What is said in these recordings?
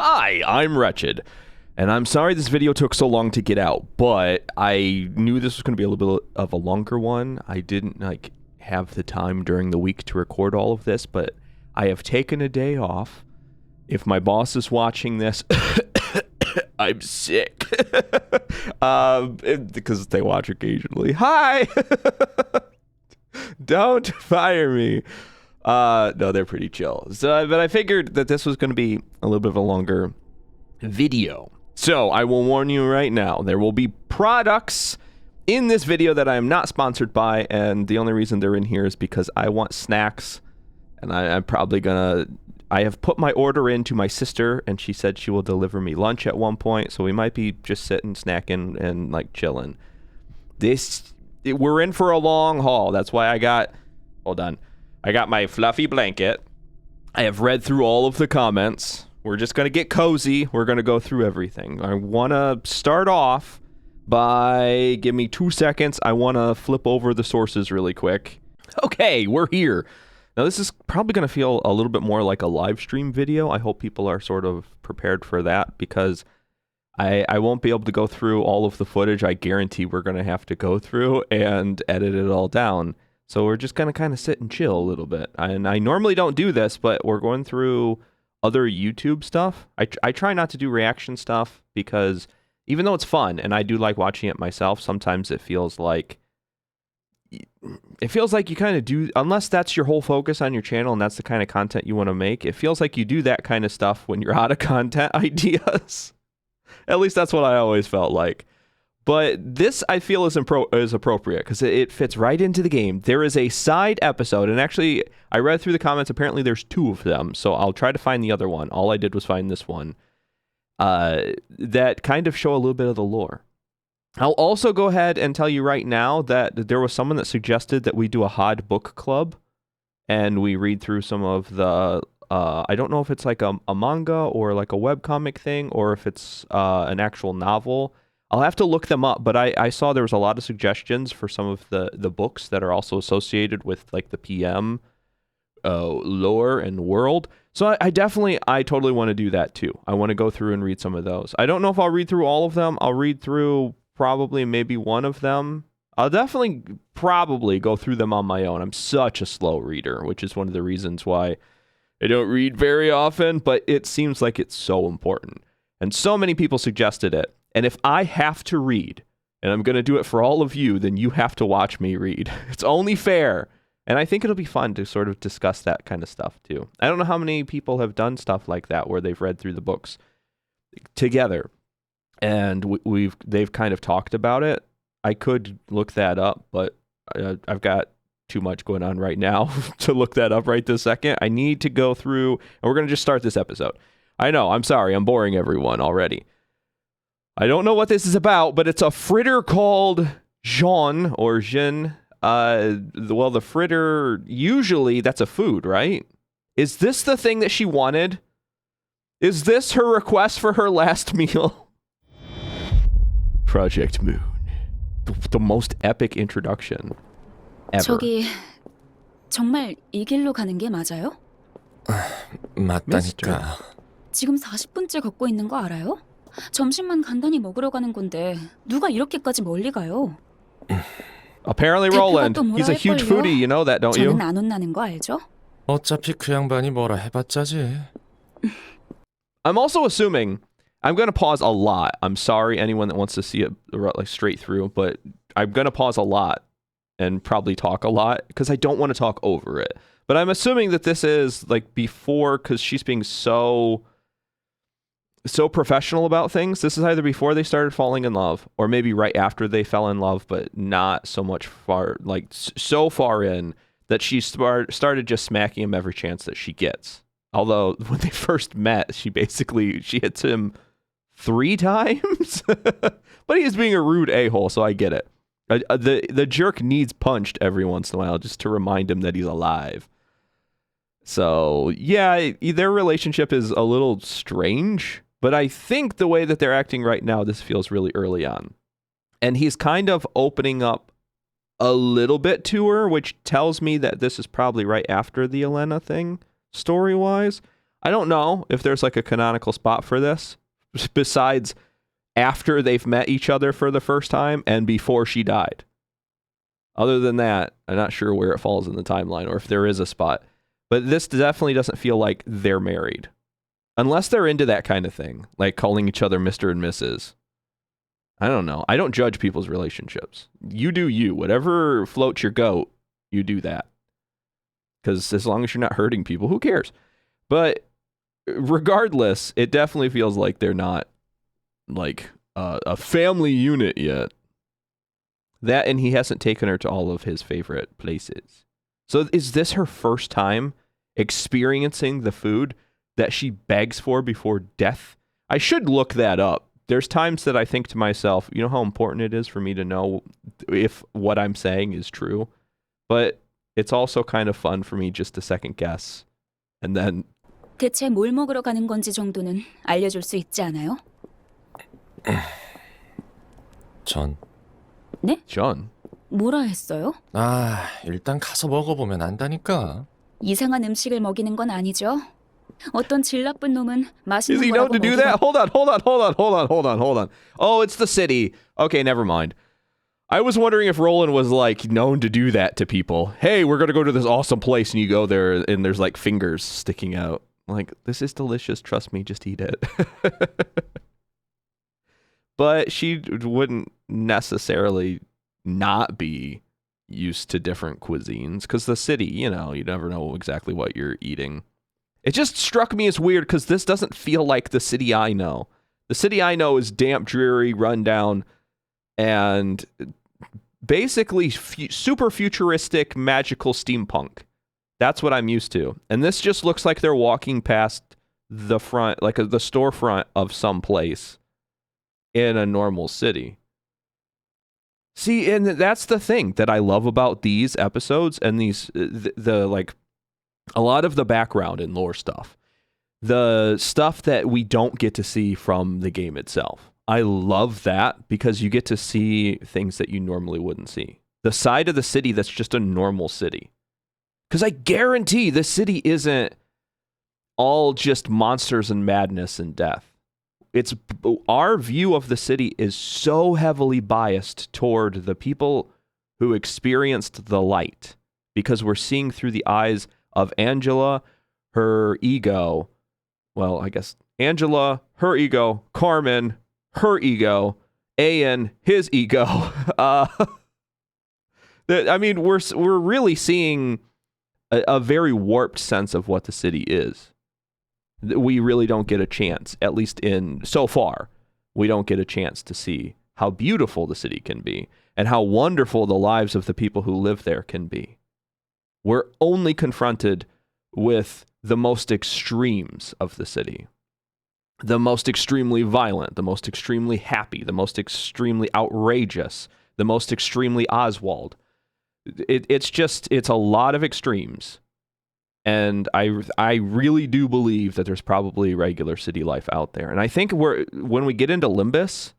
Hi, I'm Wretched, and I'm sorry this video took so long to get out, but I knew this was going to be a little bit of a longer one. I didn't have the time during the week to record all of this, but I have taken a day off. If my boss is watching this, I'm sick. Because they watch occasionally. Hi! Don't fire me. No, they're pretty chill. So, but I figured that this was going to be a little bit of a longer video. So I will warn you right now, there will be products in this video that I am not sponsored by, and the only reason they're in here is because I want snacks, and I'm probably gonna, I have put my order in to my sister, and she said she will deliver me lunch at one point, so we might be just sitting, snacking, and like chilling. We're in for a long haul. That's why I got my fluffy blanket. I have read through all of the comments. We're just going to get cozy. We're going to go through everything. I want to start off by, give me 2 seconds. I want to flip over the sources really quick. Okay, we're here. Now this is probably going to feel a little bit more like a live stream video. I hope people are sort of prepared for that because I won't be able to go through all of the footage. I guarantee we're going to have to go through and edit it all down. So we're just going to kind of sit and chill a little bit. And I normally don't do this, but we're going through other YouTube stuff. I try not to do reaction stuff because even though it's fun and I do like watching it myself, sometimes it feels like you kind of do, unless that's your whole focus on your channel and that's the kind of content you want to make, it feels like you do that kind of stuff when you're out of content ideas. At least that's what I always felt like. But this, I feel, is appropriate because it fits right into the game. There is a side episode, and actually, I read through the comments. Apparently, there's 2 of them, so I'll try to find the other one. All I did was find this one that kind of show a little bit of the lore. I'll also go ahead and tell you right now that there was someone that suggested that we do a HOD book club, and we read through some of the... I don't know if it's like a manga or like a webcomic thing, or if it's an actual novel. I'll have to look them up, but I saw there was a lot of suggestions for some of the books that are also associated with like the PM lore and world. So I totally want to do that too. I want to go through and read some of those. I don't know if I'll read through all of them. I'll read through probably maybe one of them. I'll definitely probably go through them on my own. I'm such a slow reader, which is one of the reasons why I don't read very often, but it seems like it's so important. And so many people suggested it. And if I have to read, and I'm going to do it for all of you, then you have to watch me read. It's only fair. And I think it'll be fun to sort of discuss that kind of stuff too. I don't know how many people have done stuff like that where they've read through the books together. And they've kind of talked about it. I could look that up, but I've got too much going on right now to look that up right this second. I need to go through, and we're going to just start this episode. I know, I'm sorry, I'm boring everyone already. I don't know what this is about, but it's a fritter called Jean or Jean. Well, the fritter, usually that's a food, right? Is this the thing that she wanted? Is this her request for her last meal? Project Moon. The most epic introduction ever. 저기 정말 이 길로 가는 게 맞아요? 맞다니까. 지금 40분째 걷고 있는 거 알아요? 점심만 간단히 먹으러 가는 건데 누가 이렇게까지 멀리 가요? Apparently Roland, he's a huge foodie, you know that, don't you? 저는 안 혼나는 거 알죠? 어차피 그 양반이 뭐라 해봤자지. I'm also assuming, I'm going to pause a lot. I'm sorry, anyone that wants to see it like straight through, but I'm going to pause a lot and probably talk a lot because I don't want to talk over it. But I'm assuming that this is like before, because she's being so professional about things. This is either before they started falling in love or maybe right after they fell in love, but not so much far, like so far in that she started just smacking him every chance that she gets. Although when they first met, she hits him 3 times, but he is being a rude a-hole. So I get it. The jerk needs punched every once in a while just to remind him that he's alive. So yeah, their relationship is a little strange. But I think the way that they're acting right now, this feels really early on. And he's kind of opening up a little bit to her, which tells me that this is probably right after the Elena thing, story-wise. I don't know if there's like a canonical spot for this besides after they've met each other for the first time and before she died. Other than that, I'm not sure where it falls in the timeline or if there is a spot. But this definitely doesn't feel like they're married. Unless they're into that kind of thing, like calling each other Mr. and Mrs. I don't know. I don't judge people's relationships. You do you. Whatever floats your goat, you do that. Because as long as you're not hurting people, who cares? But regardless, it definitely feels like they're not like a family unit yet. That, and he hasn't taken her to all of his favorite places. So is this her first time experiencing the food that she begs for before death? I should look that up. There's times that I think to myself, you know how important it is for me to know if what I'm saying is true? But it's also kind of fun for me just to second guess. And then 대체 뭘 먹으러 가는 건지 정도는 알려줄 수 있지 않아요? 전. 네? John. 뭐라 했어요? 일단 가서 먹어보면 안다니까. 이상한 음식을 먹이는 건 아니죠? 어떤 질 나쁜 놈은 Is 맛있는 he known 거라고 to do that? Hold on. Oh, it's the city. Okay, never mind. I was wondering if Roland was like known to do that to people. Hey, we're gonna go to this awesome place, and you go there, and there's like fingers sticking out. Like, this is delicious. Trust me, just eat it. But she wouldn't necessarily not be used to different cuisines because the city, you know, you never know exactly what you're eating. It just struck me as weird because this doesn't feel like the city I know. The city I know is damp, dreary, rundown, and basically super futuristic, magical steampunk. That's what I'm used to. And this just looks like they're walking past the front, like the storefront of some place in a normal city. See, and that's the thing that I love about these episodes and these, the like, a lot of the background and lore stuff. The stuff that we don't get to see from the game itself. I love that because you get to see things that you normally wouldn't see. The side of the city that's just a normal city. Because I guarantee the city isn't all just monsters and madness and death. It's our view of the city is so heavily biased toward the people who experienced the light because we're seeing through the eyes of Angela, her ego. Well, I guess Angela, her ego, Carmen, her ego, Ian, his ego. I mean, we're really seeing a very warped sense of what the city is. We really don't get a chance, at least in so far, we don't get a chance to see how beautiful the city can be and how wonderful the lives of the people who live there can be. We're only confronted with the most extremes of the city. The most extremely violent, the most extremely happy, the most extremely outrageous, the most extremely Oswald. It's a lot of extremes. And I really do believe that there's probably regular city life out there. And I think when we get into Limbus,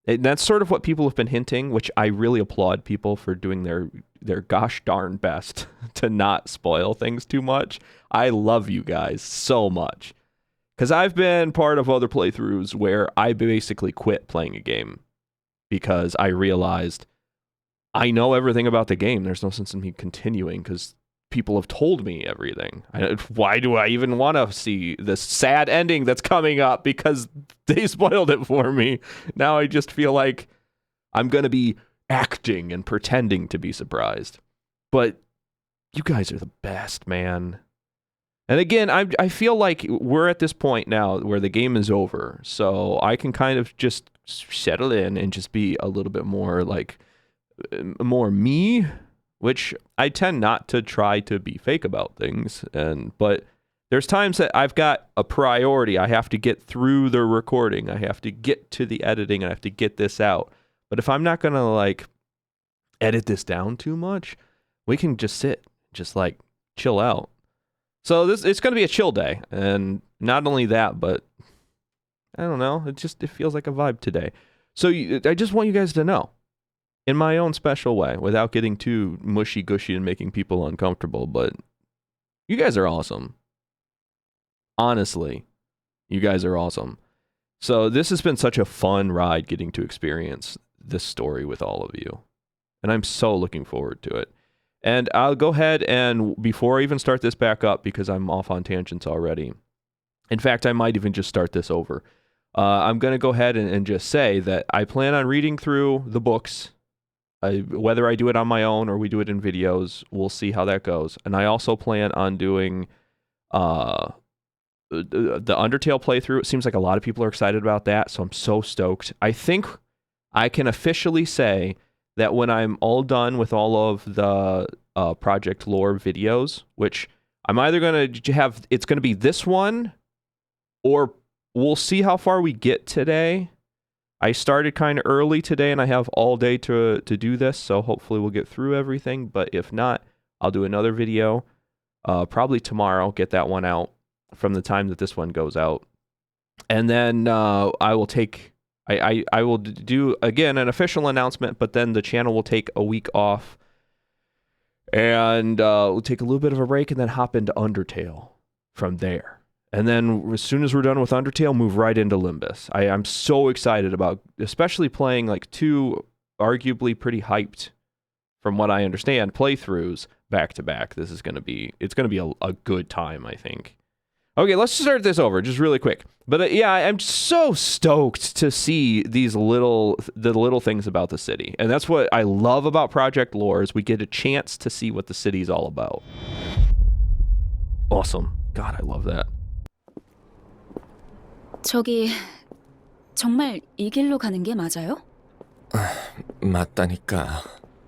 that's sort of what people have been hinting, which I really applaud people for doing their gosh darn best to not spoil things too much. I love you guys so much. Because I've been part of other playthroughs where I basically quit playing a game because I realized I know everything about the game. There's no sense in me continuing because people have told me everything. Why do I even want to see this sad ending that's coming up because they spoiled it for me? Now I just feel like I'm going to be acting and pretending to be surprised. But you guys are the best, man. And again, I feel like we're at this point now where the game is over. So I can kind of just settle in and just be a little bit more like, more me, which I tend not to try to be fake about things. But there's times that I've got a priority. I have to get through the recording. I have to get to the editing. I have to get this out. But if I'm not going to like edit this down too much, we can just sit, just like chill out. So it's going to be a chill day. And not only that, but I don't know. It feels like a vibe today. So I just want you guys to know, in my own special way, without getting too mushy-gushy and making people uncomfortable, but you guys are awesome. Honestly, you guys are awesome. So this has been such a fun ride getting to experience this story with all of you. And I'm so looking forward to it. And I'll go ahead and, before I even start this back up, because I'm off on tangents already. In fact, I might even just start this over. I'm going to go ahead and just say that I plan on reading through the books. Whether I do it on my own or we do it in videos, we'll see how that goes. And I also plan on doing the Undertale playthrough. It seems like a lot of people are excited about that, so I'm so stoked. I think I can officially say that when I'm all done with all of the Project Lore videos, which I'm either going to have, it's going to be this one, or we'll see how far we get today. I started kind of early today, and I have all day to do this, so hopefully we'll get through everything. But if not, I'll do another video, probably tomorrow, get that one out from the time that this one goes out. And then I will take, I will do, again, an official announcement, but then the channel will take a week off, and we'll take a little bit of a break and then hop into Undertale from there. And then as soon as we're done with Undertale, move right into Limbus. I'm so excited about, especially playing like two arguably pretty hyped, from what I understand, playthroughs back to back. This is going to be, it's going to be a good time, I think. Okay, let's start this over just really quick. But yeah, I'm so stoked to see the little things about the city. And that's what I love about Project Lore, is we get a chance to see what the city's all about. Awesome. God, I love that. 저기 정말 이 길로 가는 게 맞아요? 맞다니까.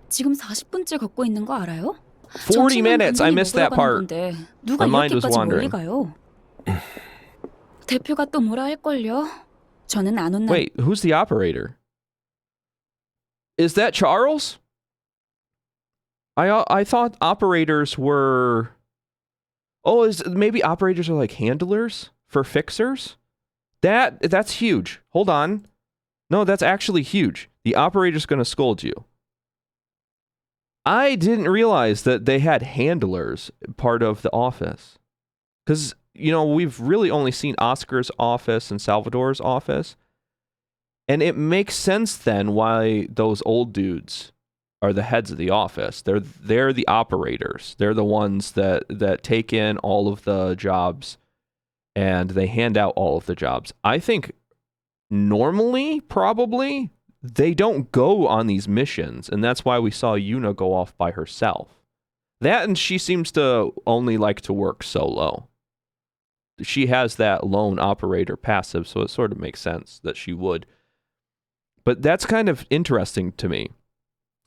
지금 40분째 걷고 있는 거 알아요? 40 minutes. I missed that part. 건데 누가 My mind was 이렇게까지 멀리 wandering. 가요? 대표가 또 뭐라 할걸요? 저는 안 혼나. Wait, who's the operator? Is that Charles? I thought operators were... Oh, maybe operators are like handlers for fixers? That's huge. Hold on. No, that's actually huge. The operator's going to scold you. I didn't realize that they had handlers part of the office. Because, you know, we've really only seen Oscar's office and Salvador's office. And it makes sense then why those old dudes are the heads of the office. They're the operators. They're the ones that take in all of the jobs and they hand out all of the jobs. I think normally, probably, they don't go on these missions, and that's why we saw Yuna go off by herself. That, and she seems to only like to work solo. She has that lone operator passive, so it sort of makes sense that she would. But that's kind of interesting to me,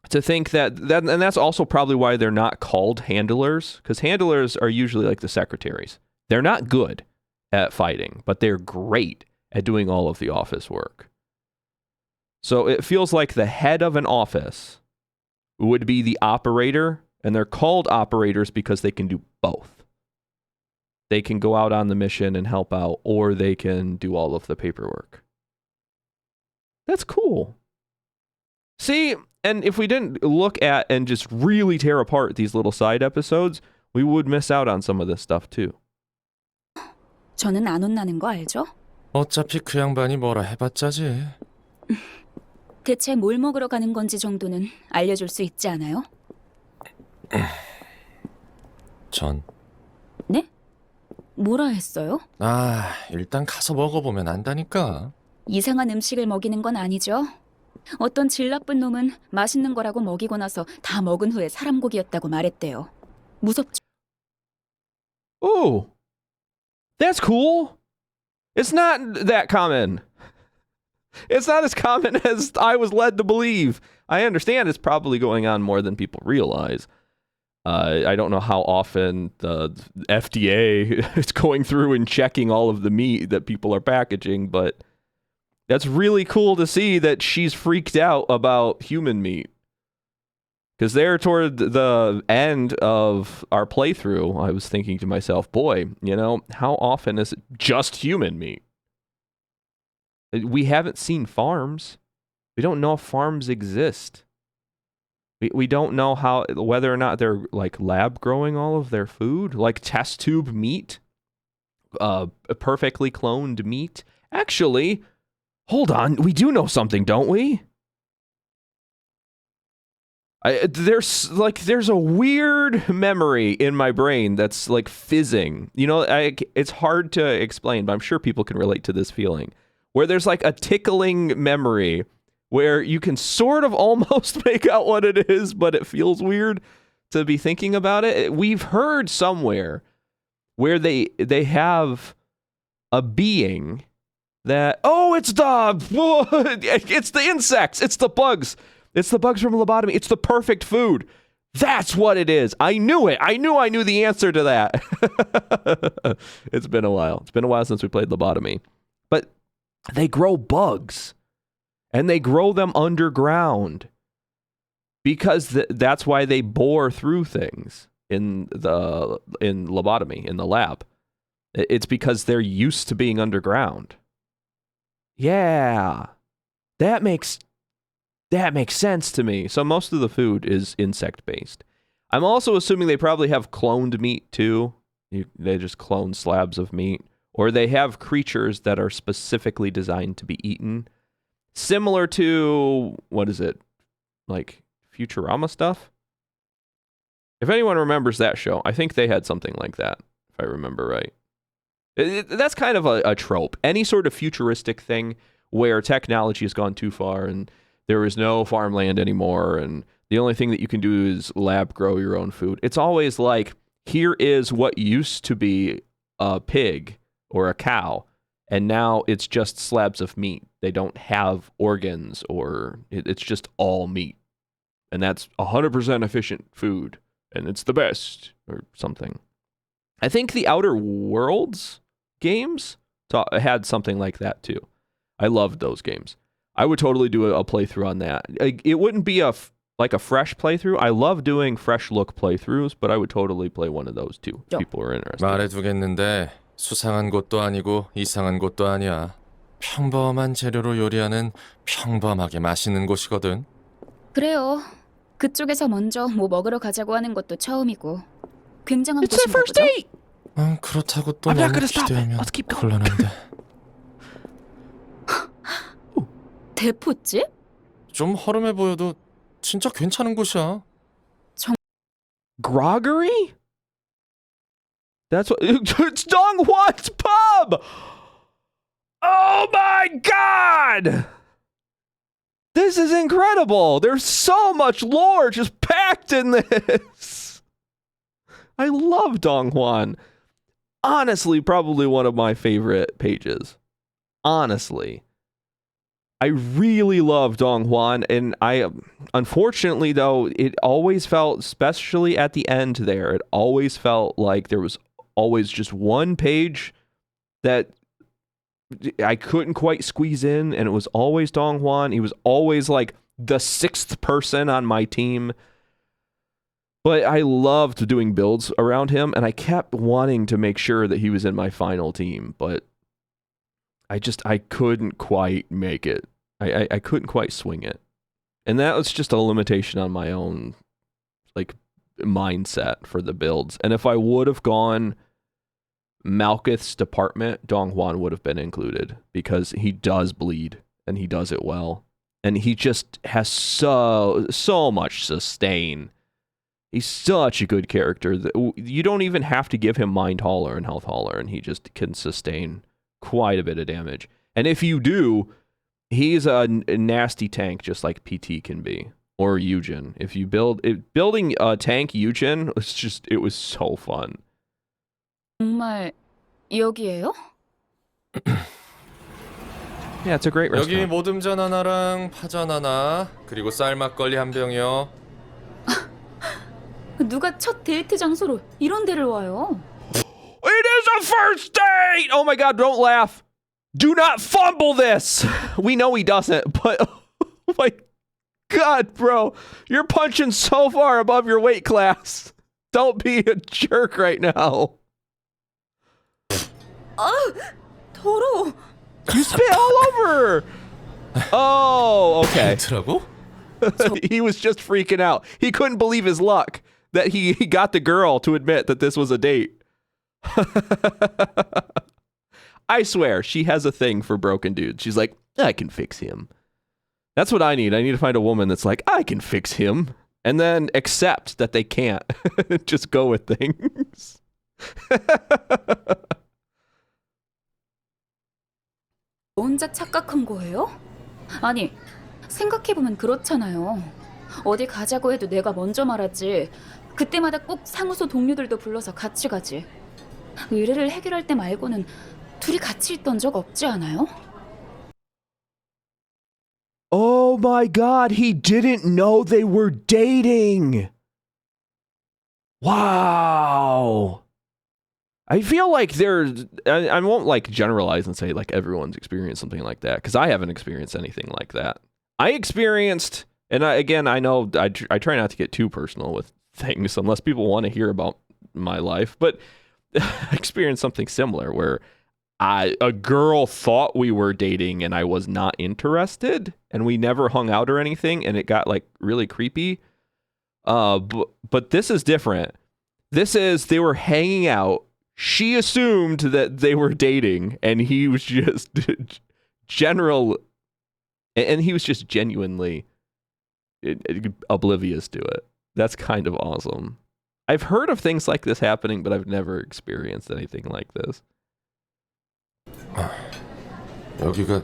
to think that and that's also probably why they're not called handlers, because handlers are usually like the secretaries. They're not good at fighting, but they're great at doing all of the office work. So it feels like the head of an office would be the operator, and they're called operators because they can do both. They can go out on the mission and help out, or they can do all of the paperwork. That's cool. See, and if we didn't look at and just really tear apart these little side episodes, we would miss out on some of this stuff too. 저는 안 혼나는 거 알죠? 어차피 그 양반이 뭐라 해봤자지. 대체 뭘 먹으러 가는 건지 정도는 알려줄 수 있지 않아요? 전. 네? 뭐라 했어요? 일단 가서 먹어보면 안다니까. 이상한 음식을 먹이는 건 아니죠? 어떤 질 나쁜 놈은 맛있는 거라고 먹이고 나서 다 먹은 후에 사람 고기였다고 말했대요. 무섭죠? Oh, that's cool. It's not that common. It's not as common as I was led to believe. I understand it's probably going on more than people realize. I don't know how often the FDA is going through and checking all of the meat that people are packaging, but that's really cool to see that she's freaked out about human meat. Because there toward the end of our playthrough, I was thinking to myself, boy, you know, how often is it just human meat? We haven't seen farms. We don't know if farms exist. We don't know whether or not they're like lab growing all of their food, like test tube meat. perfectly cloned meat. Actually, hold on. We do know something, don't we? There's a weird memory in my brain that's like fizzing. You know, it's hard to explain, but I'm sure people can relate to this feeling. Where there's like a tickling memory where you can sort of almost make out what it is, but it feels weird to be thinking about it. We've heard somewhere where they have a being that, it's the insects, it's the bugs. It's the bugs from lobotomy. It's the perfect food. That's what it is. I knew it. I knew the answer to that. It's been a while. It's been a while since we played lobotomy. But they grow bugs. And they grow them underground. Because that's why they bore through things in lobotomy, in the lab. It's because they're used to being underground. Yeah. That makes sense to me. So most of the food is insect-based. I'm also assuming they probably have cloned meat too. They just clone slabs of meat. Or they have creatures that are specifically designed to be eaten. Similar to, what is it? Like Futurama stuff? If anyone remembers that show, I think they had something like that, if I remember right. That's kind of a trope. Any sort of futuristic thing where technology has gone too far and there is no farmland anymore, and the only thing that you can do is lab grow your own food. It's always like, here is what used to be a pig or a cow, and now it's just slabs of meat. They don't have organs, or it's just all meat. And that's 100% efficient food, and it's the best, or something. I think the Outer Worlds games had something like that too. I loved those games. I would totally do a playthrough on that. It wouldn't be a fresh playthrough. I love doing fresh look playthroughs, but I would totally play one of those too. If people are interested. 말해두겠는데 수상한 곳도 아니고 이상한 곳도 아니야. 평범한 재료로 요리하는 평범하게 맛있는 곳이거든. 그래요. 그쪽에서 먼저 뭐 먹으러 가자고 하는 것도 처음이고 굉장한 It's their 곳인가 first 보죠? date. 그렇다고 또 I'm not 너무 gonna stop it. 기대하면 Let's keep going. 곤란한데. 대포집? 좀 허름해 보여도 진짜 괜찮은 곳이야. Groggery? That's what it's Donghua's pub. Oh my god! This is incredible. There's so much lore just packed in this. I love Donghuan. Honestly, probably one of my favorite pages. Honestly. I really love Donghuan, and unfortunately though, it always felt, especially at the end there, it always felt like there was always just one page that I couldn't quite squeeze in, and it was always Donghuan. He was always like the sixth person on my team. But I loved doing builds around him, and I kept wanting to make sure that he was in my final team, but I couldn't quite make it. I couldn't quite swing it. And that was just a limitation on my own like mindset for the builds. And if I would have gone Malkuth's department, Donghuan would have been included because he does bleed and he does it well. And he just has so much sustain. He's such a good character that you don't even have to give him Mind Hauler and Health Hauler, and he just can sustain quite a bit of damage. And if you do, he's a nasty tank, just like PT can be, or Yujin. If you building a tank Yujin, it was so fun. 정말 여기예요? Yeah, it's a great 여기 restaurant. 모듬전 하나랑 파전 하나, 그리고 쌀 막걸리 한 병이요. 누가 첫 데이트 장소로 이런 데를 와요? It is a first date! Oh my god, don't laugh. Do not fumble this! We know he doesn't, but oh my god, bro. You're punching so far above your weight class. Don't be a jerk right now. 아, 더러워. You spit all over! Oh, okay. 멘트라고? He was just freaking out. He couldn't believe his luck that he got the girl to admit that this was a date. I swear, she has a thing for broken dudes. She's like, I can fix him. That's what I need. I need to find a woman that's like, I can fix him. And then accept that they can't. Just go with things. 혼자 착각한 거예요? 아니, 생각해보면 그렇잖아요. 어디 가자고 해도 내가 먼저 말하지. 그때마다 꼭 사무소 동료들도 불러서 같이 가지. 의뢰를 해결할 때 말고는 둘이 같이 있던 적 없지 않아요? Oh my God, he didn't know they were dating. Wow. I feel like I won't like generalize and say like everyone's experienced something like that, because I haven't experienced anything like that. I experienced, and I know I try not to get too personal with things unless people want to hear about my life, but I experienced something similar where a girl thought we were dating and I was not interested, and we never hung out or anything, and it got like really creepy. But this is different. This is they were hanging out. She assumed that they were dating, and he was just and he was just genuinely oblivious to it. That's kind of awesome. I've heard of things like this happening, but I've never experienced anything like this. 여기가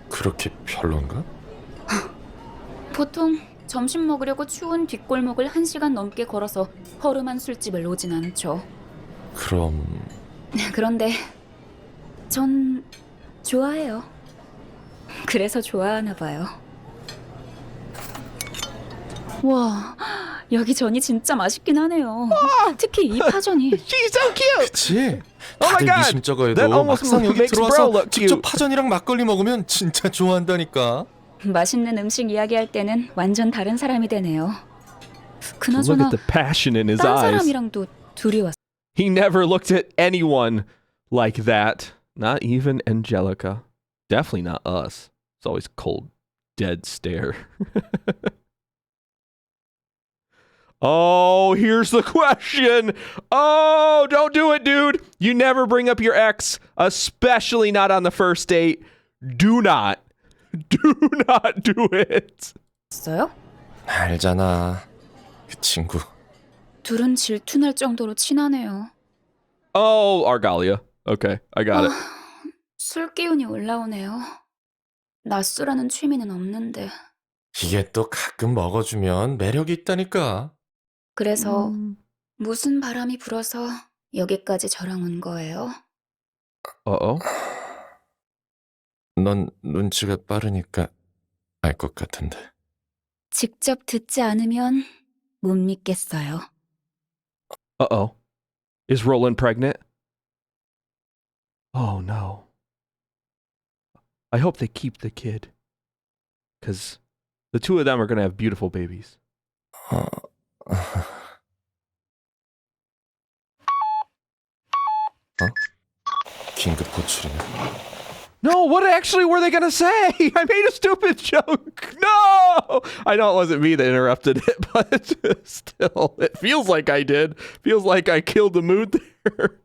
그렇게 별론가? 보통 점심 먹으려고 추운 뒷골목을 1시간 넘게 걸어서 허름한 술집을 오진 않죠. 그럼 그런데 전 좋아해요. 그래서 좋아하나 봐요. 와, 여기 전이 진짜 맛있긴 하네요. 특히 이 파전이. She's so cute. 그치? Oh my 다들 God. 미심쩍어해도 That almost 막상 여기 makes bro 들어와서 look 직접 cute. 파전이랑 막걸리 먹으면 진짜 좋아한다니까. 맛있는 음식 이야기할 때는 완전 다른 사람이 되네요. Look 그나저나 at the passion in his 딴 eyes. 사람이랑도 둘이 왔어요. He never looked at anyone like that. Not even Angelica. Definitely not us. It's always cold, dead stare. Oh, here's the question. Oh, don't do it, dude. You never bring up your ex, especially not on the first date. Do not. Do not do it. 알잖아. 그 친구. 둘은 질투날 정도로 친하네요. Oh, Argalia. Okay, I got it. 술 기운이 올라오네요. 낮술하는 취미는 없는데. 이게 또 가끔 먹어주면 매력이 있다니까. 그래서 무슨 바람이 불어서 여기까지 저랑 온 거예요? Uh-oh. 넌 눈치가 빠르니까 알 것 같은데. 직접 듣지 않으면 못 믿겠어요. Uh-oh. Is Roland pregnant? Oh, no. I hope they keep the kid. Because the two of them are going to have beautiful babies. 긴급 호출이네. No, what actually were they going to say? I made a stupid joke. No! I know it wasn't me that interrupted it, but still, it feels like I did. Feels like I killed the mood there.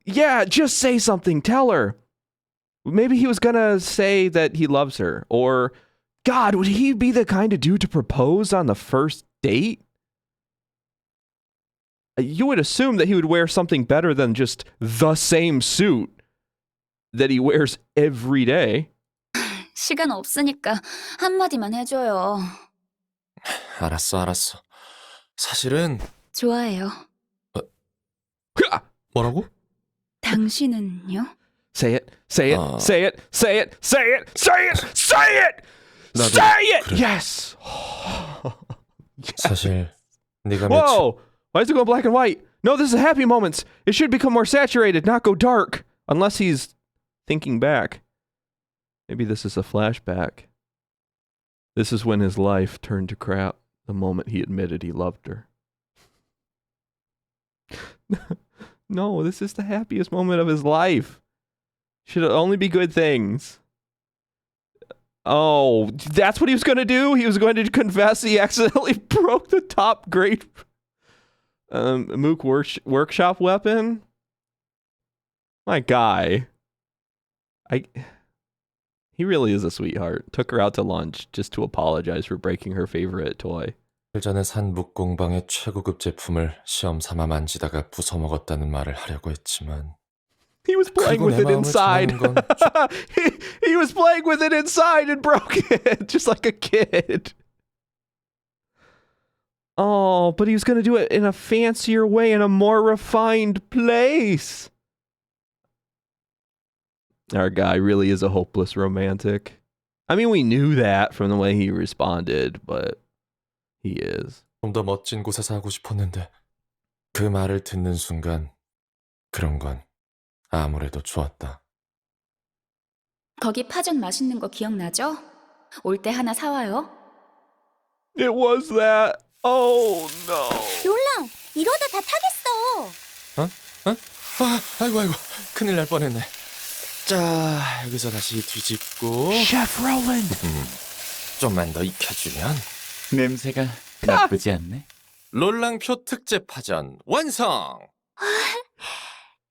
Yeah, just say something. Tell her. Maybe he was going to say that he loves her. Or, God, would he be the kind of dude to propose on the first date? You would assume that he would wear something better than just the same suit that he wears every day. 시간 없으니까 한마디만 해줘요. 알았어. 사실은 좋아해요. 뭐라고? 당신은요? Say it. Say it. Say it. Say it. Say it. Say it. Say it. 나도 Say it. 그래. Yes. 사실 네가 며칠 Whoa. Why is it going black and white? No, this is happy moments. It should become more saturated, not go dark. Unless he's thinking back. Maybe this is a flashback. This is when his life turned to crap the moment he admitted he loved her. No, this is the happiest moment of his life. Should only be good things. Oh, that's what he was going to do? He was going to confess he accidentally broke the top grade Mook workshop weapon? My guy. He really is a sweetheart. Took her out to lunch just to apologize for breaking her favorite toy. 전에 산 묵공방의 최고급 제품을 시험 삼아 만지다가 부숴먹었다는 말을 하려고 했지만 He was playing with it inside. he was playing with it inside and broke it just like a kid. Oh, but he was going to do it in a fancier way, in a more refined place. Our guy really is a hopeless romantic. I mean, we knew that from the way he responded, but he is. 좀 더 멋진 곳에서 하고 싶었는데 그 말을 듣는 순간 그런 건 아무래도 좋았다. 거기 파전 맛있는 거 기억나죠? 올 때 하나 사와요. It was that. Oh, no. 롤랑, 이러다 다 타겠어. 아이고 큰일 날 뻔했네. 자, 여기서 다시 뒤집고 Chef Roland. 좀만 더 익혀주면 냄새가 나쁘지 않네. 롤랑표 특제 파전 완성!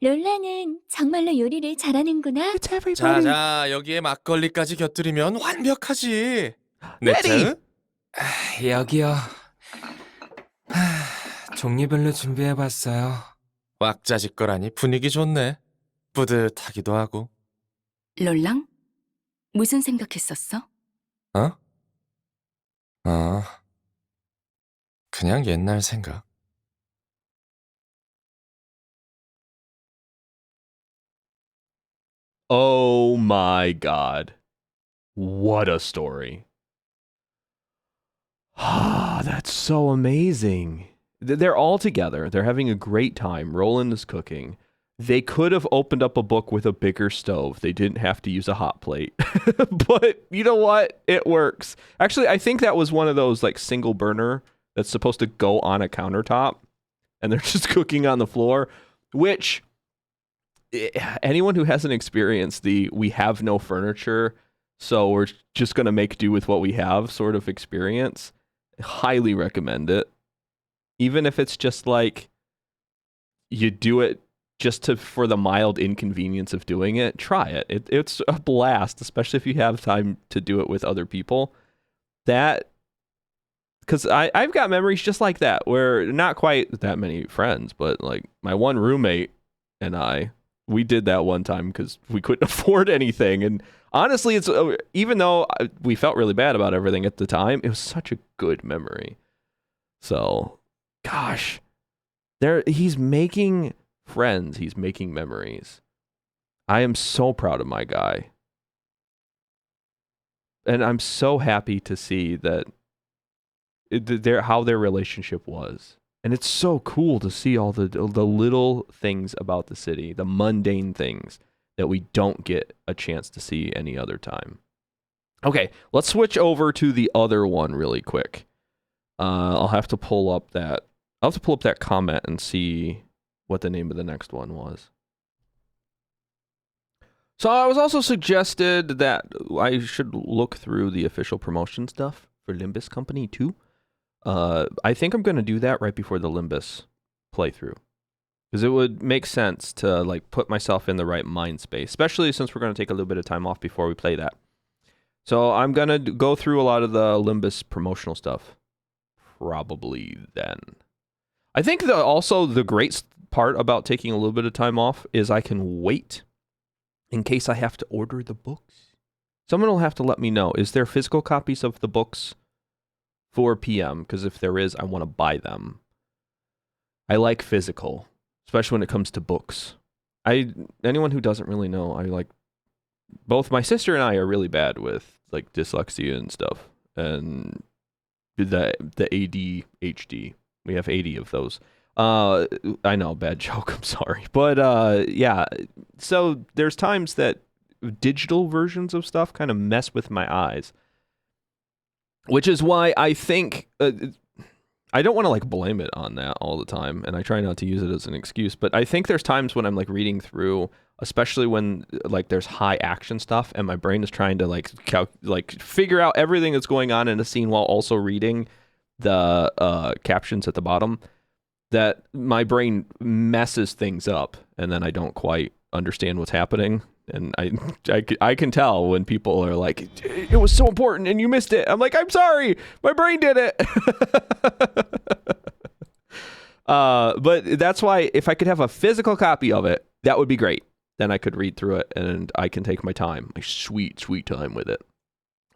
롤랑은 정말로 요리를 잘하는구나. 자, 여기에 막걸리까지 곁들이면 완벽하지. 네, 여기요. 종류별로 준비해봤어요. 왁자지껄하니 분위기 좋네. 뿌듯하기도 하고. 롤랑? 무슨 생각했었어? 그냥 옛날 생각. Oh my god. What a story. Ah, that's so amazing. They're all together. They're having a great time. Roland is cooking. They could have opened up a book with a bigger stove. They didn't have to use a hot plate. But you know what? It works. Actually, I think that was one of those like single burner that's supposed to go on a countertop and they're just cooking on the floor, which anyone who hasn't experienced the we have no furniture, so we're just going to make do with what we have sort of experience, highly recommend it. Even if it's just like you do it just for the mild inconvenience of doing it, try it. It's a blast, especially if you have time to do it with other people. Because I've got memories just like that, where not quite that many friends, but like my one roommate and we did that one time because we couldn't afford anything. And honestly, it's even though we felt really bad about everything at the time, it was such a good memory. So, gosh, he's making friends. He's making memories. I am so proud of my guy. And I'm so happy to see that how their relationship was. And it's so cool to see all the little things about the city, the mundane things that we don't get a chance to see any other time. Okay, let's switch over to the other one really quick. I'll have to pull up that comment and see what the name of the next one was. So I was also suggested that I should look through the official promotion stuff for Limbus Company too. I think I'm going to do that right before the Limbus playthrough. Because it would make sense to like put myself in the right mind space, especially since we're going to take a little bit of time off before we play that. So I'm going to go through a lot of the Limbus promotional stuff. Probably then. I think also the great part about taking a little bit of time off is I can wait in case I have to order the books. Someone will have to let me know. Is there physical copies of the books 4 p.m.? Because if there is, I want to buy them. I like physical, especially when it comes to books. Anyone who doesn't really know, I like both my sister and I are really bad with like dyslexia and stuff, and the ADHD. We have 80 of those. I know, bad joke. I'm sorry, but yeah. So there's times that digital versions of stuff kind of mess with my eyes, which is why I think I don't want to like blame it on that all the time, and I try not to use it as an excuse. But I think there's times when I'm like reading through, especially when like there's high action stuff, and my brain is trying to like figure out everything that's going on in a scene while also reading the captions at the bottom, that my brain messes things up, and then I don't quite understand what's happening. And I can tell when people are like, it was so important and you missed it. I'm like, I'm sorry, my brain did it. But that's why if I could have a physical copy of it, that would be great. Then I could read through it and I can take my time, my sweet time with it.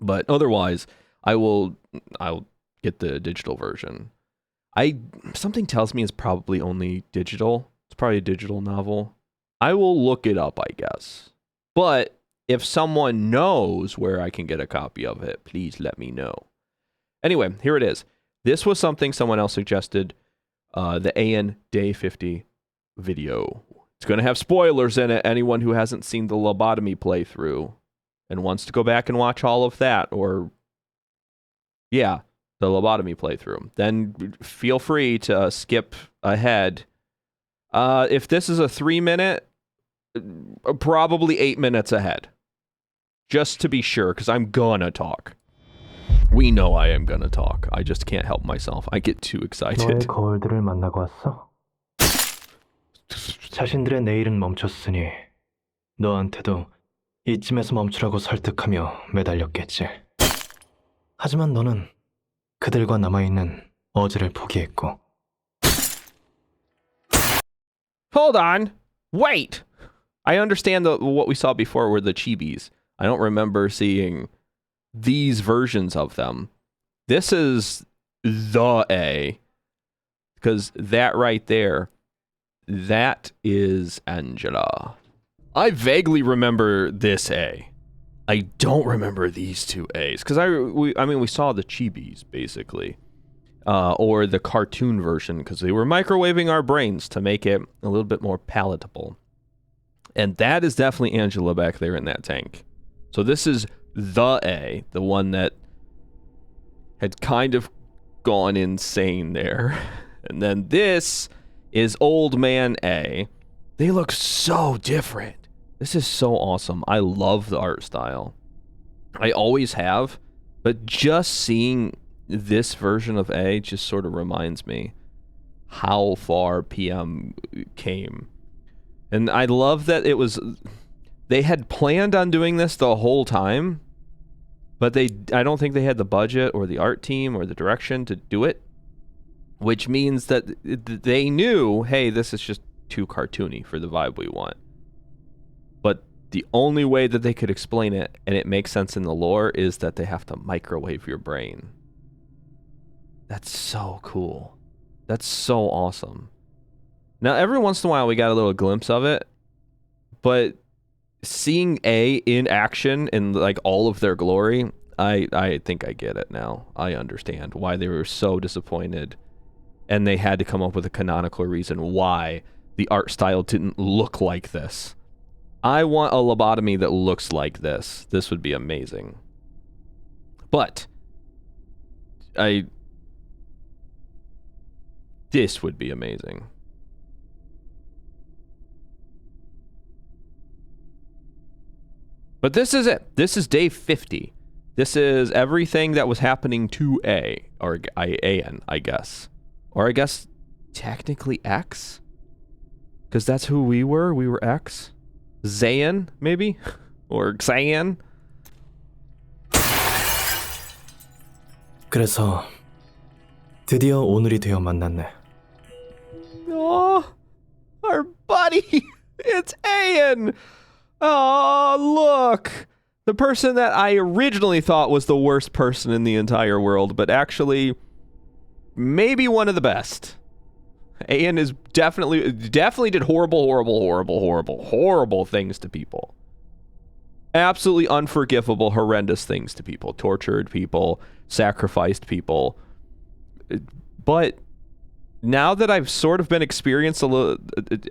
But otherwise, I'll get the digital version. Something tells me it's probably only digital. It's probably a digital novel. I will look it up, I guess. But if someone knows where I can get a copy of it, please let me know. Anyway, here it is. This was something someone else suggested. The AN Day 50 video. It's going to have spoilers in it. Anyone who hasn't seen the lobotomy playthrough and wants to go back and watch all of that, or the lobotomy playthrough, then feel free to skip ahead. If this is a 3-minute, probably 8 minutes ahead. Just to be sure, because I'm gonna talk. We know I am gonna talk. I just can't help myself. I get too excited. 너의 거울들을 만나고 왔어? 자신들의 내일은 멈췄으니 너한테도 이쯤에서 멈추라고 설득하며 매달렸겠지. 하지만 너는 그들과 남아있는 어제를 포기했고. Hold on. Wait. I understand what we saw before were the chibis. I don't remember seeing these versions of them. This is the A. Because that right there, that is Angela. I vaguely remember this A. I don't remember these two A's. Because we saw the chibis, basically. Or the cartoon version, because they were microwaving our brains to make it a little bit more palatable. And that is definitely Angela back there in that tank. So this is the A, the one that had kind of gone insane there. And then this is Old Man A. They look so different. This is so awesome. I love the art style. I always have, but just seeing this version of A just sort of reminds me how far PM came. And I love that they had planned on doing this the whole time, but I don't think they had the budget or the art team or the direction to do it, which means that they knew, hey, this is just too cartoony for the vibe we want. But the only way that they could explain it, and it makes sense in the lore, is that they have to microwave your brain. That's so cool. That's so awesome. Now, every once in a while, we got a little glimpse of it, but seeing A in action in like all of their glory, I think I get it now. I understand why they were so disappointed, and they had to come up with a canonical reason why the art style didn't look like this. I want a lobotomy that looks like this. This would be amazing. But this would be amazing. But this is it. This is day 50. This is everything that was happening to A, or AN, I guess. Or I guess technically X? Because that's who we were. We were X. Zayn, maybe? Or Xayan? 그래서 드디어 오늘이 되어 만났네. Oh, our buddy. It's Ayan. Oh, look. The person that I originally thought was the worst person in the entire world, but actually maybe one of the best. Ayan is definitely did horrible things to people. Absolutely unforgivable, horrendous things to people. Tortured people, sacrificed people. But now that I've sort of been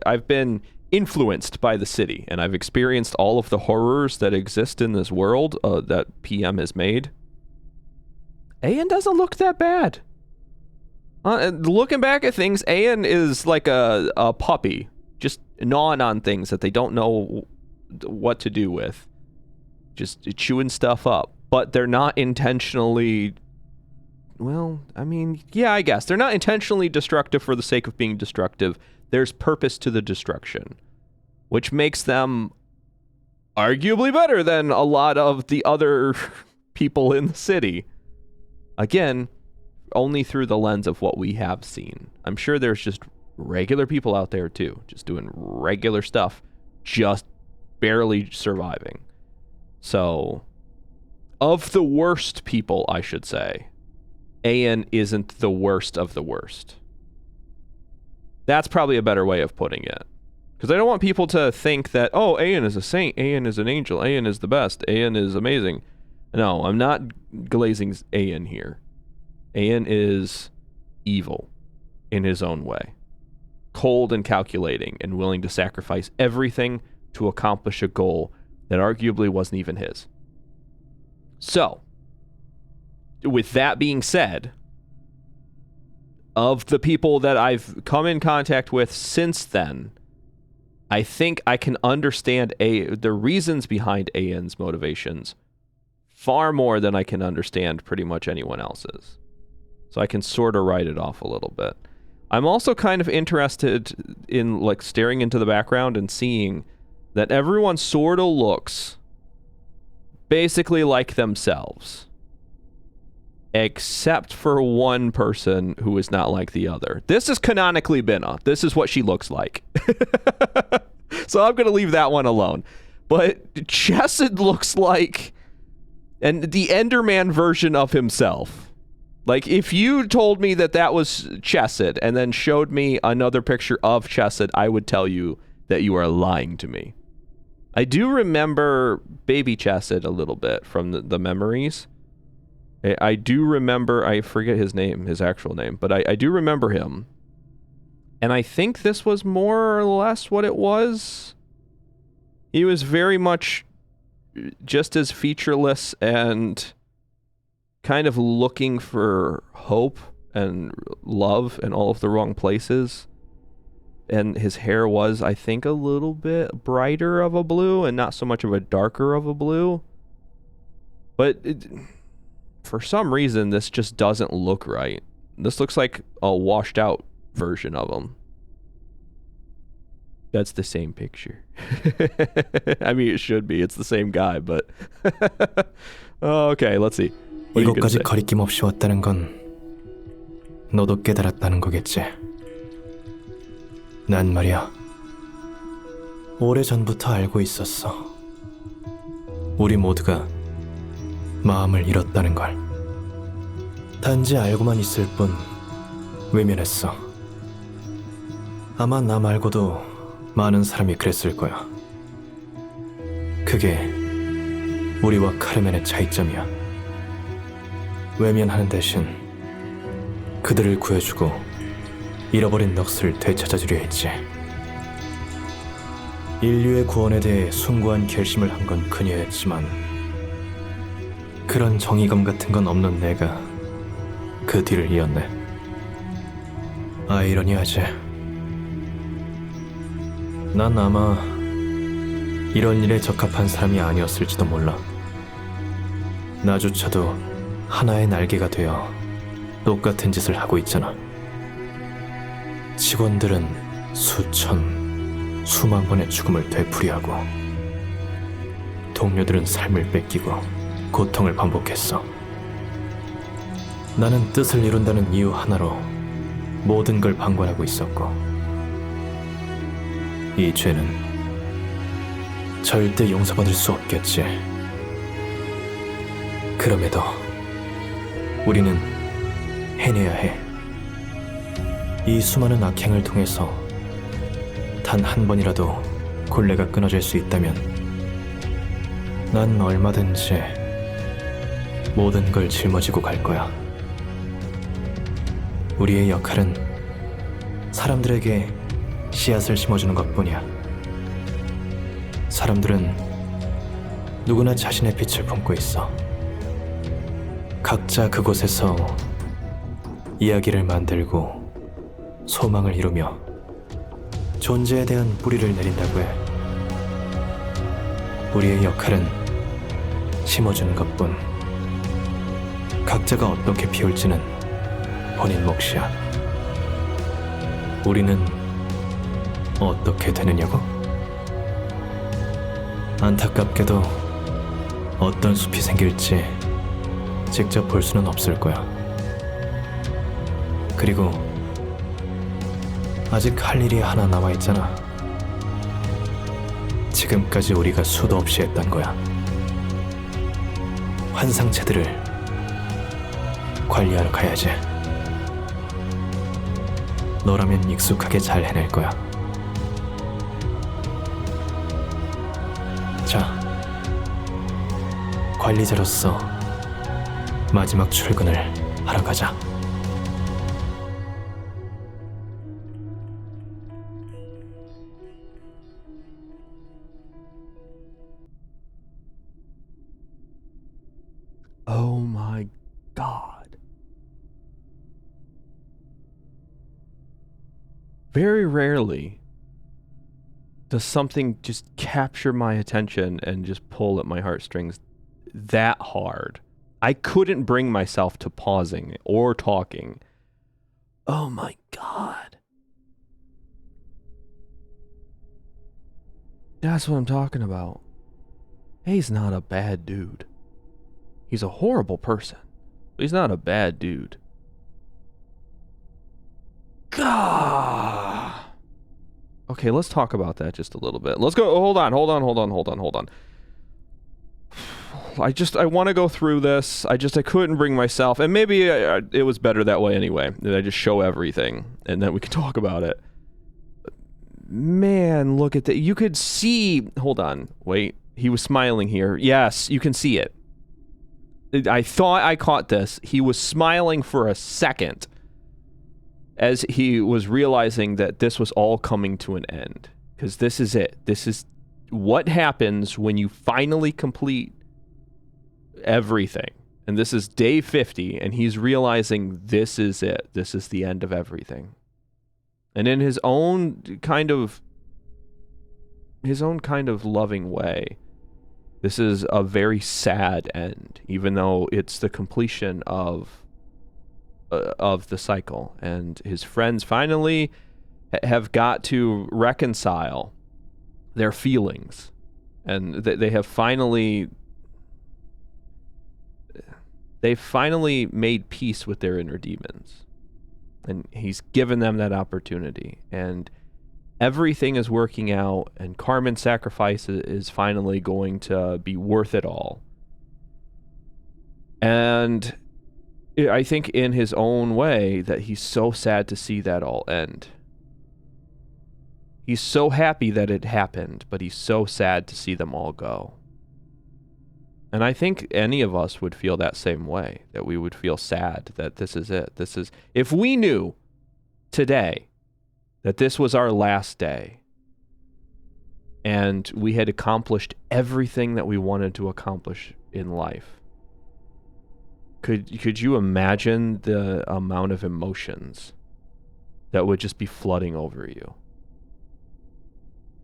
I've been influenced by the city, and I've experienced all of the horrors that exist in this world that PM has made. Ayan doesn't look that bad. Looking back at things, Ayan is like a puppy, just gnawing on things that they don't know what to do with. Just chewing stuff up. But they're not intentionally... Well, I mean, yeah, I guess. They're not intentionally destructive for the sake of being destructive. There's purpose to the destruction. which makes them arguably better than a lot of the other people in the city. Again, only through the lens of what we have seen. I'm sure there's just regular people out there too, just doing regular stuff, just barely surviving. So, of the worst people, I should say, Ayan isn't the worst of the worst. That's probably a better way of putting it. Because I don't want people to think that, oh, Ayan is a saint, Ayan is an angel, Ayan is the best, Ayan is amazing. No, I'm not glazing Ayan here. Ayan is evil in his own way. Cold and calculating and willing to sacrifice everything to accomplish a goal that arguably wasn't even his. So, with that being said, of the people that I've come in contact with since then, I think I can understand the reasons behind Ayan's motivations far more than I can understand pretty much anyone else's. So I can sort of write it off a little bit. I'm also kind of interested in like staring into the background and seeing that everyone sort of looks basically like themselves. Except for one person who is not like the other. This is canonically Binna. This is what she looks like. So I'm going to leave that one alone. But Chesed looks like the Enderman version of himself. Like, if you told me that that was Chesed and then showed me another picture of Chesed, I would tell you that you are lying to me. I do remember baby Chesed a little bit from the memories. I do remember, I forget his name, his actual name, but I do remember him. And I think this was more or less what it was. He was very much just as featureless and kind of looking for hope and love in all of the wrong places. And his hair was, I think, a little bit brighter of a blue and not so much of a darker of a blue. But for some reason, this just doesn't look right. This looks like a washed out version of him. That's the same picture. I mean, it should be. It's the same guy, but... Okay, let's see. What are you gonna 이것까지 say? 거리낌 없이 왔다는 건 너도 깨달았다는 거겠지. 난 말이야. 오래전부터 알고 있었어. 우리 모두가 마음을 잃었다는 걸. 단지 알고만 있을 뿐 외면했어. 아마 나 말고도 많은 사람이 그랬을 거야. 그게 우리와 카르멘의 차이점이야. 외면하는 대신 그들을 구해주고 잃어버린 넋을 되찾아주려 했지. 인류의 구원에 대해 숭고한 결심을 한 건 그녀였지만 그런 정의감 같은 건 없는 내가 그 뒤를 이었네. 아이러니하지. 난 아마 이런 일에 적합한 사람이 아니었을지도 몰라. 나조차도 하나의 날개가 되어 똑같은 짓을 하고 있잖아. 직원들은 수천, 수만 번의 죽음을 되풀이하고 동료들은 삶을 뺏기고 고통을 반복했어. 나는 뜻을 이룬다는 이유 하나로 모든 걸 방관하고 있었고 이 죄는 절대 용서받을 수 없겠지. 그럼에도 우리는 해내야 해. 이 수많은 악행을 통해서 단 한 번이라도 곤레가 끊어질 수 있다면 난 얼마든지 모든 걸 짊어지고 갈 거야. 우리의 역할은 사람들에게 씨앗을 심어주는 것뿐이야. 사람들은 누구나 자신의 빛을 품고 있어. 각자 그곳에서 이야기를 만들고 소망을 이루며 존재에 대한 뿌리를 내린다고 해. 우리의 역할은 심어주는 것뿐. 각자가 어떻게 피울지는 본인 몫이야. 우리는 어떻게 되느냐고? 안타깝게도 어떤 숲이 생길지 직접 볼 수는 없을 거야. 그리고 아직 할 일이 하나 남아있잖아. 지금까지 우리가 수도 없이 했던 거야. 환상체들을 관리하러 가야지. 너라면 익숙하게 잘 해낼 거야. 자, 관리자로서 마지막 출근을 하러 가자. Oh my god. Very rarely does something just capture my attention and just pull at my heartstrings that hard. I couldn't bring myself to pausing or talking. Oh my god. That's what I'm talking about. He's not a bad dude. He's a horrible person, but he's not a bad dude. Gah. Okay, let's talk about that just a little bit. Let's go. Hold on. I want to go through this. I couldn't bring myself, and maybe it was better that way anyway. That I just show everything, and then we can talk about it. Man, look at that. You could see. Hold on. Wait. He was smiling here. Yes, you can see it. I thought I caught this. He was smiling for a second as he was realizing that this was all coming to an end. Because this is it. This is what happens when you finally complete everything. And this is day 50, and he's realizing this is it. This is the end of everything. And in his own kind of loving way, this is a very sad end, even though it's the completion of the cycle. And his friends finally have got to reconcile their feelings, and they have finally made peace with their inner demons, and he's given them that opportunity, and everything is working out, and Carmen's sacrifice is finally going to be worth it all. And I think in his own way that he's so sad to see that all end. He's so happy that it happened, but he's so sad to see them all go. And I think any of us would feel that same way, that we would feel sad that this is it. If we knew today that this was our last day, and we had accomplished everything that we wanted to accomplish in life. Could you imagine the amount of emotions that would just be flooding over you?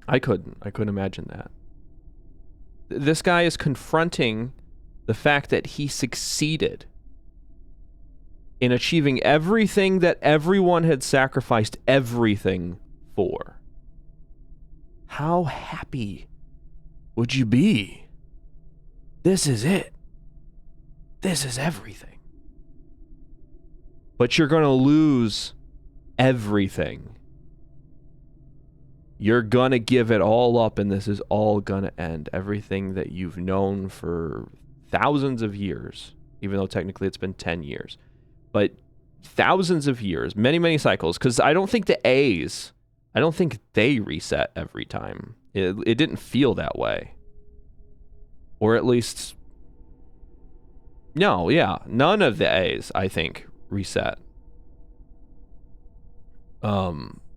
I couldn't imagine that. This guy is confronting the fact that he succeeded in achieving everything that everyone had sacrificed everything for. How happy would you be? This is it. This is everything. But you're going to lose everything. You're going to give it all up, and this is all going to end. Everything that you've known for thousands of years, even though technically it's been 10 years. But thousands of years, many, many cycles, because I don't think the A's, I don't think they reset every time. It didn't feel that way. Or at least, no, yeah, none of the A's, I think, reset.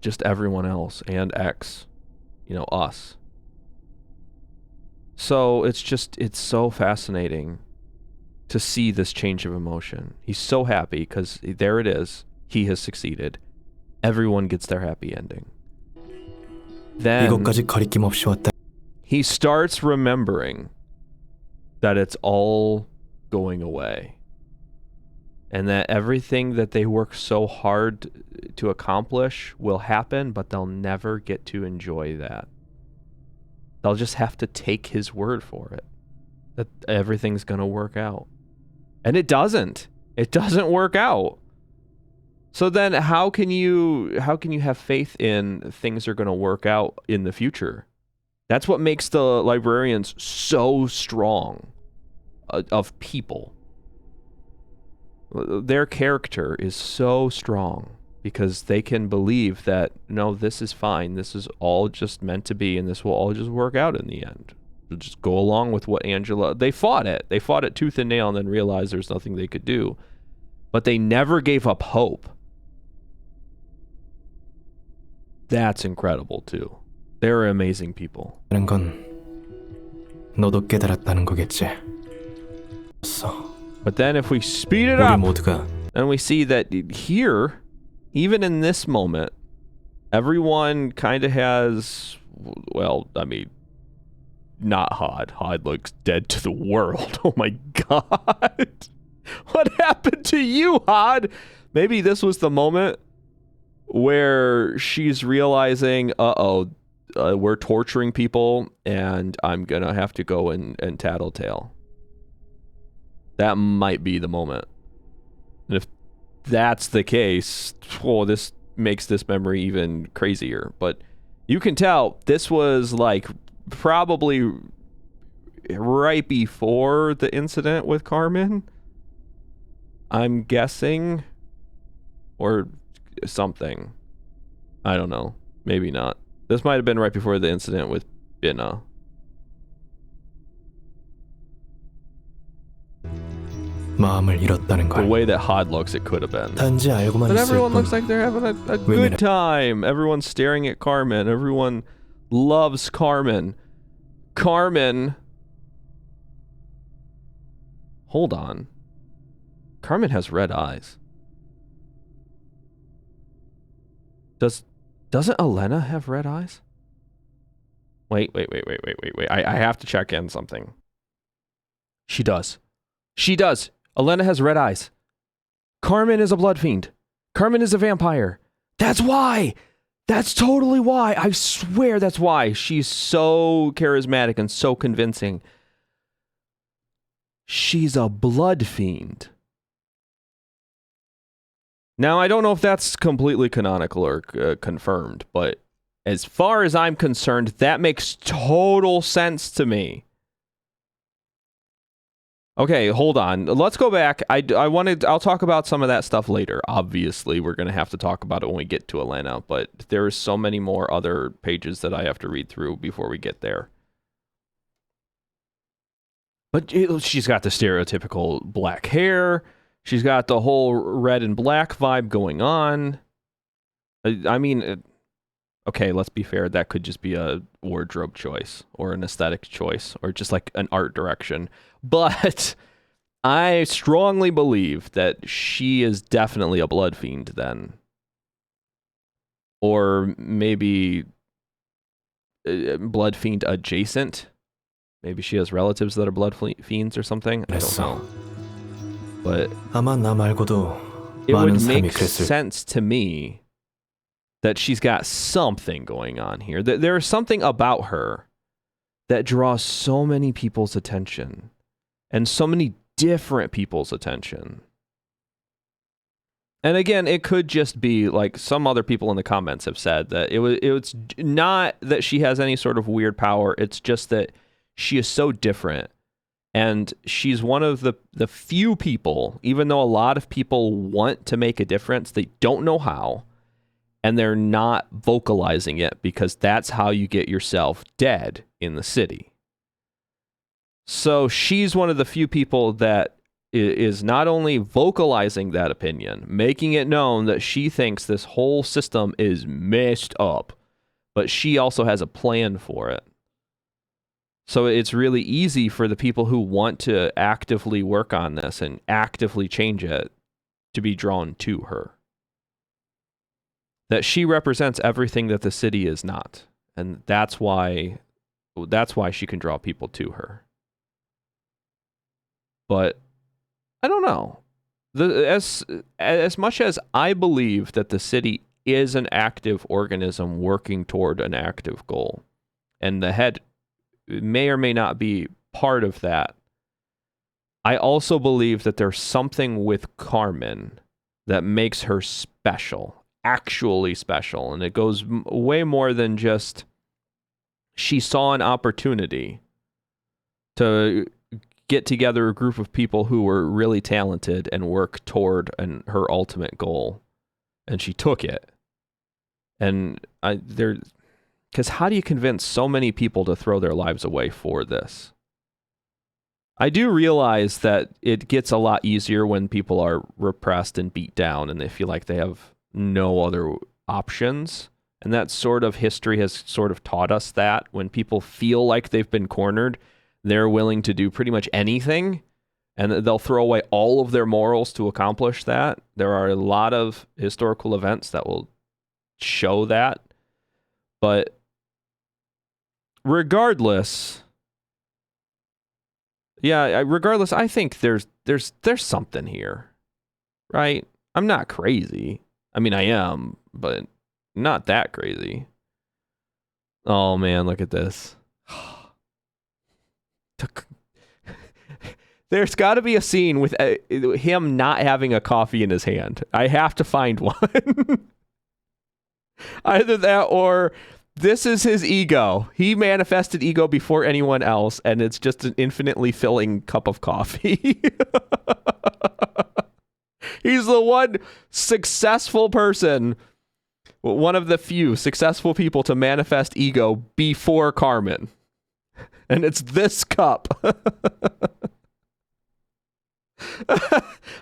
Just everyone else and X, us. So it's so fascinating to see this change of emotion. He's so happy because there it is. He has succeeded. Everyone gets their happy ending. Then 이것까지 거리낌 없이 왔다. he starts remembering that it's all going away. And that everything that they work so hard to accomplish will happen, but they'll never get to enjoy that. They'll just have to take his word for it that everything's going to work out. And it doesn't. It doesn't work out. So then how can you have faith in things are going to work out in the future? That's what makes the librarians so strong of people. Their character is so strong because they can believe that, no, this is fine. This is all just meant to be, and this will all just work out in the end. They'll just go along with what Angela... They fought it. They fought it tooth and nail and then realized there's nothing they could do. But they never gave up hope. That's incredible, too. They're amazing people. 하는 건 너도 깨달았다는 거겠지. But then if we speed it 우리 up, 모두가 and we see that here, even in this moment, everyone kind of has, well, I mean, not Hod. Hod looks dead to the world. Oh my god. What happened to you, Hod? Maybe this was the moment where she's realizing, we're torturing people and I'm gonna have to go and tattletale. That might be the moment. And if that's the case, this makes this memory even crazier. But you can tell this was like probably right before the incident with Carmen, I'm guessing, or something. I don't know. Maybe not. This might have been right before the incident with Binna. 마음을 잃었다는 The 걸. way that Hod looks, it could have been. 단지 알고만 But 있을 everyone 뿐. looks like they're having a good time. Everyone's staring at Carmen. Everyone loves Carmen. Carmen. Hold on. Carmen has red eyes. Doesn't Elena have red eyes? Wait. I have to check in something. She does. She does. Elena has red eyes. Carmen is a blood fiend. Carmen is a vampire. That's why. That's totally why. I swear that's why. She's so charismatic and so convincing. She's a blood fiend. Now, I don't know if that's completely canonical or confirmed, but as far as I'm concerned, that makes total sense to me. Okay, hold on. Let's go back. I'll talk about some of that stuff later. Obviously, we're going to have to talk about it when we get to Elena, but there are so many more other pages that I have to read through before we get there. But she's got the stereotypical black hair. She's got the whole red and black vibe going on. I mean, okay, let's be fair. That could just be a wardrobe choice or an aesthetic choice or just like an art direction. But I strongly believe that she is definitely a blood fiend then. Or maybe blood fiend adjacent. Maybe she has relatives that are blood fiends or something. I don't know. But 아마 나 말고도 it 많은 would 사람이 make 그랬을. sense to me that she's got something going on here. There's something about her that draws so many people's attention and so many different people's attention. And again, it could just be like some other people in the comments have said that it's not that she has any sort of weird power. It's just that she is so different. And she's one of the few people, even though a lot of people want to make a difference, they don't know how. And they're not vocalizing it because that's how you get yourself dead in the city. So she's one of the few people that is not only vocalizing that opinion, making it known that she thinks this whole system is messed up, but she also has a plan for it. So it's really easy for the people who want to actively work on this and actively change it to be drawn to her. That she represents everything that the city is not. And that's why she can draw people to her. But I don't know. As much as I believe that the city is an active organism working toward an active goal, and the head may or may not be part of that. I also believe that there's something with Carmen that makes her special, actually special. And it goes way more than just she saw an opportunity to get together a group of people who were really talented and work toward her ultimate goal. And she took it. And because how do you convince so many people to throw their lives away for this? I do realize that it gets a lot easier when people are repressed and beat down and they feel like they have no other options. And that sort of history has sort of taught us that when people feel like they've been cornered, they're willing to do pretty much anything, and they'll throw away all of their morals to accomplish that. There are a lot of historical events that will show that. But regardless, I think there's something here, right? I'm not crazy. I mean, I am, but not that crazy. Oh man, look at this. There's got to be a scene with him not having a coffee in his hand. I have to find one. Either that or this is his ego. He manifested ego before anyone else, and it's just an infinitely filling cup of coffee. He's the one successful person, one of the few successful people to manifest ego before Carmen. And it's this cup.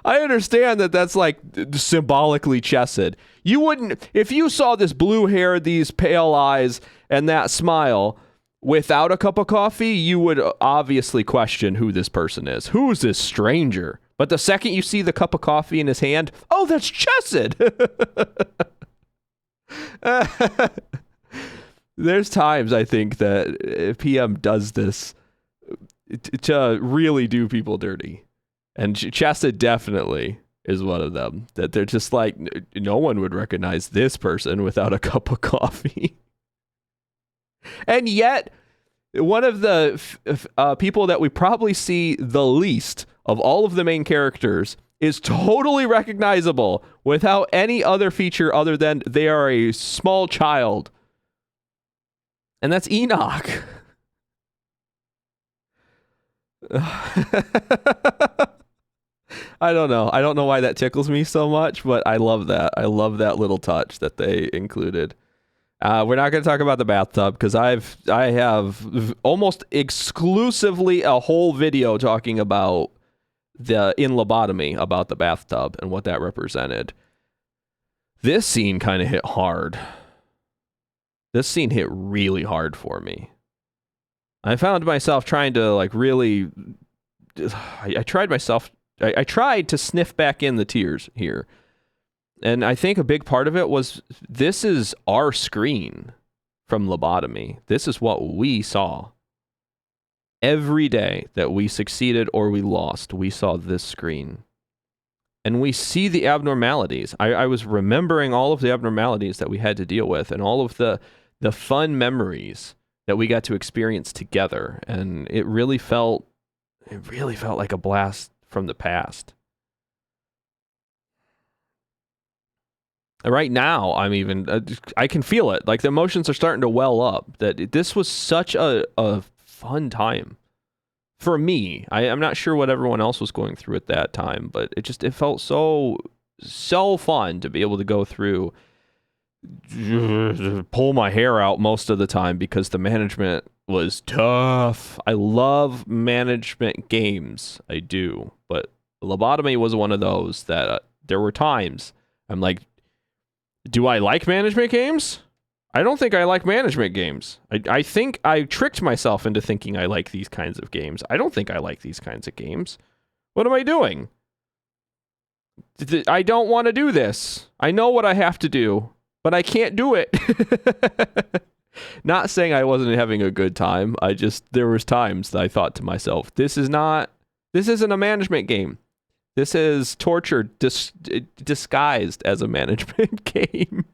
I understand that that's like symbolically chesed. You wouldn't, if you saw this blue hair, these pale eyes, and that smile without a cup of coffee, you would obviously question who this person is. Who is this stranger? But the second you see the cup of coffee in his hand, oh, that's chesed. There's times I think that PM does this to really do people dirty. And Chesed definitely is one of them. That they're just like, no one would recognize this person without a cup of coffee. And yet, one of the people that we probably see the least of all of the main characters is totally recognizable without any other feature other than they are a small child. And that's Enoch. I don't know. I don't know why that tickles me so much, but I love that. I love that little touch that they included. We're not going to talk about the bathtub because I have almost exclusively a whole video talking about the in lobotomy, about the bathtub and what that represented. This scene kind of hit hard. This scene hit really hard for me. I found myself trying to like really, I tried to sniff back in the tears here. And I think a big part of it was this is our screen from lobotomy. This is what we saw. Every day that we succeeded or we lost, we saw this screen. And we see the abnormalities. I was remembering all of the abnormalities that we had to deal with and all of the fun memories that we got to experience together. And it really felt like a blast from the past. Right now, I can feel it. Like the emotions are starting to well up. That this was such a fun time for me. I'm not sure what everyone else was going through at that time, but it felt so fun to be able to go through, pull my hair out most of the time because the management was tough. I love management games. I do. But lobotomy was one of those that there were times I'm like, do I like management games? I don't think I like management games. I think I tricked myself into thinking I like these kinds of games. I don't think I like these kinds of games. What am I doing? I don't want to do this. I know what I have to do, but I can't do it. Not saying I wasn't having a good time. There was times that I thought to myself, this isn't a management game. This is torture disguised as a management game.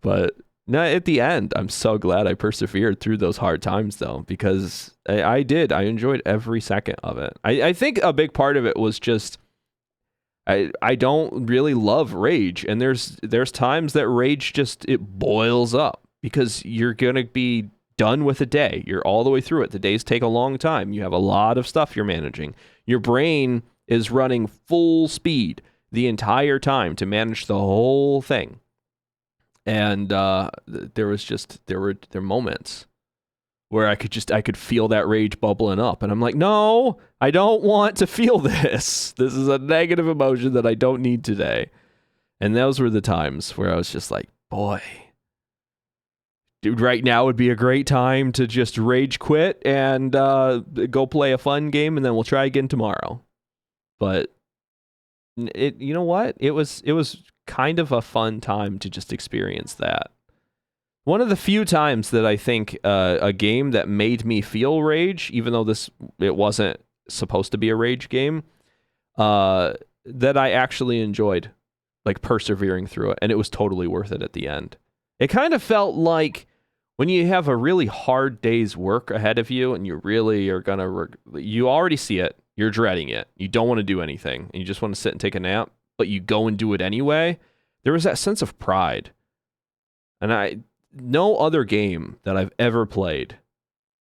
But No, at the end, I'm so glad I persevered through those hard times, though, because I did. I enjoyed every second of it. I think a big part of it was just I don't really love rage, and there's times that rage just it boils up because you're gonna be done with a day. You're all the way through it. The days take a long time. You have a lot of stuff you're managing. Your brain is running full speed the entire time to manage the whole thing. And there were moments where I could feel that rage bubbling up, and I'm like, no, I don't want to feel this. This is a negative emotion that I don't need today. And those were the times where I was just like, boy, dude, right now would be a great time to just rage quit and go play a fun game, and then we'll try again tomorrow. But you know what? It was kind of a fun time to just experience that. One of the few times that I think a game that made me feel rage, even though it wasn't supposed to be a rage game, that I actually enjoyed, like persevering through it, and it was totally worth it at the end. It kind of felt like when you have a really hard day's work ahead of you, and you really are gonna, you already see it, you're dreading it, you don't want to do anything, and you just want to sit and take a nap, but you go and do it anyway. There was that sense of pride, and no other game that I've ever played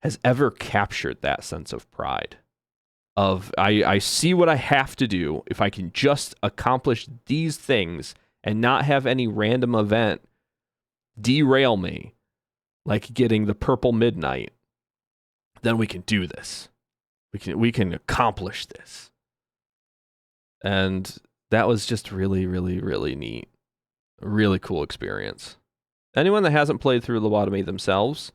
has ever captured that sense of pride. Of I see what I have to do. If I can just accomplish these things and not have any random event derail me, like getting the purple midnight, then we can do this. We can accomplish this. And that was just really, really, really neat. A really cool experience. Anyone that hasn't played through Lobotomy themselves,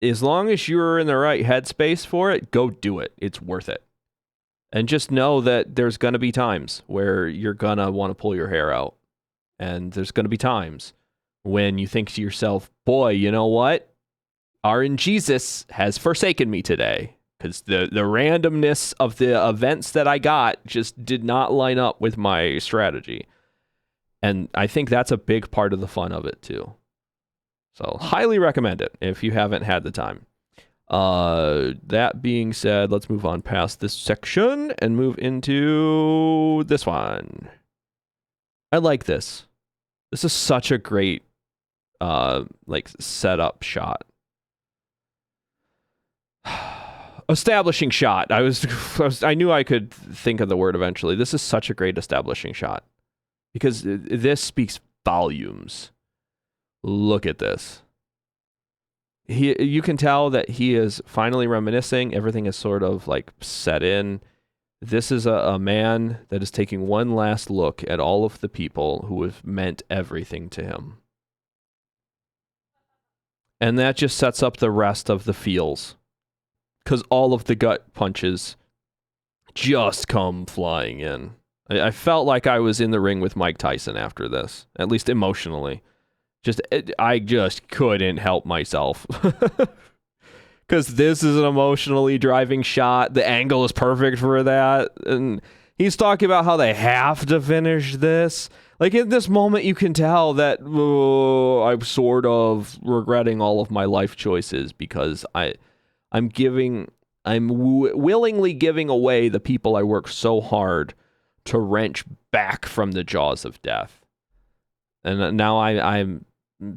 as long as you're in the right headspace for it, go do it. It's worth it. And just know that there's going to be times where you're going to want to pull your hair out. And there's going to be times when you think to yourself, boy, you know what? RNGesus has forsaken me today. Because the randomness of the events that I got just did not line up with my strategy. And I think that's a big part of the fun of it, too. So, highly recommend it if you haven't had the time. That being said, let's move on past this section and move into this one. I like this. This is such a great, setup shot. Establishing shot. I knew I could think of the word eventually. This is such a great establishing shot. Because this speaks volumes. Look at this. You can tell that he is finally reminiscing. Everything is sort of like set in. This is a man that is taking one last look at all of the people who have meant everything to him. And that just sets up the rest of the feels. Because all of the gut punches just come flying in. I felt like I was in the ring with Mike Tyson after this, at least emotionally. I just couldn't help myself. Because this is an emotionally driving shot. The angle is perfect for that. And he's talking about how they have to finish this. Like, in this moment, you can tell that I'm sort of regretting all of my life choices because I'm willingly giving away the people I worked so hard to wrench back from the jaws of death. And now I'm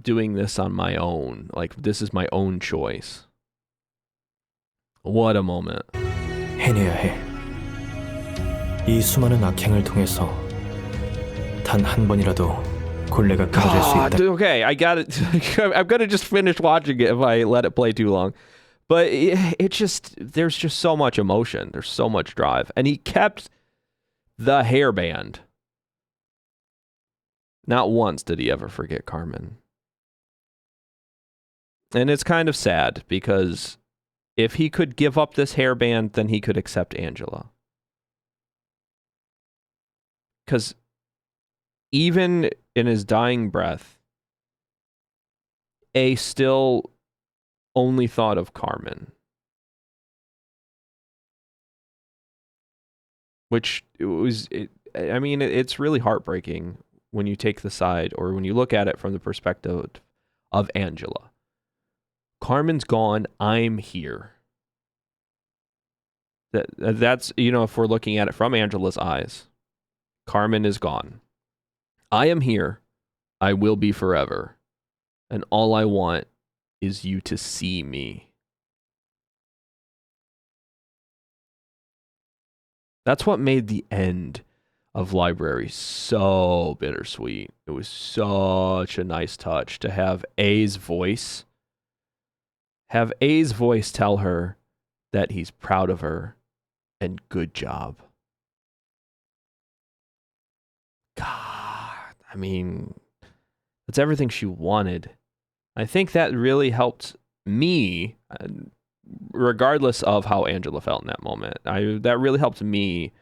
doing this on my own. Like, this is my own choice. What a moment. 해내야 해. 이 수많은 악행을 통해서 단 한 번이라도 곤래가 끊어질 수 있다. Okay, I got it. I'm gonna just finish watching it if I let it play too long. But there's just so much emotion. There's so much drive. And he kept the hairband. Not once did he ever forget Carmen. And it's kind of sad because if he could give up this hairband, then he could accept Angela. Because even in his dying breath, A still only thought of Carmen. Which it's really heartbreaking when you take the side or when you look at it from the perspective of Angela. Carmen's gone. I'm here. That's, if we're looking at it from Angela's eyes, Carmen is gone. I am here. I will be forever. And all I want is you to see me. That's what made the end of Library so bittersweet. It was such a nice touch to have A's voice tell her that he's proud of her and good job. God, I mean, that's everything she wanted. I think that really helped me, regardless of how Angela felt in that moment. That really helped me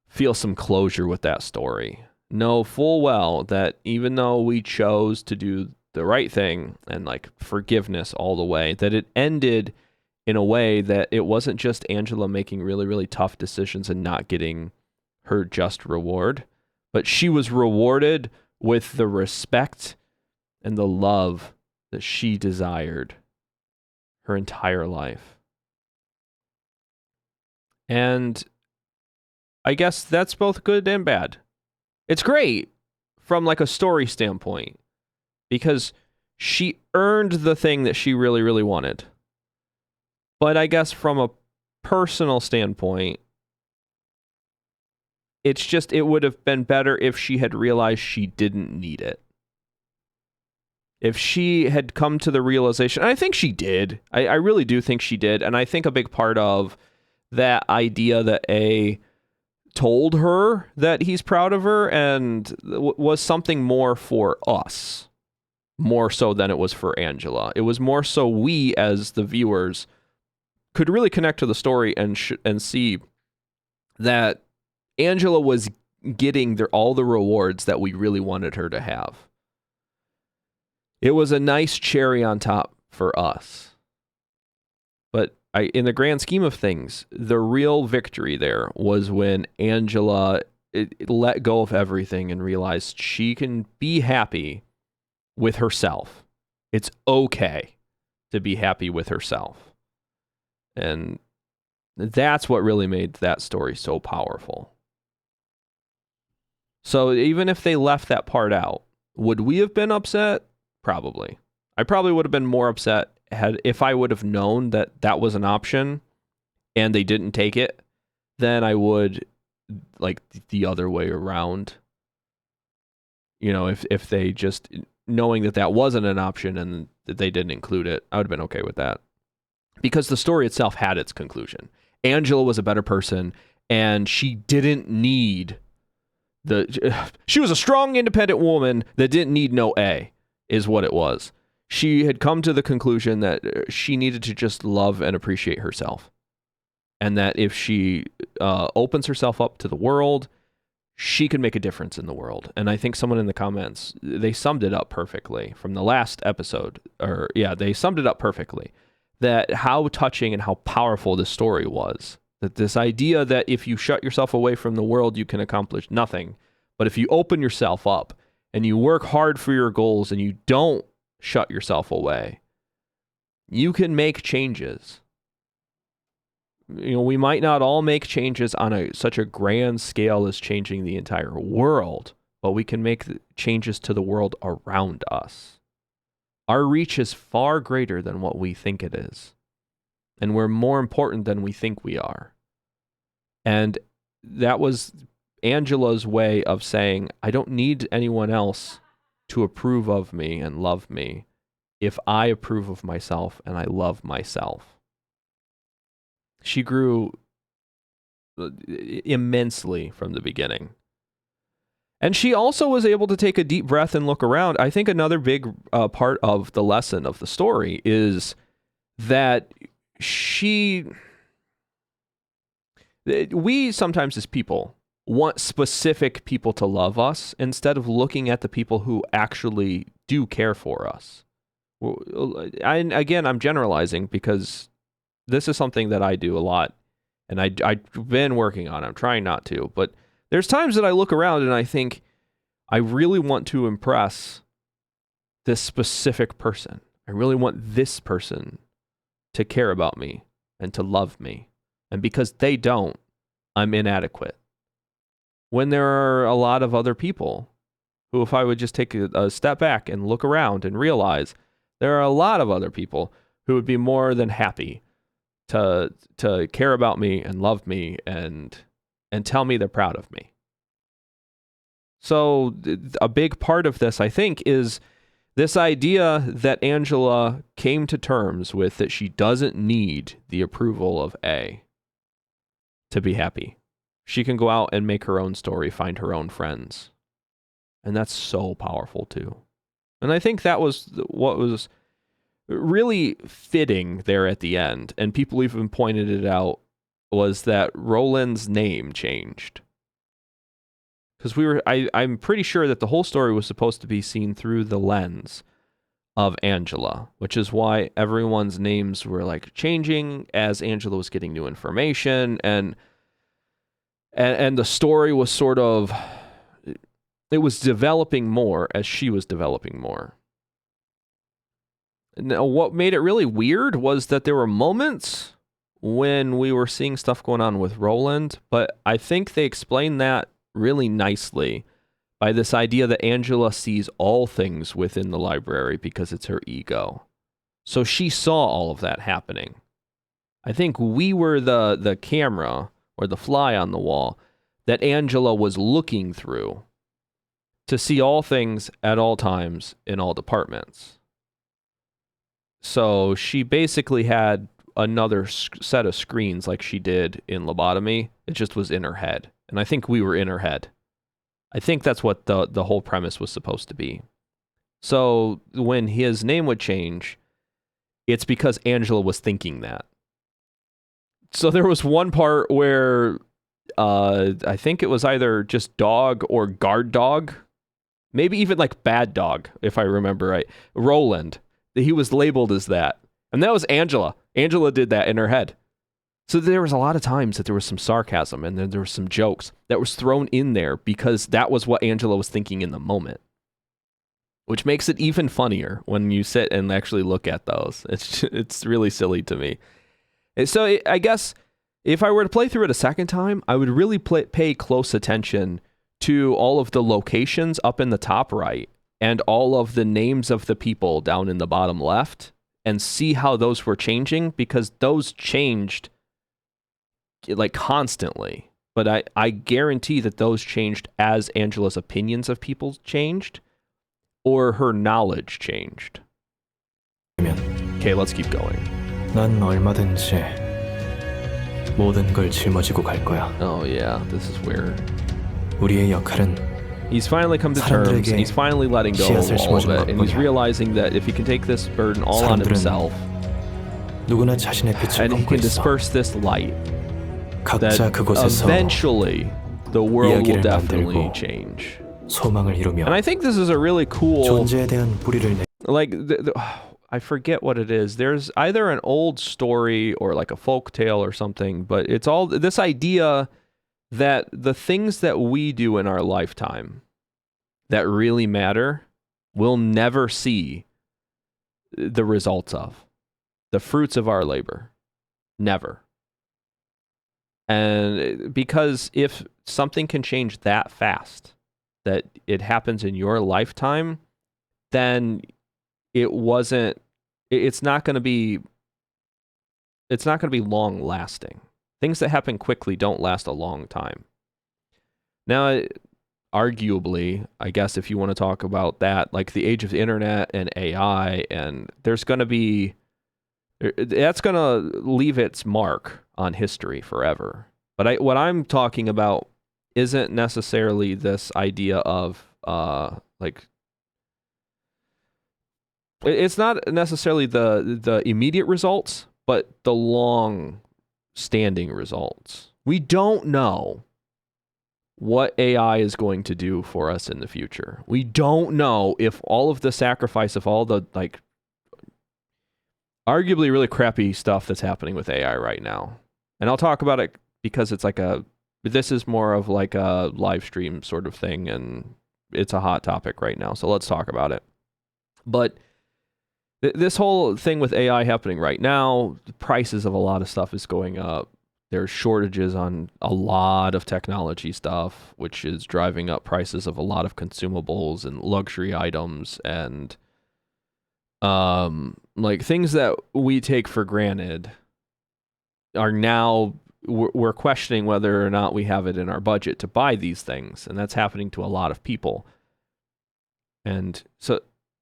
feel some closure with that story. Know full well that even though we chose to do the right thing and like forgiveness all the way, that it ended in a way that it wasn't just Angela making really, really tough decisions and not getting her just reward, but she was rewarded with the respect and the love that she desired her entire life. And I guess that's both good and bad. It's great from like a story standpoint because she earned the thing that she really, really wanted. But I guess from a personal standpoint, it's just, it would have been better if she had realized she didn't need it. If she had come to the realization, and I think she did. I really do think she did. And I think a big part of that idea that A told her that he's proud of her and was something more for us, more so than it was for Angela. It was more so we as the viewers could really connect to the story and see that Angela was getting all the rewards that we really wanted her to have. It was a nice cherry on top for us. But in the grand scheme of things, the real victory there was when Angela let go of everything and realized she can be happy with herself. It's okay to be happy with herself. And that's what really made that story so powerful. So even if they left that part out, would we have been upset? Probably. I probably would have been more upset if I would have known that that was an option and they didn't take it, than I would like the other way around. If they just, knowing that that wasn't an option and that they didn't include it, I would have been okay with that. Because the story itself had its conclusion. Angela was a better person and she didn't need she was a strong, independent woman that didn't need no A, is what it was. She had come to the conclusion that she needed to just love and appreciate herself. And that if she opens herself up to the world, she can make a difference in the world. And I think someone in the comments, they summed it up perfectly from the last episode. They summed it up perfectly. That how touching and how powerful this story was. That this idea that if you shut yourself away from the world, you can accomplish nothing. But if you open yourself up and you work hard for your goals and you don't shut yourself away, you can make changes. We might not all make changes on such a grand scale as changing the entire world, but we can make changes to the world around us. Our reach is far greater than what we think it is. And we're more important than we think we are. And that was Angela's way of saying, I don't need anyone else to approve of me and love me if I approve of myself and I love myself. She grew immensely from the beginning. And she also was able to take a deep breath and look around. I think another big part of the lesson of the story is that we sometimes as people want specific people to love us instead of looking at the people who actually do care for us. I'm generalizing because this is something that I do a lot and I've been working on. I'm trying not to, but there's times that I look around and I think I really want to impress this specific person. I really want this person to care about me and to love me. And because they don't, I'm inadequate. When there are a lot of other people who, if I would just take a step back and look around and realize there are a lot of other people who would be more than happy to care about me and love me and tell me they're proud of me. So a big part of this, I think, is this idea that Angela came to terms with, that she doesn't need the approval of A to be happy. She can go out and make her own story, find her own friends. And that's so powerful too. And I think that was what was really fitting there at the end, and people even pointed it out, was that Roland's name changed. Because I'm pretty sure that the whole story was supposed to be seen through the lens of Angela, which is why everyone's names were like changing as Angela was getting new information, and the story was sort of, it was developing more as she was developing more. Now, what made it really weird was that there were moments when we were seeing stuff going on with Roland, but I think they explained that really nicely by this idea that Angela sees all things within the library because it's her ego. So she saw all of that happening. I think we were the camera or the fly on the wall that Angela was looking through to see all things at all times in all departments. So she basically had another set of screens like she did in Lobotomy. It just was in her head. And I think we were in her head. I think that's what the whole premise was supposed to be. So when his name would change, it's because Angela was thinking that. So there was one part where I think it was either just dog or guard dog. Maybe even like bad dog, if I remember right. Roland. He was labeled as that. And that was Angela. Angela did that in her head. So there was a lot of times that there was some sarcasm and then there was some jokes that was thrown in there because that was what Angela was thinking in the moment. Which makes it even funnier when you sit and actually look at those. It's really silly to me. And so I guess if I were to play through it a second time, I would really pay close attention to all of the locations up in the top right and all of the names of the people down in the bottom left and see how those were changing, because those changed like constantly. But I guarantee that those changed as Angela's opinions of people changed or her knowledge changed. Okay, let's keep going. 난 얼마든지 모든 걸 짊어지고 갈 거야. Oh yeah, this is where 우리의 역할은 he's finally come to terms, and he's finally letting go of all of it, and he's realizing that if he can take this burden all on himself, 누구나 자신의 빛을 and he 품고 can 있어. disperse this light, 각자 that 그곳에서 eventually the world will 이야기를 definitely 만들고 change. 소망을 이루며 And I think this is a really cool, 존재에 대한 뿌리를 내. like, I forget what it is. There's either an old story or like a folk tale or something, but it's all this idea that the things that we do in our lifetime that really matter, we'll never see the results of, the fruits of our labor. Never. And because if something can change that fast, that it happens in your lifetime, then it's not going to be long lasting. Things that happen quickly don't last a long time. Now, arguably, I guess if you want to talk about that, like the age of the internet and AI, and that's going to leave its mark on history forever. But what I'm talking about isn't necessarily this idea of like, it's not necessarily the immediate results, but the long standing results. We don't know what AI is going to do for us in the future. We don't know if all of the sacrifice of all the like arguably really crappy stuff that's happening with AI right now. And I'll talk about it because it's like this is more of like a live stream sort of thing, and it's a hot topic right now. So let's talk about it. But this whole thing with AI happening right now, the prices of a lot of stuff is going up. There's shortages on a lot of technology stuff, which is driving up prices of a lot of consumables and luxury items and like things that we take for granted are now we're questioning whether or not we have it in our budget to buy these things, and that's happening to a lot of people. And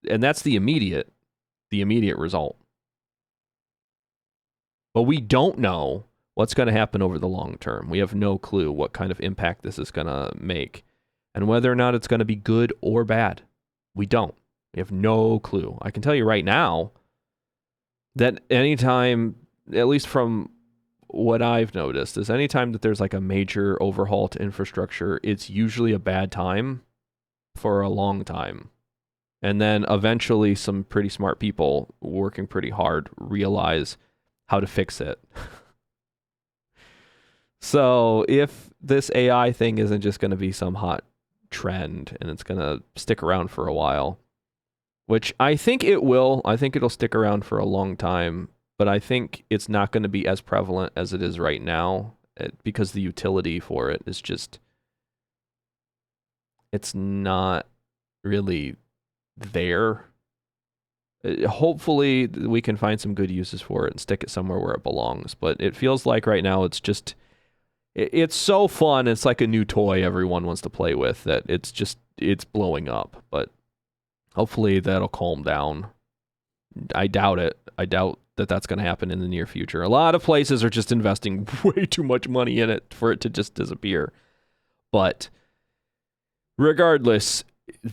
that's the immediate result. But we don't know what's going to happen over the long term. We have no clue what kind of impact this is going to make and whether or not it's going to be good or bad. We don't. We have no clue. I can tell you right now that anytime, at least from what I've noticed, is anytime that there's like a major overhaul to infrastructure, it's usually a bad time for a long time. And then eventually some pretty smart people working pretty hard realize how to fix it. So if this AI thing isn't just going to be some hot trend and it's going to stick around for a while, which I think it will. I think it'll stick around for a long time, but I think it's not going to be as prevalent as it is right now because the utility for it is just, it's not really there. Hopefully we can find some good uses for it and stick it somewhere where it belongs, but it feels like right now it's just, it's so fun. It's like a new toy everyone wants to play with that it's blowing up, but hopefully that'll calm down. I doubt it. I doubt that that's going to happen in the near future. A lot of places are just investing way too much money in it for it to just disappear. But regardless,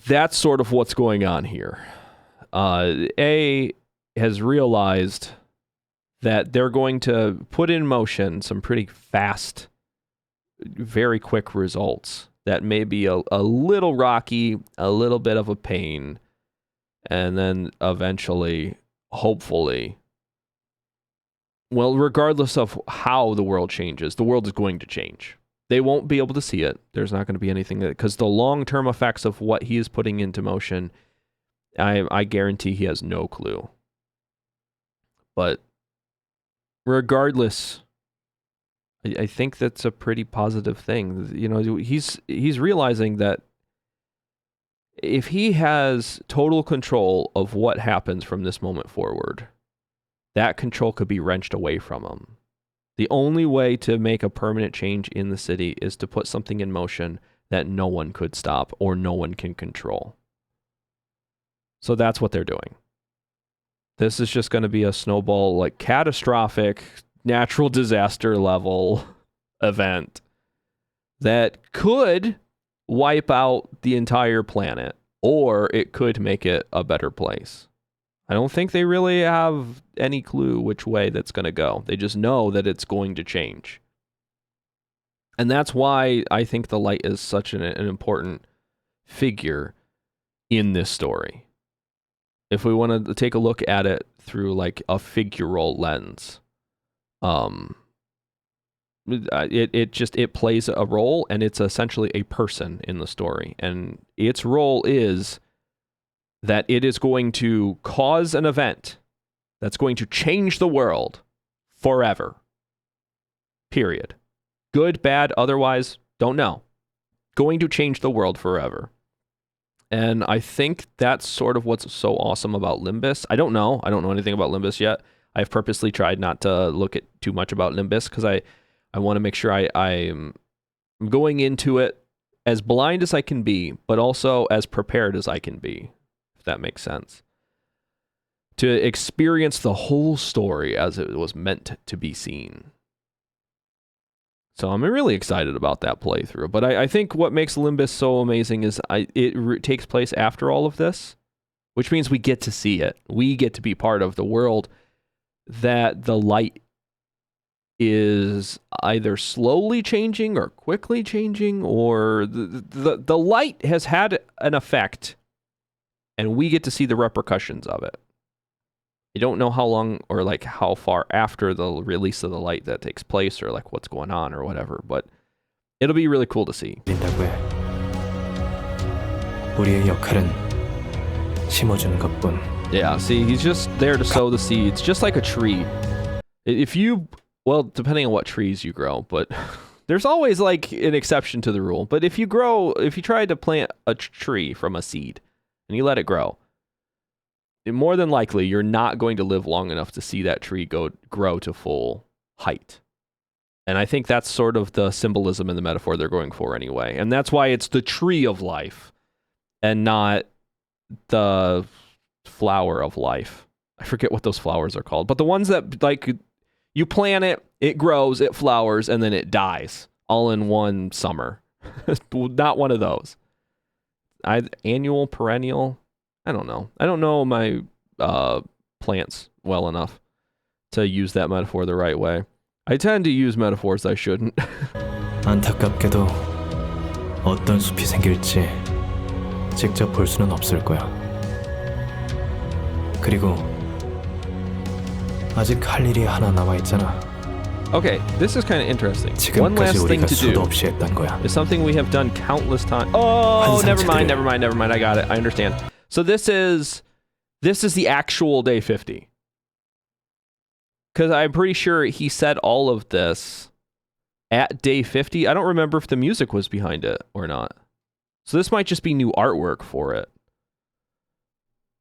that's sort of what's going on here. A has realized that they're going to put in motion some pretty fast, very quick results that may be a little rocky, a little bit of a pain, and then eventually, hopefully, well, regardless of how the world changes, the world is going to change. They won't be able to see it. There's not going to be anything that, because the long-term effects of what he is putting into motion, I guarantee he has no clue. But regardless, I think that's a pretty positive thing. You know, he's realizing that if he has total control of what happens from this moment forward, that control could be wrenched away from him. The only way to make a permanent change in the city is to put something in motion that no one could stop or no one can control. So that's what they're doing. This is just going to be a snowball, like catastrophic natural disaster level event that could wipe out the entire planet, or it could make it a better place. I don't think they really have any clue which way that's going to go. They just know that it's going to change. And that's why I think the light is such an important figure in this story. If we want to take a look at it through like a figural lens, it plays a role, and it's essentially a person in the story, and its role is that it is going to cause an event that's going to change the world forever. Period. Good, bad, otherwise, don't know. Going to change the world forever. And I think that's sort of what's so awesome about Limbus. I don't know anything about Limbus yet. I've purposely tried not to look at too much about Limbus because I want to make sure I'm going into it as blind as I can be, but also as prepared as I can be, if that makes sense. To experience the whole story as it was meant to be seen. So I'm really excited about that playthrough. But I think what makes Limbus so amazing is it takes place after all of this, which means we get to see it. We get to be part of the world that the light is either slowly changing or quickly changing, or the light has had an effect, and we get to see the repercussions of it. You don't know how long or like how far after the release of the light that takes place, or like what's going on or whatever, but it'll be really cool to see. 우리의 역할은 심어주는 것뿐. Yeah, see, he's just there to sow the seeds, just like a tree. If you, well, depending on what trees you grow, but there's always like an exception to the rule. But if you try to plant a tree from a seed and you let it grow, more than likely you're not going to live long enough to see that tree grow to full height. And I think that's sort of the symbolism in the metaphor they're going for anyway. And that's why it's the tree of life and not the flower of life. I forget what those flowers are called, but the ones that like you plant it, it grows, it flowers, and then it dies all in one summer. Not one of those. Annual, perennial. I don't know. I don't know my plants well enough to use that metaphor the right way. I tend to use metaphors I shouldn't. 안타깝게도 어떤 숲이 생길지 직접 볼 수는 없을 거야. 그리고 아직 할 일이 하나 남아 있잖아. Okay, this is kind of interesting. One 지금까지 last thing 우리가 to 수도 do 없이 했던 거야. is something we have done countless times. Oh, never mind. I got it. I understand. So this is the actual day 50. Because I'm pretty sure he said all of this at day 50. I don't remember if the music was behind it or not. So this might just be new artwork for it.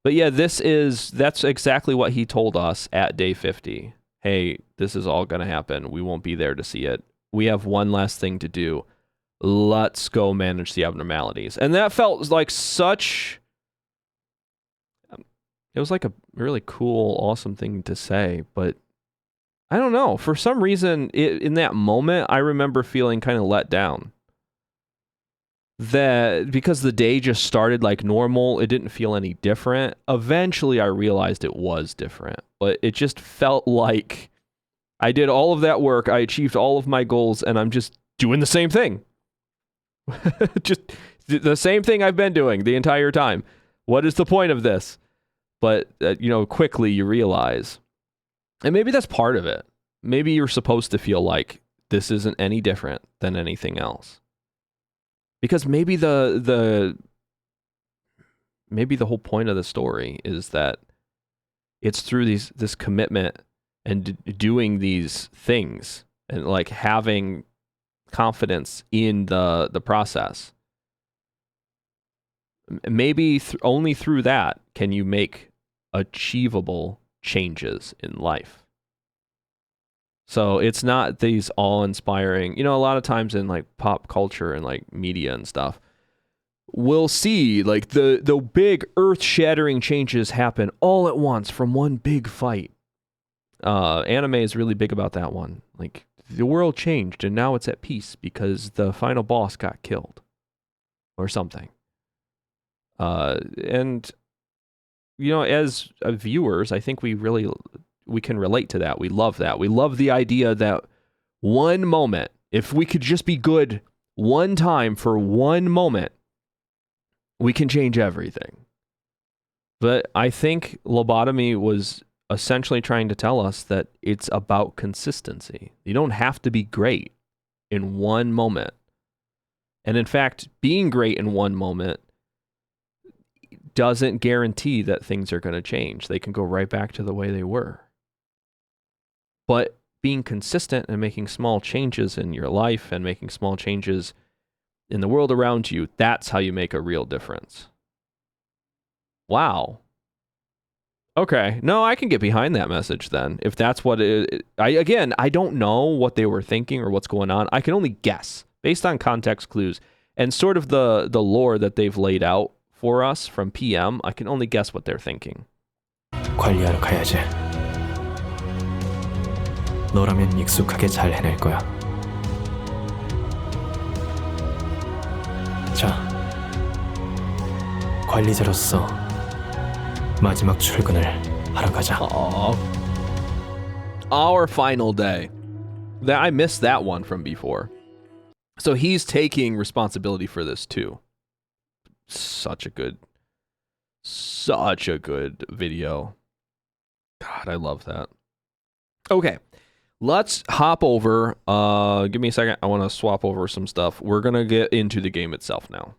But yeah, that's exactly what he told us at day 50. Hey, this is all going to happen. We won't be there to see it. We have one last thing to do. Let's go manage the abnormalities. And that felt like such... It was like a really cool, awesome thing to say, but I don't know. For some reason, in that moment, I remember feeling kind of let down. That because the day just started like normal, it didn't feel any different. Eventually, I realized it was different, but it just felt like I did all of that work, I achieved all of my goals, and I'm just doing the same thing. Just the same thing I've been doing the entire time. What is the point of this? But, quickly you realize, and maybe that's part of it. Maybe you're supposed to feel like this isn't any different than anything else. Because maybe the whole point of the story is that it's through this commitment and doing these things and like having confidence in the process. Maybe only through that can you make achievable changes in life. So it's not these awe-inspiring, a lot of times in like pop culture and like media and stuff, we'll see like the big earth-shattering changes happen all at once from one big fight. Anime is really big about that one. Like the world changed and now it's at peace because the final boss got killed or something. And as viewers, I think we can relate to that. We love that. We love the idea that one moment, if we could just be good one time for one moment, we can change everything. But I think Lobotomy was essentially trying to tell us that it's about consistency. You don't have to be great in one moment. And in fact, being great in one moment doesn't guarantee that things are going to change. They can go right back to the way they were. But being consistent and making small changes in your life and making small changes in the world around you, that's how you make a real difference. Wow. Okay. No, I can get behind that message then. If that's what I don't know what they were thinking or what's going on. I can only guess based on context clues and sort of the lore that they've laid out for us from PM. I can only guess what they're thinking. 관리하러 가야지. 너라면 익숙하게 잘 해낼 거야. 자, 관리자로서 마지막 출근을 하러 가자. Our final day. I missed that one from before. So he's taking responsibility for this too. Such a good video. God, I love that. Okay, let's hop over. Give me a second. I want to swap over some stuff. We're going to get into the game itself now.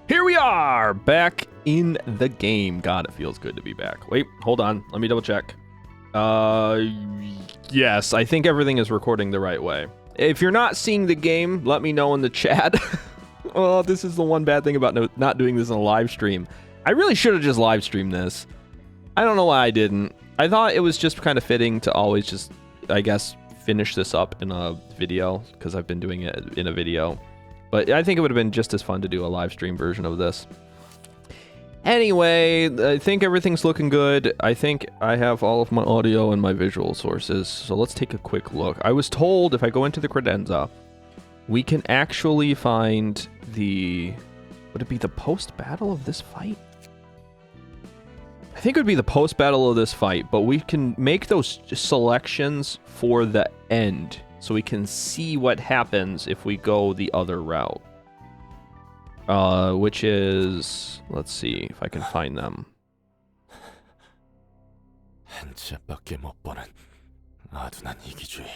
Here we are, back in the game. God, it feels good to be back. Wait, hold on. Let me double check. Yes, I think everything is recording the right way. If you're not seeing the game, let me know in the chat. Oh, this is the one bad thing about not doing this in a live stream. I really should have just live streamed this. I don't know why I didn't. I thought it was just kind of fitting to always just, I guess, finish this up in a video, because I've been doing it in a video. But I think it would have been just as fun to do a live stream version of this. Anyway, I think everything's looking good. I think I have all of my audio and my visual sources. So let's take a quick look. I was told if I go into the credenza, we can actually find the... Would it be the post-battle of this fight? I think it would be the post-battle of this fight, but we can make those selections for the end, so we can see what happens if we go the other route. Which is... Let's see if I can find them. 한 짝밖에 못 보는 아둔한 이기주의.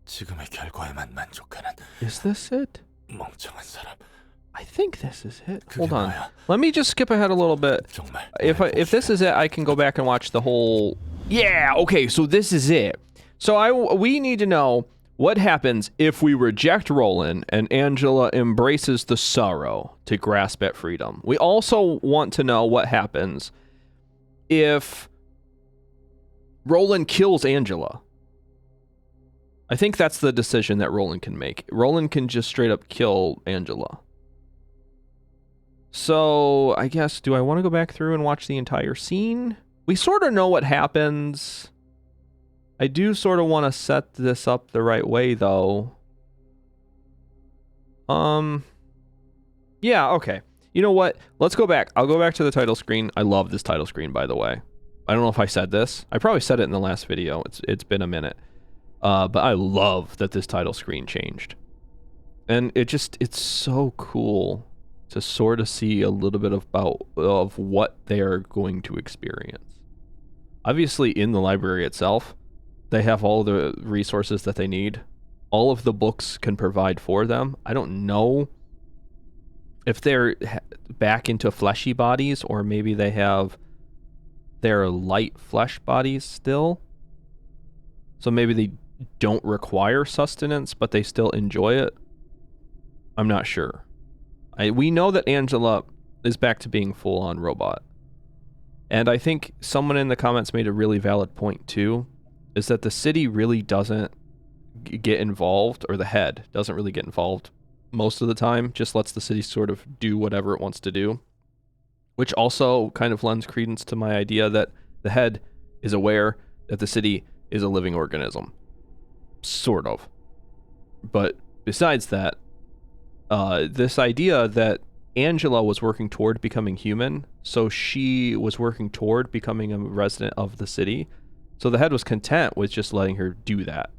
지금의 결과에만 만족하는 Is this it? 멍청한 사람. I think this is it. Hold on. Let me just skip ahead a little bit. If this is it, I can go back and watch the whole... Yeah, okay, so this is it. So we need to know what happens if we reject Roland and Angela embraces the sorrow to grasp at freedom. We also want to know what happens if Roland kills Angela. I think that's the decision that Roland can make. Roland can just straight up kill Angela. So, I guess, do I want to go back through and watch the entire scene? We sort of know what happens. I do sort of want to set this up the right way, though. Yeah, okay. You know what? Let's go back. I'll go back to the title screen. I love this title screen, by the way. I don't know if I said this. I probably said it in the last video. It's been a minute. But I love that this title screen changed. And it's so cool to sort of see a little bit of what they're going to experience. Obviously, in the library itself, they have all the resources that they need. All of the books can provide for them. I don't know if they're back into fleshy bodies, or maybe they have their light flesh bodies still. So maybe they don't require sustenance, but they still enjoy it. I'm not sure. We know that Angela is back to being full-on robot. And I think someone in the comments made a really valid point too, is that the city really doesn't get involved, or the head doesn't really get involved most of the time, just lets the city sort of do whatever it wants to do. Which also kind of lends credence to my idea that the head is aware that the city is a living organism. Sort of. But besides that, this idea that Angela was working toward becoming human, so she was working toward becoming a resident of the city. So the head was content with just letting her do that.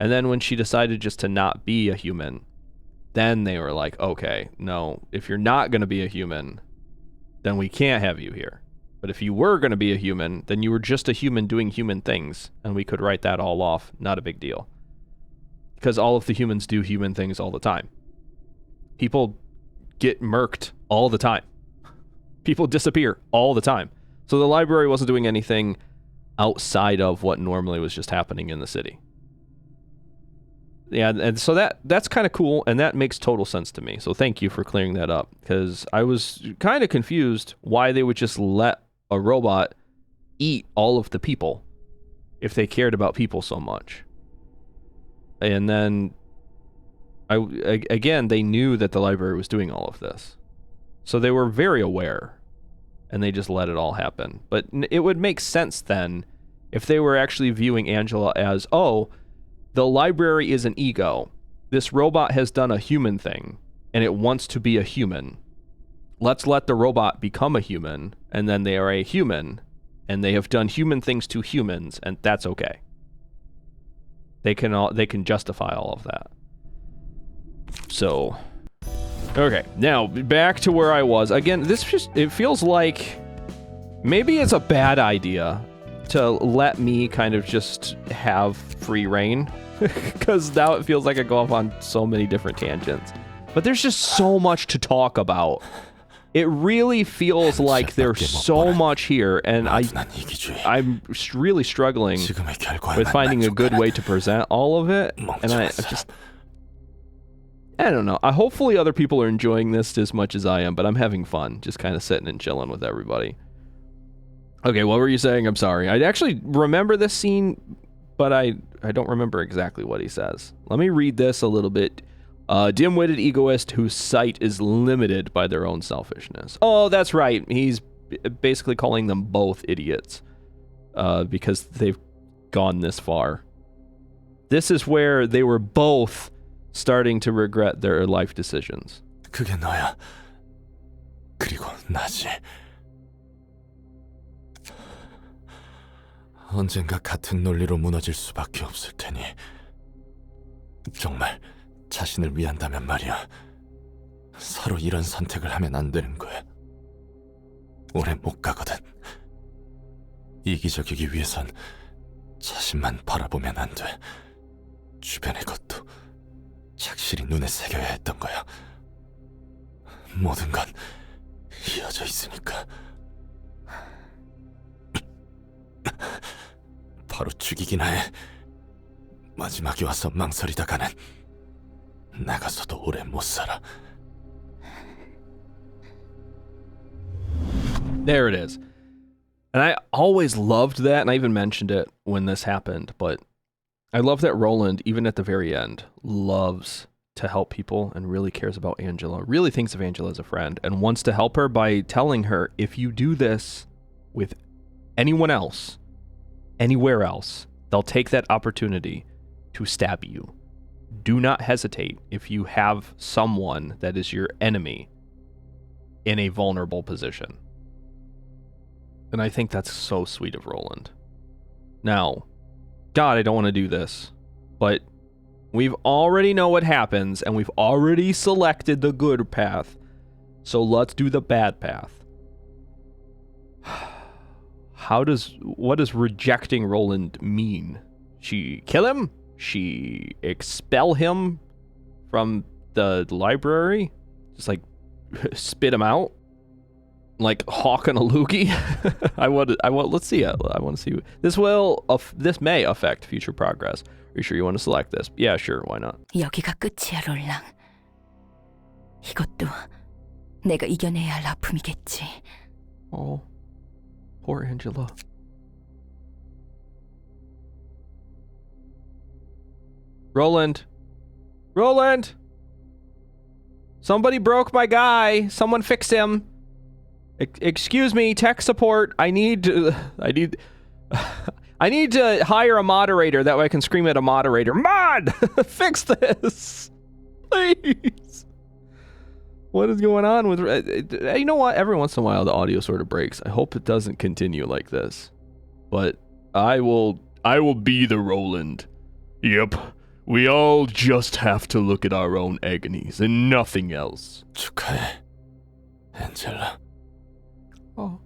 And then when she decided just to not be a human, then they were like, okay, no, if you're not going to be a human, then we can't have you here. But if you were going to be a human, then you were just a human doing human things, and we could write that all off. Not a big deal. Because all of the humans do human things all the time. People get murked all the time. People disappear all the time. So the library wasn't doing anything outside of what normally was just happening in the city. Yeah, and so that's kind of cool, and that makes total sense to me. So thank you for clearing that up, because I was kind of confused why they would just let a robot eat all of the people if they cared about people so much. And then, again, they knew that the library was doing all of this. So they were very aware, and they just let it all happen. But it would make sense then if they were actually viewing Angela as, oh, the library is an ego. This robot has done a human thing, and it wants to be a human. Let's let the robot become a human, and then they are a human, and they have done human things to humans, and that's okay. They can justify all of that. So, okay, now back to where I was. Again, it feels like maybe it's a bad idea to let me kind of just have free reign, because now it feels like I go off on so many different tangents. But there's just so much to talk about. It really feels like there's so much here, and I'm really struggling with finding a good way to present all of it. And I don't know. Hopefully other people are enjoying this as much as I am, but I'm having fun, just kind of sitting and chilling with everybody. Okay, what were you saying? I'm sorry. I actually remember this scene, but I don't remember exactly what he says. Let me read this a little bit. Dim-witted egoist whose sight is limited by their own selfishness. Oh, that's right. He's basically calling them both idiots because they've gone this far. This is where they were both starting to regret their life decisions. 그게 너야. 그리고 나지. 언젠가 같은 논리로 무너질 수밖에 없을 테니 정말 자신을 위한다면 말이야. 서로 이런 선택을 하면 안 되는 거야. 오래 못 가거든. 이기적이기 위해선 자신만 바라보면 안 돼. 주변의 것도 착실히 눈에 새겨야 했던 거야. 모든 건 이어져 있으니까. 바로 죽이긴 해. 마지막에 와서 망설이다가는 나가서도 오래 못 살아. There it is. And I always loved that, and I even mentioned it when this happened, but I love that Roland, even at the very end, loves to help people and really cares about Angela, really thinks of Angela as a friend, and wants to help her by telling her, if you do this with anyone else, anywhere else, they'll take that opportunity to stab you. Do not hesitate if you have someone that is your enemy in a vulnerable position. And I think that's so sweet of Roland. Now, God, I don't want to do this, but we've already know what happens, and we've already selected the good path, so let's do the bad path. What does rejecting Roland mean? She kill him? She expel him from the library? Just like spit him out? Like Hawk and a loogie? Let's see it. I want to see. This may affect future progress. Are you sure you want to select this? Yeah, sure. Why not? 여기가 끝이야, 롤랑. 이것도 내가 이겨내야 할 아픔이겠지. Oh, poor Angela. Roland! Somebody broke my guy. Someone fix him. Excuse me, tech support. I need to hire a moderator. That way I can scream at a moderator. Mod! Fix this! Please! What is going on with... You know what? Every once in a while the audio sort of breaks. I hope it doesn't continue like this. But I will be the Roland. Yep. We all just have to look at our own agonies and nothing else. 축하해, Angela. Oh.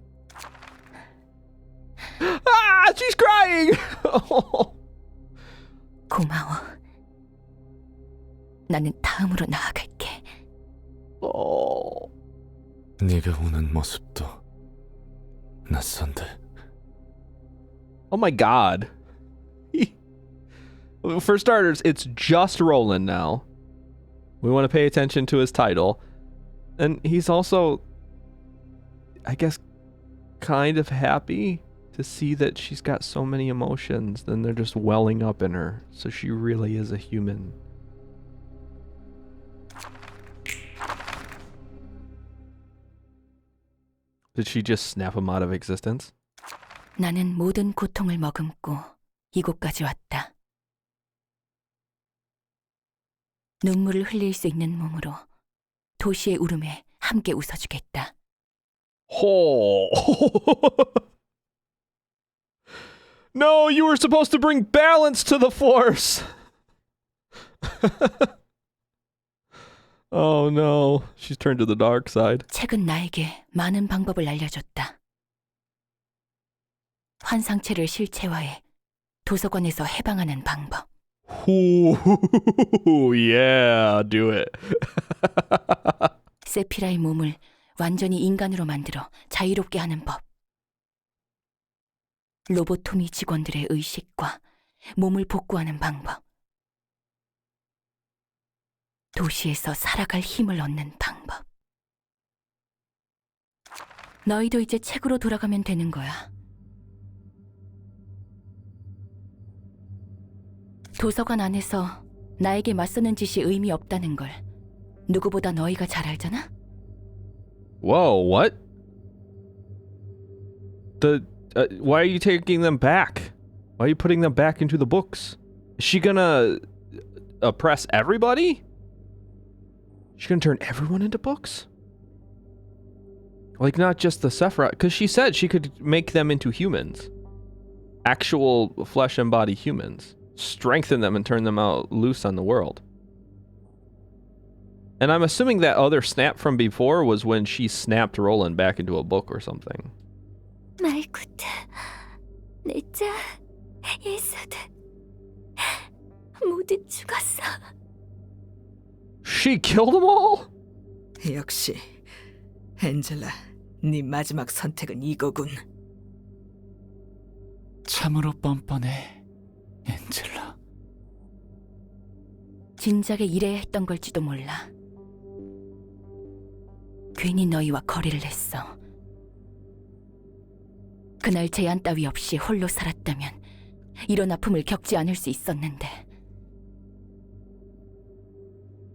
Ah! She's crying! 고마워. 나는 다음으로 나아갈게. Oh. 네가 우는 모습도 낯선데. Oh my god. For starters, it's just Roland now. We want to pay attention to his title. And he's also, I guess, kind of happy to see that she's got so many emotions. Then they're just welling up in her. So she really is a human. Did she just snap him out of existence? 나는 모든 고통을 머금고 이곳까지 왔다. 눈물을 흘릴 수 있는 몸으로 도시의 울음에 함께 웃어주겠다. Oh. No, you were supposed to bring balance to the force. Oh no, she's turned to the dark side. 책은 나에게 많은 방법을 알려줬다. 환상체를 실체화해 도서관에서 해방하는 방법. Ooh, yeah, do it. 세피라의 몸을 완전히 인간으로 만들어 자유롭게 하는 법. 로보토미 직원들의 의식과 몸을 복구하는 방법. 도시에서 살아갈 힘을 얻는 방법. 너희도 이제 책으로 돌아가면 되는 거야. 도서관 안에서 나에게 맞서는 짓이 의미 없다는 걸 누구보다 너희가 잘 알잖아? Whoa, what? Why are you taking them back? Why are you putting them back into the books? Is she gonna oppress everybody? She's gonna turn everyone into books? Like, not just the Sephiroth, because she said she could make them into humans. Actual flesh and body humans. Strengthen them and turn them out loose on the world. And I'm assuming that other snap from before was when she snapped Roland back into a book or something. 말구트, 내자, 예수들 모두 죽었어. She killed them all? 역시 엔젤라, 네 마지막 선택은 이거군. 참으로 뻔뻔해, 엔젤라. 진작에 이래야 했던 걸지도 몰라. 괜히 너희와 거리를 했어. 그날 제한 따위 없이 홀로 살았다면 이런 아픔을 겪지 않을 수 있었는데.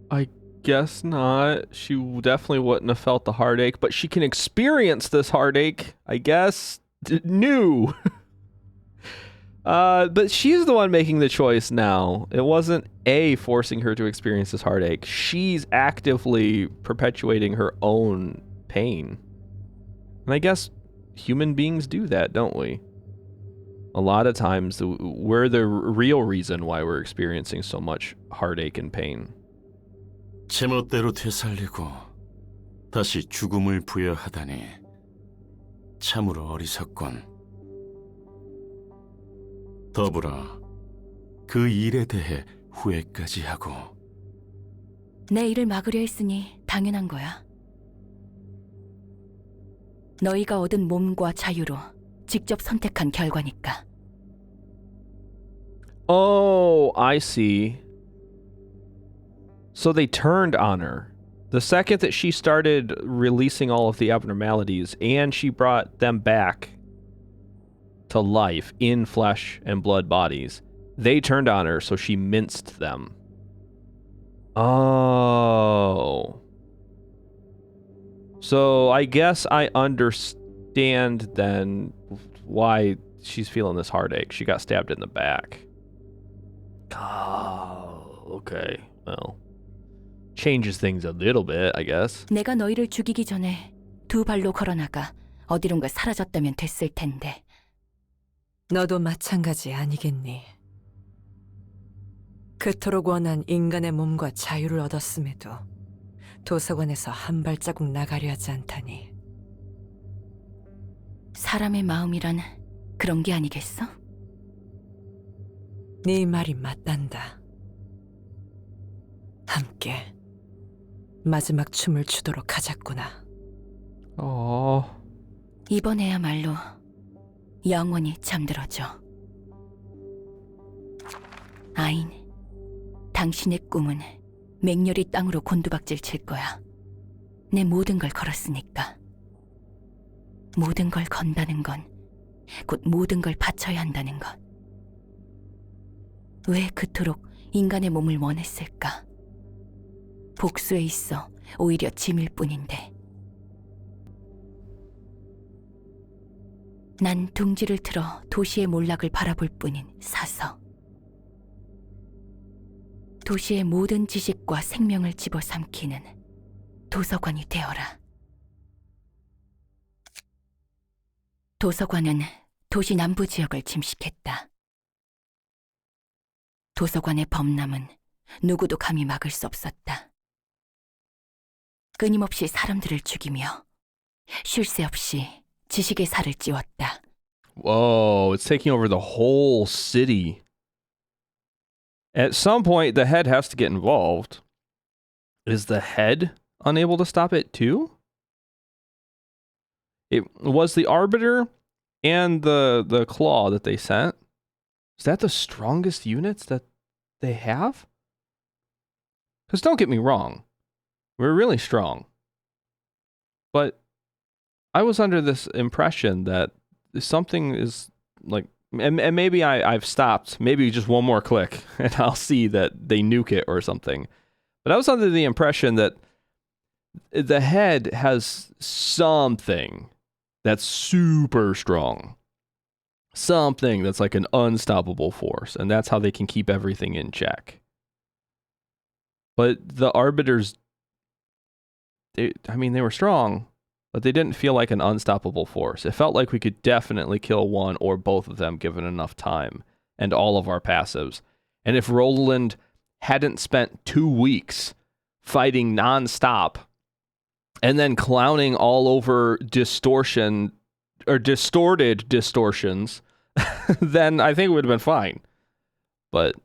I guess not. She definitely wouldn't have felt the heartache, but she can experience this heartache, I guess. New. But she's the one making the choice now. It wasn't A forcing her to experience this heartache. She's actively perpetuating her own pain. And I guess human beings do that, don't we? A lot of times we're the real reason why we're experiencing so much heartache and pain. 제멋대로 되살리고 다시 죽음을 부여하다니 참으로 어리석군. 더불어 그 일에 대해 후회까지 하고. 내 일을 막으려 했으니 당연한 거야. 너희가 얻은 몸과 자유로 직접 선택한 결과니까. Oh, I see. So they turned on her. The second that she started releasing all of the abnormalities and she brought them back to life in flesh and blood bodies, they turned on her, so she minced them. Oh. So I guess I understand then why she's feeling this heartache. She got stabbed in the back. Oh, okay. Well, changes things a little bit, I guess. 내가 너희를 죽이기 전에 두 발로 걸어나가 어디론가 사라졌다면 됐을 텐데. 너도 마찬가지 아니겠니? 그토록 원한 인간의 몸과 자유를 얻었음에도 도서관에서 한 발자국 나가려 하지 않다니. 사람의 마음이란 그런 게 아니겠어? 네 말이 맞단다. 함께 마지막 춤을 추도록 하자꾸나. 이번에야말로 영원히 잠들어줘. 아인, 당신의 꿈은 맹렬히 땅으로 곤두박질 칠 거야. 내 모든 걸 걸었으니까. 모든 걸 건다는 건 곧 모든 걸 바쳐야 한다는 것. 왜 그토록 인간의 몸을 원했을까? 복수에 있어 오히려 짐일 뿐인데. 난 둥지를 틀어 도시의 몰락을 바라볼 뿐인 사서. 도시의 모든 지식과 생명을 집어삼키는 도서관이 되어라. 도서관은 도시 남부 지역을 침식했다. 도서관의 범람은 누구도 감히 막을 수 없었다. 끊임없이 사람들을 죽이며 쉴 새 없이 지식의 살을 찌웠다. Whoa, it's taking over the whole city. At some point, the head has to get involved. Is the head unable to stop it too? It was the Arbiter and the Claw that they sent. Is that the strongest units that they have? Because don't get me wrong, we're really strong. But I was under this impression that something is like, and maybe I've stopped, maybe just one more click and I'll see that they nuke it or something. But I was under the impression that the head has something that's super strong. Something that's like an unstoppable force, and that's how they can keep everything in check. But the Arbiters, they were strong, but they didn't feel like an unstoppable force. It felt like we could definitely kill one or both of them given enough time, and all of our passives. And if Roland hadn't spent 2 weeks fighting nonstop, and then clowning all over distortion, or distorted distortions, then I think it would have been fine. But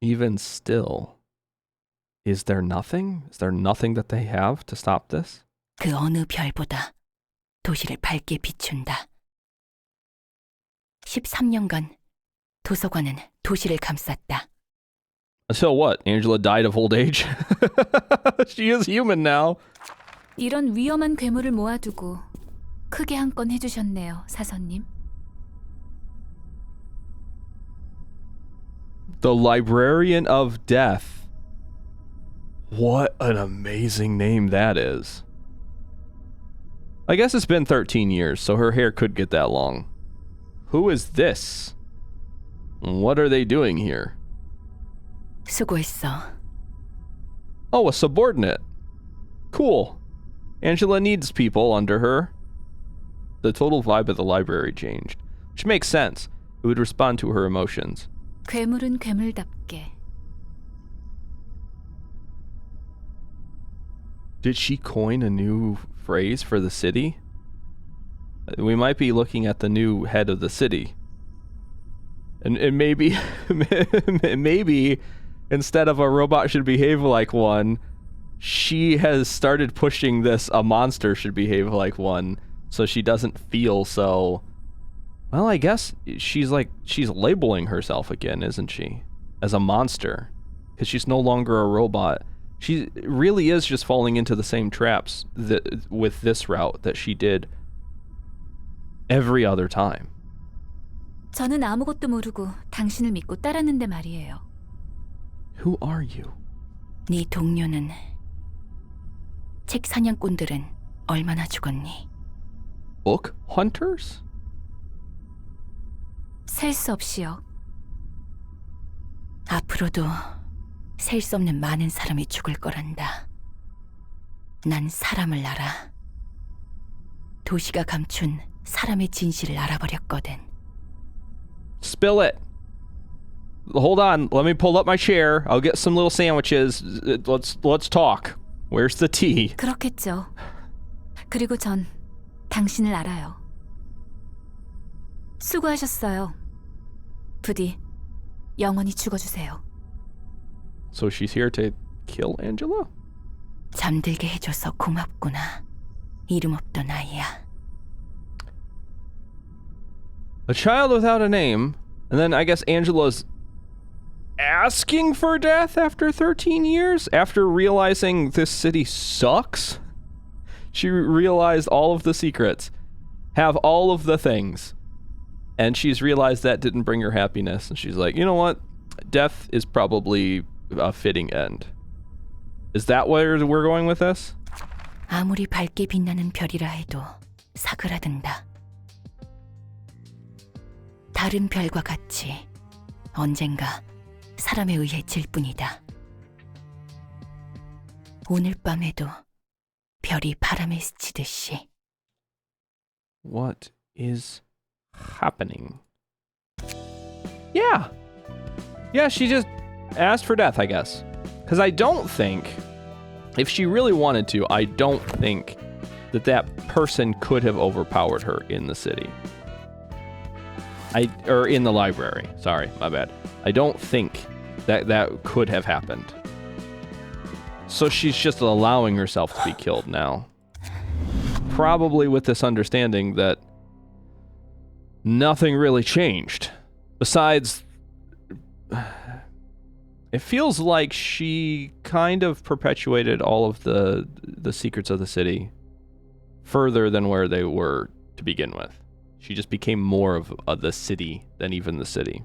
even still, is there nothing? Is there nothing that they have to stop this? 그 어느 별보다 도시를 밝게 비춘다. 13년간 도서관은 도시를 감쌌다. Until what? Angela died of old age? She is human now. 이런 위험한 괴물을 모아두고 크게 한 건 해주셨네요, 사선님. The Librarian of Death. What an amazing name that is. I guess it's been 13 years, so her hair could get that long. Who is this? What are they doing here? 수고했어. Oh, a subordinate. Cool. Angela needs people under her. The total vibe of the library changed, which makes sense. It would respond to her emotions. 괴물은 괴물답게. Did she coin a new phrase for the city? We might be looking at the new head of the city. And maybe, maybe instead of a robot should behave like one, she has started pushing this a monster should behave like one, so she doesn't feel so... Well, I guess she's labeling herself again, isn't she? As a monster. Because she's no longer a robot. She really is just falling into the same traps with this route that she did every other time. 저는 아무것도 모르고 당신을 믿고 따랐는데 말이에요. Who are you? 네 동료는 책 사냥꾼들은 얼마나 죽었니? Book hunters? 셀 수 없이요. 앞으로도 셀 수 없는 많은 사람이 죽을 거란다. 난 사람을 알아. 도시가 감춘 사람의 진실을 알아버렸거든. Spill it. Hold on, let me pull up my chair. I'll get some little sandwiches. Let's talk. Where's the tea? 그렇겠죠. 그리고 전 당신을 알아요. 수고하셨어요. 부디 영원히 죽어주세요. So she's here to kill Angela? 잠들게 해줘서 고맙구나. 이름 없던 아이야. A child without a name, and then I guess Angela's asking for death after 13 years? After realizing this city sucks? She realized all of the secrets, have all of the things, and she's realized that didn't bring her happiness, and she's like, you know what? Death is probably a fitting end. Is that where we're going with this? 아무리 밝게 빛나는 별이라 해도 사그라든다. 다른 별과 같이 언젠가 사람에 의해 질 뿐이다. 오늘 밤에도 별이 바람에 스치듯이. What is happening? Yeah. Yeah, she just asked for death, I guess. Because I don't think, if she really wanted to, I don't think that person could have overpowered her in the city. Or in the library. Sorry, my bad. I don't think that could have happened. So she's just allowing herself to be killed now. Probably with this understanding that nothing really changed. Besides, it feels like she kind of perpetuated all of the secrets of the city further than where they were to begin with. She just became more of the city than even the city.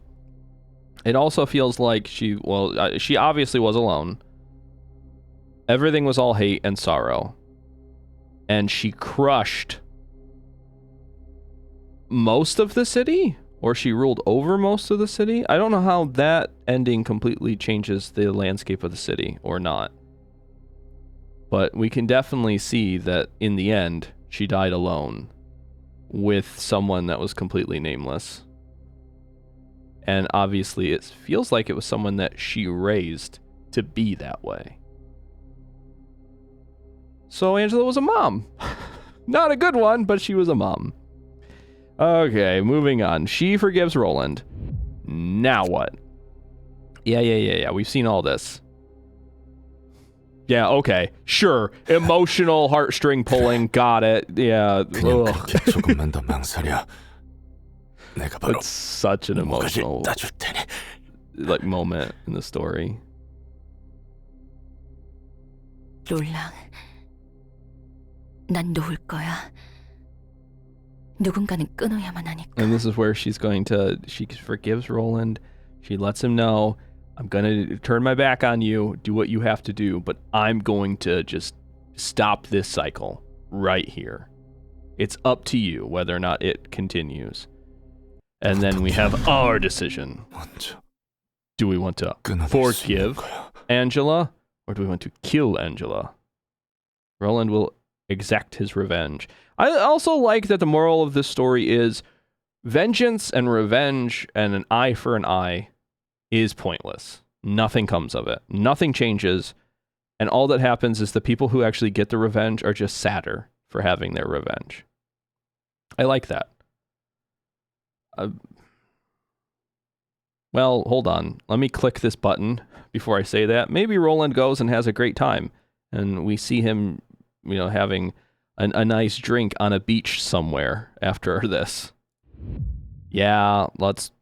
It also feels like she obviously was alone. Everything was all hate and sorrow. And she crushed most of the city? Or she ruled over most of the city? I don't know how that ending completely changes the landscape of the city or not. But we can definitely see that in the end, she died alone with someone that was completely nameless. And obviously it feels like it was someone that she raised to be that way. So Angela was a mom. Not a good one, but she was a mom. Okay, moving on. She forgives Roland. Now what? Yeah. We've seen all this. Yeah, okay. Sure. Emotional heartstring pulling. Got it. Yeah. 조금만 더 망설여. 내가 바로 It's such an emotional 따줄 테니. like moment in the story. 롤랑, 난 놓을 거야. 누군가는 끊어야만 하니까. And this is where she forgives Roland. She lets him know, I'm going to turn my back on you, do what you have to do, but I'm going to just stop this cycle right here. It's up to you whether or not it continues. And then we have our decision. Do we want to forgive Angela, or do we want to kill Angela? Roland will exact his revenge. I also like that the moral of this story is vengeance and revenge and an eye for an eye is pointless. Nothing comes of it. Nothing changes. And all that happens is the people who actually get the revenge are just sadder for having their revenge. I like that. Well, hold on. Let me click this button before I say that. Maybe Roland goes and has a great time, and we see him, having a nice drink on a beach somewhere after this. Yeah, let's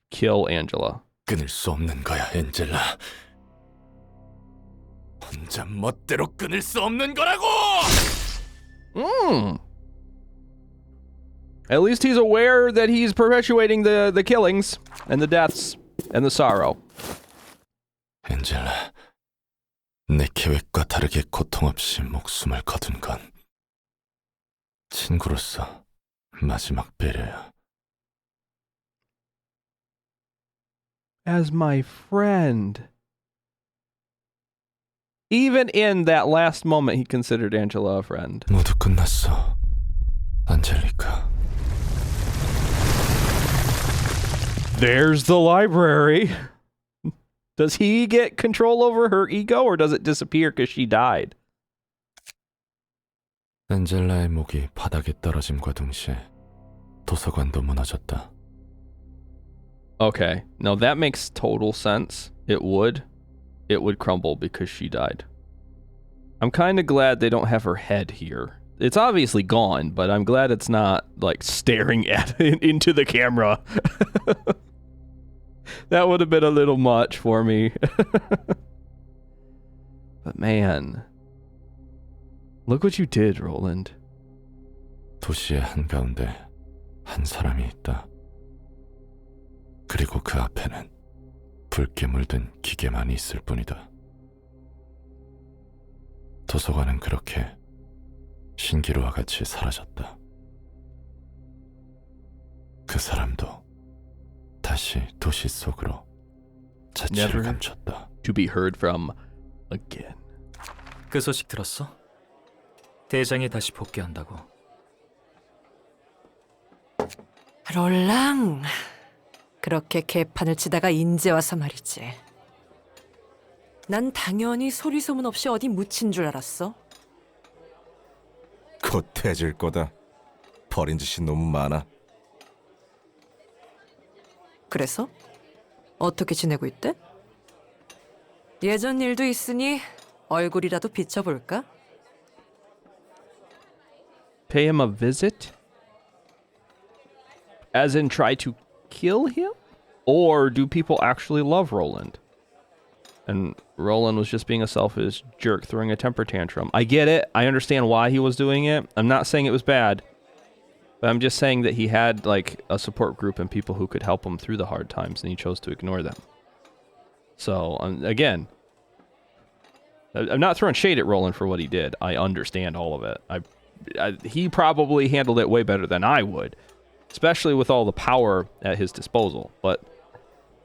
kill Angela. 끊을 수 없는 거야, 엔젤라. 혼자 멋대로 끊을 수 없는 거라고! At least he's aware that he's perpetuating the killings and the deaths and the sorrow. 엔젤라, 내 계획과 다르게 고통 없이 목숨을 거둔 건 친구로서 마지막 배려야. As my friend. Even in that last moment, he considered Angela a friend. 모두 끝났어, 안젤리카. There's the library. Does he get control over her ego, or does it disappear because she died? 엔젤라의 목이 바닥에 떨어짐과 동시에 도서관도 무너졌다. Okay, no, that makes total sense. It would crumble because she died. I'm kind of glad they don't have her head here. It's obviously gone, but I'm glad it's not like staring at into the camera. That would have been a little much for me. But man, look what you did, Roland. 도시의 한가운데 한 사람이 있다. 그리고 그 앞에는 붉게 물든 기계만 있을 뿐이다. 도서관은 그렇게 신기루와 같이 사라졌다. 그 사람도 다시 도시 속으로 자취를 감췄다. To be heard from again. 그 소식 들었어? 대장이 다시 복귀한다고. 롤랑, 그렇게 개판을 치다가 인제 와서 말이지. 난 당연히 소리 소문 없이 어디 묻힌 줄 알았어. 곧 해질 거다. 버린 짓이 너무 많아. 그래서? 어떻게 지내고 있대? 예전 일도 있으니 얼굴이라도 비춰볼까? Pay him a visit? As in try to kill him? Or do people actually love Roland? And Roland was just being a selfish jerk throwing a temper tantrum. I get it. I understand why he was doing it. I'm not saying it was bad. But I'm just saying that he had like a support group and people who could help him through the hard times and he chose to ignore them. So, again, I'm not throwing shade at Roland for what he did. I understand all of it. He probably handled it way better than I would, especially with all the power at his disposal. But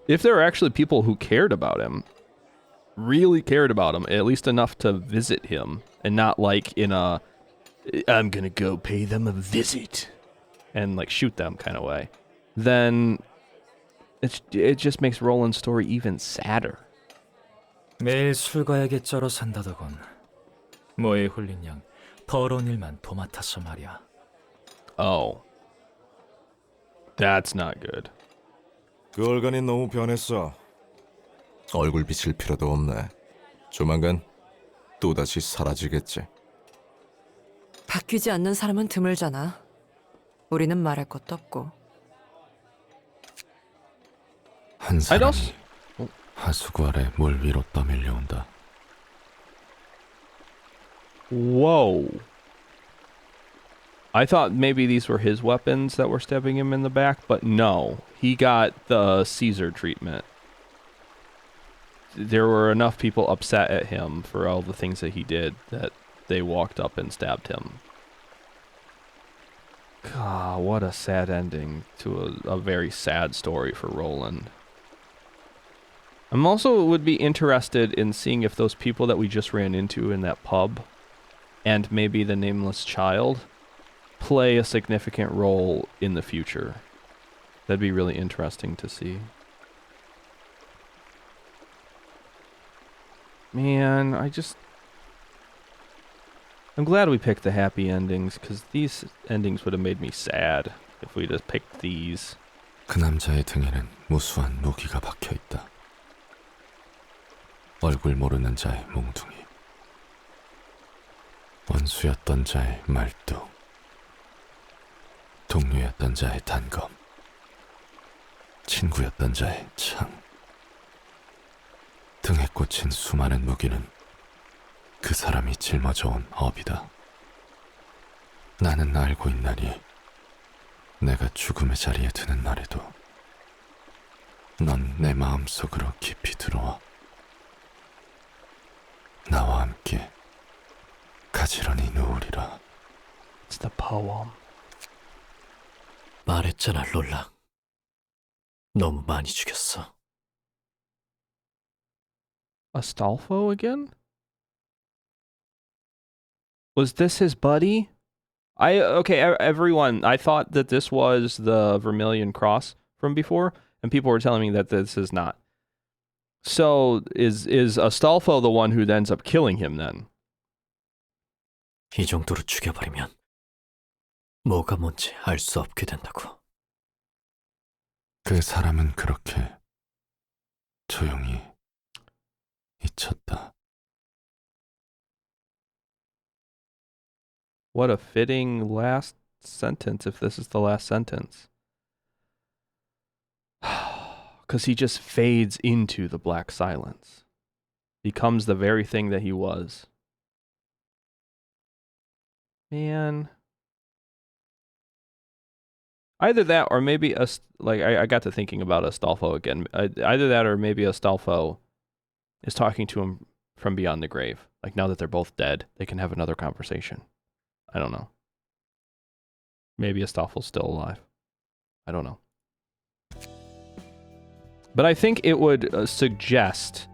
if there are actually people who cared about him, really cared about him, at least enough to visit him, and not like in a, I'm gonna go pay them a visit, and like shoot them kind of way, then it just makes Roland's story even sadder. 매일 술과에게 쩔어 산다더군. 뭐에 홀린 양 더러운 일만 도맡아서 말이야. Oh. That's not good. 그 얼간이 너무 변했어. 얼굴 비칠 필요도 없네. 조만간 또다시 사라지겠지. 바뀌지 않는 사람은 드물잖아. 우리는 말할 것도 없고. 한 사람이 하수구 아래 물 위로 떠밀려온다. Whoa. I thought maybe these were his weapons that were stabbing him in the back, but no. He got the Caesar treatment. There were enough people upset at him for all the things that he did that they walked up and stabbed him. God, what a sad ending to a very sad story for Roland. I'm also would be interested in seeing if those people that we just ran into in that pub and maybe the nameless child play a significant role in the future. That'd be really interesting to see. Man, I'm glad we picked the happy endings, because these endings would have made me sad if we just picked these. 그 남자의 등에는 무수한 무기가 박혀 있다. 얼굴 모르는 자의 몽둥이, 원수였던 자의 말뚝, 동료였던 자의 단검, 친구였던 자의 창. 등에 꽂힌 수많은 무기는 그 사람이 짊어져온 업이다. 나는 알고 있나니 내가 죽음의 자리에 드는 날에도 넌 내 마음속으로 깊이 들어와 나와 함께 가지런히 누우리라. It's the poem. 말했잖아, 롤랑. 너무 많이 죽였어. Astolfo again? Was this his buddy? Okay, everyone, I thought that this was the Vermilion Cross from before, and people were telling me that this is not. So, is Astolfo the one who ends up killing him then? 이 정도로 죽여버리면 뭐가 뭔지 알 수 없게 된다고. 그 사람은 그렇게 조용히 잊혔다. What a fitting last sentence if this is the last sentence. Because he just fades into the black silence. Becomes the very thing that he was. Man. Either that or maybe, I got to thinking about Astolfo again. Either that or maybe Astolfo is talking to him from beyond the grave. Like now that they're both dead, they can have another conversation. I don't know. Maybe Astolfo's still alive. I don't know. But I think it would suggest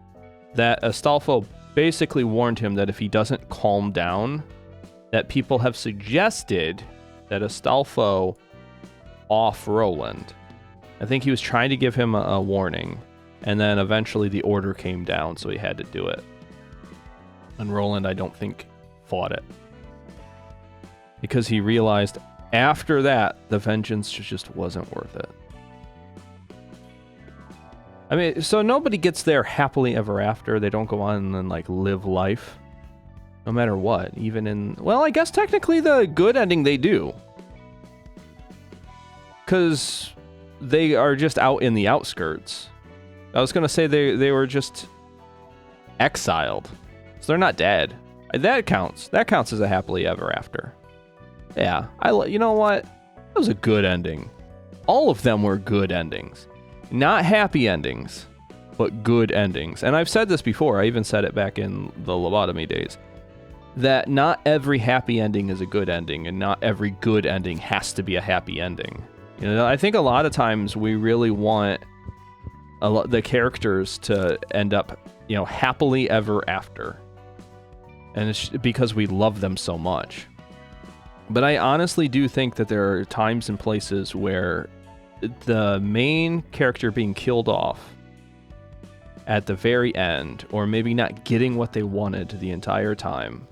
that Astolfo basically warned him that if he doesn't calm down, that people have suggested that Astolfo off Roland. I think he was trying to give him a warning, and then eventually the order came down, so he had to do it. And Roland, I don't think, fought it. Because he realized after that, the vengeance just wasn't worth it. I mean, so nobody gets there happily ever after. They don't go on and like live life. No matter what, even in... Well, I guess technically the good ending they do. Because they are just out in the outskirts. I was going to say they were just exiled. So they're not dead. That counts. That counts as a happily ever after. Yeah. You know what? That was a good ending. All of them were good endings. Not happy endings, but good endings. And I've said this before. I even said it back in the lobotomy days. That not every happy ending is a good ending, and not every good ending has to be a happy ending. You know, I think a lot of times we really want the characters to end up, you know, happily ever after. And it's because we love them so much. But I honestly do think that there are times and places where the main character being killed off at the very end, or maybe not getting what they wanted the entire time,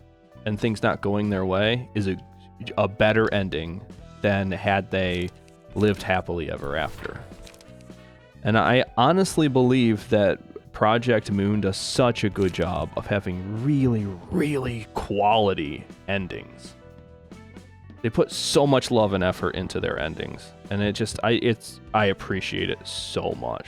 and things not going their way, is a better ending than had they lived happily ever after. And I honestly believe that Project Moon does such a good job of having really, really quality endings. They put so much love and effort into their endings, and I appreciate it so much.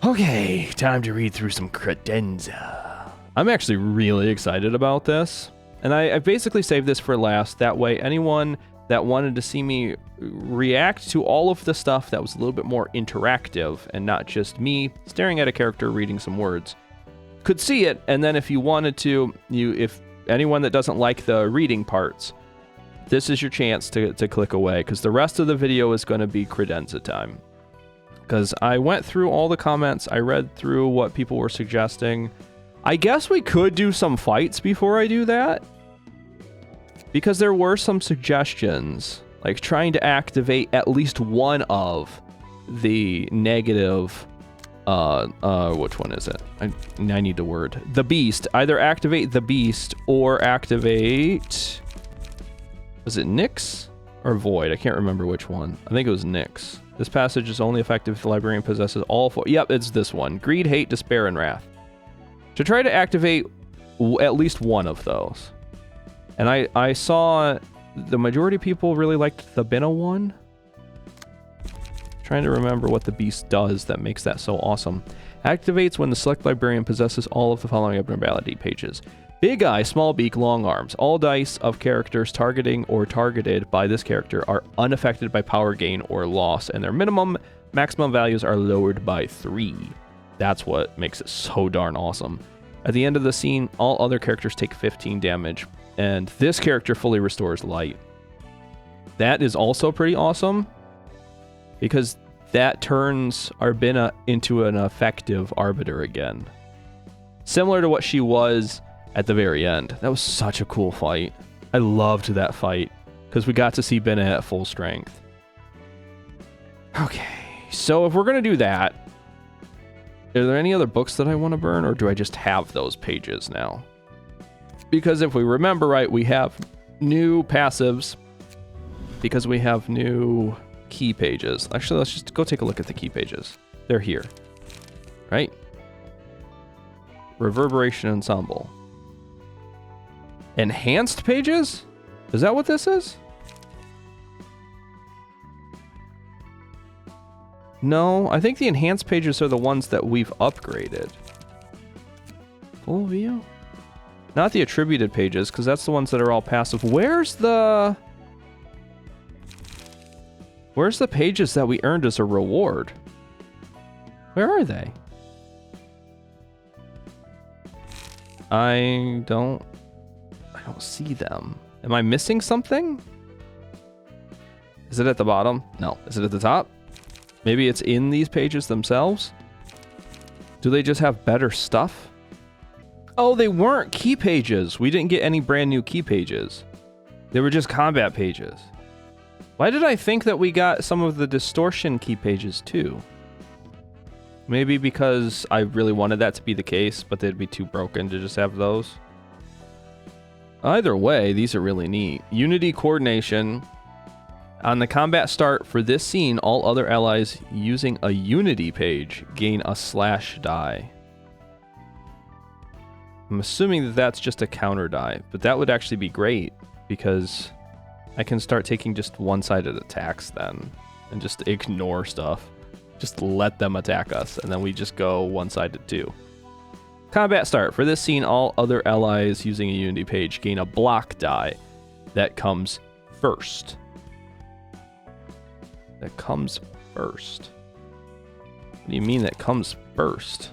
Okay, time to read through some credenza. I'm actually really excited about this, and I basically saved this for last. That way, anyone that wanted to see me react to all of the stuff that was a little bit more interactive and not just me staring at a character reading some words could see it. And then if you wanted to, if anyone that doesn't like the reading parts, this is your chance to click away, because the rest of the video is going to be credenza time. Because I went through all the comments, I read through what people were suggesting. I guess we could do some fights before I do that, because there were some suggestions, like trying to activate at least one of the negative, which one is it? I need the word. The Beast. Either activate the Beast or activate... Was it Nyx or Void? I can't remember which one. I think it was Nyx. This passage is only effective if the librarian possesses all four. Yep, it's this one. Greed, Hate, Despair, and Wrath. To try to activate at least one of those. And I saw the majority of people really liked the Bina one. Trying to remember what the Beast does that makes that so awesome. Activates when the select librarian possesses all of the following abnormality pages. Big Eye, Small Beak, Long Arms. All dice of characters targeting or targeted by this character are unaffected by power gain or loss, and their maximum values are lowered by 3. That's what makes it so darn awesome. At the end of the scene, all other characters take 15 damage, and this character fully restores light. That is also pretty awesome, because that turns Arbina into an effective Arbiter again. Similar to what she was at the very end. That was such a cool fight. I loved that fight, because we got to see Bina at full strength. Okay, so if we're going to do that, are there any other books that I want to burn, or do I just have those pages now? Because if we remember right, we have new passives, because we have new key pages. Actually, let's just go take a look at the key pages. They're here, right? Reverberation Ensemble. Enhanced pages? Is that what this is? No, I think the enhanced pages are the ones that we've upgraded. Full view? Not the attributed pages, because that's the ones that are all passive. Where's the pages that we earned as a reward? Where are they? I don't see them. Am I missing something? Is it at the bottom? No. Is it at the top? Maybe it's in these pages themselves? Do they just have better stuff? Oh, they weren't key pages. We didn't get any brand new key pages. They were just combat pages. Why did I think that we got some of the distortion key pages too? Maybe because I really wanted that to be the case, but they'd be too broken to just have those. Either way, these are really neat. Unity, Coordination. On the combat start for this scene, all other allies using a unity page gain a slash die. I'm assuming that that's just a counter die, but that would actually be great because I can start taking just one-sided attacks then and just ignore stuff. Just let them attack us, and then we just go one-sided too. Combat start. For this scene, all other allies using a unity page gain a block die that comes first. That comes first. What do you mean that comes first?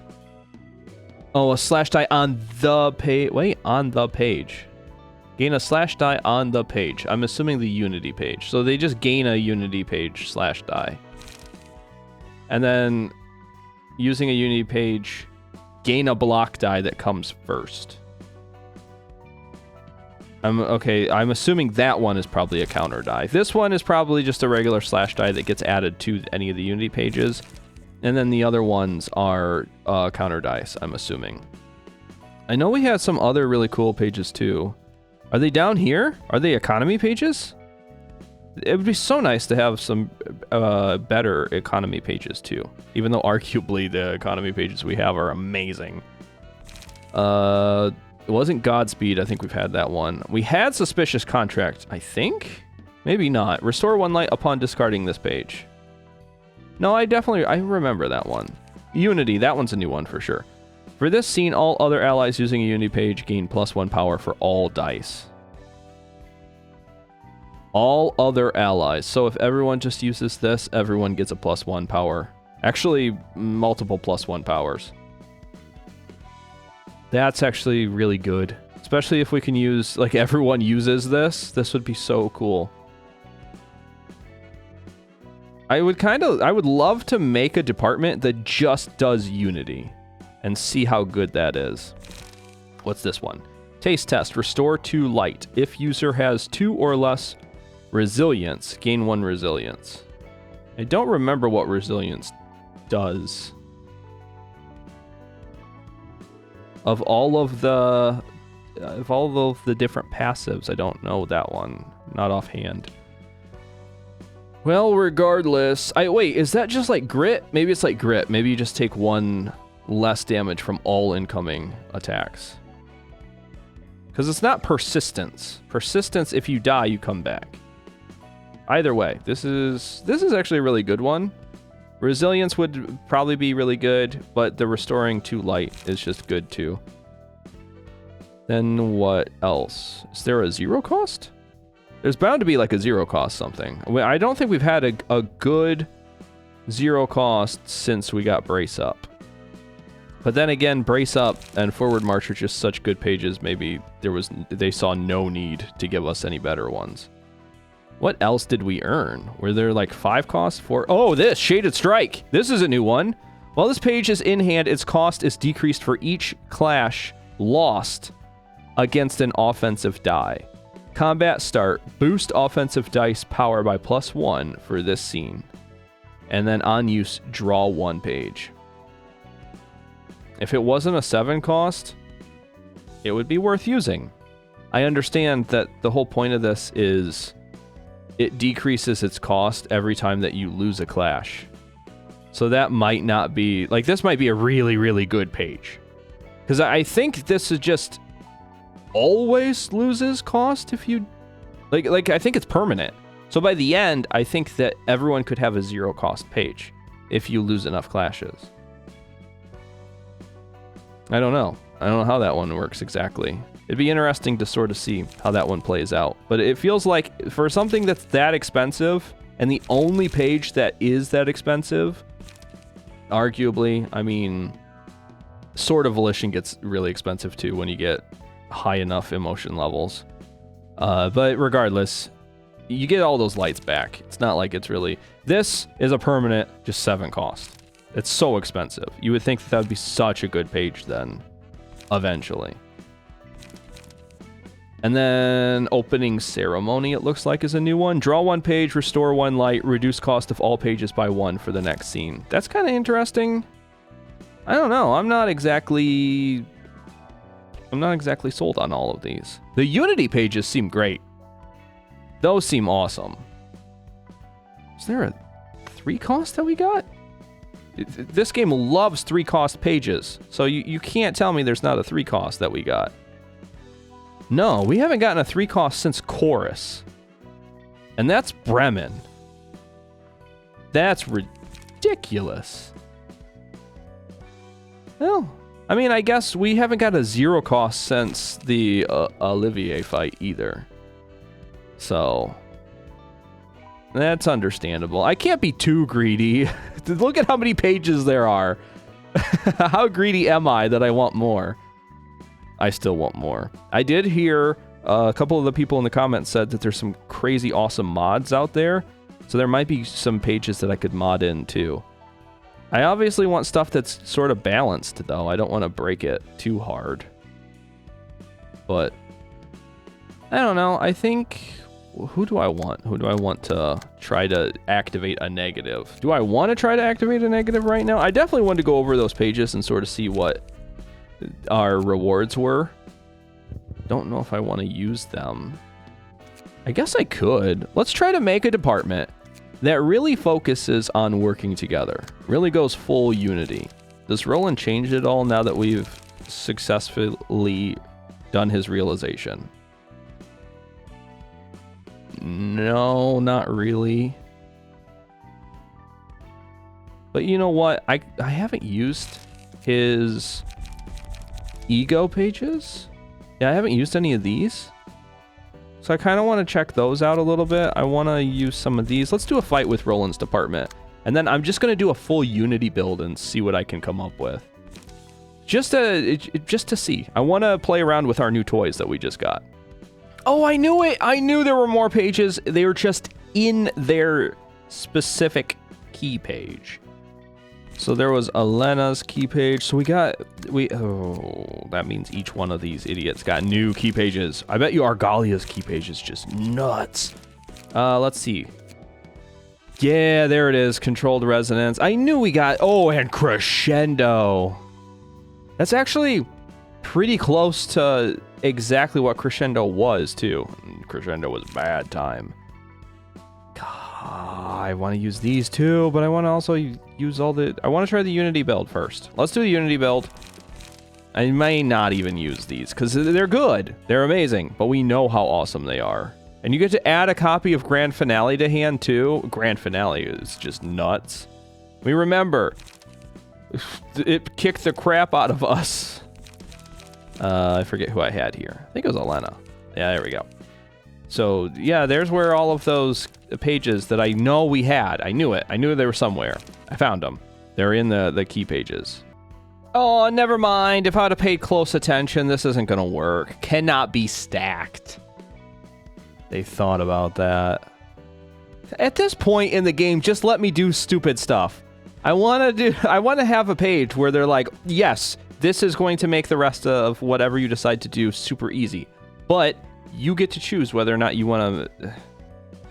Oh, a slash die on the page. Wait, on the page. Gain a slash die on the page. I'm assuming the unity page. So they just gain a unity page slash die. And then using a unity page, gain a block die that comes first. I'm assuming that one is probably a counter die. This one is probably just a regular slash die that gets added to any of the unity pages. And then the other ones are counter dice, I'm assuming. I know we had some other really cool pages too. Are they down here? Are they economy pages? It would be so nice to have some better economy pages too. Even though arguably the economy pages we have are amazing. It wasn't Godspeed. I think we've had that one. We had Suspicious Contract, I think? Maybe not. Restore 1 light upon discarding this page. No, I remember that one. Unity, that one's a new one for sure. For this scene, all other allies using a Unity page gain +1 power for all dice. All other allies. So if everyone just uses this, everyone gets a +1 power. Actually, multiple +1 powers. That's actually really good. Especially if we can use, like, everyone uses this. This would be so cool. I would love to make a department that just does Unity and see how good that is. What's this one? Taste test. Restore 2 light. If user has 2 or less resilience, gain 1 resilience. I don't remember what resilience does. Of all of the different passives, I don't know that one. Not offhand. Well, regardless, wait, is that just like grit? Maybe it's like grit. Maybe you just take 1 less damage from all incoming attacks. Because it's not persistence. Persistence, if you die, you come back. Either way, this is actually a really good one. Resilience would probably be really good, but the restoring 2 light is just good too. Then what else? Is there a 0 cost? There's bound to be like a 0 cost something. I don't think we've had a good 0 cost since we got Brace Up. But then again, Brace Up and Forward March are just such good pages, maybe they saw no need to give us any better ones. What else did we earn? Were there like 5 costs for? Oh, this Shaded Strike. This is a new one. While this page is in hand, its cost is decreased for each clash lost against an offensive die. Combat start. Boost offensive dice power by +1 for this scene. And then on use, draw 1 page. If it wasn't a 7 cost, it would be worth using. I understand that the whole point of this is it decreases its cost every time that you lose a clash. So that might not be... Like, this might be a really, really good page. Because I think this is just... always loses cost if you... Like, I think it's permanent. So by the end, I think that everyone could have a 0 cost page if you lose enough clashes. I don't know. I don't know how that one works exactly. It'd be interesting to sort of see how that one plays out. But it feels like for something that's that expensive, and the only page that is that expensive, arguably, I mean, Sword of Volition gets really expensive too when you get high enough emotion levels. But regardless, you get all those lights back. It's not like it's really... This is a permanent, just 7 cost. It's so expensive. You would think that would be such a good page then, eventually. And then Opening Ceremony, it looks like, is a new one. Draw 1 page, restore 1 light, reduce cost of all pages by 1 for the next scene. That's kind of interesting. I don't know. I'm not exactly sold on all of these. The Unity pages seem great. Those seem awesome. Is there a 3 cost that we got? This game loves 3 cost pages, so you can't tell me there's not a 3 cost that we got. No, we haven't gotten a 3 cost since Chorus. And that's Bremen. That's ridiculous. Well, I mean, I guess we haven't got a 0 cost since the Olivier fight either. So, that's understandable. I can't be too greedy. Look at how many pages there are. How greedy am I that I want more? I still want more. I did hear a couple of the people in the comments said that there's some crazy awesome mods out there. So there might be some pages that I could mod in too. I obviously want stuff that's sort of balanced though. I don't want to break it too hard. But I don't know. I think, who do I want? Who do I want to try to activate a negative? Do I want to try to activate a negative right now? I definitely want to go over those pages and sort of see what our rewards were. Don't know if I want to use them. I guess I could. Let's try to make a department that really focuses on working together. Really goes full unity. Does Roland change it all now that we've successfully done his realization? No, not really. But you know what? I haven't used his ego pages. Yeah, I haven't used any of these. So I kind of want to check those out a little bit. I want to use some of these. Let's do a fight with Roland's department. And then I'm just going to do a full Unity build and see what I can come up with. Just to see. I want to play around with our new toys that we just got. Oh, I knew it. I knew there were more pages. They were just in their specific key page. So there was Elena's key page. So oh, that means each one of these idiots got new key pages. I bet you Argalia's key page is just nuts. Let's see. Yeah, there it is. Controlled resonance. I knew we got, oh, and crescendo. That's actually pretty close to exactly what crescendo was too. Crescendo was bad time. I want to use these too, but I want to also use all the... I want to try the Unity build first. Let's do the Unity build. I may not even use these, because they're good. They're amazing, but we know how awesome they are. And you get to add a copy of Grand Finale to hand too. Grand Finale is just nuts. We remember, it kicked the crap out of us. I forget who I had here. I think it was Elena. Yeah, there we go. So, yeah, there's where all of those pages that I know we had. I knew it. I knew they were somewhere. I found them. They're in the key pages. Oh, never mind. If I would have paid close attention, this isn't going to work. Cannot be stacked. They thought about that. At this point in the game, just let me do stupid stuff. I want to have a page where they're like, yes, this is going to make the rest of whatever you decide to do super easy. But you get to choose whether or not you want to...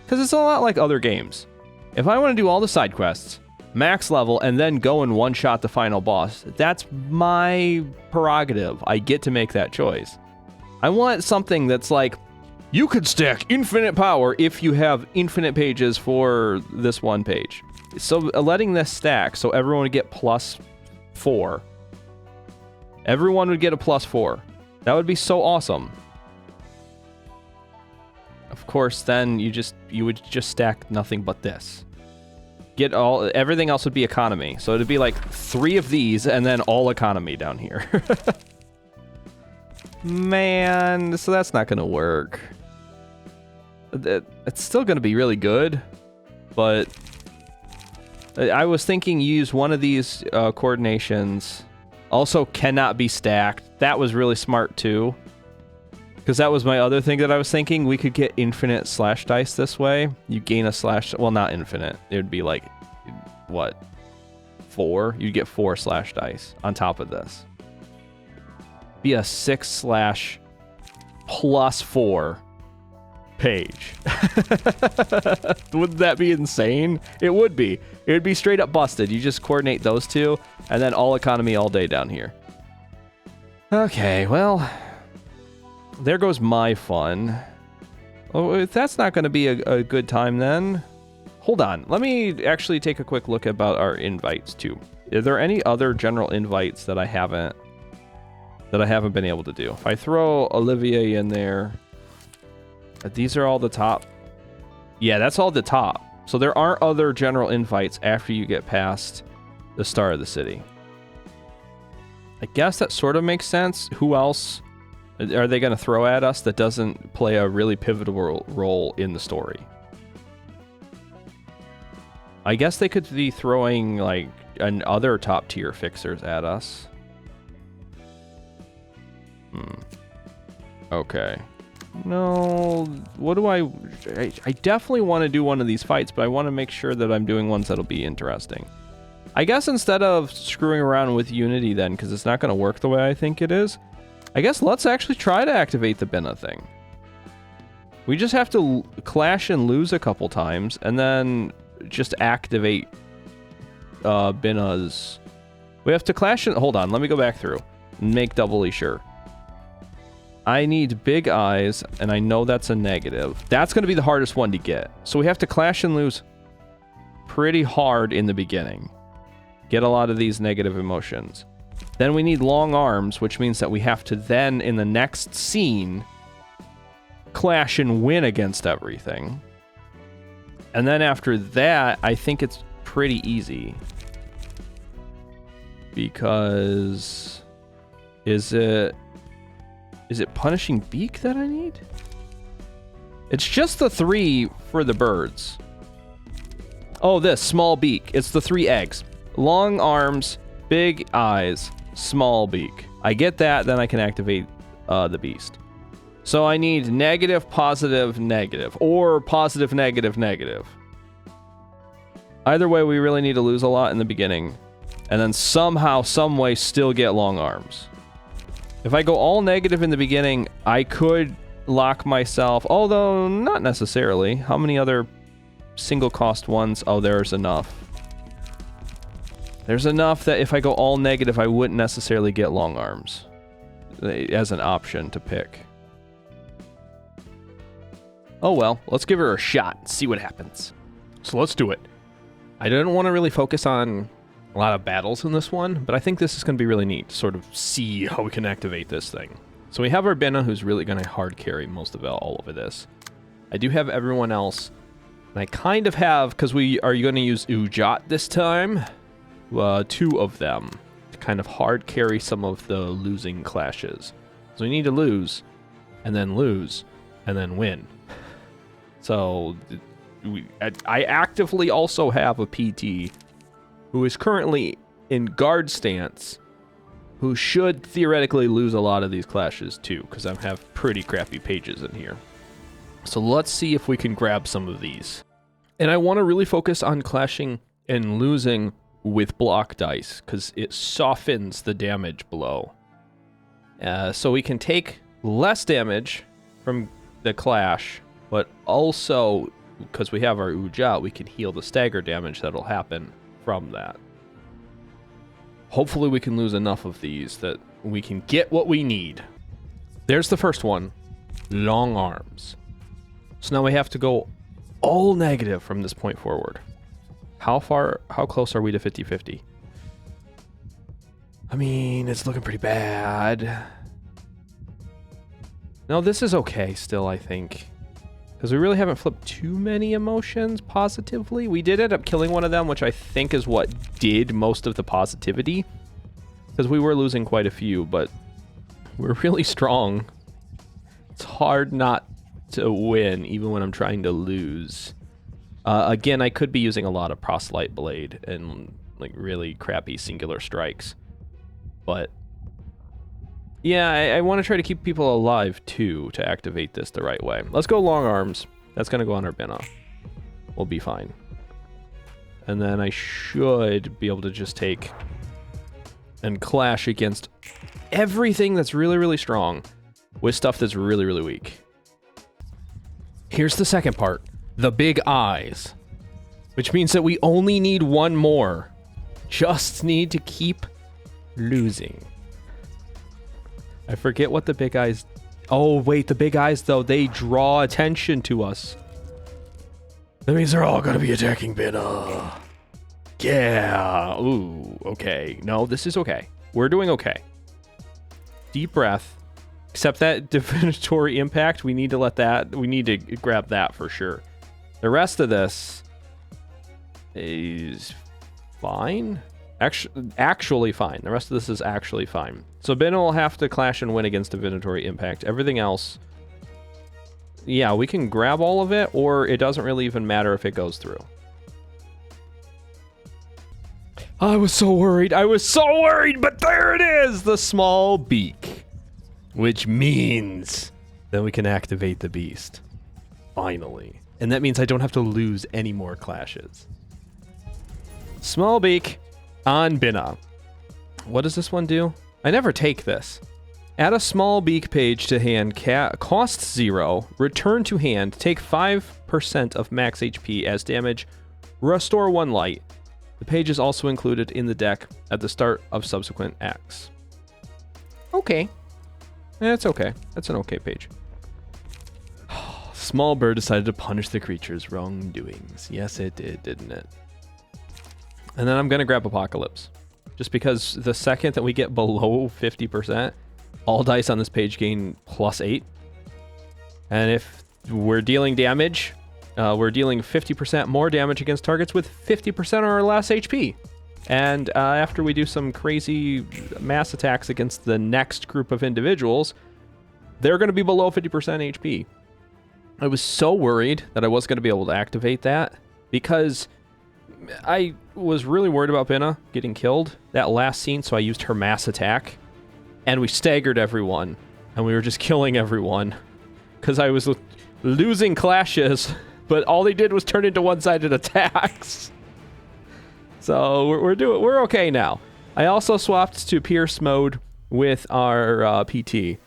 Because it's a lot like other games. If I want to do all the side quests, max level, and then go and one-shot the final boss, that's my prerogative. I get to make that choice. I want something that's like, you could stack infinite power if you have infinite pages for this one page. So letting this stack so everyone would get +4. Everyone would get a +4. That would be so awesome. Of course, then you would just stack nothing but this. Everything else would be economy. So it'd be like 3 of these and then all economy down here. Man, so that's not gonna work. It's still gonna be really good, but I was thinking use one of these coordinations. Also cannot be stacked. That was really smart too. Because that was my other thing that I was thinking. We could get infinite slash dice this way. You gain a slash... Well, not infinite. It would be like... What? 4? You'd get 4 slash dice on top of this. Be a 6 slash +4 page. Wouldn't that be insane? It would be. It would be straight up busted. You just coordinate those two, and then all economy all day down here. Okay, well... There goes my fun. Oh, if that's not going to be a good time then, Hold on. Let me actually take a quick look about our invites too. Are there any other general invites that I haven't been able to do? If I throw Olivier in there, these are all the top. Yeah, that's all the top. So there aren't other general invites after you get past the Star of the City. I guess that sort of makes sense. Who else are they going to throw at us that doesn't play a really pivotal role in the story? I guess they could be throwing like other top tier fixers at us. Okay. No, what do I definitely want to do one of these fights, but I want to make sure that I'm doing ones that'll be interesting. I guess instead of screwing around with Unity then, because it's not going to work the way I think it is, I guess let's actually try to activate the Binna thing. We just have to clash and lose a couple times, and then just activate Binna's. We have to clash and... Hold on, let me go back through and make doubly sure. I need big eyes, and I know that's a negative. That's going to be the hardest one to get. So we have to clash and lose pretty hard in the beginning. Get a lot of these negative emotions. Then we need long arms, which means that we have to then, in the next scene, clash and win against everything. And then after that, I think it's pretty easy. Because... Is it punishing beak that I need? It's just the 3 for the birds. Oh, this small beak. It's the 3 eggs. Long arms, big eyes, small beak. I get that, then I can activate the beast. So I need negative, positive, negative, or positive, negative, negative. Either way, we really need to lose a lot in the beginning, and then somehow, some way, still get long arms. If I go all negative in the beginning, I could lock myself, although not necessarily. How many other single cost ones? Oh, there's enough. There's enough that if I go all negative, I wouldn't necessarily get long arms as an option to pick. Oh well, let's give her a shot and see what happens. So let's do it. I didn't want to really focus on a lot of battles in this one, but I think this is going to be really neat to sort of see how we can activate this thing. So we have our Binna, who's really going to hard carry most of it all over this. I do have everyone else, and I kind of have, because we are going to use Ujat this time, 2 of them to kind of hard carry some of the losing clashes. So we need to lose, and then win. So I actively also have a PT who is currently in guard stance, who should theoretically lose a lot of these clashes too, because I have pretty crappy pages in here. So let's see if we can grab some of these. And I want to really focus on clashing and losing with block dice, because it softens the damage blow. So we can take less damage from the clash, but also, because we have our Ujat, we can heal the stagger damage that'll happen from that. Hopefully we can lose enough of these that we can get what we need. There's the first one, long arms. So now we have to go all negative from this point forward. How close are we to 50-50? I mean, it's looking pretty bad. No, this is okay still, I think. Because we really haven't flipped too many emotions positively. We did end up killing one of them, which I think is what did most of the positivity. Because we were losing quite a few, but we're really strong. It's hard not to win, even when I'm trying to lose. Again, I could be using a lot of Proselyte Blade and like really crappy singular strikes. But yeah, I want to try to keep people alive too to activate this the right way. Let's go long arms. That's going to go on our Binna. We'll be fine. And then I should be able to just take and clash against everything that's really, really strong with stuff that's really, really weak. Here's the second part. The big eyes. Which means that we only need one more. Just need to keep losing. I forget what the big eyes... Oh, wait, the big eyes, though, they draw attention to us. That means they're all gonna be attacking Bina. Yeah. Ooh, okay. No, this is okay. We're doing okay. Deep breath. Except that divinatory impact, we need to grab that for sure. The rest of this is fine. Actually fine. The rest of this is actually fine. So Bina will have to clash and win against divinatory impact. Everything else, yeah, we can grab all of it, or it doesn't really even matter if it goes through. I was so worried, but there it is! The small beak. Which means that we can activate the beast. Finally. And that means I don't have to lose any more clashes. Small beak on Bina. What does this one do? I never take this. Add a small beak page to hand, cost 0, return to hand, take 5% of max HP as damage, restore 1 light. The page is also included in the deck at the start of subsequent acts. Okay. It's okay. That's an okay page. Small bird decided to punish the creature's wrongdoings. Yes, it did, didn't it? And then I'm going to grab Apocalypse. Just because the second that we get below 50%, all dice on this page gain +8. And if we're dealing damage, we're dealing 50% more damage against targets with 50% or less HP. And after we do some crazy mass attacks against the next group of individuals, they're going to be below 50% HP. I was so worried that I wasn't going to be able to activate that because I was really worried about Bina getting killed that last scene, so I used her mass attack. And we staggered everyone, and we were just killing everyone because I was losing clashes, but all they did was turn into one-sided attacks. So we're okay now. I also swapped to Pierce mode with our PT.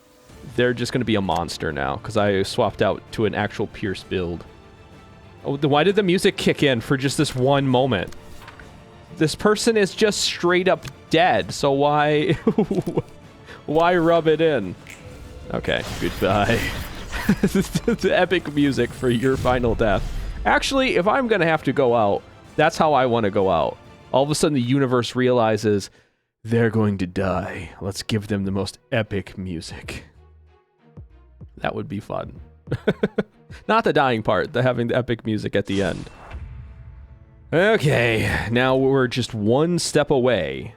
They're just going to be a monster now because I swapped out to an actual Pierce build. Oh, why did the music kick in for just this one moment? This person is just straight up dead, so why why rub it in? Okay, goodbye. The epic music for your final death. Actually, if I'm going to have to go out, that's how I want to go out. All of a sudden, the universe realizes they're going to die. Let's give them the most epic music. That would be fun. Not the dying part, the having the epic music at the end. Okay, now we're just one step away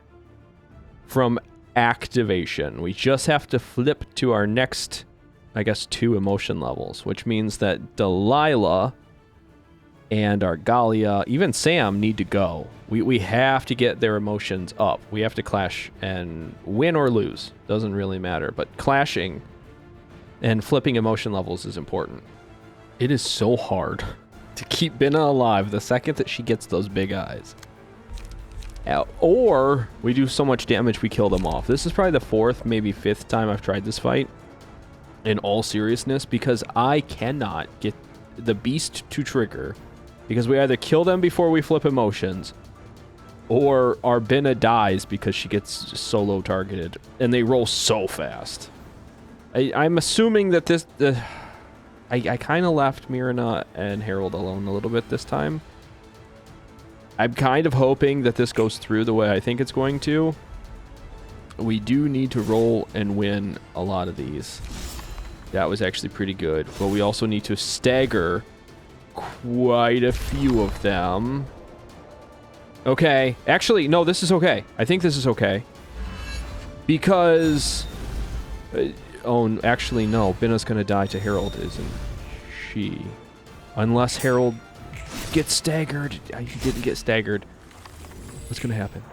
from activation. We just have to flip to our next, I guess, 2 emotion levels, which means that Delilah and Argalia, even Sam, need to go. We have to get their emotions up. We have to clash and win or lose. Doesn't really matter, but clashing and flipping emotion levels is important. It is so hard to keep Bina alive the second that she gets those big eyes. Or we do so much damage we kill them off. This is probably the 4th, maybe 5th time I've tried this fight. In all seriousness, because I cannot get the beast to trigger. Because we either kill them before we flip emotions, or our Bina dies because she gets solo targeted. And they roll so fast. I'm assuming that this... I kind of left Myrna and Harold alone a little bit this time. I'm kind of hoping that this goes through the way I think it's going to. We do need to roll and win a lot of these. That was actually pretty good. But we also need to stagger quite a few of them. Okay. Actually, no, this is okay. I think this is okay. Because... oh, actually, no. Bina's going to die to Harold, isn't she? Unless Harold gets staggered. He didn't get staggered. What's going to happen?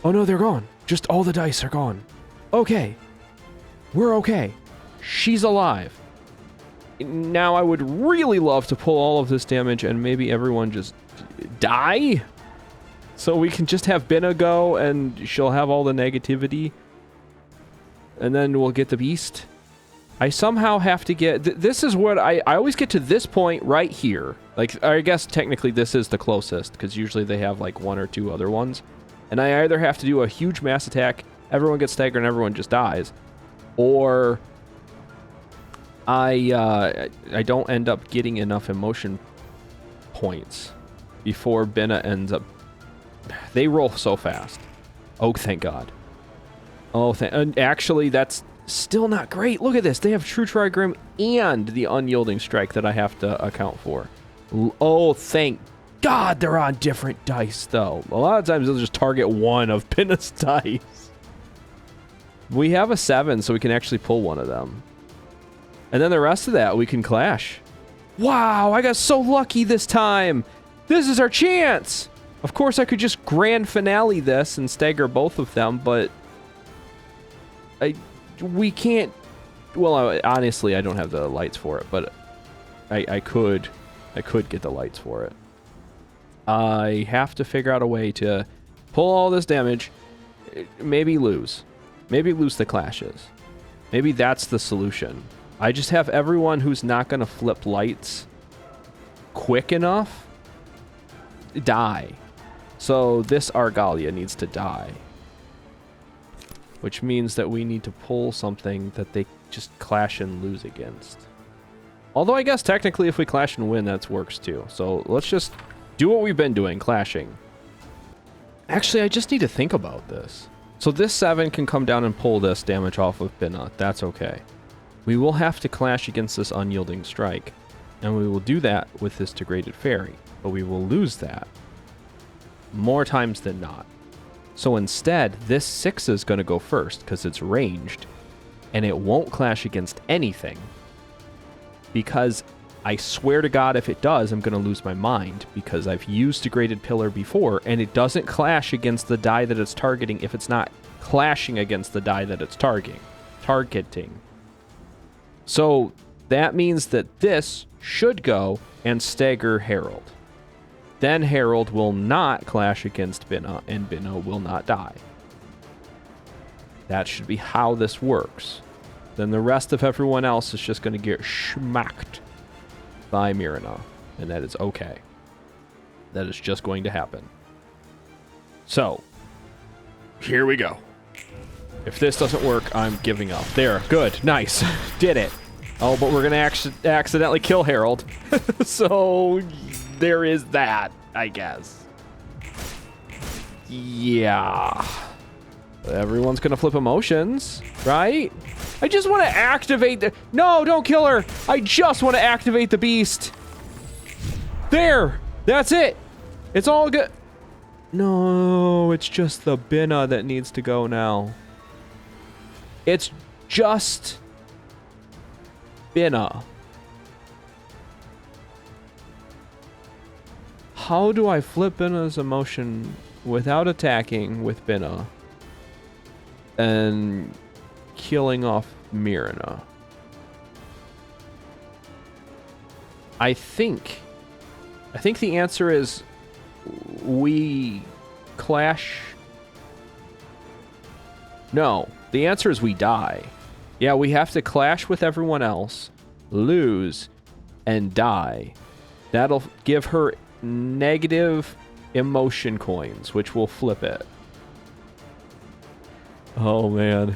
Oh, no, they're gone. Just all the dice are gone. Okay. We're okay. She's alive. Now, I would really love to pull all of this damage and maybe everyone just die. So we can just have Bina go and she'll have all the negativity. And then we'll get the beast. I somehow have to get... this is what I always get to this point right here. Like, I guess technically this is the closest, because usually they have like 1 or 2 other ones. And I either have to do a huge mass attack, everyone gets staggered and everyone just dies. Or I don't end up getting enough emotion points before Binna ends up. They roll so fast. Oh, thank God. Oh, and actually, that's still not great. Look at this. They have True Trigram and the Unyielding Strike that I have to account for. Oh, thank God they're on different dice, though. A lot of times they'll just target one of Binna's dice. We have a 7, so we can actually pull one of them. And then the rest of that, we can clash. Wow, I got so lucky this time. This is our chance. Of course, I could just grand finale this and stagger both of them, but we can't. Well, honestly, I don't have the lights for it, but I could get the lights for it. I have to figure out a way to pull all this damage, maybe lose the clashes. Maybe that's the solution. I just have everyone who's not going to flip lights quick enough die. So this Argalia needs to die. Which means that we need to pull something that they just clash and lose against. Although I guess technically if we clash and win, that works too. So let's just do what we've been doing, clashing. Actually, I just need to think about this. So this 7 can come down and pull this damage off of Binna. That's okay. We will have to clash against this Unyielding Strike. And we will do that with this Degraded Fairy. But we will lose that more times than not. So instead, this 6 is going to go first because it's ranged. And it won't clash against anything. Because I swear to God, if it does, I'm going to lose my mind. Because I've used Degraded Pillar before, and it doesn't clash against the die that it's targeting if it's not clashing against the die that it's targeting. So that means that this should go and stagger Herald. Then Herald will not clash against Binna, and Binna will not die. That should be how this works. Then the rest of everyone else is just going to get schmacked by Myrna, and that is okay. That is just going to happen. So, here we go. If this doesn't work, I'm giving up. There, good, nice, did it. Oh, but we're going to accidentally kill Herald. So, there is that, I guess. Yeah. Everyone's going to flip emotions, right? I just want to activate the... No, don't kill her. I just want to activate the beast. There. That's it. It's all good. No, it's just the Binna that needs to go now. It's just Binna. How do I flip Binna's emotion without attacking with Binna and killing off Myrna? I think the answer is we clash. No, the answer is we die. Yeah, we have to clash with everyone else, lose, and die. That'll give her negative emotion coins, which will flip it. Oh, man.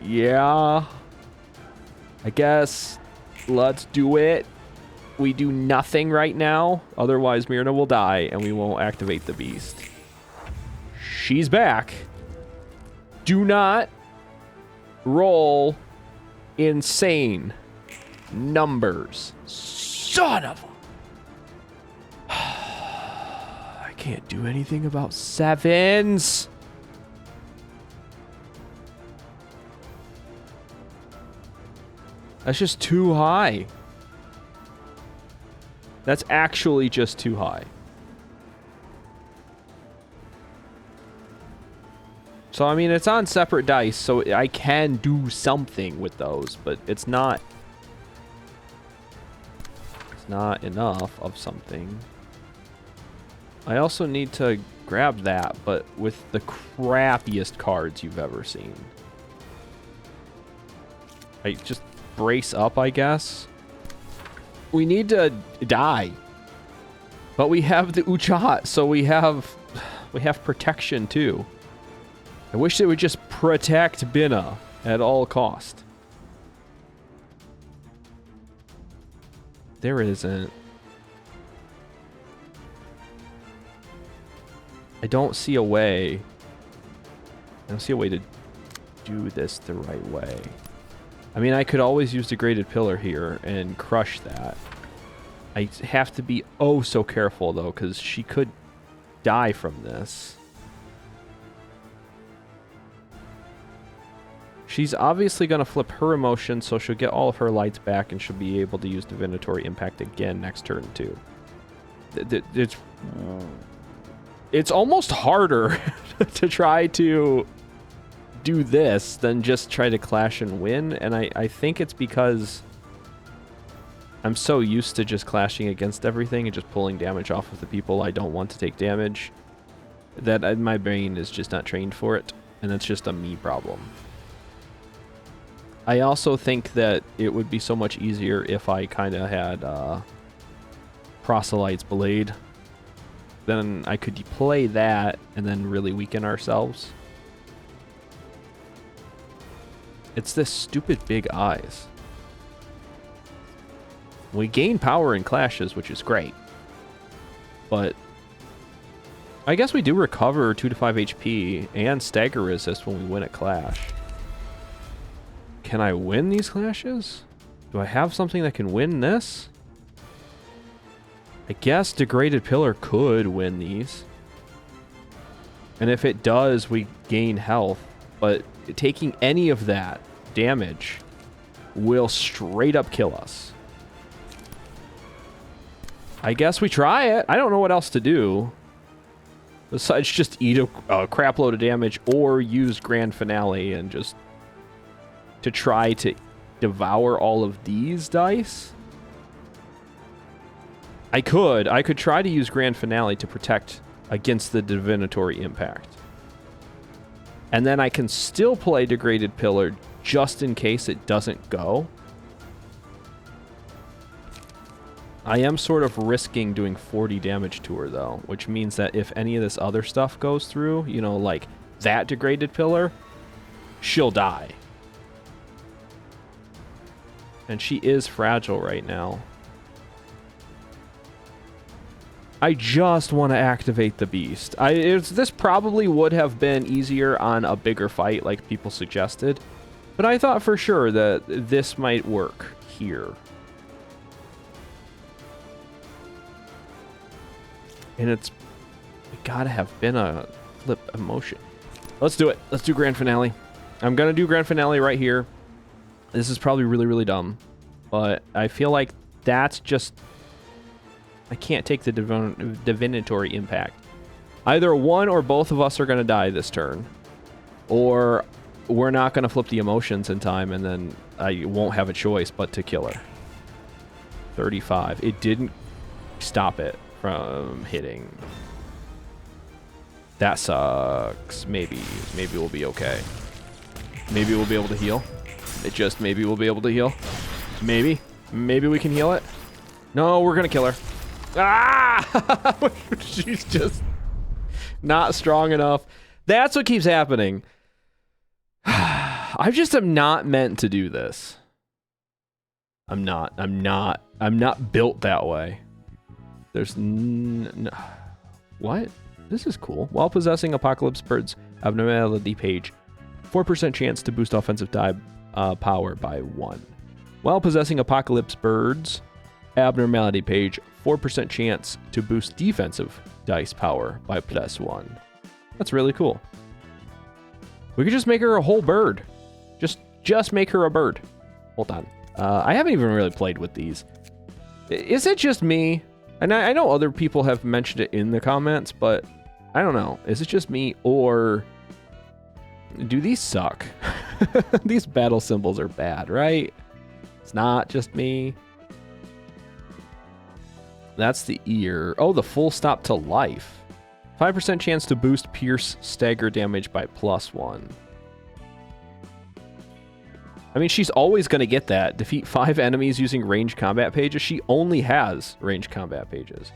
Yeah. I guess let's do it. We do nothing right now. Otherwise, Myrna will die, and we won't activate the beast. She's back. Do not roll insane numbers. Son of a... I can't do anything about 7s. That's just too high. That's actually just too high. So, I mean, it's on separate dice, so I can do something with those, but it's not enough of something. I also need to grab that, but with the crappiest cards you've ever seen. I just brace up, I guess. We need to die. But we have the Uchat, so we have protection too. I wish they would just protect Binna at all cost. There isn't. I don't see a way. I don't see a way to do this the right way. I mean, I could always use Degraded Pillar here and crush that. I have to be oh so careful, though, because she could die from this. She's obviously going to flip her emotion, so she'll get all of her lights back, and she'll be able to use Divinatory Impact again next turn, too. It's almost harder to try to do this than just try to clash and win, and I think it's because I'm so used to just clashing against everything and just pulling damage off of the people I don't want to take damage that my brain is just not trained for it, and it's just a me problem. I also think that it would be so much easier if I kind of had Proselyte's Blade. Then I could play that and then really weaken ourselves. It's this stupid big eyes. We gain power in clashes, which is great. But I guess we do recover 2 to 5 HP and stagger resist when we win a clash. Can I win these clashes? Do I have something that can win this? I guess Degraded Pillar could win these. And if it does, we gain health. But taking any of that damage will straight up kill us. I guess we try it. I don't know what else to do. Besides just eat a crap load of damage or use Grand Finale and just to try to devour all of these dice. I could try to use Grand Finale to protect against the Divinatory Impact. And then I can still play Degraded Pillar just in case it doesn't go. I am sort of risking doing 40 damage to her, though, which means that if any of this other stuff goes through, you know, like that Degraded Pillar, she'll die. And she is fragile right now. I just want to activate the beast. This probably would have been easier on a bigger fight like people suggested, but I thought for sure that this might work here. And it gotta have been a flip emotion. Let's do it. Let's do Grand Finale. I'm gonna do Grand Finale right here. This is probably really, really dumb, but I feel like that's just... I can't take the Divinatory Impact. Either one or both of us are going to die this turn, or we're not going to flip the emotions in time, and then I won't have a choice but to kill her. 35. It didn't stop it from hitting. That sucks. Maybe we'll be okay. Maybe we'll be able to heal. Maybe we'll be able to heal. Maybe we can heal it. No, we're going to kill her. Ah! She's just not strong enough. That's what keeps happening. I just am not meant to do this. I'm not built that way. There's what? This is cool. While possessing Apocalypse Bird's abnormality page, 4% chance to boost offensive die power by 1. While possessing Apocalypse Bird's abnormality page, 4% chance to boost defensive dice power by +1. That's really cool. We could just make her a whole bird. Just make her a bird. Hold on. I haven't even really played with these. Is it just me? And I know other people have mentioned it in the comments, but I don't know. Is it just me, or do these suck? These battle symbols are bad, right? It's not just me. That's the ear. Oh, the full stop to life. 5% chance to boost pierce stagger damage by +1. I mean, she's always going to get that. Defeat 5 enemies using ranged combat pages. She only has ranged combat pages.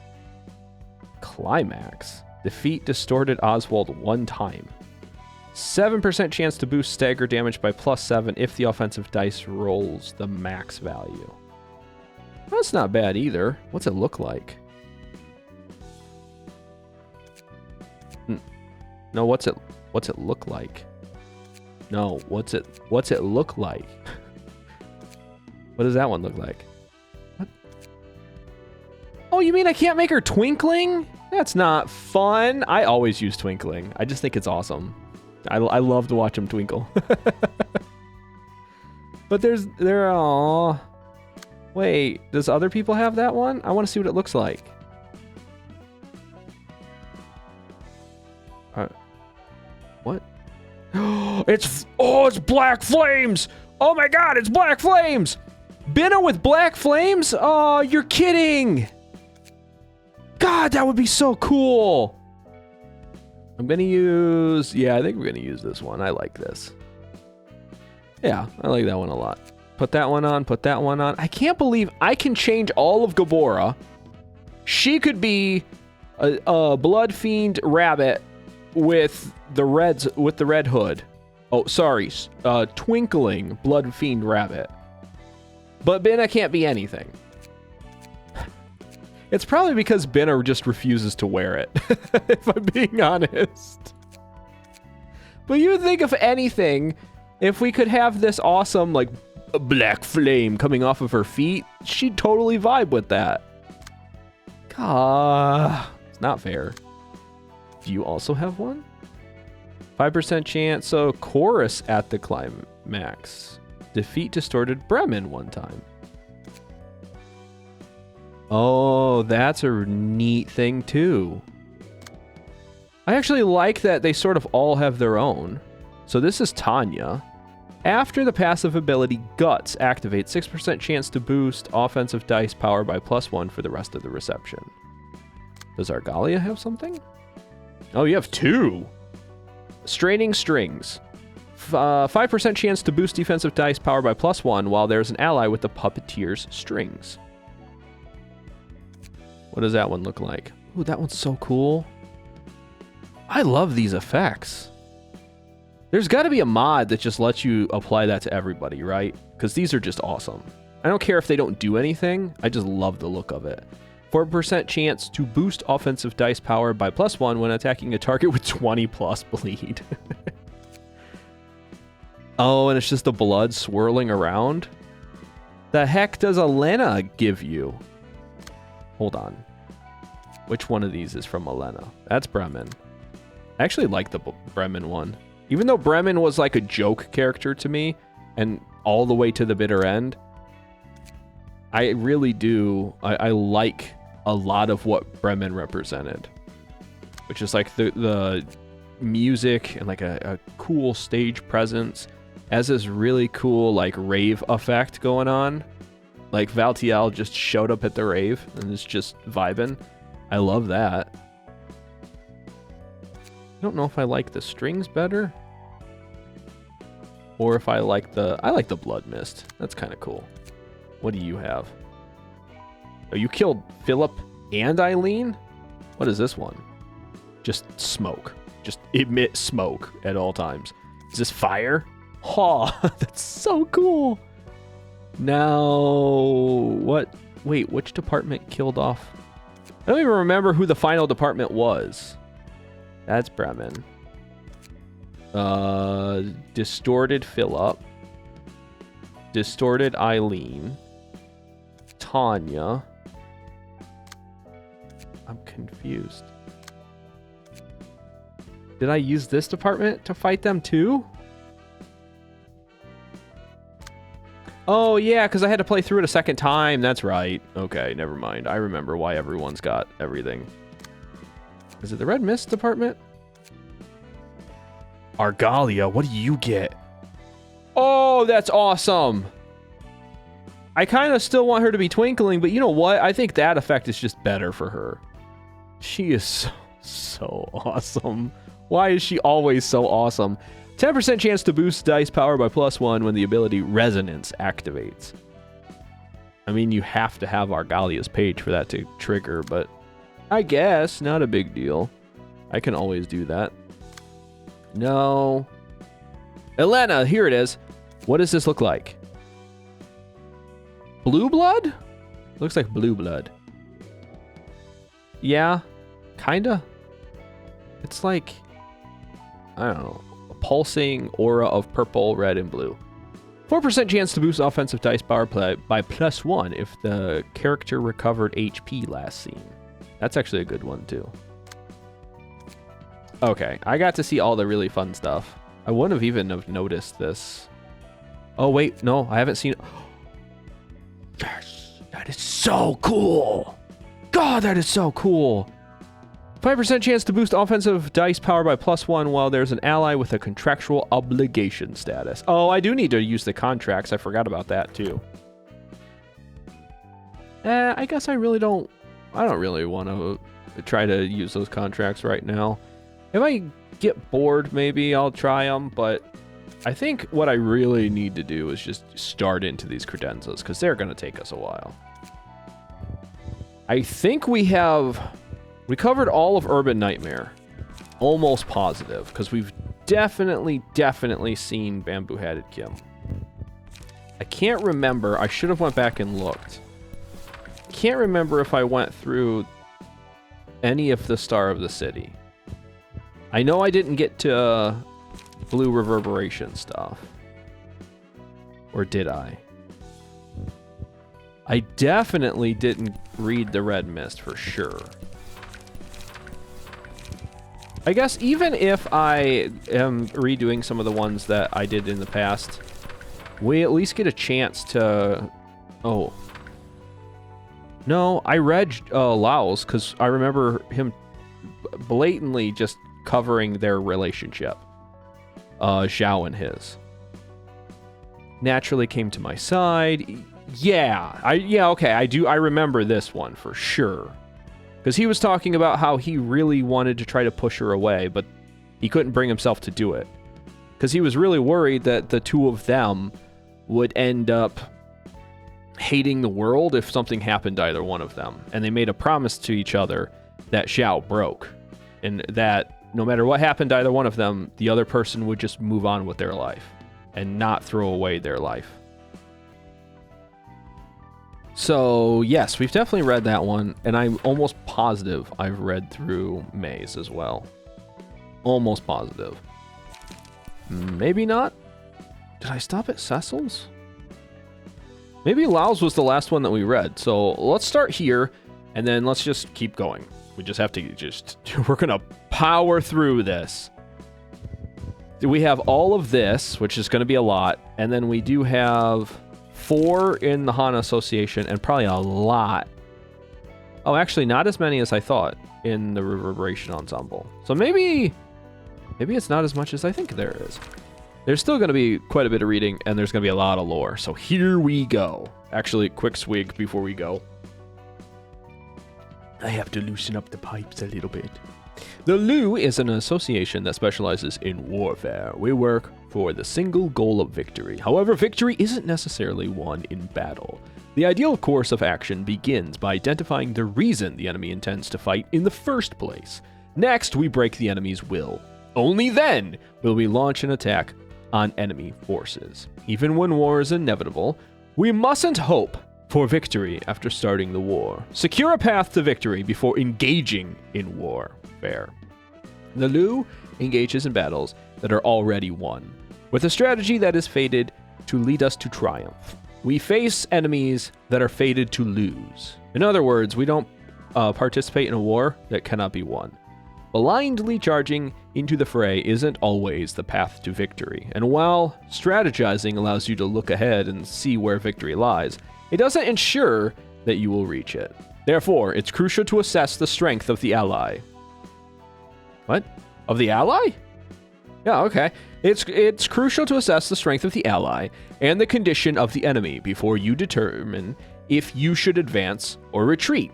Climax. Defeat distorted Oswald 1 time. 7% chance to boost stagger damage by +7 if the offensive dice rolls the max value. That's not bad either. What's it look like? No, what's it look like? No, what's it look like? What does that one look like? What? Oh, you mean I can't make her twinkling? That's not fun. I always use twinkling. I just think it's awesome. I love to watch them twinkle. But there. Wait, does other people have that one? I want to see what it looks like. What? It's black flames. Oh my god, it's black flames. Binna with black flames? Oh, you're kidding. God, that would be so cool. I'm gonna use, I think we're gonna use this one. I like this. Yeah, I like that one a lot. Put that one on, put that one on. I can't believe I can change all of Gabora. She could be a blood fiend rabbit with the red hood. Oh, sorry, twinkling blood fiend rabbit. But Binna can't be anything. It's probably because Binna just refuses to wear it, if I'm being honest. But you would think if anything, if we could have this awesome, like, a black flame coming off of her feet, she'd totally vibe with that. It's not fair. Do you also have one? 5% chance, so chorus at the climax. Defeat distorted Bremen one time. Oh, that's a neat thing too. I actually like that they sort of all have their own. So this is Tanya. After the passive ability Guts activates, 6% chance to boost offensive dice power by +1 for the rest of the reception. Does Argalia have something? Oh, you have two. Straining Strings. 5% chance to boost defensive dice power by +1 while there's an ally with the Puppeteer's Strings. What does that one look like? Ooh, that one's so cool. I love these effects. There's got to be a mod that just lets you apply that to everybody, right? Because these are just awesome. I don't care if they don't do anything. I just love the look of it. 4% chance to boost offensive dice power by +1 when attacking a target with 20+ bleed. Oh, and it's just the blood swirling around? The heck does Elena give you? Hold on. Which one of these is from Elena? That's Bremen. I actually like the Bremen one. Even though Bremen was like a joke character to me, and all the way to the bitter end, I really do. I like a lot of what Bremen represented, which is like the music and like a cool stage presence, has this really cool like rave effect going on. Like Valtiel just showed up at the rave and is just vibing. I love that. I don't know if I like the strings better, or if I like the blood mist. That's kind of cool. What do you have? Oh, you killed Philip and Eileen? What is this one? Just smoke. Just emit smoke at all times. Is this fire? Oh, that's so cool. Now, what? Wait, which department killed off? I don't even remember who the final department was. That's Bremen. Distorted Philip. Distorted Eileen. Tanya. I'm confused. Did I use this department to fight them too? Oh, yeah, because I had to play through it a second time. That's right. Okay, never mind. I remember why everyone's got everything. Is it the Red Mist department? Argalia, what do you get? Oh, that's awesome. I kind of still want her to be twinkling, but you know what? I think that effect is just better for her. She is so awesome. Why is she always so awesome? 10% chance to boost dice power by +1 when the ability Resonance activates. I mean, you have to have Argalia's page for that to trigger, but I guess not a big deal. I can always do that. No. Elena, here it is. What does this look like? Blue blood? Looks like blue blood. Yeah, kinda. It's like, I don't know, a pulsing aura of purple, red, and blue. 4% chance to boost offensive dice power play by +1 if the character recovered HP last seen. That's actually a good one, too. Okay, I got to see all the really fun stuff. I wouldn't have even have noticed this. Oh, wait, no, I haven't seen... Yes, that is so cool! God, that is so cool! 5% chance to boost offensive dice power by +1 while there's an ally with a contractual obligation status. Oh, I do need to use the contracts. I forgot about that, too. I guess I don't really want to try to use those contracts right now. If I get bored, maybe I'll try them, but I think what I really need to do is just start into these credenzas, because they're going to take us a while. I think we covered all of Urban Nightmare. Almost positive, because we've definitely seen Bamboo-Hatted Kim. I can't remember. I should have went back and looked. Can't remember if I went through any of the Star of the City. I know I didn't get to Blue Reverberation stuff. Or did I? I definitely didn't read the Red Mist for sure. I guess even if I am redoing some of the ones that I did in the past, we at least get a chance to... Oh. No, I read Lao's because I remember him blatantly just covering their relationship. Zhao and his. Naturally came to my side. Yeah, okay, I remember this one for sure. Because he was talking about how he really wanted to try to push her away, but he couldn't bring himself to do it. Because he was really worried that the two of them would end up hating the world if something happened to either one of them. And they made a promise to each other that Xiao broke. And that no matter what happened to either one of them, the other person would just move on with their life and not throw away their life. So, yes, we've definitely read that one, and I'm almost positive I've read through May's as well. Almost positive. Maybe not? Did I stop at Cecil's? Maybe Lao's was the last one that we read, so let's start here, and then let's just keep going. We just have to we're gonna power through this. We have all of this, which is gonna be a lot, and then we do have 4 in the Hana Association, and probably a lot. Oh, actually, not as many as I thought in the Reverberation Ensemble. So maybe it's not as much as I think there is. There's still going to be quite a bit of reading, and there's going to be a lot of lore. So here we go. Actually, quick swig before we go. I have to loosen up the pipes a little bit. The Lu is an association that specializes in warfare. We work for the single goal of victory. However, victory isn't necessarily won in battle. The ideal course of action begins by identifying the reason the enemy intends to fight in the first place. Next, we break the enemy's will. Only then will we launch an attack on enemy forces. Even when war is inevitable, we mustn't hope for victory after starting the war. Secure a path to victory before engaging in war. Fair. The Lu engages in battles that are already won, with a strategy that is fated to lead us to triumph. We face enemies that are fated to lose. In other words, we don't participate in a war that cannot be won. Blindly charging into the fray isn't always the path to victory, and while strategizing allows you to look ahead and see where victory lies, it doesn't ensure that you will reach it. Therefore, it's crucial to assess the strength of the ally. What? Of the ally? Yeah, okay. It's crucial to assess the strength of the ally and the condition of the enemy before you determine if you should advance or retreat.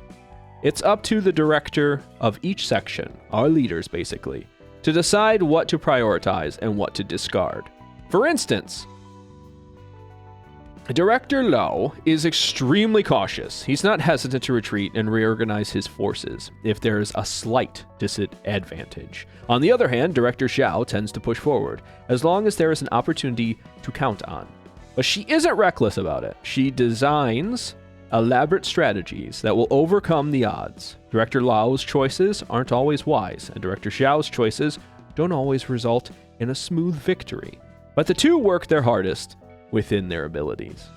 It's up to the director of each section, our leaders basically, to decide what to prioritize and what to discard. For instance, Director Lao is extremely cautious. He's not hesitant to retreat and reorganize his forces if there is a slight disadvantage. On the other hand, Director Xiao tends to push forward, as long as there is an opportunity to count on. But she isn't reckless about it. She designs elaborate strategies that will overcome the odds. Director Lao's choices aren't always wise, and Director Xiao's choices don't always result in a smooth victory. But the two work their hardest within their abilities.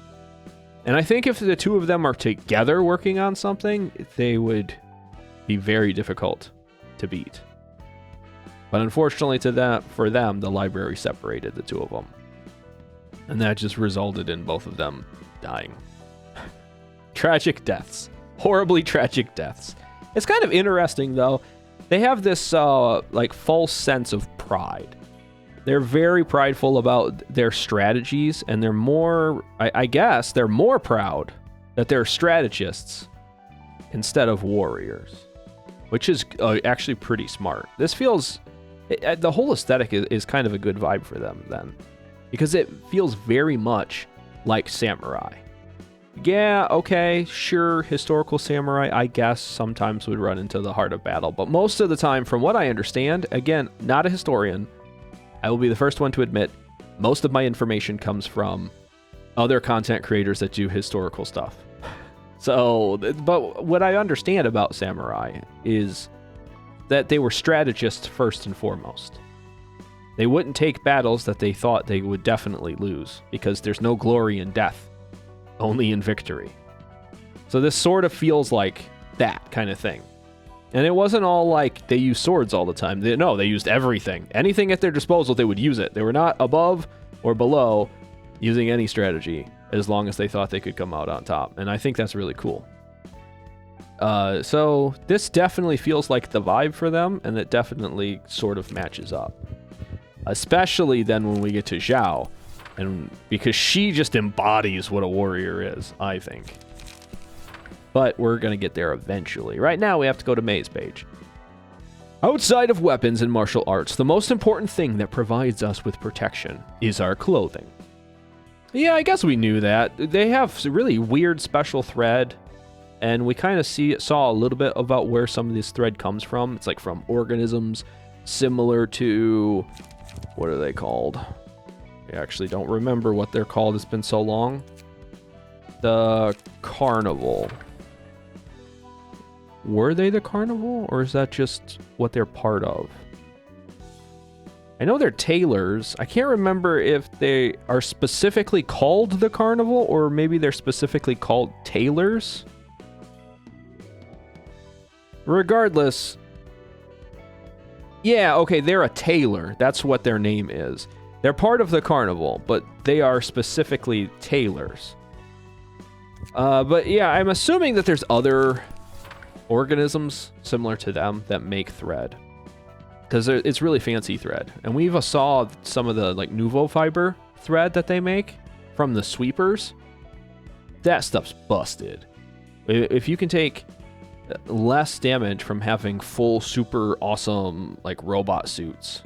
And I think if the two of them are together working on something, they would be very difficult to beat. But unfortunately for them, the library separated the two of them. And that just resulted in both of them dying. Tragic deaths. Horribly tragic deaths. It's kind of interesting, though. They have this, like, false sense of pride. They're very prideful about their strategies, and they're more, I guess, they're more proud that they're strategists instead of warriors, which is actually pretty smart. This feels, the whole aesthetic is kind of a good vibe for them then, because it feels very much like samurai. Yeah, okay, sure, historical samurai, I guess, sometimes would run into the heart of battle, but most of the time, from what I understand, again, not a historian, I will be the first one to admit, most of my information comes from other content creators that do historical stuff. So, but what I understand about samurai is that they were strategists first and foremost. They wouldn't take battles that they thought they would definitely lose, because there's no glory in death, only in victory. So this sort of feels like that kind of thing. And it wasn't all like they used swords all the time. No, they used everything. Anything at their disposal, they would use it. They were not above or below using any strategy as long as they thought they could come out on top. And I think that's really cool. So this definitely feels like the vibe for them, and it definitely sort of matches up. Especially then when we get to Zhao, and because she just embodies what a warrior is, I think. But we're going to get there eventually. Right now, we have to go to May's page. Outside of weapons and martial arts, the most important thing that provides us with protection is our clothing. Yeah, I guess we knew that. They have really weird special thread, and we kind of saw a little bit about where some of this thread comes from. It's like from organisms similar to, what are they called? I actually don't remember what they're called. It's been so long. The carnival. Were they the carnival, or is that just what they're part of? I know they're tailors. I can't remember if they are specifically called the carnival, or maybe they're specifically called tailors. Regardless, yeah, okay, they're a tailor. That's what their name is. They're part of the carnival, but they are specifically tailors. But yeah, I'm assuming that there's other organisms similar to them that make thread, because it's really fancy thread. And we even saw some of the like nouveau fiber thread that they make from the sweepers. That stuff's busted. If you can take less damage from having full super awesome like robot suits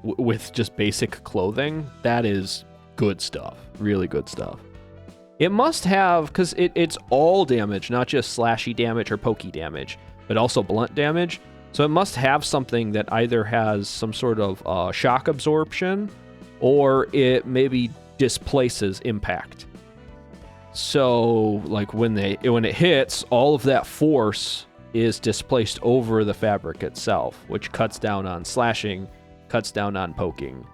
with just basic clothing, that is good stuff. Really good stuff. It must have, because it's all damage, not just slashy damage or pokey damage, but also blunt damage. So it must have something that either has some sort of shock absorption, or it maybe displaces impact. So like when it hits, all of that force is displaced over the fabric itself, which cuts down on slashing, cuts down on poking,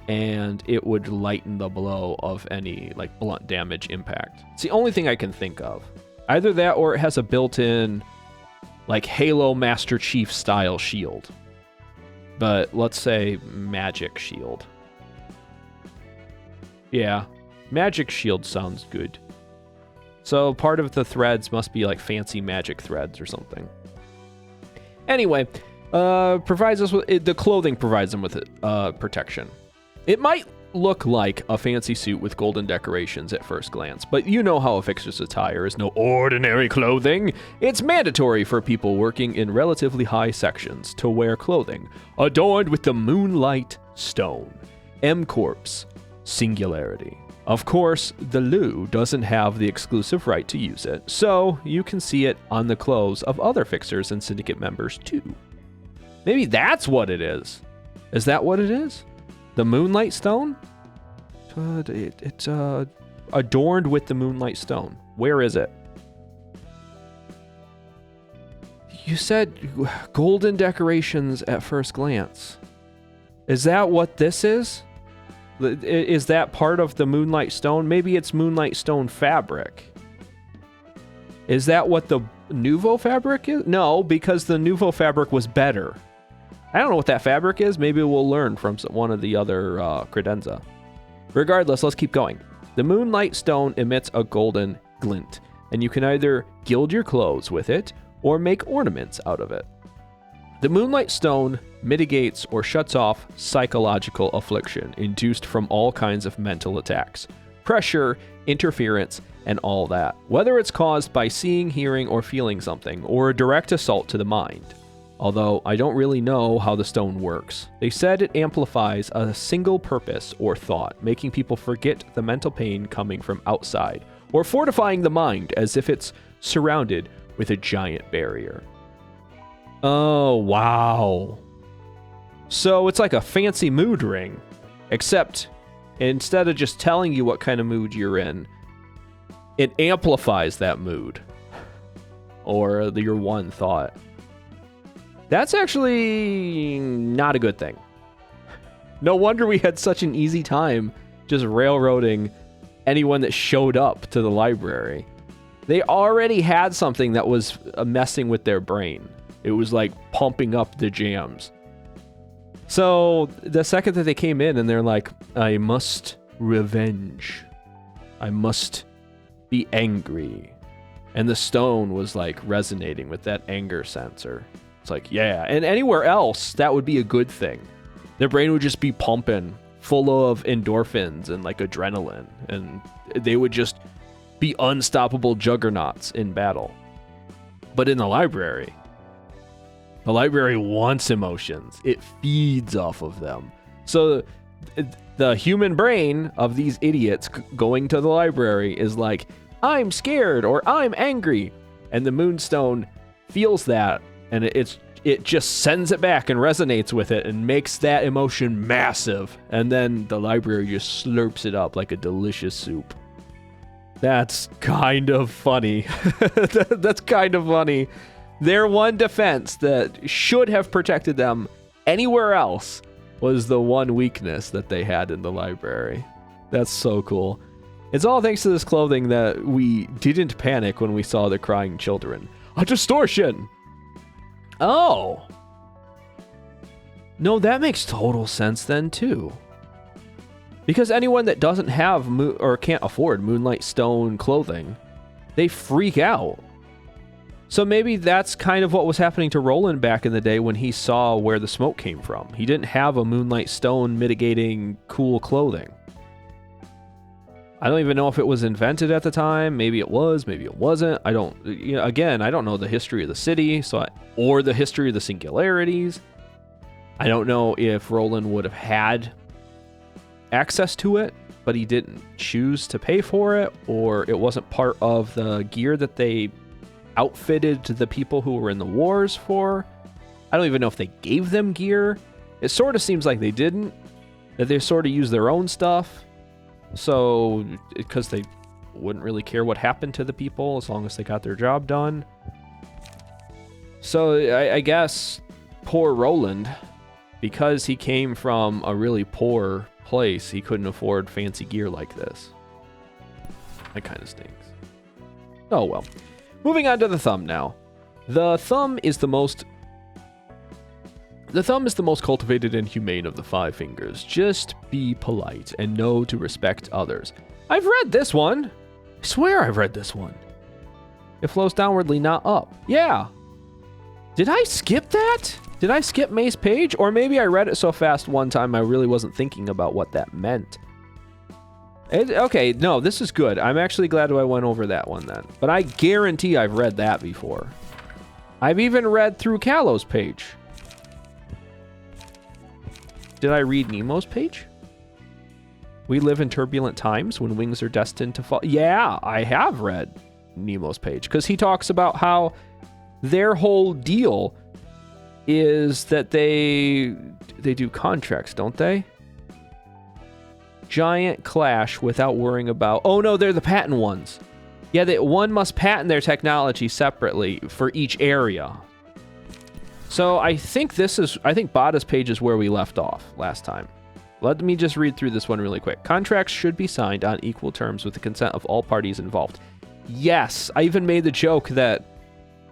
and it would lighten the blow of any like blunt damage impact. It's the only thing I can think of. Either that, or it has a built-in like Halo Master Chief style shield. But let's say magic shield. Yeah, magic shield sounds good. So part of the threads must be like fancy magic threads or something. Anyway, provides us with the clothing provides them with protection. It might look like a fancy suit with golden decorations at first glance, but you know how a fixer's attire is no ordinary clothing. It's mandatory for people working in relatively high sections to wear clothing adorned with the Moonlight Stone, M-Corp's singularity. Of course, the Lu doesn't have the exclusive right to use it, so you can see it on the clothes of other fixers and syndicate members too. Maybe that's what it is. Is that what it is? The Moonlight Stone? It's adorned with the Moonlight Stone. Where is it? You said golden decorations at first glance. Is that what this is? Is that part of the Moonlight Stone? Maybe it's Moonlight Stone fabric. Is that what the Nouveau fabric is? No, because the Nouveau fabric was better. I don't know what that fabric is. Maybe we'll learn from one of the other credenza. Regardless, let's keep going. The Moonlight Stone emits a golden glint, and you can either gild your clothes with it or make ornaments out of it. The Moonlight Stone mitigates or shuts off psychological affliction induced from all kinds of mental attacks, pressure, interference, and all that, whether it's caused by seeing, hearing, or feeling something, or a direct assault to the mind. Although I don't really know how the stone works. They said it amplifies a single purpose or thought, making people forget the mental pain coming from outside, or fortifying the mind as if it's surrounded with a giant barrier. Oh, wow. So it's like a fancy mood ring, except instead of just telling you what kind of mood you're in, it amplifies that mood, or your one thought. That's actually not a good thing. No wonder we had such an easy time just railroading anyone that showed up to the library. They already had something that was messing with their brain. It was like pumping up the jams. So the second that they came in and they're like, I must revenge. I must be angry. And the stone was like resonating with that anger sensor. It's like, yeah. And anywhere else, that would be a good thing. Their brain would just be pumping, full of endorphins and like adrenaline. And they would just be unstoppable juggernauts in battle. But in the library wants emotions. It feeds off of them. So the human brain of these idiots going to the library is like, I'm scared or I'm angry. And the Moonstone feels that, and it just sends it back and resonates with it and makes that emotion massive. And then the library just slurps it up like a delicious soup. That's kind of funny. That's kind of funny. Their one defense that should have protected them anywhere else was the one weakness that they had in the library. That's so cool. It's all thanks to this clothing that we didn't panic when we saw the crying children. A distortion! Oh. No, that makes total sense then too. Because anyone that doesn't have or can't afford Moonlight Stone clothing, they freak out. So maybe that's kind of what was happening to Roland back in the day when he saw where the smoke came from. He didn't have a Moonlight Stone mitigating cool clothing. I don't even know if it was invented at the time. Maybe it was, maybe it wasn't. I don't know the history of the city, or the history of the singularities. I don't know if Roland would have had access to it, but he didn't choose to pay for it, or it wasn't part of the gear that they outfitted the people who were in the wars for. I don't even know if they gave them gear. It sort of seems like they didn't, that they sort of used their own stuff. So, because they wouldn't really care what happened to the people as long as they got their job done. So, I guess poor Roland, because he came from a really poor place, he couldn't afford fancy gear like this. That kind of stinks. Oh well. Moving on to the thumb now. The thumb is the most cultivated and humane of the five fingers. Just be polite and know to respect others. I've read this one. I swear I've read this one. It flows downwardly, not up. Yeah. Did I skip that? Did I skip May's page? Or maybe I read it so fast one time I really wasn't thinking about what that meant. Okay, no, this is good. I'm actually glad I went over that one then. But I guarantee I've read that before. I've even read through Callow's page. Did I read Nemo's page? We live in turbulent times when wings are destined to fall. Yeah, I have read Nemo's page, because he talks about how their whole deal is that they do contracts, don't they? Giant clash without worrying about... Oh no, they're the patent ones. Yeah, one must patent their technology separately for each area. So I think Bada's page is where we left off last time. Let me just read through this one really quick. Contracts should be signed on equal terms with the consent of all parties involved. Yes, I even made the joke that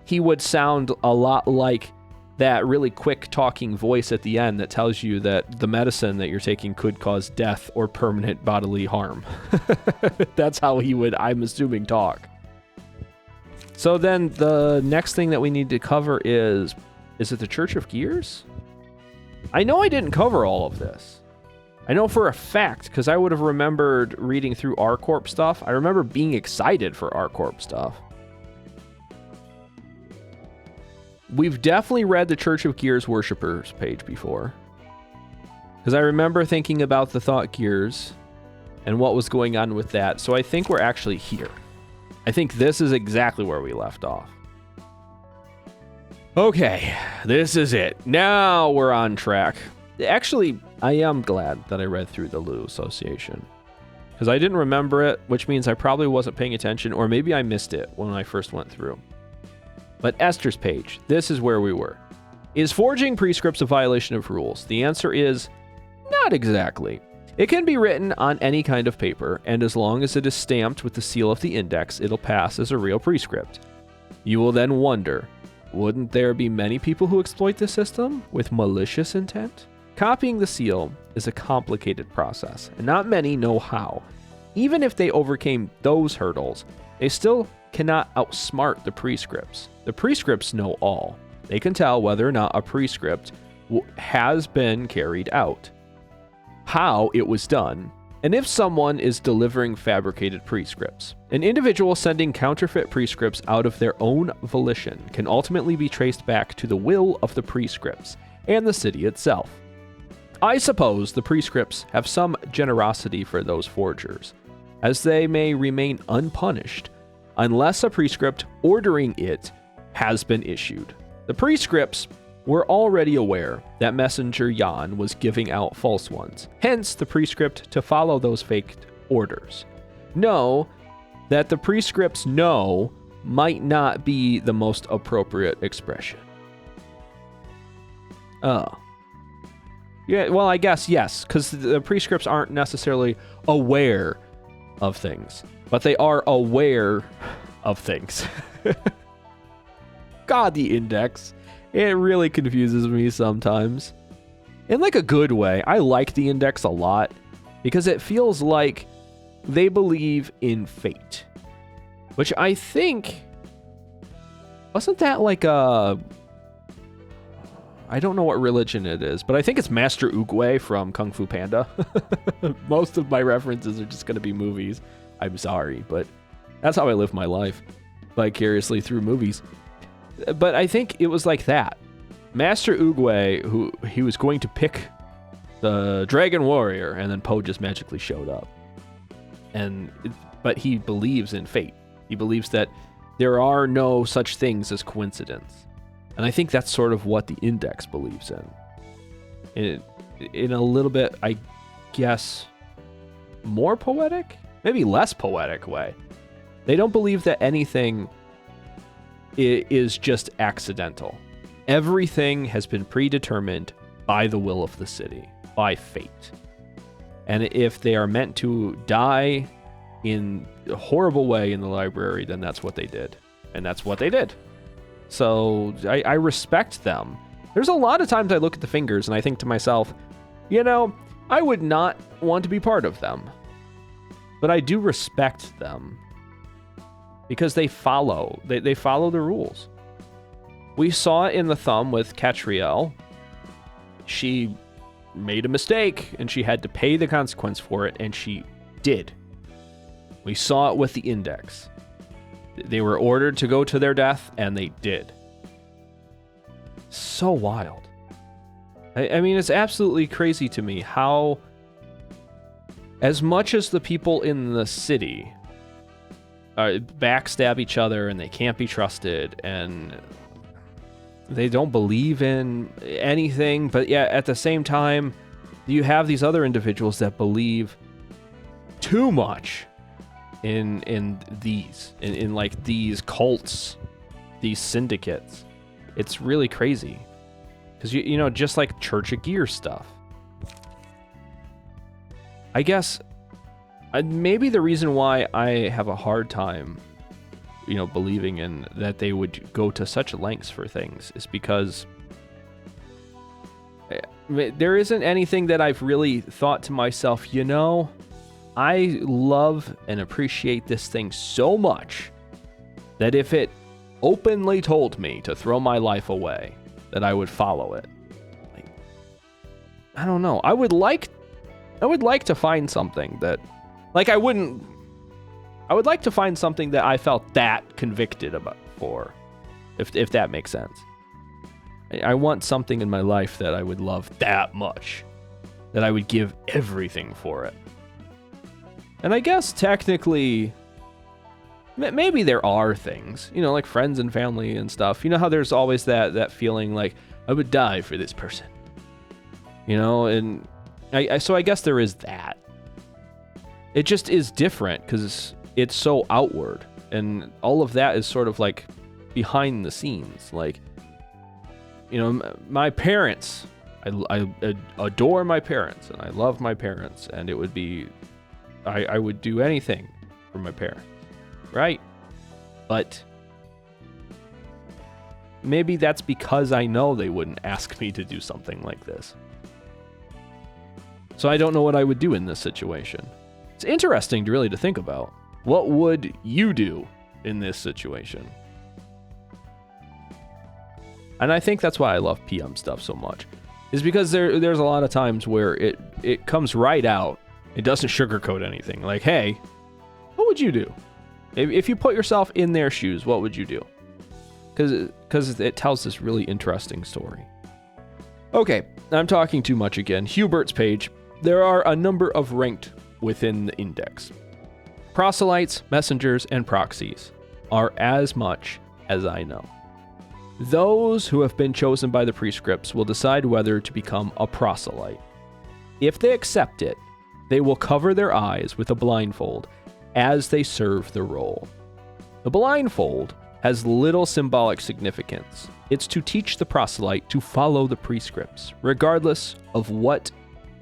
he would sound a lot like that really quick talking voice at the end that tells you that the medicine that you're taking could cause death or permanent bodily harm. That's how he would, I'm assuming, talk. So then the next thing that we need to cover is it the Church of Gears? I know I didn't cover all of this. I know for a fact, because I would have remembered reading through R-Corp stuff. I remember being excited for R-Corp stuff. We've definitely read the Church of Gears Worshippers page before. Because I remember thinking about the Thought Gears and what was going on with that. So I think we're actually here. I think this is exactly where we left off. Okay, this is it. Now we're on track. Actually, I am glad that I read through the Lu Association. Because I didn't remember it, which means I probably wasn't paying attention, or maybe I missed it when I first went through. But Esther's page, this is where we were. Is forging prescripts a violation of rules? The answer is not exactly. It can be written on any kind of paper, and as long as it is stamped with the seal of the index, it'll pass as a real prescript. You will then wonder, wouldn't there be many people who exploit the system with malicious intent? Copying the seal is a complicated process, and not many know how. Even if they overcame those hurdles, they still cannot outsmart the prescripts. The prescripts know all. They can tell whether or not a prescript has been carried out, how it was done, and if someone is delivering fabricated prescripts. An individual sending counterfeit prescripts out of their own volition can ultimately be traced back to the will of the prescripts and the city itself. I suppose the prescripts have some generosity for those forgers, as they may remain unpunished unless a prescript ordering it has been issued. The prescripts were already aware that Messenger Jan was giving out false ones, hence the prescript to follow those faked orders. Know that the prescripts know might not be the most appropriate expression. Oh. Yeah, well, I guess yes, because the prescripts aren't necessarily aware of things, but they are aware of things. God, the index. It really confuses me sometimes. In like a good way. I like the index a lot because it feels like they believe in fate. Which I think... Wasn't that like a... I don't know what religion it is, but I think it's Master Oogway from Kung Fu Panda. Most of my references are just going to be movies. I'm sorry, but that's how I live my life. Vicariously through movies. But I think it was like that. Master Oogway, who he was going to pick the Dragon Warrior, and then Poe just magically showed up. But he believes in fate. He believes that there are no such things as coincidence. And I think that's sort of what the index believes in. In a little bit, I guess, more poetic? Maybe less poetic way. They don't believe that anything is just accidental. Everything has been predetermined by the will of the city, by fate. And if they are meant to die in a horrible way in the library, then that's what they did. And that's what they did. So I respect them. There's a lot of times I look at the fingers and I think to myself, you know, I would not want to be part of them. But I do respect them because they follow the rules. We saw it in the thumb with Catriel. She made a mistake and she had to pay the consequence for it, and she did. We saw it with the index. They were ordered to go to their death, and they did. So wild. I mean, it's absolutely crazy to me how, as much as the people in the city backstab each other and they can't be trusted and they don't believe in anything, but yet at the same time, you have these other individuals that believe too much in like these cults, these syndicates. It's really crazy. Because, you know, just like Church of Gear stuff. I guess maybe the reason why I have a hard time, you know, believing in that they would go to such lengths for things is because there isn't anything that I've really thought to myself, you know, I love and appreciate this thing so much that if it openly told me to throw my life away, that I would follow it. Like, I don't know. I would like to find something that, like, I would like to find something that I felt that convicted about for, if that makes sense. I want something in my life that I would love that much, that I would give everything for it. And I guess technically, maybe there are things, you know, like friends and family and stuff. You know how there's always that feeling like, I would die for this person. You know, and so I guess there is that. It just is different because it's so outward. And all of that is sort of like behind the scenes. Like, you know, my parents, I adore my parents and I love my parents. And it would be, I would do anything for my parents. Right? But maybe that's because I know they wouldn't ask me to do something like this. So I don't know what I would do in this situation. It's interesting to think about. What would you do in this situation? And I think that's why I love PM stuff so much. Is because there's a lot of times where it comes right out. It doesn't sugarcoat anything. Like, hey, what would you do? If you put yourself in their shoes, what would you do? Because it tells this really interesting story. Okay, I'm talking too much again. Hubert's page. There are a number of ranked within the index. Proselytes, messengers, and proxies are as much as I know. Those who have been chosen by the prescripts will decide whether to become a proselyte. If they accept it, they will cover their eyes with a blindfold as they serve the role. The blindfold has little symbolic significance. It's to teach the proselyte to follow the prescripts, regardless of what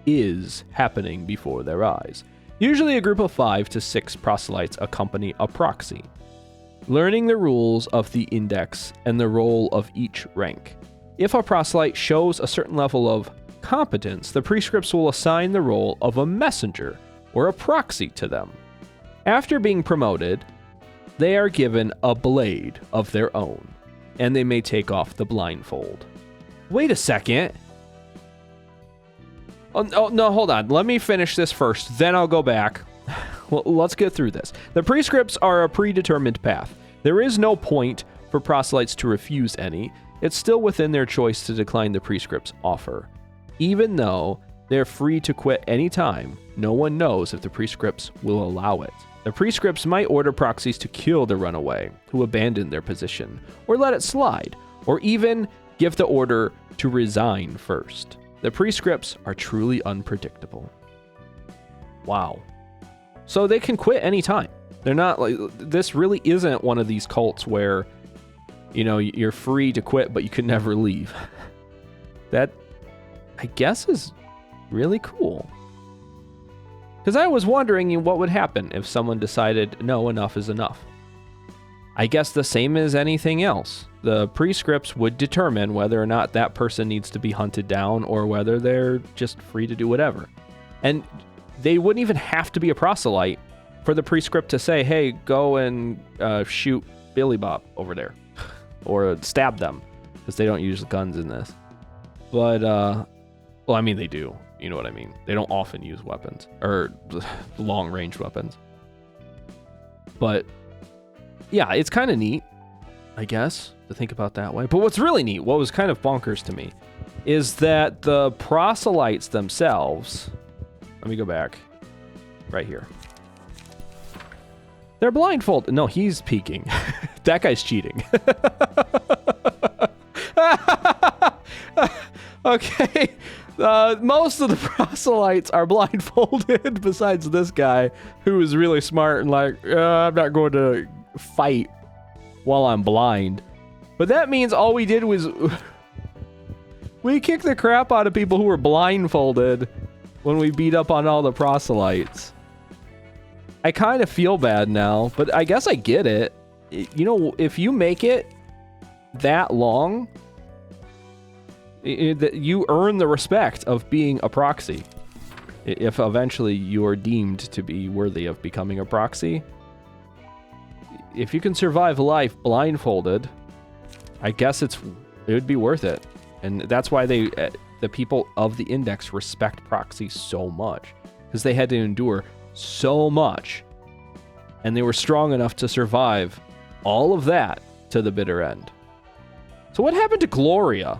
is happening before their eyes. Usually a group of 5 to 6 proselytes accompany a proxy, learning the rules of the index and the role of each rank. If a proselyte shows a certain level of competence, the prescripts will assign the role of a messenger or a proxy to them. After being promoted, they are given a blade of their own, and they may take off the blindfold. Wait a second. Oh, no, hold on. Let me finish this first, then I'll go back. Well, let's get through this. The prescripts are a predetermined path. There is no point for proselytes to refuse any. It's still within their choice to decline the prescript's offer. Even though they're free to quit any time, no one knows if the prescripts will allow it. The prescripts might order proxies to kill the runaway who abandoned their position, or let it slide, or even give the order to resign first. The prescripts are truly unpredictable. Wow. So they can quit anytime. They're not like, this really isn't one of these cults where, you know, you're free to quit, but you can never leave. That, I guess, is really cool. Because I was wondering what would happen if someone decided, no, enough is enough. I guess the same as anything else. The prescripts would determine whether or not that person needs to be hunted down or whether they're just free to do whatever. And they wouldn't even have to be a proselyte for the prescript to say, hey, go and shoot Billy Bob over there. Or stab them, because they don't use guns in this. But, well, I mean, they do. You know what I mean? They don't often use weapons, or long-range weapons. But, yeah, it's kind of neat, I guess, to think about that way. But what's really neat, what was kind of bonkers to me, is that the proselytes themselves... Let me go back. Right here. They're blindfolded. No, he's peeking. That guy's cheating. Okay. Most of the proselytes are blindfolded besides this guy who is really smart and like, I'm not going to fight while I'm blind. But that means all we did was... We kicked the crap out of people who were blindfolded when we beat up on all the proselytes. I kind of feel bad now, but I guess I get it. You know, if you make it that long, you earn the respect of being a proxy. If eventually you are deemed to be worthy of becoming a proxy, if you can survive life blindfolded, I guess it would be worth it. And that's why the people of the Index respect proxies so much, because they had to endure so much, and they were strong enough to survive all of that to the bitter end. So what happened to Gloria?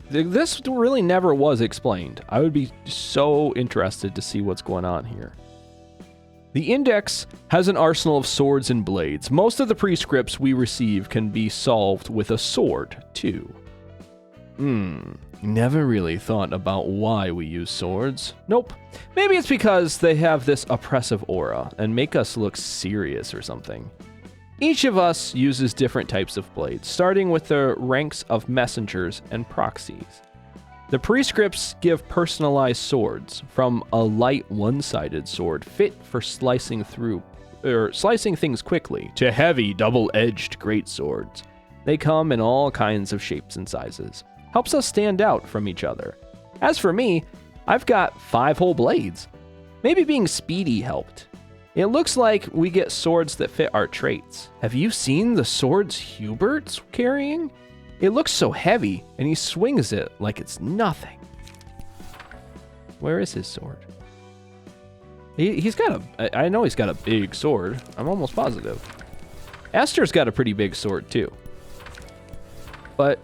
This really never was explained. I would be so interested to see what's going on here. The Index has an arsenal of swords and blades. Most of the prescripts we receive can be solved with a sword, too. Never really thought about why we use swords. Nope. Maybe it's because they have this oppressive aura and make us look serious or something. Each of us uses different types of blades, starting with the ranks of messengers and proxies. The prescripts give personalized swords, from a light one-sided sword fit for slicing things quickly, to heavy double-edged greatswords. They come in all kinds of shapes and sizes. Helps us stand out from each other. As for me, I've got 5 whole blades. Maybe being speedy helped. It looks like we get swords that fit our traits. Have you seen the swords Hubert's carrying? It looks so heavy, and he swings it like it's nothing. Where is his sword? He's got I know he's got a big sword. I'm almost positive. Esther's got a pretty big sword, too. But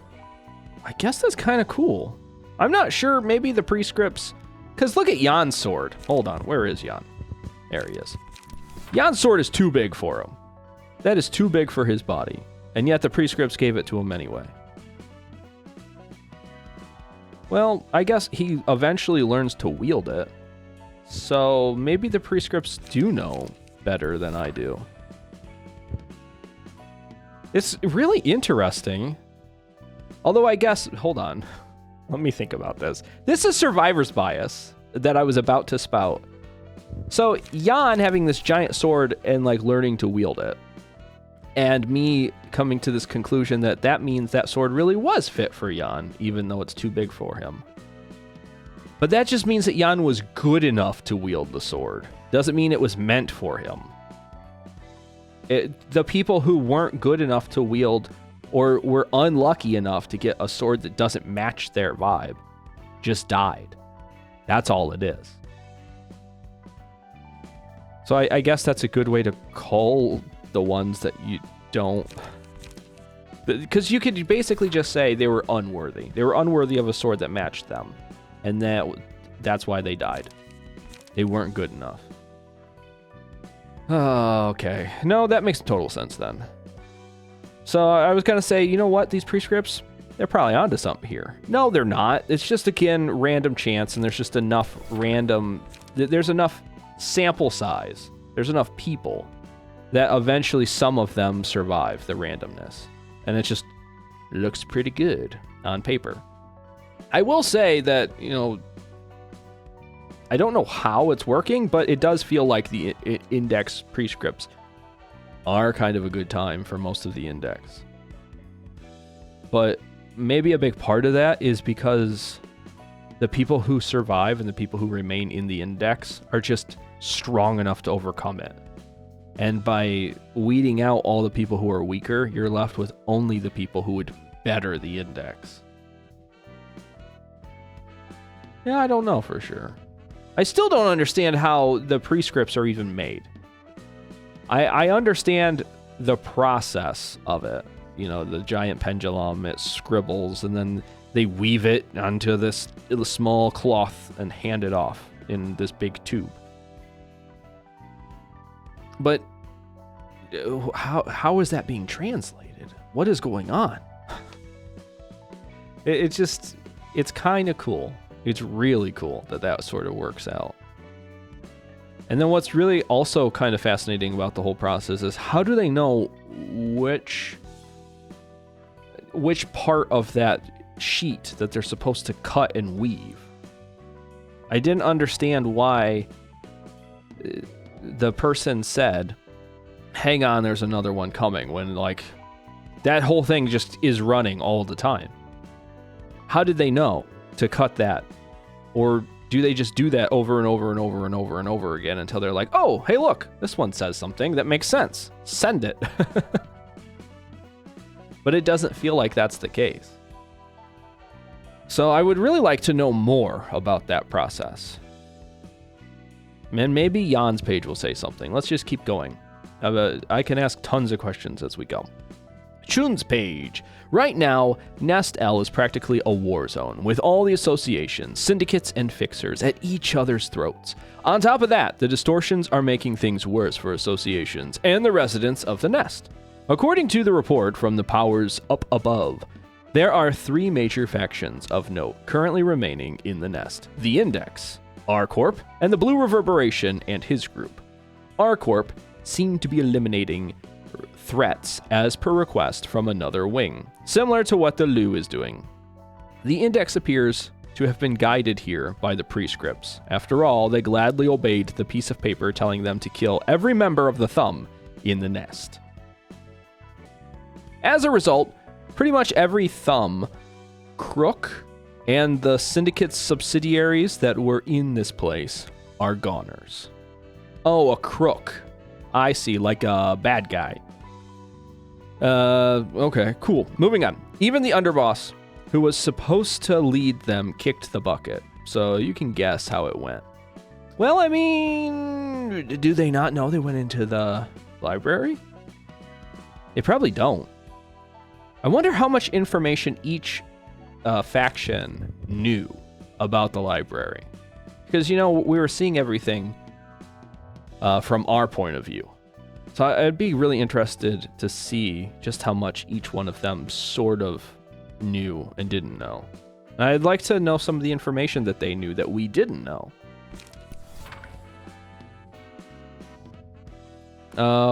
I guess that's kind of cool. I'm not sure, maybe the prescripts... Because look at Jan's sword. Hold on, where is Jan? There he is. Jan's sword is too big for him. That is too big for his body. And yet the prescripts gave it to him anyway. Well, I guess he eventually learns to wield it. So maybe the prescripts do know better than I do. It's really interesting. Although I guess, hold on. Let me think about this. This is survivor's bias that I was about to spout. So Jan having this giant sword and like learning to wield it, and me coming to this conclusion that means that sword really was fit for Jan, even though it's too big for him. But that just means that Jan was good enough to wield the sword. Doesn't mean it was meant for him. The people who weren't good enough to wield or were unlucky enough to get a sword that doesn't match their vibe just died. That's all it is. So I guess that's a good way to call the ones that you don't... Because you could basically just say they were unworthy. They were unworthy of a sword that matched them. And that's why they died. They weren't good enough. Oh, okay. No, that makes total sense then. So I was going to say, you know what? These prescripts, they're probably onto something here. No, they're not. It's just, again, random chance, and there's just enough random... There's enough sample size. There's enough people that eventually some of them survive the randomness. And it just looks pretty good on paper. I will say that, you know, I don't know how it's working, but it does feel like the Index prescripts are kind of a good time for most of the Index. But maybe a big part of that is because the people who survive and the people who remain in the Index are just strong enough to overcome it. And by weeding out all the people who are weaker, you're left with only the people who would better the Index. Yeah, I don't know for sure. I still don't understand how the prescripts are even made. I understand the process of it. You know, the giant pendulum, it scribbles, and then they weave it onto this small cloth and hand it off in this big tube. But how is that being translated? What is going on? It's kind of cool. It's really cool that sort of works out. And then what's really also kind of fascinating about the whole process is how do they know which part of that sheet that they're supposed to cut and weave. I didn't understand why the person said, hang on, there's another one coming, when like that whole thing just is running all the time. How did they know to cut that? Or do they just do that over and over and over and over and over again until they're like, oh, hey, look, this one says something that makes sense. Send it. But it doesn't feel like that's the case. So I would really like to know more about that process. And maybe Jan's page will say something. Let's just keep going. I can ask tons of questions as we go. Chun's page. Right now, Nest L is practically a war zone, with all the associations, syndicates, and fixers at each other's throats. On top of that, the distortions are making things worse for associations and the residents of the Nest. According to the report from the powers up above, there are 3 major factions of note currently remaining in the Nest. The Index, R-Corp, and the Blue Reverberation and his group. R-Corp seem to be eliminating threats as per request from another wing, similar to what the Lu is doing. The Index appears to have been guided here by the prescripts. After all, they gladly obeyed the piece of paper telling them to kill every member of the Thumb in the Nest. As a result, pretty much every Thumb, Crook, and the Syndicate's subsidiaries that were in this place are goners. Oh, a crook. I see, like a bad guy. Okay, cool. Moving on. Even the underboss, who was supposed to lead them, kicked the bucket. So you can guess how it went. Well, I mean, do they not know they went into the library? They probably don't. I wonder how much information each faction knew about the library. Because, you know, we were seeing everything from our point of view. So I'd be really interested to see just how much each one of them sort of knew and didn't know. I'd like to know some of the information that they knew that we didn't know.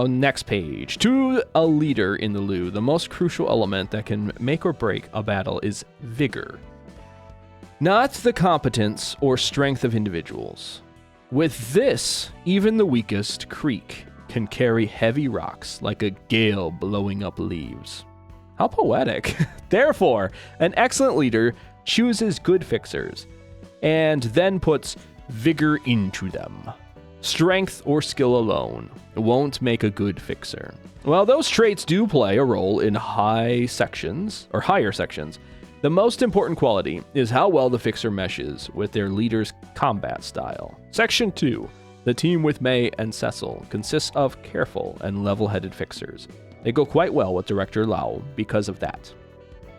Next page. To a leader in the Lu, the most crucial element that can make or break a battle is vigor. Not the competence or strength of individuals. With this, even the weakest creek can carry heavy rocks like a gale blowing up leaves. How poetic. Therefore, an excellent leader chooses good fixers and then puts vigor into them. Strength or skill alone won't make a good fixer. While those traits do play a role in higher sections, the most important quality is how well the fixer meshes with their leader's combat style. Section 2. The team with May and Cecil consists of careful and level-headed fixers. They go quite well with Director Lau because of that.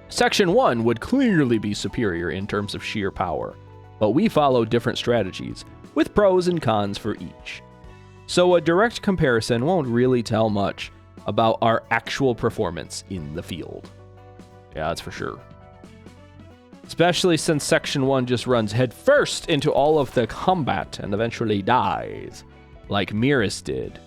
Section 1 would clearly be superior in terms of sheer power, but we follow different strategies, with pros and cons for each. So a direct comparison won't really tell much about our actual performance in the field. Yeah, that's for sure. Especially since Section 1 just runs headfirst into all of the combat and eventually dies, like Miris did.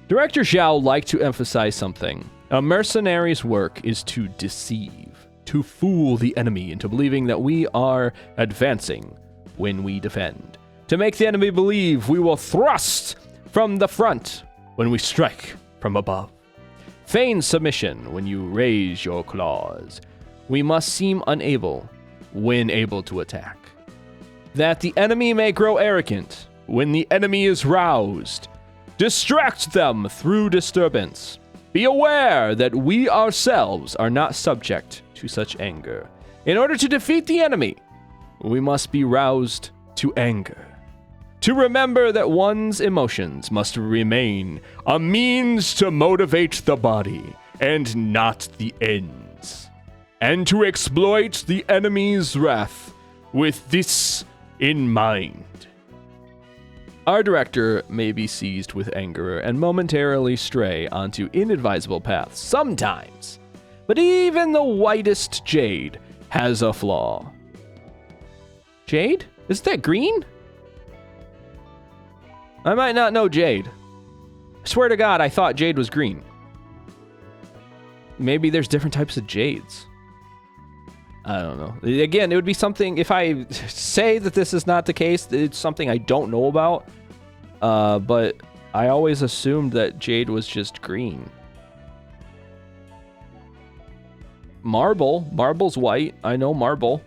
Director Zhao liked to emphasize something. A mercenary's work is to deceive, to fool the enemy into believing that we are advancing when we defend, to make the enemy believe we will thrust from the front when we strike from above. Feign submission when you raise your claws. We must seem unable when able to attack. That the enemy may grow arrogant when the enemy is roused. Distract them through disturbance. Be aware that we ourselves are not subject to such anger. In order to defeat the enemy, we must be roused to anger. To remember that one's emotions must remain a means to motivate the body and not the ends. And to exploit the enemy's wrath with this in mind. Our director may be seized with anger and momentarily stray onto inadvisable paths sometimes, but even the whitest jade has a flaw. Jade? Is that green? I might not know Jade. I swear to God, I thought Jade was green. Maybe there's different types of Jades. I don't know. Again, it would be something, if I say that this is not the case, it's something I don't know about. But I always assumed that jade was just green. Marble's white. I know marble.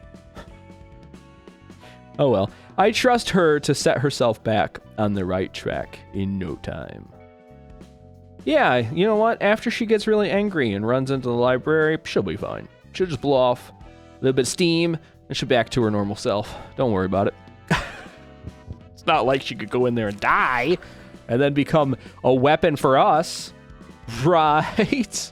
Oh well. I trust her to set herself back on the right track in no time. Yeah, you know what? After she gets really angry and runs into the library, she'll be fine. She'll just blow off a little bit of steam and she'll be back to her normal self. Don't worry about it. It's not like she could go in there and die and then become a weapon for us. Right?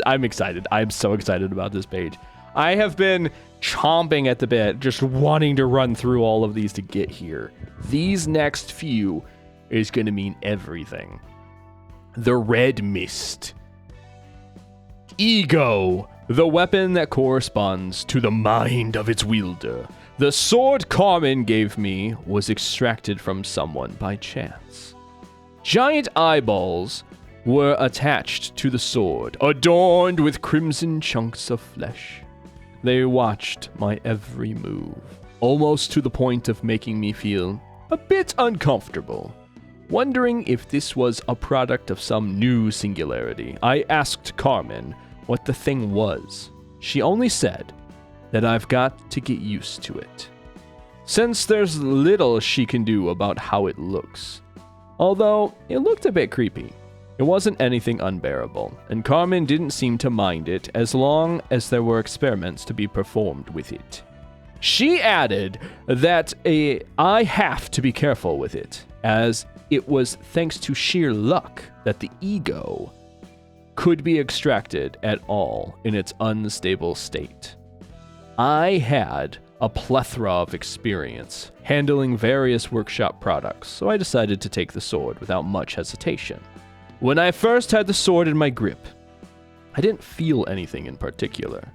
I'm excited. I'm so excited about this page. I have been chomping at the bit, just wanting to run through all of these to get here. These next few is going to mean everything. The Red Mist. Ego, the weapon that corresponds to the mind of its wielder. The sword Carmen gave me was extracted from someone by chance. Giant eyeballs were attached to the sword, adorned with crimson chunks of flesh. They watched my every move, almost to the point of making me feel a bit uncomfortable. Wondering if this was a product of some new singularity, I asked Carmen what the thing was. She only said that I've got to get used to it, since there's little she can do about how it looks. Although it looked a bit creepy. It wasn't anything unbearable, and Carmen didn't seem to mind it as long as there were experiments to be performed with it. She added that I have to be careful with it, as it was thanks to sheer luck that the ego could be extracted at all in its unstable state. I had a plethora of experience handling various workshop products, so I decided to take the sword without much hesitation. When I first had the sword in my grip, I didn't feel anything in particular.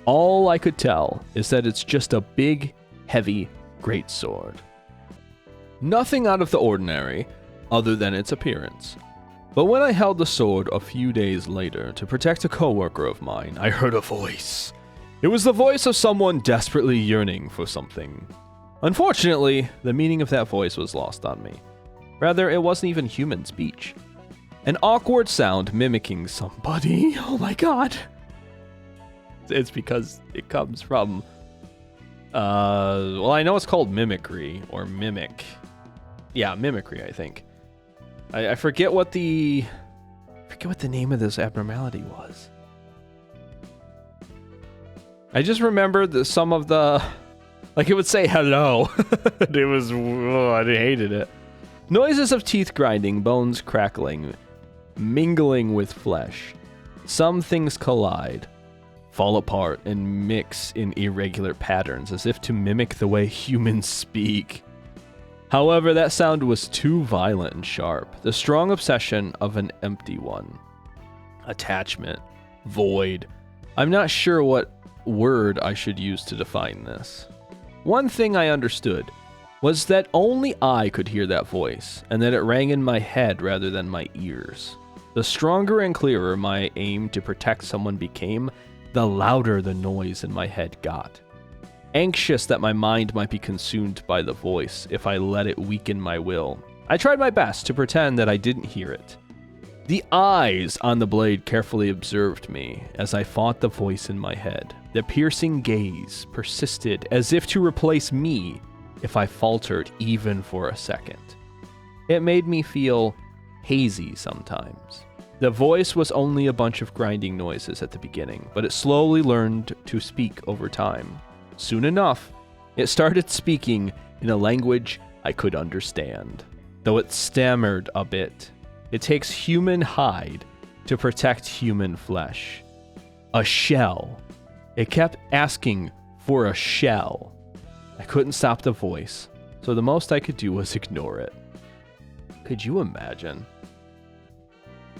All I could tell is that it's just a big, heavy greatsword. Nothing out of the ordinary, other than its appearance. But when I held the sword a few days later to protect a coworker of mine, I heard a voice. It was the voice of someone desperately yearning for something. Unfortunately, the meaning of that voice was lost on me. Rather, it wasn't even human speech. An awkward sound mimicking somebody. Oh my god. It's because it comes from... well, I know it's called mimicry, or mimic. Yeah, mimicry, I think. I forget what the... name of this abnormality was. I just remember that some of the... Like, it would say hello. It was... Oh, I hated it. Noises of teeth grinding, bones crackling, mingling with flesh. Some things collide, fall apart, and mix in irregular patterns as if to mimic the way humans speak. However, that sound was too violent and sharp, the strong obsession of an empty one. Attachment, void. I'm not sure what word I should use to define this. One thing I understood was that only I could hear that voice, and that it rang in my head rather than my ears. The stronger and clearer my aim to protect someone became, the louder the noise in my head got. Anxious that my mind might be consumed by the voice if I let it weaken my will, I tried my best to pretend that I didn't hear it. The eyes on the blade carefully observed me as I fought the voice in my head. The piercing gaze persisted as if to replace me if I faltered even for a second. It made me feel hazy sometimes. The voice was only a bunch of grinding noises at the beginning, but it slowly learned to speak over time. Soon enough, it started speaking in a language I could understand, though it stammered a bit. It takes human hide to protect human flesh. A shell. It kept asking for a shell. I couldn't stop the voice, so the most I could do was ignore it. Could you imagine?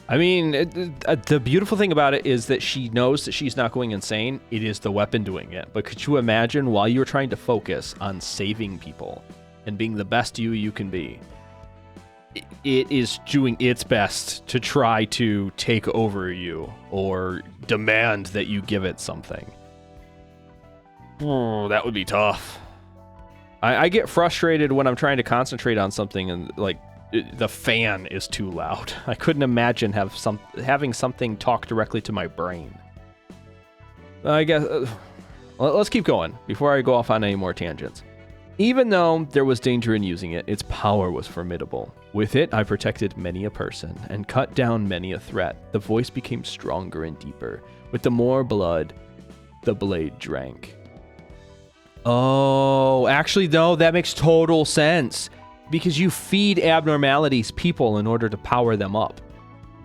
I mean, the beautiful thing about it is that she knows that she's not going insane. It is the weapon doing it. But could you imagine while you're trying to focus on saving people and being the best you can be, it is doing its best to try to take over you or demand that you give it something. Oh, that would be tough. I get frustrated when I'm trying to concentrate on something and like the fan is too loud. I couldn't imagine having something talk directly to my brain. I guess let's keep going before I go off on any more tangents. Even though there was danger in using it, its power was formidable. With it, I protected many a person and cut down many a threat. The voice became stronger and deeper. With the more blood the blade drank. Oh, actually, though, that makes total sense. Because you feed abnormalities people in order to power them up.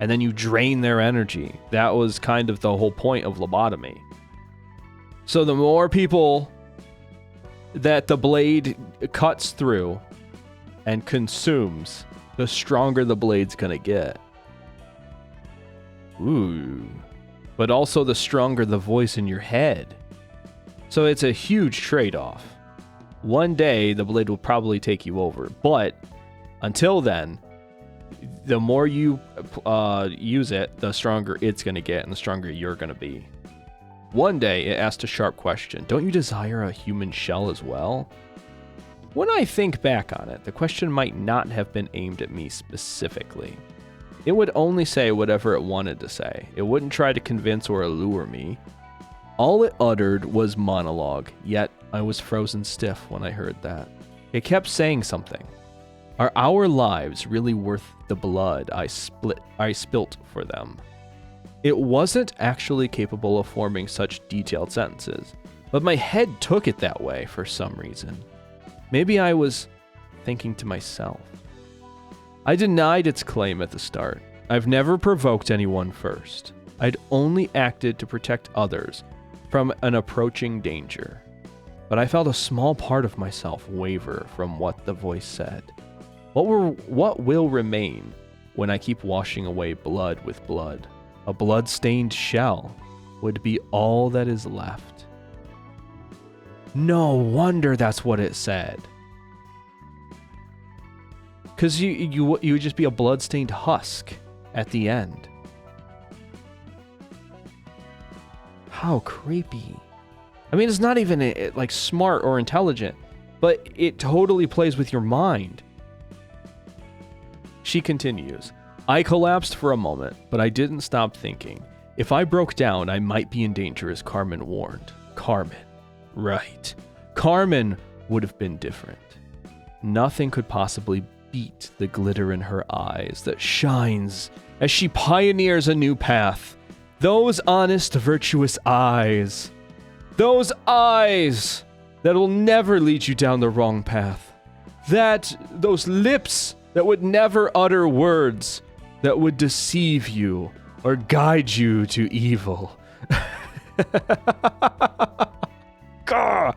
And then you drain their energy. That was kind of the whole point of lobotomy. So the more people that the blade cuts through and consumes, the stronger the blade's gonna get. Ooh. But also the stronger the voice in your head. So it's a huge trade-off. One day, the blade will probably take you over. But until then, the more you use it, the stronger it's going to get and the stronger you're going to be. One day, it asked a sharp question. Don't you desire a human shell as well? When I think back on it, the question might not have been aimed at me specifically. It would only say whatever it wanted to say. It wouldn't try to convince or allure me. All it uttered was monologue, yet I was frozen stiff when I heard that. It kept saying something. Are our lives really worth the blood I spilt for them? It wasn't actually capable of forming such detailed sentences, but my head took it that way for some reason. Maybe I was thinking to myself. I denied its claim at the start. I've never provoked anyone first. I'd only acted to protect others from an approaching danger. But I felt a small part of myself waver from what the voice said. What will remain when I keep washing away blood with blood? A blood-stained shell would be all that is left. No wonder that's what it said. Because you would just be a blood-stained husk at the end. How creepy. I mean, it's not even like smart or intelligent, but it totally plays with your mind. She continues, I collapsed for a moment, but I didn't stop thinking. If I broke down, I might be in danger, as Carmen warned. Carmen. Right. Carmen would have been different. Nothing could possibly beat the glitter in her eyes that shines as she pioneers a new path. Those honest, virtuous eyes. Those eyes that will never lead you down the wrong path. Those lips that would never utter words that would deceive you or guide you to evil. God.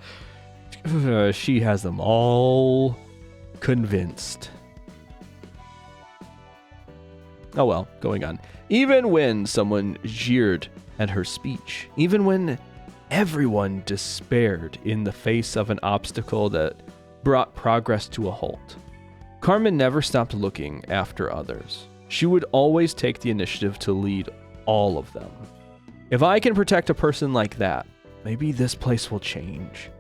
She has them all convinced. Oh well, going on. Even when someone jeered at her speech, even when everyone despaired in the face of an obstacle that brought progress to a halt, Carmen never stopped looking after others. She would always take the initiative to lead all of them. If I can protect a person like that, maybe this place will change.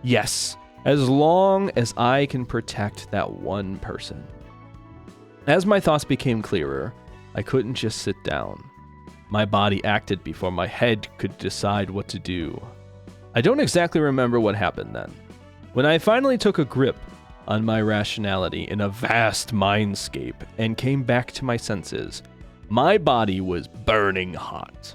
Yes, as long as I can protect that one person. As my thoughts became clearer, I couldn't just sit down. My body acted before my head could decide what to do. I don't exactly remember what happened then. When I finally took a grip on my rationality in a vast mindscape and came back to my senses, my body was burning hot.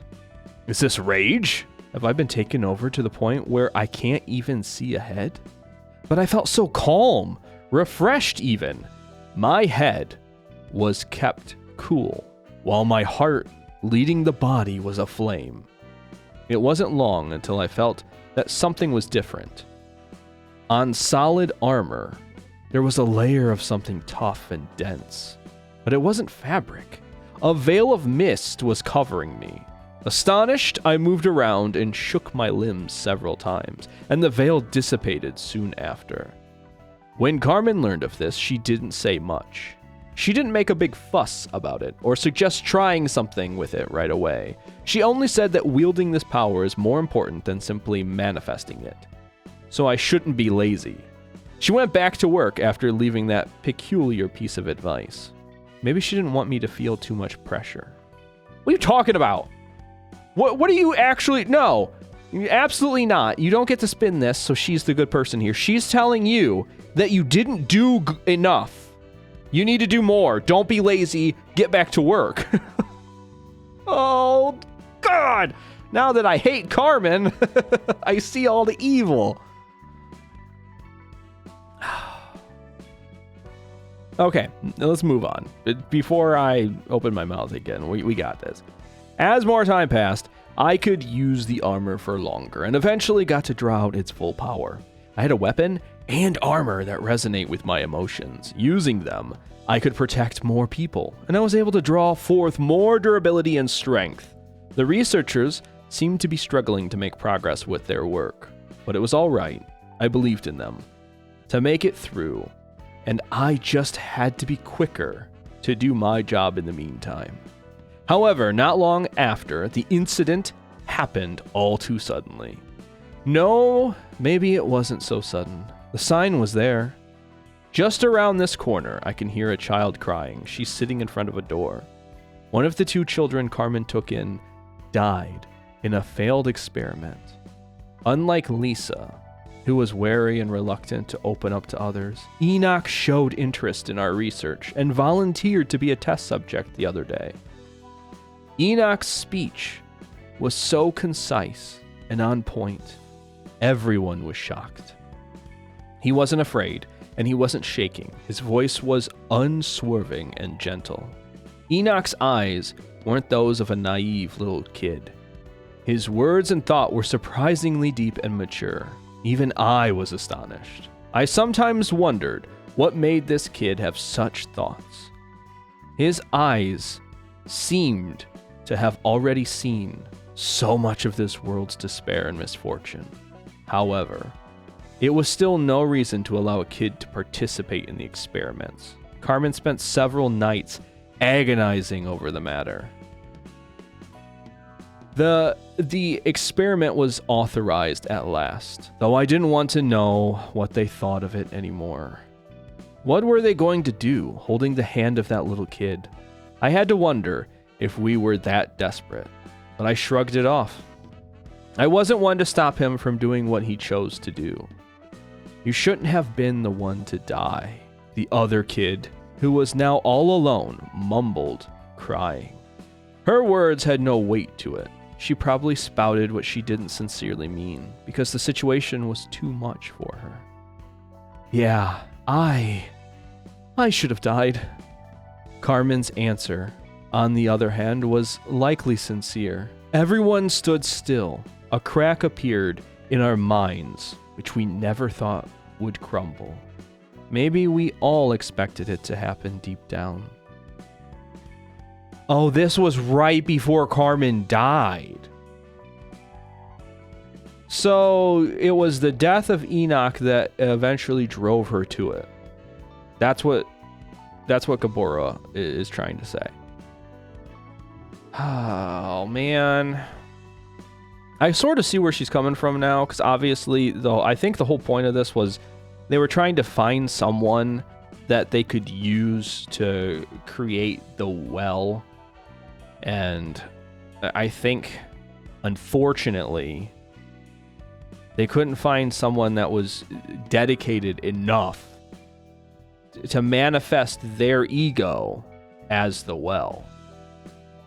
Is this rage? Have I been taken over to the point where I can't even see ahead? But I felt so calm, refreshed even. My head was kept cool, while my heart leading the body was aflame. It wasn't long until I felt that something was different. On solid armor, there was a layer of something tough and dense, but it wasn't fabric. A veil of mist was covering me. Astonished, I moved around and shook my limbs several times, and the veil dissipated soon after. When Carmen learned of this, she didn't say much. She didn't make a big fuss about it, or suggest trying something with it right away. She only said that wielding this power is more important than simply manifesting it. so I shouldn't be lazy. She went back to work after leaving that peculiar piece of advice. Maybe she didn't want me to feel too much pressure. What are you talking about? What are you actually... No, absolutely not. You don't get to spin this, so she's the good person here. She's telling you that you didn't do enough. You need to do more. Don't be lazy. Get back to work. Oh, God. Now that I hate Carmen, I see all the evil. Okay, let's move on. Before I open my mouth again, we got this. As more time passed, I could use the armor for longer and eventually got to draw out its full power. I had a weapon and armor that resonate with my emotions. Using them, I could protect more people, and I was able to draw forth more durability and strength. The researchers seemed to be struggling to make progress with their work, but it was all right. I believed in them to make it through, and I just had to be quicker to do my job in the meantime. However, not long after, the incident happened all too suddenly. No, maybe it wasn't so sudden. The sign was there. Just around this corner, I can hear a child crying. She's sitting in front of a door. One of the 2 children Carmen took in died in a failed experiment. Unlike Lisa, who was wary and reluctant to open up to others, Enoch showed interest in our research and volunteered to be a test subject the other day. Enoch's speech was so concise and on point. Everyone was shocked. He wasn't afraid, and he wasn't shaking. His voice was unswerving and gentle. Enoch's eyes weren't those of a naive little kid. His words and thought were surprisingly deep and mature. Even I was astonished. I sometimes wondered what made this kid have such thoughts. His eyes seemed to have already seen so much of this world's despair and misfortune. However, it was still no reason to allow a kid to participate in the experiments. Carmen spent several nights agonizing over the matter. The experiment was authorized at last, though I didn't want to know what they thought of it anymore. What were they going to do, holding the hand of that little kid? I had to wonder if we were that desperate, but I shrugged it off. I wasn't one to stop him from doing what he chose to do. You shouldn't have been the one to die. The other kid, who was now all alone, mumbled, crying. Her words had no weight to it. She probably spouted what she didn't sincerely mean, because the situation was too much for her. Yeah, I should have died. Carmen's answer, on the other hand, was likely sincere. Everyone stood still. A crack appeared in our minds, which we never thought would crumble. Maybe we all expected it to happen deep down. Oh, this was right before Carmen died. So it was the death of Enoch that eventually drove her to it. That's what Gabora is trying to say. Oh, man. I sort of see where she's coming from now, because obviously, though, I think the whole point of this was they were trying to find someone that they could use to create the well. And I think, unfortunately, they couldn't find someone that was dedicated enough to manifest their ego as the well.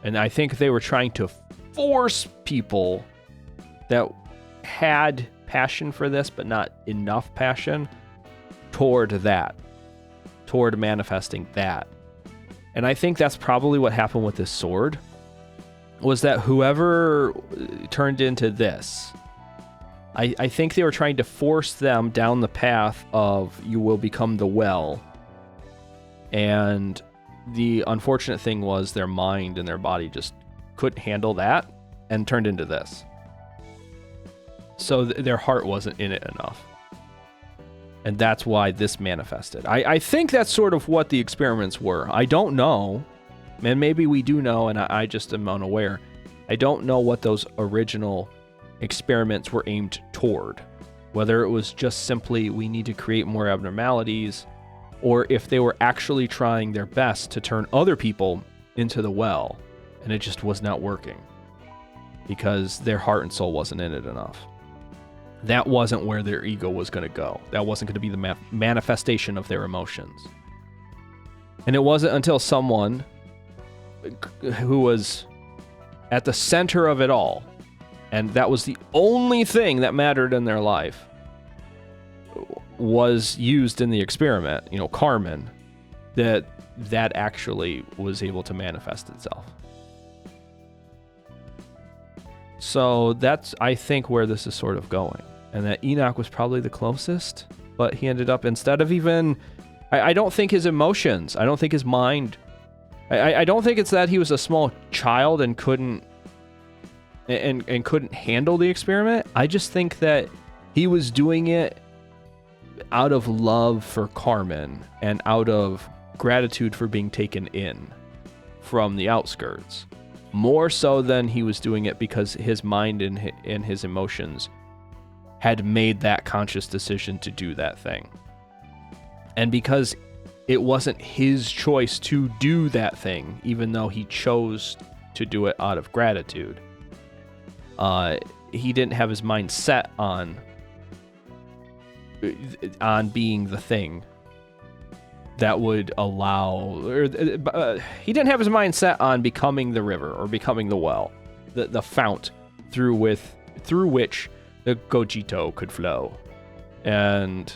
And I think they were trying to force people that had passion for this, but not enough passion, toward manifesting that. And I think that's probably what happened with this sword, was that whoever turned into this, I think they were trying to force them down the path of you will become the well. And the unfortunate thing was their mind and their body just couldn't handle that and turned into this. So their heart wasn't in it enough. And that's why this manifested. I think that's sort of what the experiments were. I don't know. And maybe we do know, and I just am unaware. I don't know what those original experiments were aimed toward. Whether it was just simply we need to create more abnormalities, or if they were actually trying their best to turn other people into the well, and it just was not working because their heart and soul wasn't in it enough. That wasn't where their ego was going to go. That wasn't going to be the manifestation of their emotions. And it wasn't until someone who was at the center of it all, and that was the only thing that mattered in their life, was used in the experiment, Carmen, that actually was able to manifest itself. So that's, I think, where this is sort of going. And that Enoch was probably the closest, but he ended up, instead of even, I don't think his emotions, I don't think his mind, I don't think it's that he was a small child and couldn't handle the experiment. I just think that he was doing it out of love for Carmen and out of gratitude for being taken in from the outskirts, more so than he was doing it because his mind and his emotions had made that conscious decision to do that thing. And because it wasn't his choice to do that thing, even though he chose to do it out of gratitude, he didn't have his mind set on being the thing that would allow, he didn't have his mind set on becoming the river or becoming the well, the fount through which the Gogito could flow. And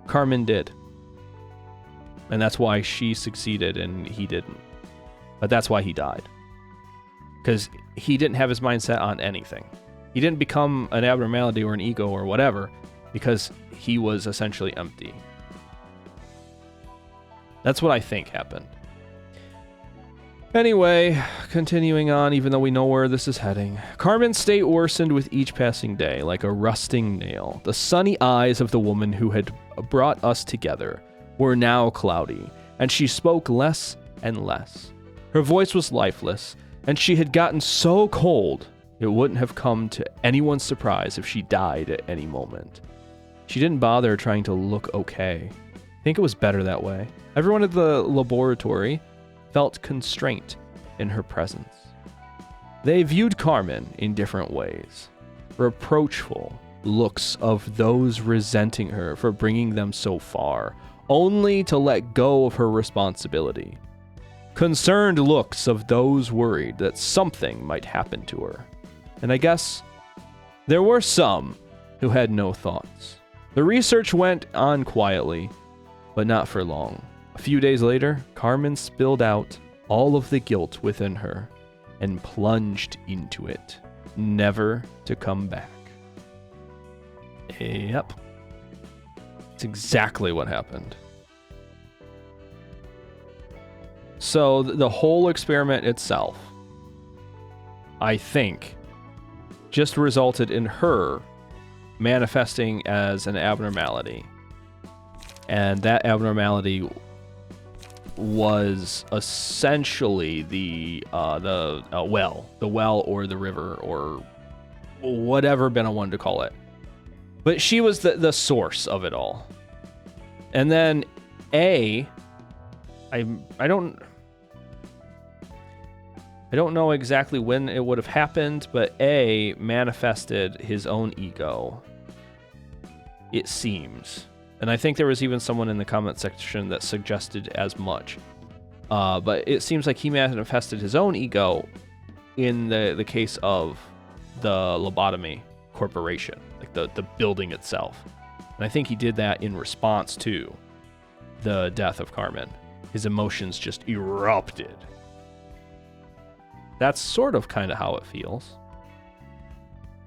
Carmen did. And that's why she succeeded and he didn't. But that's why he died. Because he didn't have his mind set on anything. He didn't become an abnormality or an ego or whatever because he was essentially empty. That's what I think happened. Anyway, continuing on, even though we know where this is heading. Carmen's state worsened with each passing day, like a rusting nail. The sunny eyes of the woman who had brought us together were now cloudy, and she spoke less and less. Her voice was lifeless, and she had gotten so cold, it wouldn't have come to anyone's surprise if she died at any moment. She didn't bother trying to look okay. I think it was better that way. Everyone at the laboratory felt constraint in her presence. They viewed Carmen in different ways. Reproachful looks of those resenting her for bringing them so far, only to let go of her responsibility. Concerned looks of those worried that something might happen to her. And I guess there were some who had no thoughts. The research went on quietly, but not for long. A few days later, Carmen spilled out all of the guilt within her and plunged into it, never to come back. Yep. It's exactly what happened. So the whole experiment itself, I think, just resulted in her manifesting as an abnormality. And that abnormality was essentially the well or the river or whatever Benna wanted to call it. But she was the source of it all. And then I don't know exactly when it would have happened, but A manifested his own ego, it seems. And I think there was even someone in the comment section that suggested as much. But it seems like he manifested his own ego in the case of the lobotomy corporation, like the building itself. And I think he did that in response to the death of Carmen. His emotions just erupted. That's sort of kind of how it feels.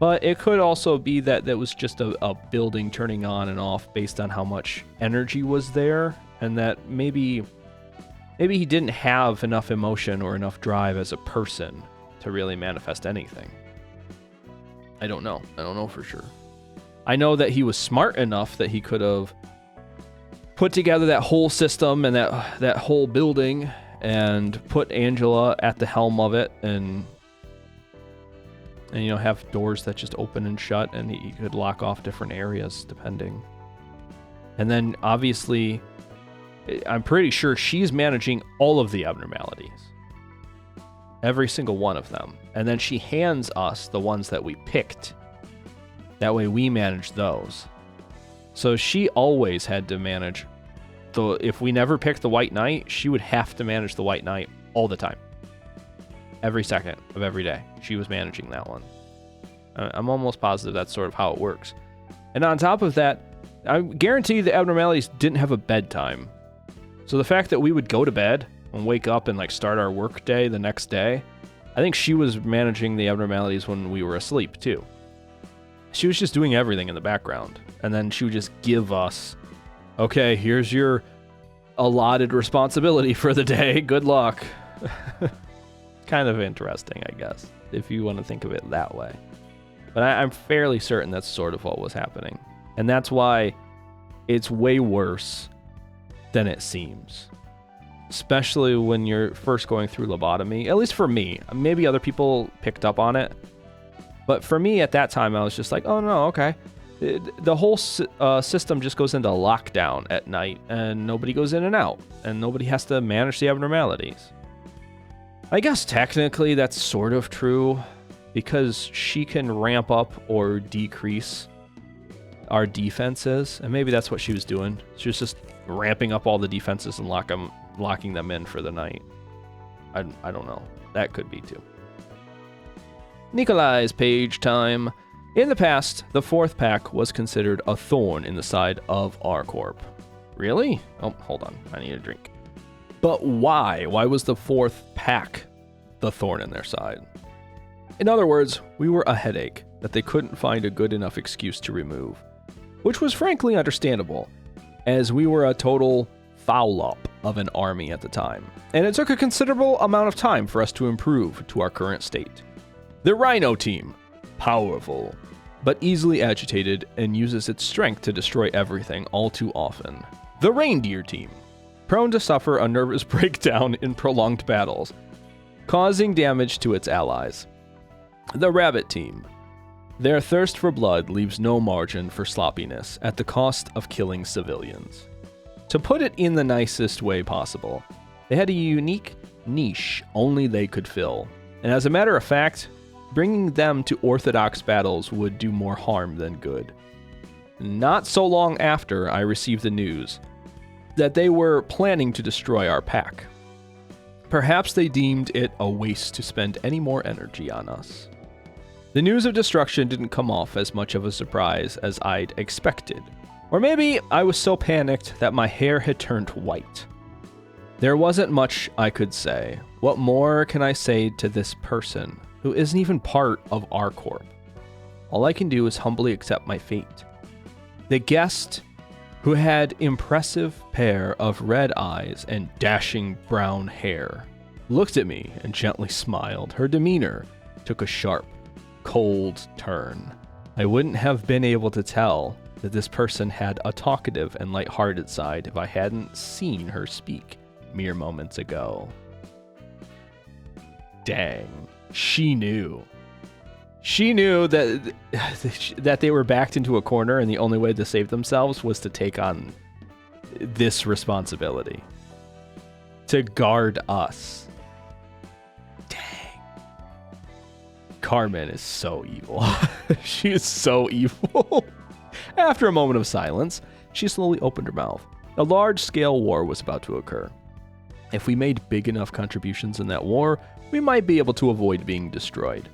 But it could also be that was just a building turning on and off based on how much energy was there, and that maybe he didn't have enough emotion or enough drive as a person to really manifest anything. I don't know. I don't know for sure. I know that he was smart enough that he could have put together that whole system and that whole building and put Angela at the helm of it and and have doors that just open and shut, and he could lock off different areas depending. And then obviously, I'm pretty sure she's managing all of the abnormalities, every single one of them, and then she hands us the ones that we picked. That way we manage those. So she always had to manage if we never picked the White Knight, she would have to manage the White Knight all the time. Every second of every day, she was managing that one. I'm almost positive that's sort of how it works. And on top of that, I guarantee the abnormalities didn't have a bedtime. So the fact that we would go to bed and wake up and start our work day the next day, I think she was managing the abnormalities when we were asleep too. She was just doing everything in the background. And then she would just give us, okay, here's your allotted responsibility for the day. Good luck. Kind of interesting, I guess, if you want to think of it that way. But I'm fairly certain that's sort of what was happening. And that's why it's way worse than it seems. Especially when you're first going through lobotomy. At least for me. Maybe other people picked up on it. But for me at that time, I was just like, oh no, okay. The whole system just goes into lockdown at night, and nobody goes in and out, and nobody has to manage the abnormalities. I guess technically that's sort of true, because she can ramp up or decrease our defenses, and maybe that's what she was doing. She was just ramping up all the defenses and locking them in for the night. I don't know. That could be too. Nikolai's page time. In the past, the fourth pack was considered a thorn in the side of our corp. Really? Oh, hold on. I need a drink. But why? Why was the fourth pack the thorn in their side? In other words, we were a headache that they couldn't find a good enough excuse to remove, which was frankly understandable, as we were a total foul-up of an army at the time, and it took a considerable amount of time for us to improve to our current state. The Rhino team. Powerful, but easily agitated and uses its strength to destroy everything all too often. The Reindeer team. Prone to suffer a nervous breakdown in prolonged battles, causing damage to its allies. The Rabbit team. Their thirst for blood leaves no margin for sloppiness at the cost of killing civilians. To put it in the nicest way possible, they had a unique niche only they could fill, and as a matter of fact, bringing them to orthodox battles would do more harm than good. Not so long after, I received the news that they were planning to destroy our pack. Perhaps they deemed it a waste to spend any more energy on us. The news of destruction didn't come off as much of a surprise as I'd expected. Or maybe I was so panicked that my hair had turned white. There wasn't much I could say. What more can I say to this person who isn't even part of our corp? All I can do is humbly accept my fate. The guest, who had impressive pair of red eyes and dashing brown hair, looked at me and gently smiled. Her demeanor took a sharp, cold turn. I wouldn't have been able to tell that this person had a talkative and lighthearted side if I hadn't seen her speak mere moments ago. Dang. She knew. She knew that they were backed into a corner, and the only way to save themselves was to take on this responsibility. To guard us. Dang. Carmen is so evil. She is so evil. After a moment of silence, she slowly opened her mouth. A large-scale war was about to occur. If we made big enough contributions in that war, we might be able to avoid being destroyed.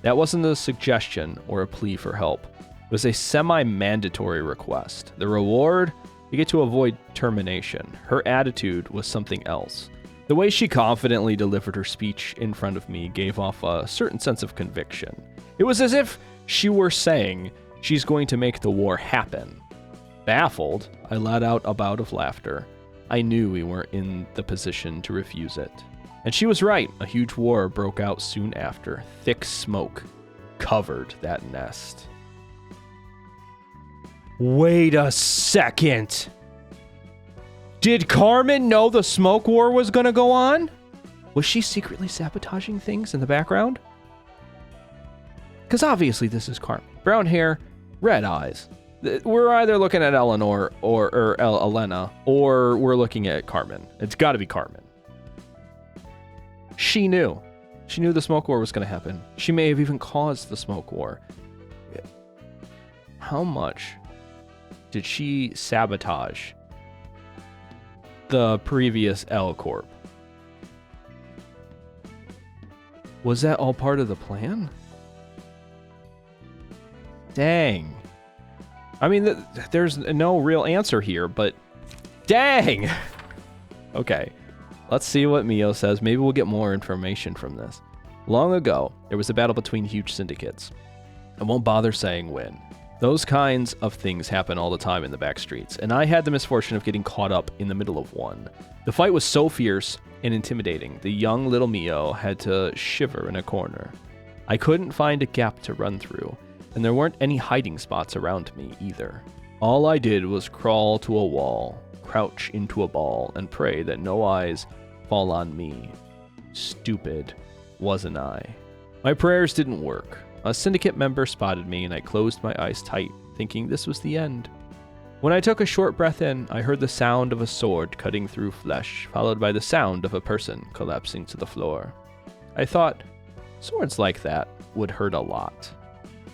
That wasn't a suggestion or a plea for help. It was a semi-mandatory request. The reward? You get to avoid termination. Her attitude was something else. The way she confidently delivered her speech in front of me gave off a certain sense of conviction. It was as if she were saying she's going to make the war happen. Baffled, I let out a bout of laughter. I knew we weren't in the position to refuse it. And she was right. A huge war broke out soon after. Thick smoke covered that nest. Wait a second. Did Carmen know the smoke war was going to go on? Was she secretly sabotaging things in the background? Because obviously this is Carmen. Brown hair, red eyes. We're either looking at Eleanor or Elena, or we're looking at Carmen. It's got to be Carmen. She knew. She knew the smoke war was going to happen. She may have even caused the smoke war. How much did she sabotage the previous L Corp? Was that all part of the plan? Dang. I mean, there's no real answer here, but dang! Okay, let's see what Mio says. Maybe we'll get more information from this. Long ago, there was a battle between huge syndicates. I won't bother saying when. Those kinds of things happen all the time in the back streets, and I had the misfortune of getting caught up in the middle of one. The fight was so fierce and intimidating, the young little Mio had to shiver in a corner. I couldn't find a gap to run through, and there weren't any hiding spots around me either. All I did was crawl to a wall, crouch into a ball, and pray that no eyes fall on me. Stupid, wasn't I? My prayers didn't work. A syndicate member spotted me, and I closed my eyes tight, thinking this was the end. When I took a short breath in, I heard the sound of a sword cutting through flesh, followed by the sound of a person collapsing to the floor. I thought, swords like that would hurt a lot.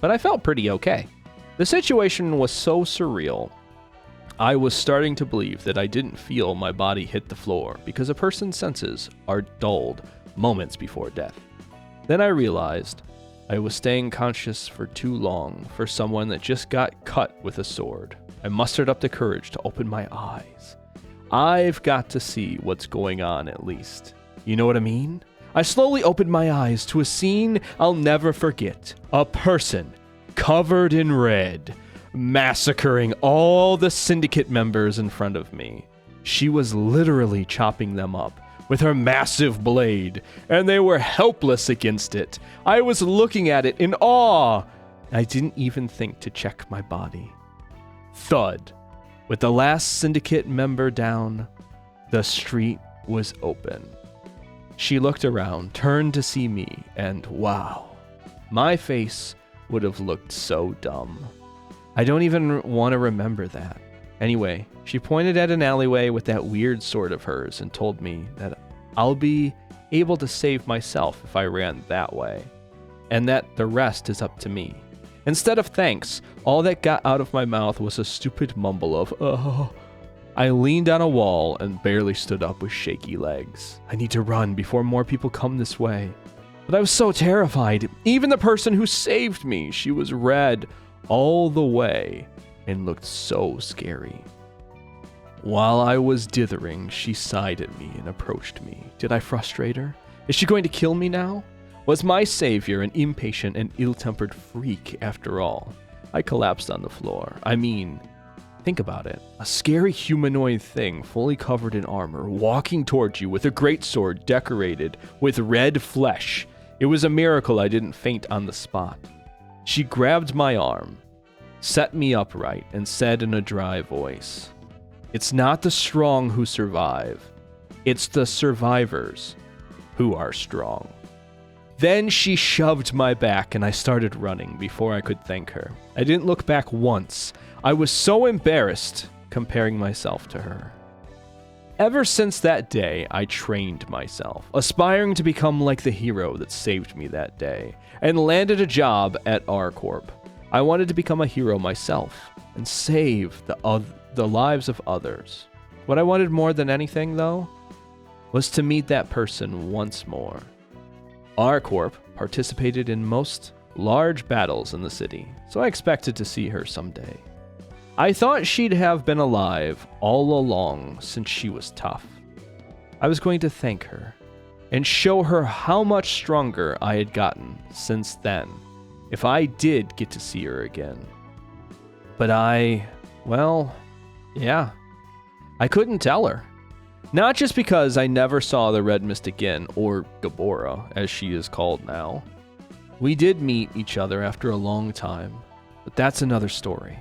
But I felt pretty okay. The situation was so surreal, I was starting to believe that I didn't feel my body hit the floor because a person's senses are dulled moments before death. Then I realized I was staying conscious for too long for someone that just got cut with a sword. I mustered up the courage to open my eyes. I've got to see what's going on at least. You know what I mean? I slowly opened my eyes to a scene I'll never forget. A person covered in red, massacring all the syndicate members in front of me. She was literally chopping them up with her massive blade, and they were helpless against it. I was looking at it in awe. I didn't even think to check my body. Thud. With the last syndicate member down, the street was open. She looked around, turned to see me, and wow, my face would have looked so dumb. I don't even want to remember that. Anyway, she pointed at an alleyway with that weird sword of hers and told me that I'll be able to save myself if I ran that way, and that the rest is up to me. Instead of thanks, all that got out of my mouth was a stupid mumble of, oh. I leaned on a wall and barely stood up with shaky legs. I need to run before more people come this way. But I was so terrified. Even the person who saved me, she was red all the way and looked so scary. While I was dithering, she sighed at me and approached me. Did I frustrate her? Is she going to kill me now? Was my savior an impatient and ill-tempered freak after all? I collapsed on the floor. I mean, think about it. A scary humanoid thing fully covered in armor, walking towards you with a greatsword decorated with red flesh. It was a miracle I didn't faint on the spot. She grabbed my arm, set me upright, and said in a dry voice, "It's not the strong who survive. It's the survivors who are strong." Then she shoved my back and I started running before I could thank her. I didn't look back once. I was so embarrassed comparing myself to her. Ever since that day, I trained myself, aspiring to become like the hero that saved me that day, and landed a job at R Corp. I wanted to become a hero myself and save the lives of others. What I wanted more than anything, though, was to meet that person once more. R Corp participated in most large battles in the city, so I expected to see her someday. I thought she'd have been alive all along since she was tough. I was going to thank her and show her how much stronger I had gotten since then if I did get to see her again. But I couldn't tell her. Not just because I never saw the Red Mist again, or Gabora, as she is called now. We did meet each other after a long time, but that's another story.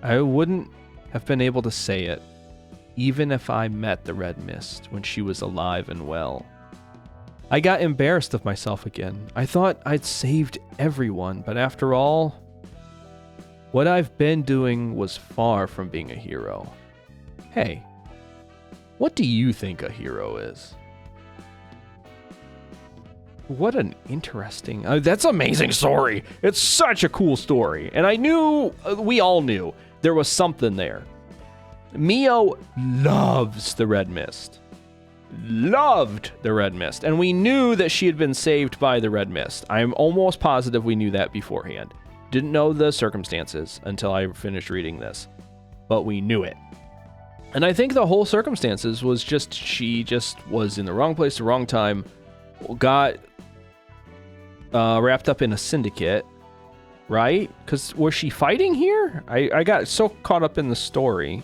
I wouldn't have been able to say it, even if I met the Red Mist when she was alive and well. I got embarrassed of myself again. I thought I'd saved everyone, but after all, what I've been doing was far from being a hero. Hey, what do you think a hero is? What an interesting... that's an amazing story. It's such a cool story. And I knew, we all knew, there was something there. Mio loves the Red Mist. Loved the Red Mist. And we knew that she had been saved by the Red Mist. I'm almost positive we knew that beforehand. Didn't know the circumstances until I finished reading this. But we knew it. And I think the whole circumstances was just, she just was in the wrong place, the wrong time, got wrapped up in a syndicate, right? Because was she fighting here? I got so caught up in the story.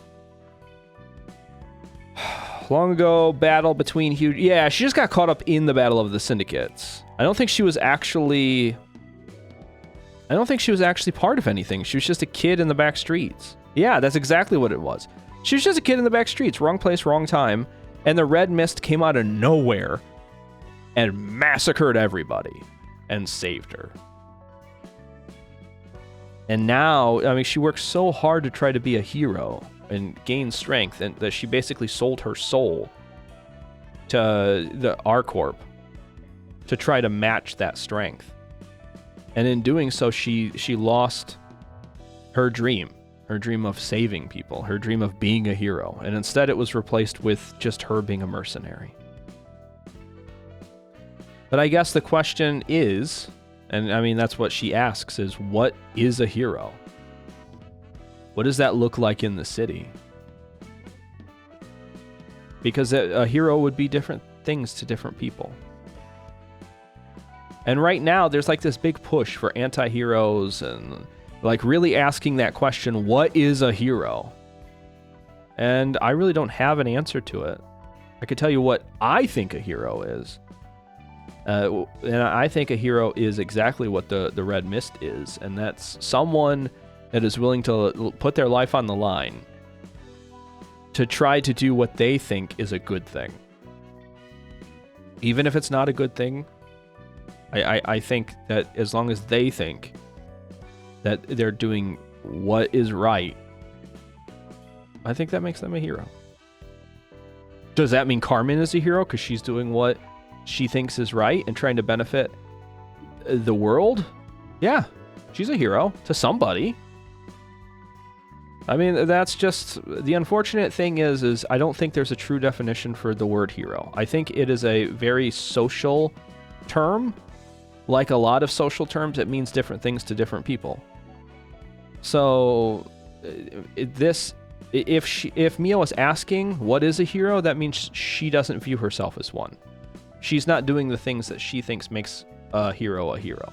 Long ago, battle between huge... Yeah, she just got caught up in the battle of the syndicates. I don't think she was actually part of anything. She was just a kid in the back streets. Yeah, that's exactly what it was. She was just a kid in the back streets. Wrong place, wrong time. And the Red Mist came out of nowhere and massacred everybody and saved her. And now, I mean, she worked so hard to try to be a hero and gain strength, and that she basically sold her soul to the R Corp to try to match that strength. And in doing so, she lost her dream of saving people, her dream of being a hero, and instead it was replaced with just her being a mercenary. But I guess the question is, and I mean, that's what she asks, is what is a hero? What does that look like in the city? Because a hero would be different things to different people. And right now, there's like this big push for anti-heroes and like really asking that question, what is a hero? And I really don't have an answer to it. I could tell you what I think a hero is. And I think a hero is exactly what the Red Mist is, and that's someone that is willing to put their life on the line to try to do what they think is a good thing. Even if it's not a good thing, I think that as long as they think that they're doing what is right, I think that makes them a hero. Does that mean Carmen is a hero because she's doing what she thinks is right and trying to benefit the world? Yeah, she's a hero to somebody. I mean, that's just the unfortunate thing is I don't think there's a true definition for the word hero. I think it is a very social term. Like a lot of social terms, it means different things to different people. So if Mio is asking what is a hero, that means she doesn't view herself as one. She's not doing the things that she thinks makes a hero a hero.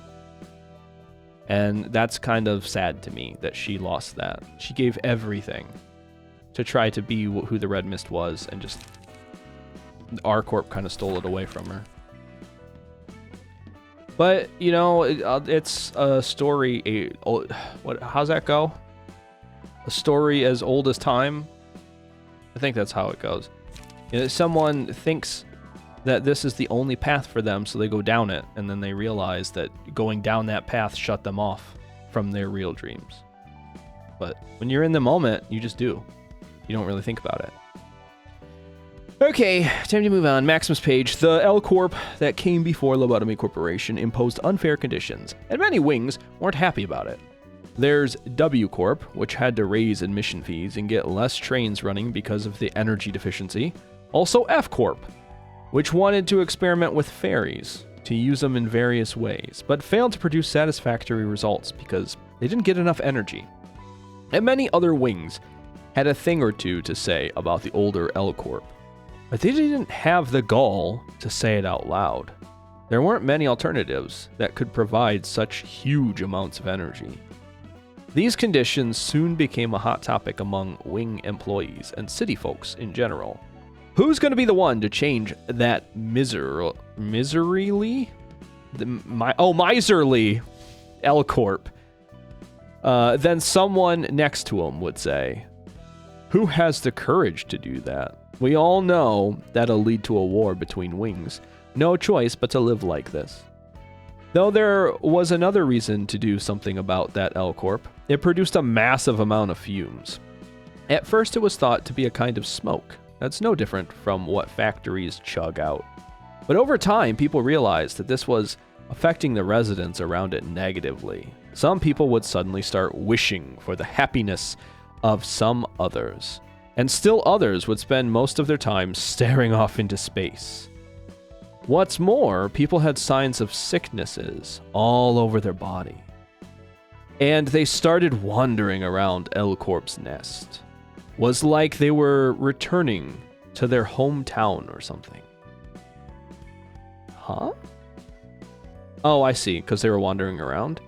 And that's kind of sad to me that she lost that. She gave everything to try to be who the Red Mist was, and just R Corp kind of stole it away from her. But, you know, it's a story. How's that go? A story as old as time? I think that's how it goes. You know, someone thinks that this is the only path for them, so they go down it, and then they realize that going down that path shut them off from their real dreams. But when you're in the moment, you just do. You don't really think about it. Okay, time to move on. Maximus page. The L Corp that came before Lobotomy Corporation imposed unfair conditions, and many wings weren't happy about it. There's W Corp, which had to raise admission fees and get less trains running because of the energy deficiency. Also F Corp, which wanted to experiment with fairies to use them in various ways, but failed to produce satisfactory results because they didn't get enough energy. And many other wings had a thing or two to say about the older L Corp, but they didn't have the gall to say it out loud. There weren't many alternatives that could provide such huge amounts of energy. These conditions soon became a hot topic among wing employees and city folks in general. Who's going to be the one to change that miserly L Corp? Then someone next to him would say, who has the courage to do that? We all know that'll lead to a war between wings. No choice but to live like this. Though there was another reason to do something about that L-Corp. It produced a massive amount of fumes. At first it was thought to be a kind of smoke. That's no different from what factories chug out. But over time, people realized that this was affecting the residents around it negatively. Some people would suddenly start wishing for the happiness of some others, and still others would spend most of their time staring off into space. What's more, people had signs of sicknesses all over their body, and they started wandering around L-Corp's nest. Was like they were returning to their hometown or something. Huh? Oh, I see, because they were wandering around.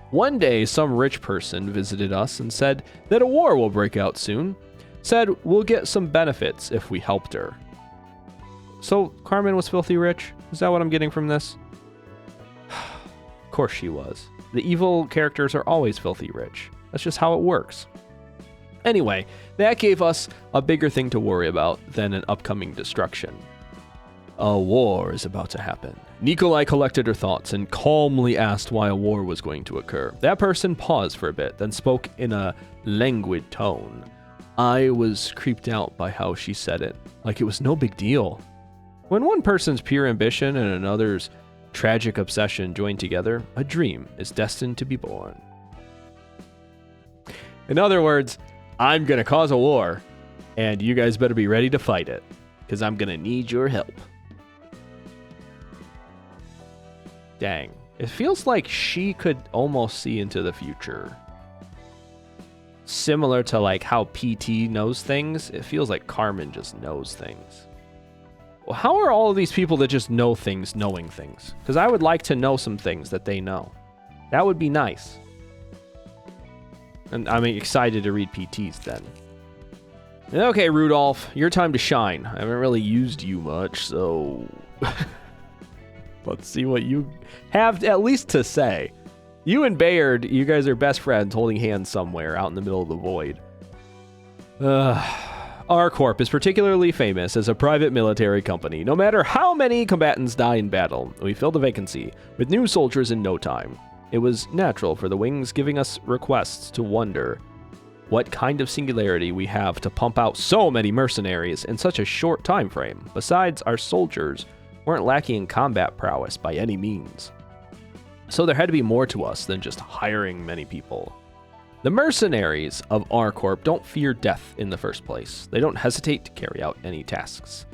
One day, some rich person visited us and said that a war will break out soon. Said we'll get some benefits if we helped her. So, Carmen was filthy rich? Is that what I'm getting from this? Of course she was. The evil characters are always filthy rich. That's just how it works. Anyway, that gave us a bigger thing to worry about than an upcoming destruction. A war is about to happen. Nikolai collected her thoughts and calmly asked why a war was going to occur. That person paused for a bit, then spoke in a languid tone. I was creeped out by how she said it, like it was no big deal. When one person's pure ambition and another's tragic obsession join together, a dream is destined to be born. In other words, I'm gonna cause a war, and you guys better be ready to fight it, because I'm gonna need your help. Dang. It feels like she could almost see into the future. Similar to like how PT knows things, it feels like Carmen just knows things. Well, how are all of these people that just know things knowing things? Because I would like to know some things that they know. That would be nice. And I'm excited to read PTs then. Okay, Rudolph, your time to shine. I haven't really used you much, so... Let's see what you have at least to say. You and Bayard, you guys are best friends holding hands somewhere out in the middle of the void. R-Corp is particularly famous as a private military company. No matter how many combatants die in battle, we fill the vacancy with new soldiers in no time. It was natural for the wings giving us requests to wonder what kind of singularity we have to pump out so many mercenaries in such a short time frame. Besides, our soldiers weren't lacking in combat prowess by any means. So there had to be more to us than just hiring many people. The mercenaries of R-Corp don't fear death in the first place. They don't hesitate to carry out any tasks.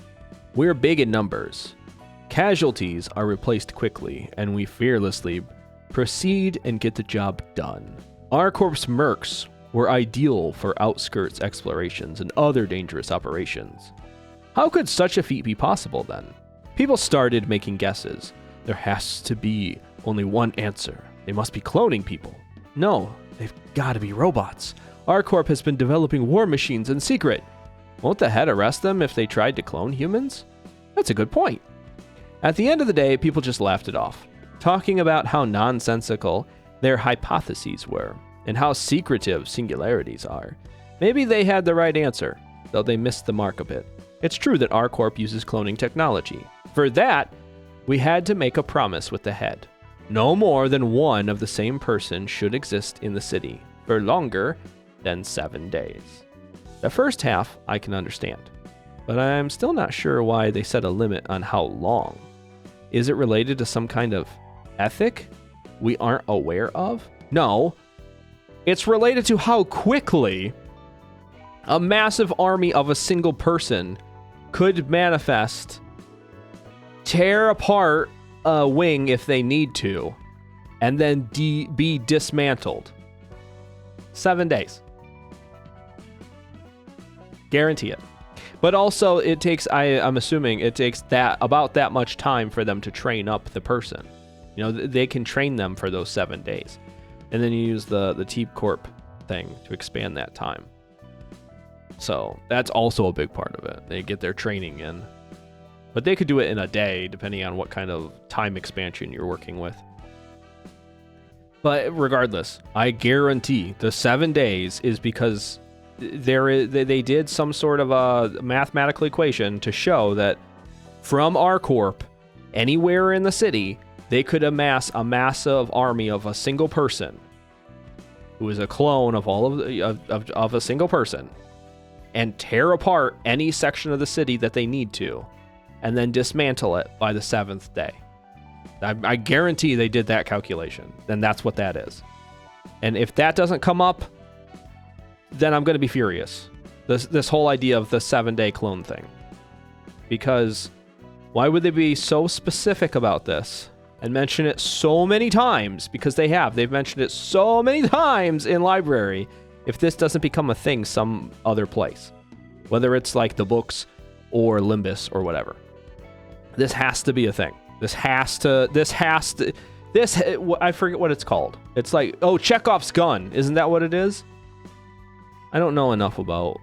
We're big in numbers. Casualties are replaced quickly, and we fearlessly proceed and get the job done. R-Corp's mercs were ideal for outskirts explorations and other dangerous operations. How could such a feat be possible then? People started making guesses. There has to be only one answer. They must be cloning people. No, they've got to be robots. R-Corp has been developing war machines in secret. Won't the head arrest them if they tried to clone humans? That's a good point. At the end of the day, people just laughed it off, talking about how nonsensical their hypotheses were and how secretive singularities are. Maybe they had the right answer, though they missed the mark a bit. It's true that R-Corp uses cloning technology. For that, we had to make a promise with the head. No more than one of the same person should exist in the city for longer than 7 days. The first half I can understand, but I'm still not sure why they set a limit on how long. Is it related to some kind of ethic we aren't aware of? No. It's related to how quickly a massive army of a single person could manifest, tear apart a wing if they need to, and then be dismantled. 7 days. Guarantee it. But also it takes, I'm assuming it takes about that much time for them to train up the person. You know, they can train them for those 7 days. And then you use the T-Corp thing to expand that time. So that's also a big part of it. They get their training in. But they could do it in a day, depending on what kind of time expansion you're working with. But regardless, I guarantee the 7 days is because they did some sort of a mathematical equation to show that from R-Corp, anywhere in the city, they could amass a massive army of a single person who is a clone of all of a single person, and tear apart any section of the city that they need to, and then dismantle it by the 7th day. I guarantee they did that calculation. Then that's what that is. And if that doesn't come up, then I'm going to be furious. This whole idea of the 7-day clone thing. Because why would they be so specific about this and mention it so many times? Because they've mentioned it so many times in library. If this doesn't become a thing some other place, whether it's like the books or Limbus or whatever, this has to be a thing. I forget what it's called. It's like, oh, Chekhov's gun. Isn't that what it is? I don't know enough about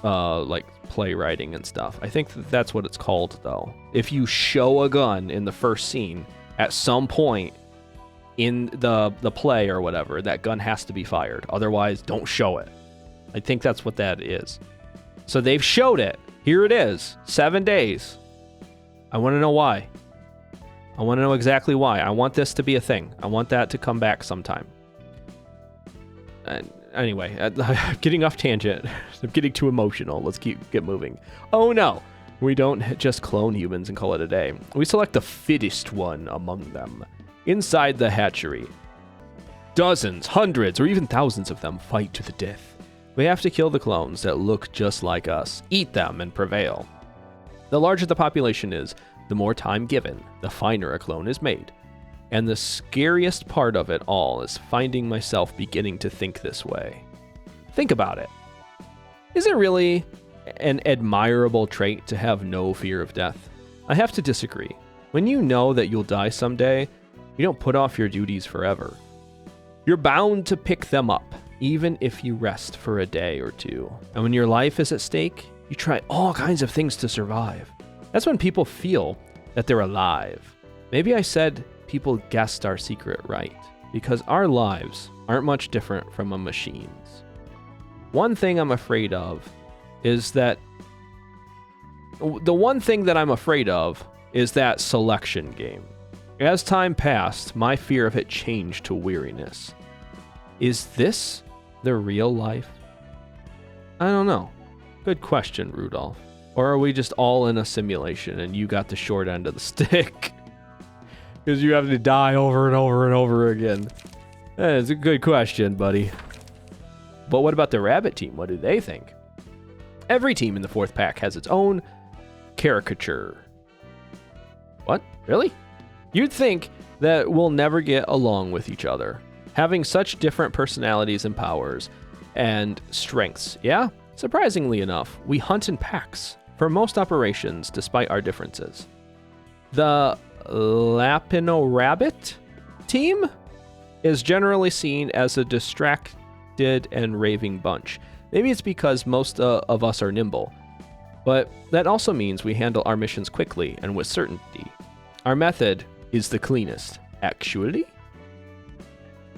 like playwriting and stuff. I think that's what it's called, though. If you show a gun in the first scene at some point in the play or whatever, that gun has to be fired. Otherwise, don't show it. I think that's what that is. So they've showed it. Here it is. 7 days. I want to know why. I want to know exactly why. I want this to be a thing. I want that to come back sometime. Anyway, I'm getting off tangent. I'm getting too emotional. Let's get moving. Oh no, we don't just clone humans and call it a day. We select the fittest one among them. Inside the hatchery, dozens, hundreds, or even thousands of them fight to the death. We have to kill the clones that look just like us, eat them, and prevail. The larger the population is, the more time given, the finer a clone is made. And the scariest part of it all is finding myself beginning to think this way. Think about it. Is it really an admirable trait to have no fear of death? I have to disagree. When you know that you'll die someday, you don't put off your duties forever. You're bound to pick them up, even if you rest for a day or two. And when your life is at stake, you try all kinds of things to survive. That's when people feel that they're alive. Maybe I said people guessed our secret right, because our lives aren't much different from a machine's. One thing I'm afraid of is that selection game. As time passed, my fear of it changed to weariness. Is this the real life? I don't know. Good question, Rudolph. Or are we just all in a simulation and you got the short end of the stick? Because you have to die over and over and over again. It's a good question, buddy. But what about the rabbit team? What do they think? Every team in the 4th pack has its own caricature. What? Really? You'd think that we'll never get along with each other, having such different personalities and powers and strengths. Yeah, surprisingly enough, we hunt in packs for most operations despite our differences. The Lapino Rabbit team is generally seen as a distracted and raving bunch. Maybe it's because most of us are nimble, but that also means we handle our missions quickly and with certainty. Our method is the cleanest. Actually?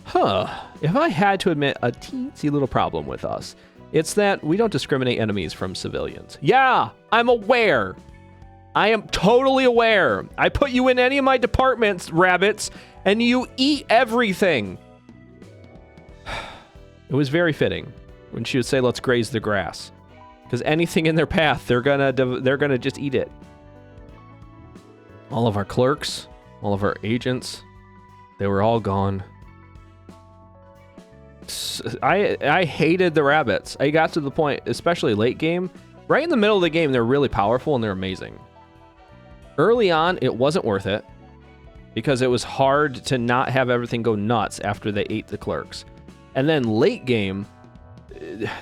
If I had to admit a teensy little problem with us, it's that we don't discriminate enemies from civilians. Yeah, I'm aware. I am totally aware. I put you in any of my departments, rabbits, and you eat everything. It was very fitting when she would say, let's graze the grass. Because anything in their path, they're gonna just eat it. All of our clerks, all of our agents, they were all gone. I hated the rabbits. I got to the point, especially late game, right in the middle of the game, they're really powerful and they're amazing. Early on, it wasn't worth it because it was hard to not have everything go nuts after they ate the clerks. And then late game,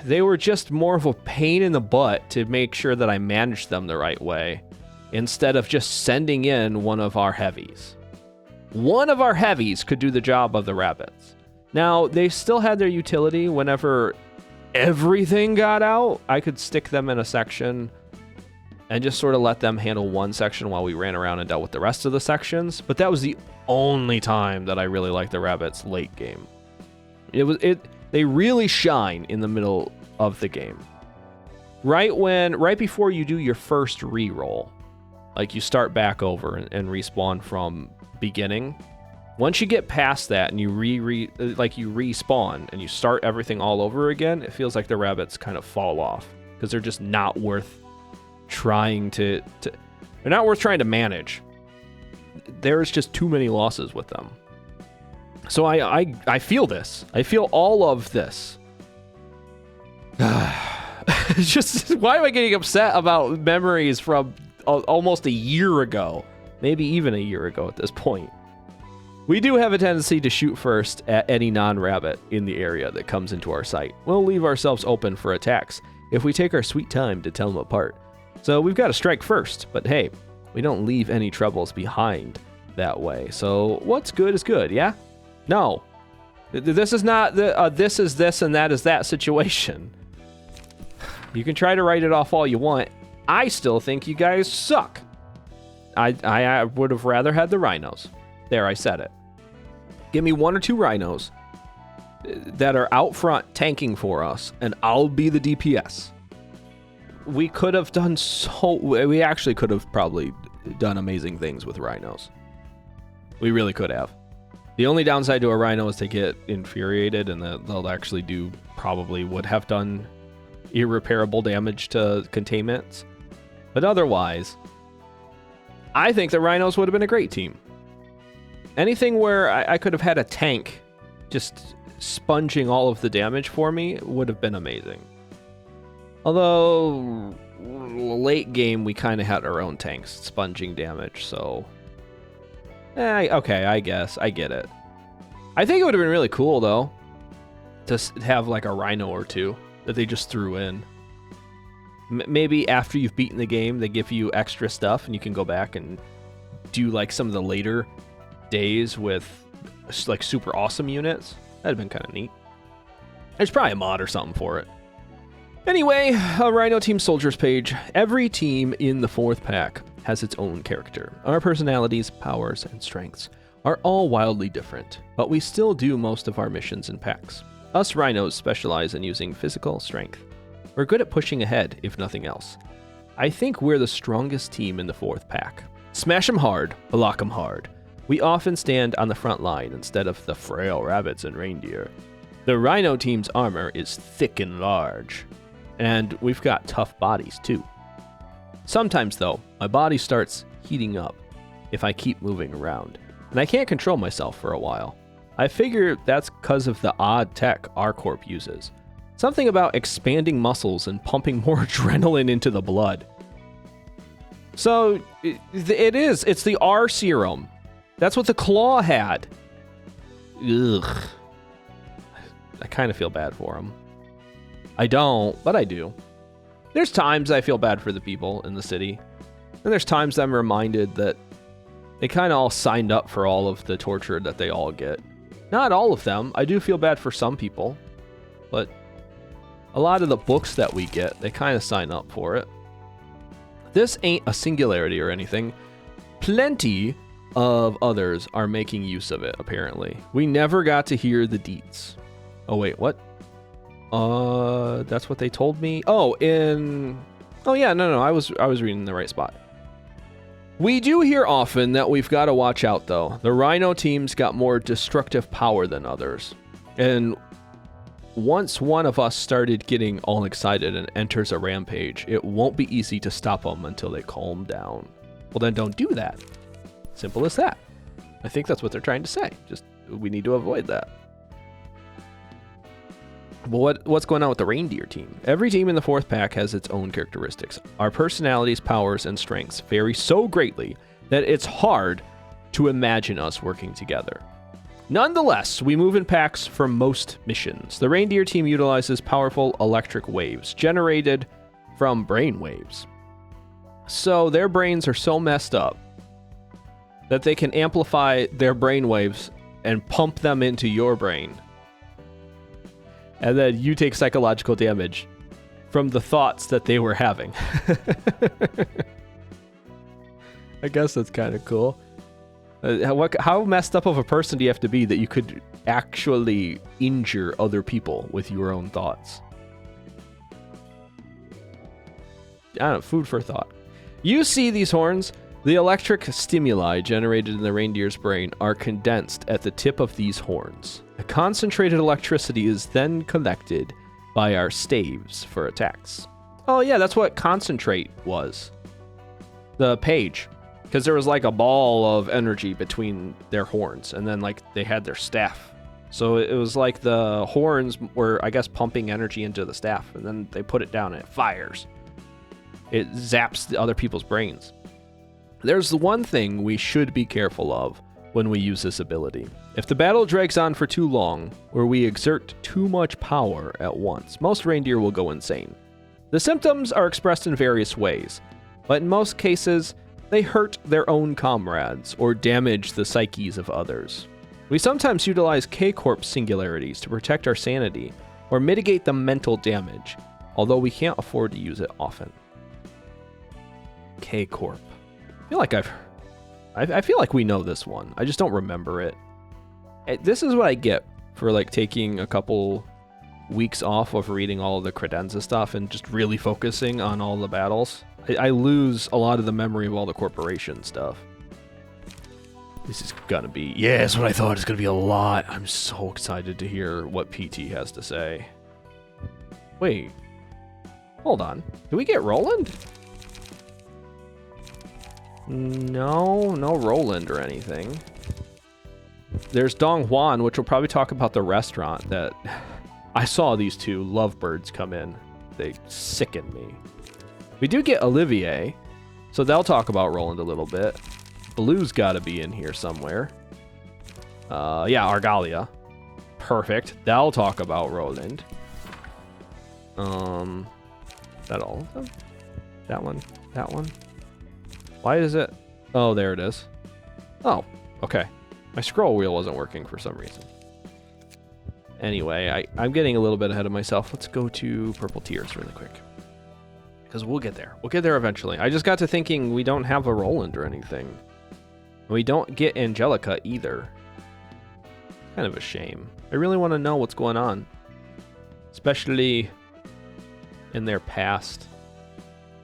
they were just more of a pain in the butt to make sure that I managed them the right way instead of just sending in one of our heavies. One of our heavies could do the job of the rabbits. Now, they still had their utility whenever everything got out. I could stick them in a section and just sort of let them handle one section while we ran around and dealt with the rest of the sections. But that was the only time that I really liked the rabbits late game. They really shine in the middle of the game. Right before you do your first reroll, Like, you start back over and respawn from beginning. Once you get past that and you you respawn and you start everything all over again, it feels like the rabbits kind of fall off because they're just not worth trying to they're not worth trying to manage. There's just too many losses with them. So I feel this. I feel all of this. It's just, why am I getting upset about memories from almost a year ago? Maybe even a year ago at this point. We do have a tendency to shoot first at any non-rabbit in the area that comes into our sight. We'll leave ourselves open for attacks if we take our sweet time to tell them apart. So we've got to strike first, but hey, we don't leave any troubles behind that way. So what's good is good, yeah? No. This is not the this is this and that is that situation. You can try to write it off all you want. I still think you guys suck. I would have rather had the rhinos. There, I said it. Give me 1 or 2 rhinos that are out front tanking for us, and I'll be the DPS. We could have done we actually could have probably done amazing things with rhinos. We really could have. The only downside to a rhino is they get infuriated, and they'll actually would have done irreparable damage to containments. But otherwise, I think the rhinos would have been a great team. Anything where I could have had a tank just sponging all of the damage for me would have been amazing. Although, late game, we kind of had our own tanks sponging damage, so... okay, I guess. I get it. I think it would have been really cool, though, to have like a rhino or 2 that they just threw in. Maybe after you've beaten the game, they give you extra stuff, and you can go back and do like some of the later days with like super awesome units. That'd have been kind of neat. There's probably a mod or something for it. Anyway, a Rhino Team Soldiers page. Every team in the 4th pack has its own character. Our personalities, powers, and strengths are all wildly different, but we still do most of our missions in packs. Us Rhinos specialize in using physical strength. We're good at pushing ahead, if nothing else. I think we're the strongest team in the 4th pack. Smash 'em hard, block 'em hard. We often stand on the front line instead of the frail rabbits and reindeer. The Rhino team's armor is thick and large, and we've got tough bodies too. Sometimes though, my body starts heating up if I keep moving around, and I can't control myself for a while. I figure that's because of the odd tech our corp uses. Something about expanding muscles and pumping more adrenaline into the blood. So, it's the R serum. That's what the claw had. Ugh. I kind of feel bad for him. I don't, but I do. There's times I feel bad for the people in the city. And there's times I'm reminded that they kind of all signed up for all of the torture that they all get. Not all of them. I do feel bad for some people. But a lot of the books that we get, they kind of sign up for it. This ain't a singularity or anything. Plenty of others are making use of it, apparently. We never got to hear the deets. Oh, wait, what? That's what they told me? Oh, yeah, no, I was reading the right spot. We do hear often that we've got to watch out, though. The Rhino team's got more destructive power than others. And once one of us started getting all excited and enters a rampage, it won't be easy to stop them until they calm down. Well, then don't do that. Simple as that. I think that's what they're trying to say. Just, we need to avoid that. Well, what's going on with the reindeer team? Every team in the 4th pack has its own characteristics. Our personalities, powers, and strengths vary so greatly that it's hard to imagine us working together. Nonetheless, we move in packs for most missions. The reindeer team utilizes powerful electric waves generated from brain waves. So their brains are so messed up that they can amplify their brain waves and pump them into your brain. And then you take psychological damage from the thoughts that they were having. I guess that's kind of cool. How messed up of a person do you have to be that you could actually injure other people with your own thoughts? I don't know, food for thought. You see these horns? The electric stimuli generated in the reindeer's brain are condensed at the tip of these horns. The concentrated electricity is then collected by our staves for attacks. Oh yeah, that's what concentrate was. The page. Because there was like a ball of energy between their horns, and then like they had their staff. So it was like the horns were, I guess, pumping energy into the staff, and then they put it down and it fires. It zaps the other people's brains. There's the one thing we should be careful of when we use this ability. If the battle drags on for too long, or we exert too much power at once, most reindeer will go insane. The symptoms are expressed in various ways, but in most cases, they hurt their own comrades or damage the psyches of others. We sometimes utilize K-Corp singularities to protect our sanity or mitigate the mental damage, although we can't afford to use it often. K-Corp. I feel like we know this one. I just don't remember it. This is what I get for like taking a couple weeks off of reading all of the credenza stuff and just really focusing on all the battles. I lose a lot of the memory of all the corporation stuff. This is gonna be, yeah, that's what I thought. It's gonna be a lot. I'm so excited to hear what PT has to say. Wait, hold on. Did we get Roland? No Roland or anything. There's Dong Juan, which will probably talk about the restaurant that I saw these two lovebirds come in. They sicken me. We do get Olivier, so they'll talk about Roland a little bit. Blue's got to be in here somewhere. Yeah, Argalia. Perfect. They'll talk about Roland. Is that all of them? That one. That one. Why is it? Oh, there it is. Oh, okay. My scroll wheel wasn't working for some reason. Anyway, I'm getting a little bit ahead of myself. Let's go to Purple Tears really quick. Because we'll get there. We'll get there eventually. I just got to thinking we don't have a Roland or anything. We don't get Angelica either. Kind of a shame. I really want to know what's going on. Especially in their past.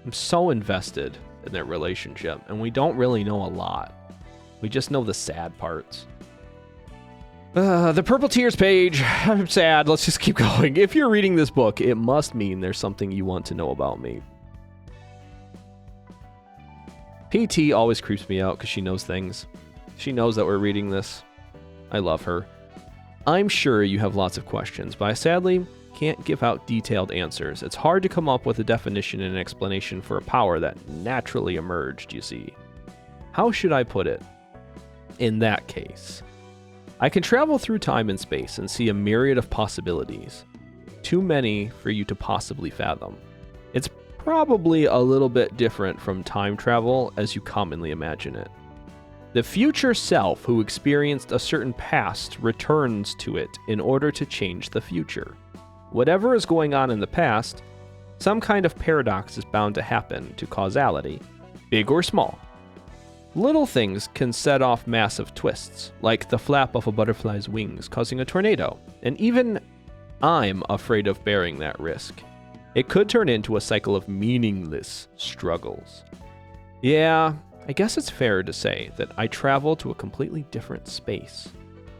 I'm so invested in their relationship, and we don't really know a lot. We just know the sad parts. The Purple Tears page. I'm sad. Let's just keep going. If you're reading this book, it must mean there's something you want to know about me. PT always creeps me out because she knows things. She knows that we're reading this. I love her. I'm sure you have lots of questions, but I sadly can't give out detailed answers. It's hard to come up with a definition and an explanation for a power that naturally emerged, you see. How should I put it? In that case, I can travel through time and space and see a myriad of possibilities. Too many for you to possibly fathom. It's probably a little bit different from time travel as you commonly imagine it. The future self who experienced a certain past returns to it in order to change the future. Whatever is going on in the past, some kind of paradox is bound to happen to causality, big or small. Little things can set off massive twists, like the flap of a butterfly's wings causing a tornado, and even I'm afraid of bearing that risk. It could turn into a cycle of meaningless struggles. Yeah, I guess it's fair to say that I travel to a completely different space.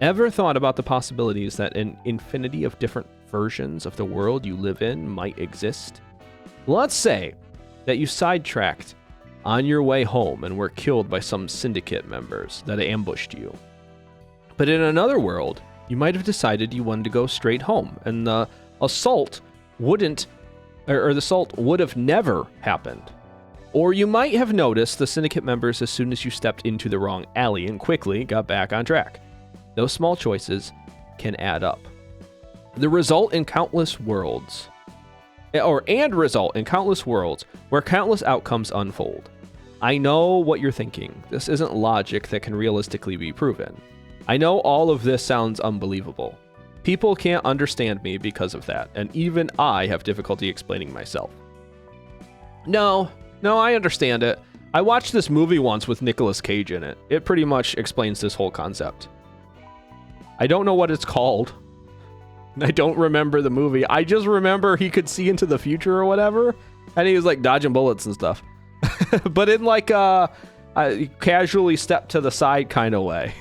Ever thought about the possibilities that an infinity of different versions of the world you live in might exist? Let's say that you sidetracked on your way home and were killed by some syndicate members that ambushed you. But in another world, you might have decided you wanted to go straight home, and the assault would have never happened. Or you might have noticed the syndicate members as soon as you stepped into the wrong alley and quickly got back on track. Those small choices can add up. The result in countless worlds, where countless outcomes unfold. I know what you're thinking. This isn't logic that can realistically be proven. I know all of this sounds unbelievable. People can't understand me because of that, and even I have difficulty explaining myself. No, I understand it. I watched this movie once with Nicolas Cage in it. It pretty much explains this whole concept. I don't know what it's called. I don't remember the movie. I just remember he could see into the future or whatever, and he was like dodging bullets and stuff. But in like, I casually step to the side kind of way.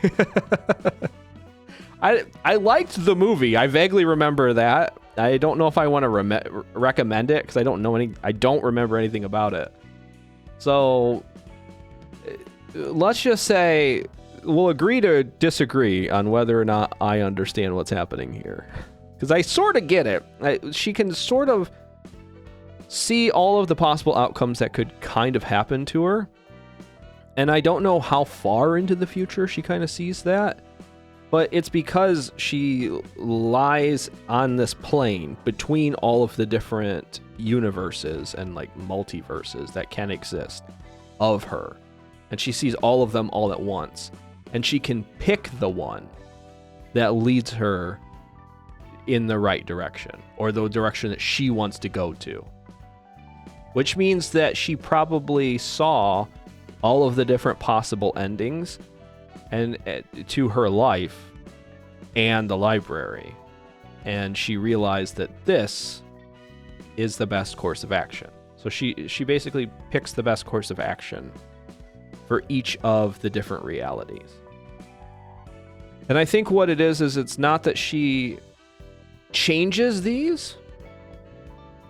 I liked the movie. I vaguely remember that. I don't know if I want to recommend it because I don't remember anything about it. So let's just say we'll agree to disagree on whether or not I understand what's happening here. Because I sort of get it. She can sort of see all of the possible outcomes that could kind of happen to her. And I don't know how far into the future she kind of sees that. But it's because she lies on this plane between all of the different universes and like multiverses that can exist of her. And she sees all of them all at once. And she can pick the one that leads her in the right direction, or the direction that she wants to go to. Which means that she probably saw all of the different possible endings and to her life and the library. And she realized that this is the best course of action. So she basically picks the best course of action for each of the different realities. And I think what it is it's not that she changes these.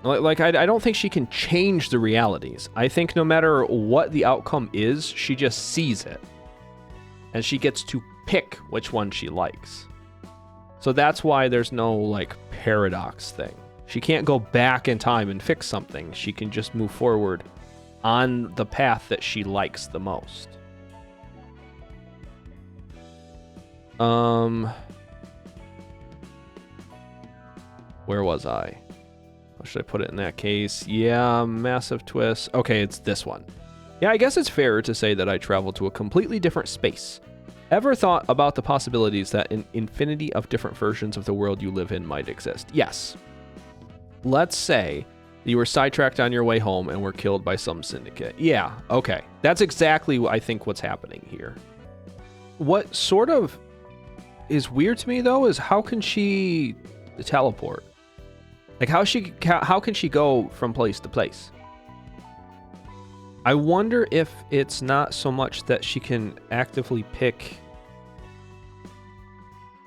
Like, I don't think she can change the realities. I think no matter what the outcome is, she just sees it. And she gets to pick which one she likes. So that's why there's no, like, paradox thing. She can't go back in time and fix something. She can just move forward on the path that she likes the most. Where was I? How should I put it in that case? Yeah, massive twist. Okay, it's this one. Yeah, I guess it's fair to say that I traveled to a completely different space. Ever thought about the possibilities that an infinity of different versions of the world you live in might exist? Yes. Let's say you were sidetracked on your way home and were killed by some syndicate. Yeah, okay. That's exactly, I think, what's happening here. What sort of is weird to me, though, is how can she teleport? Like, how can she go from place to place? I wonder if it's not so much that she can actively pick...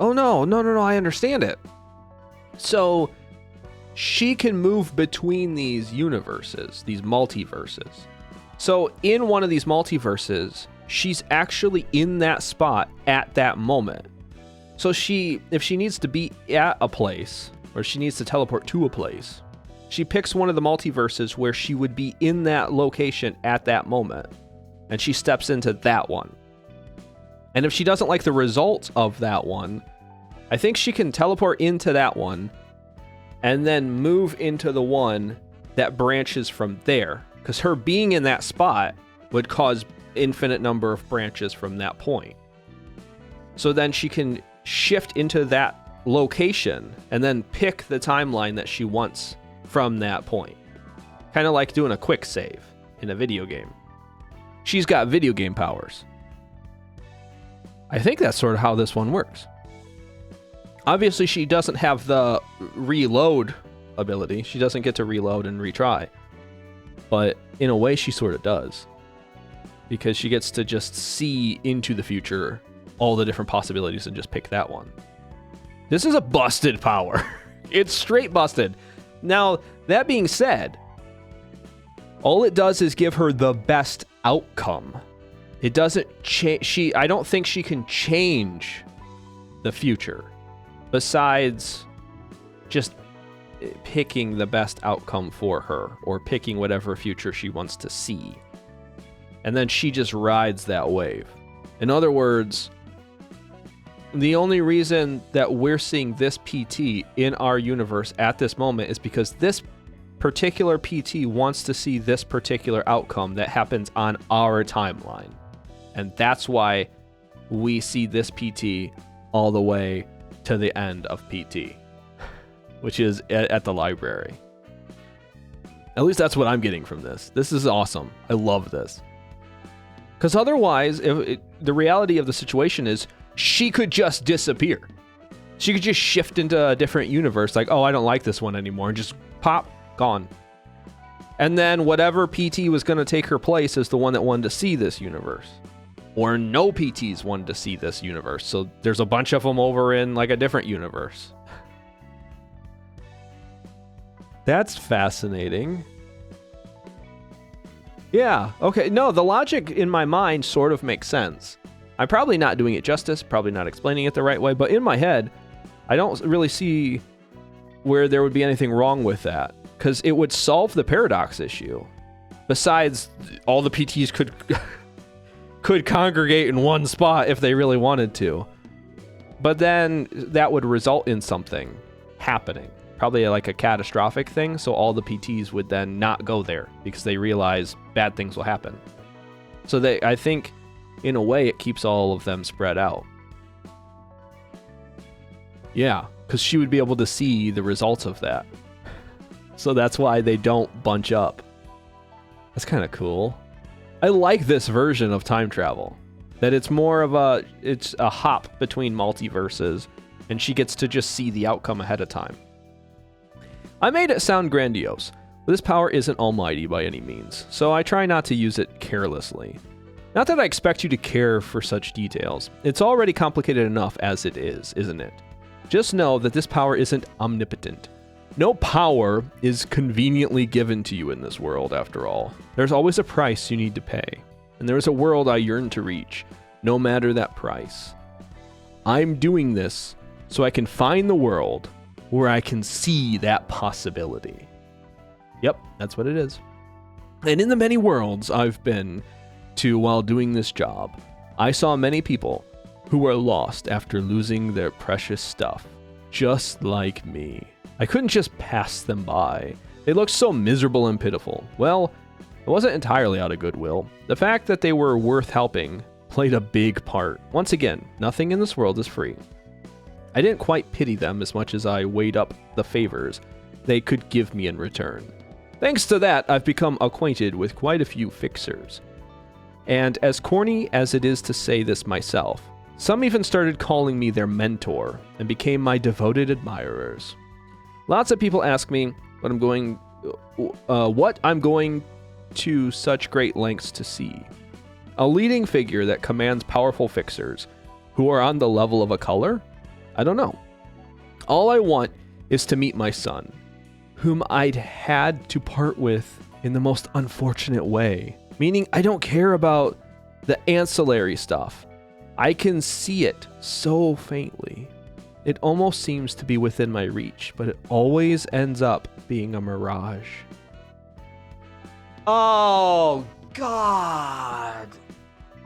Oh, no, I understand it. So, she can move between these universes, these multiverses. So, in one of these multiverses, she's actually in that spot at that moment. So if she needs to be at a place, or she needs to teleport to a place, she picks one of the multiverses where she would be in that location at that moment, and she steps into that one. And if she doesn't like the results of that one, I think she can teleport into that one, and then move into the one that branches from there, because her being in that spot would cause infinite number of branches from that point. So then she can shift into that location and then pick the timeline that she wants from that point. Kind of like doing a quick save in a video game. She's got video game powers. I think that's sort of how this one works. Obviously, she doesn't have the reload ability. She doesn't get to reload and retry. But in a way, she sort of does. Because she gets to just see into the future all the different possibilities and just pick that one. This is a busted power. It's straight busted. Now, that being said, all it does is give her the best outcome. It doesn't change. I don't think she can change the future besides just picking the best outcome for her or picking whatever future she wants to see. And then she just rides that wave. In other words, the only reason that we're seeing this PT in our universe at this moment is because this particular PT wants to see this particular outcome that happens on our timeline. And that's why we see this PT all the way to the end of PT, which is at the library. At least that's what I'm getting from this. This is awesome. I love this. Because otherwise, the reality of the situation is she could just disappear. She could just shift into a different universe, like, oh, I don't like this one anymore, and just pop, gone. And then whatever PT was going to take her place is the one that wanted to see this universe. Or no PTs wanted to see this universe. So there's a bunch of them over in like a different universe. That's fascinating. Yeah, okay. No, the logic in my mind sort of makes sense. I'm probably not doing it justice, probably not explaining it the right way, but in my head, I don't really see where there would be anything wrong with that, because it would solve the paradox issue. Besides, all the PTs could congregate in one spot if they really wanted to. But then that would result in something happening. Probably like a catastrophic thing, so all the PTs would then not go there because they realize bad things will happen. So I think, in a way, it keeps all of them spread out. Yeah, because she would be able to see the results of that. So that's why they don't bunch up. That's kind of cool. I like this version of time travel. That it's more of it's a hop between multiverses, and she gets to just see the outcome ahead of time. I made it sound grandiose, but this power isn't almighty by any means, so I try not to use it carelessly. Not that I expect you to care for such details. It's already complicated enough as it is, isn't it? Just know that this power isn't omnipotent. No power is conveniently given to you in this world, after all. There's always a price you need to pay, and there is a world I yearn to reach, no matter that price. I'm doing this so I can find the world where I can see that possibility. Yep, that's what it is. And in the many worlds I've been to while doing this job, I saw many people who were lost after losing their precious stuff, just like me. I couldn't just pass them by. They looked so miserable and pitiful. Well, it wasn't entirely out of goodwill. The fact that they were worth helping played a big part. Once again, nothing in this world is free. I didn't quite pity them as much as I weighed up the favors they could give me in return. Thanks to that, I've become acquainted with quite a few fixers. And as corny as it is to say this myself, some even started calling me their mentor and became my devoted admirers. Lots of people ask me what I'm going to such great lengths to see. A leading figure that commands powerful fixers who are on the level of a color? I don't know. All I want is to meet my son, whom I'd had to part with in the most unfortunate way. Meaning I don't care about the ancillary stuff. I can see it so faintly. It almost seems to be within my reach, but it always ends up being a mirage. Oh, God.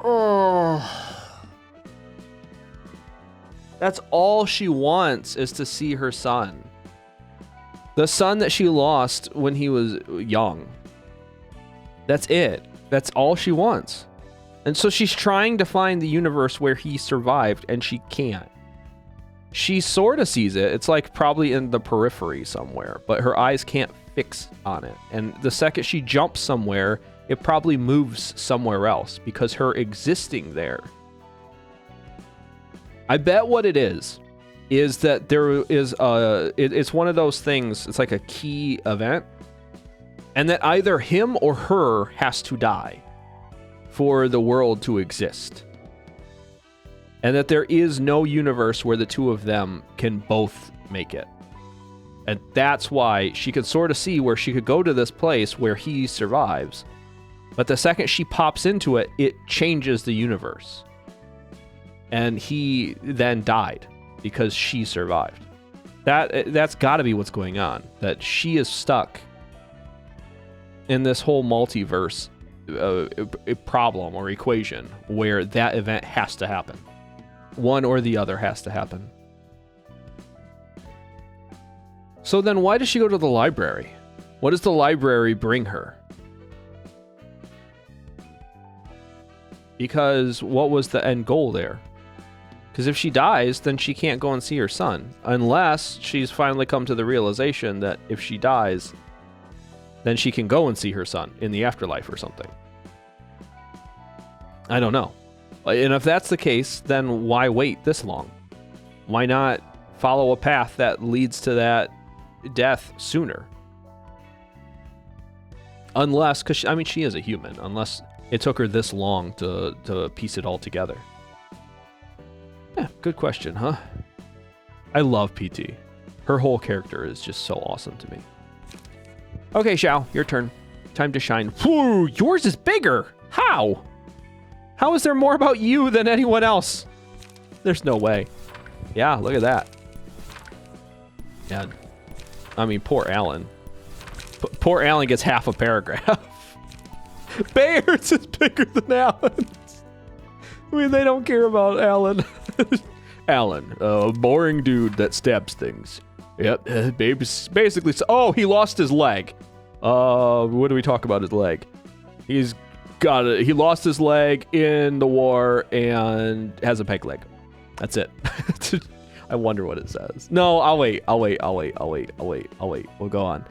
Oh. That's all she wants, is to see her son. The son that she lost when he was young. That's it. That's all she wants. And so she's trying to find the universe where he survived, and she can't. She sort of sees it. It's like probably in the periphery somewhere, but her eyes can't fix on it. And the second she jumps somewhere, it probably moves somewhere else because her existing there. I bet what it is that there is it's one of those things, it's like a key event, and that either him or her has to die for the world to exist. And that there is no universe where the two of them can both make it. And that's why she could sort of see where she could go to this place where he survives. But the second she pops into it, it changes the universe. And he then died because she survived. That's got to be what's going on. That she is stuck in this whole multiverse problem or equation where that event has to happen. One or the other has to happen. So then why does she go to the library? What does the library bring her? Because what was the end goal there? Because if she dies, then she can't go and see her son. Unless she's finally come to the realization that if she dies, then she can go and see her son in the afterlife or something. I don't know. And if that's the case, then why wait this long? Why not follow a path that leads to that death sooner? Unless, because I mean, she is a human. Unless it took her this long to piece it all together. Yeah, good question, huh? I love PT. Her whole character is just so awesome to me. Okay, Xiao, your turn. Time to shine. Whew, yours is bigger. How? How is there more about you than anyone else? There's no way. Yeah, look at that. Yeah, I mean, poor Alan. Poor Alan gets half a paragraph. Bayard's is bigger than Alan's. I mean, they don't care about Alan. Alan, a boring dude that stabs things. Yep, basically. Oh, he lost his leg. What do we talk about his leg? He lost his leg in the war and has a peg leg. That's it. I wonder what it says. No, I'll wait. We'll go on.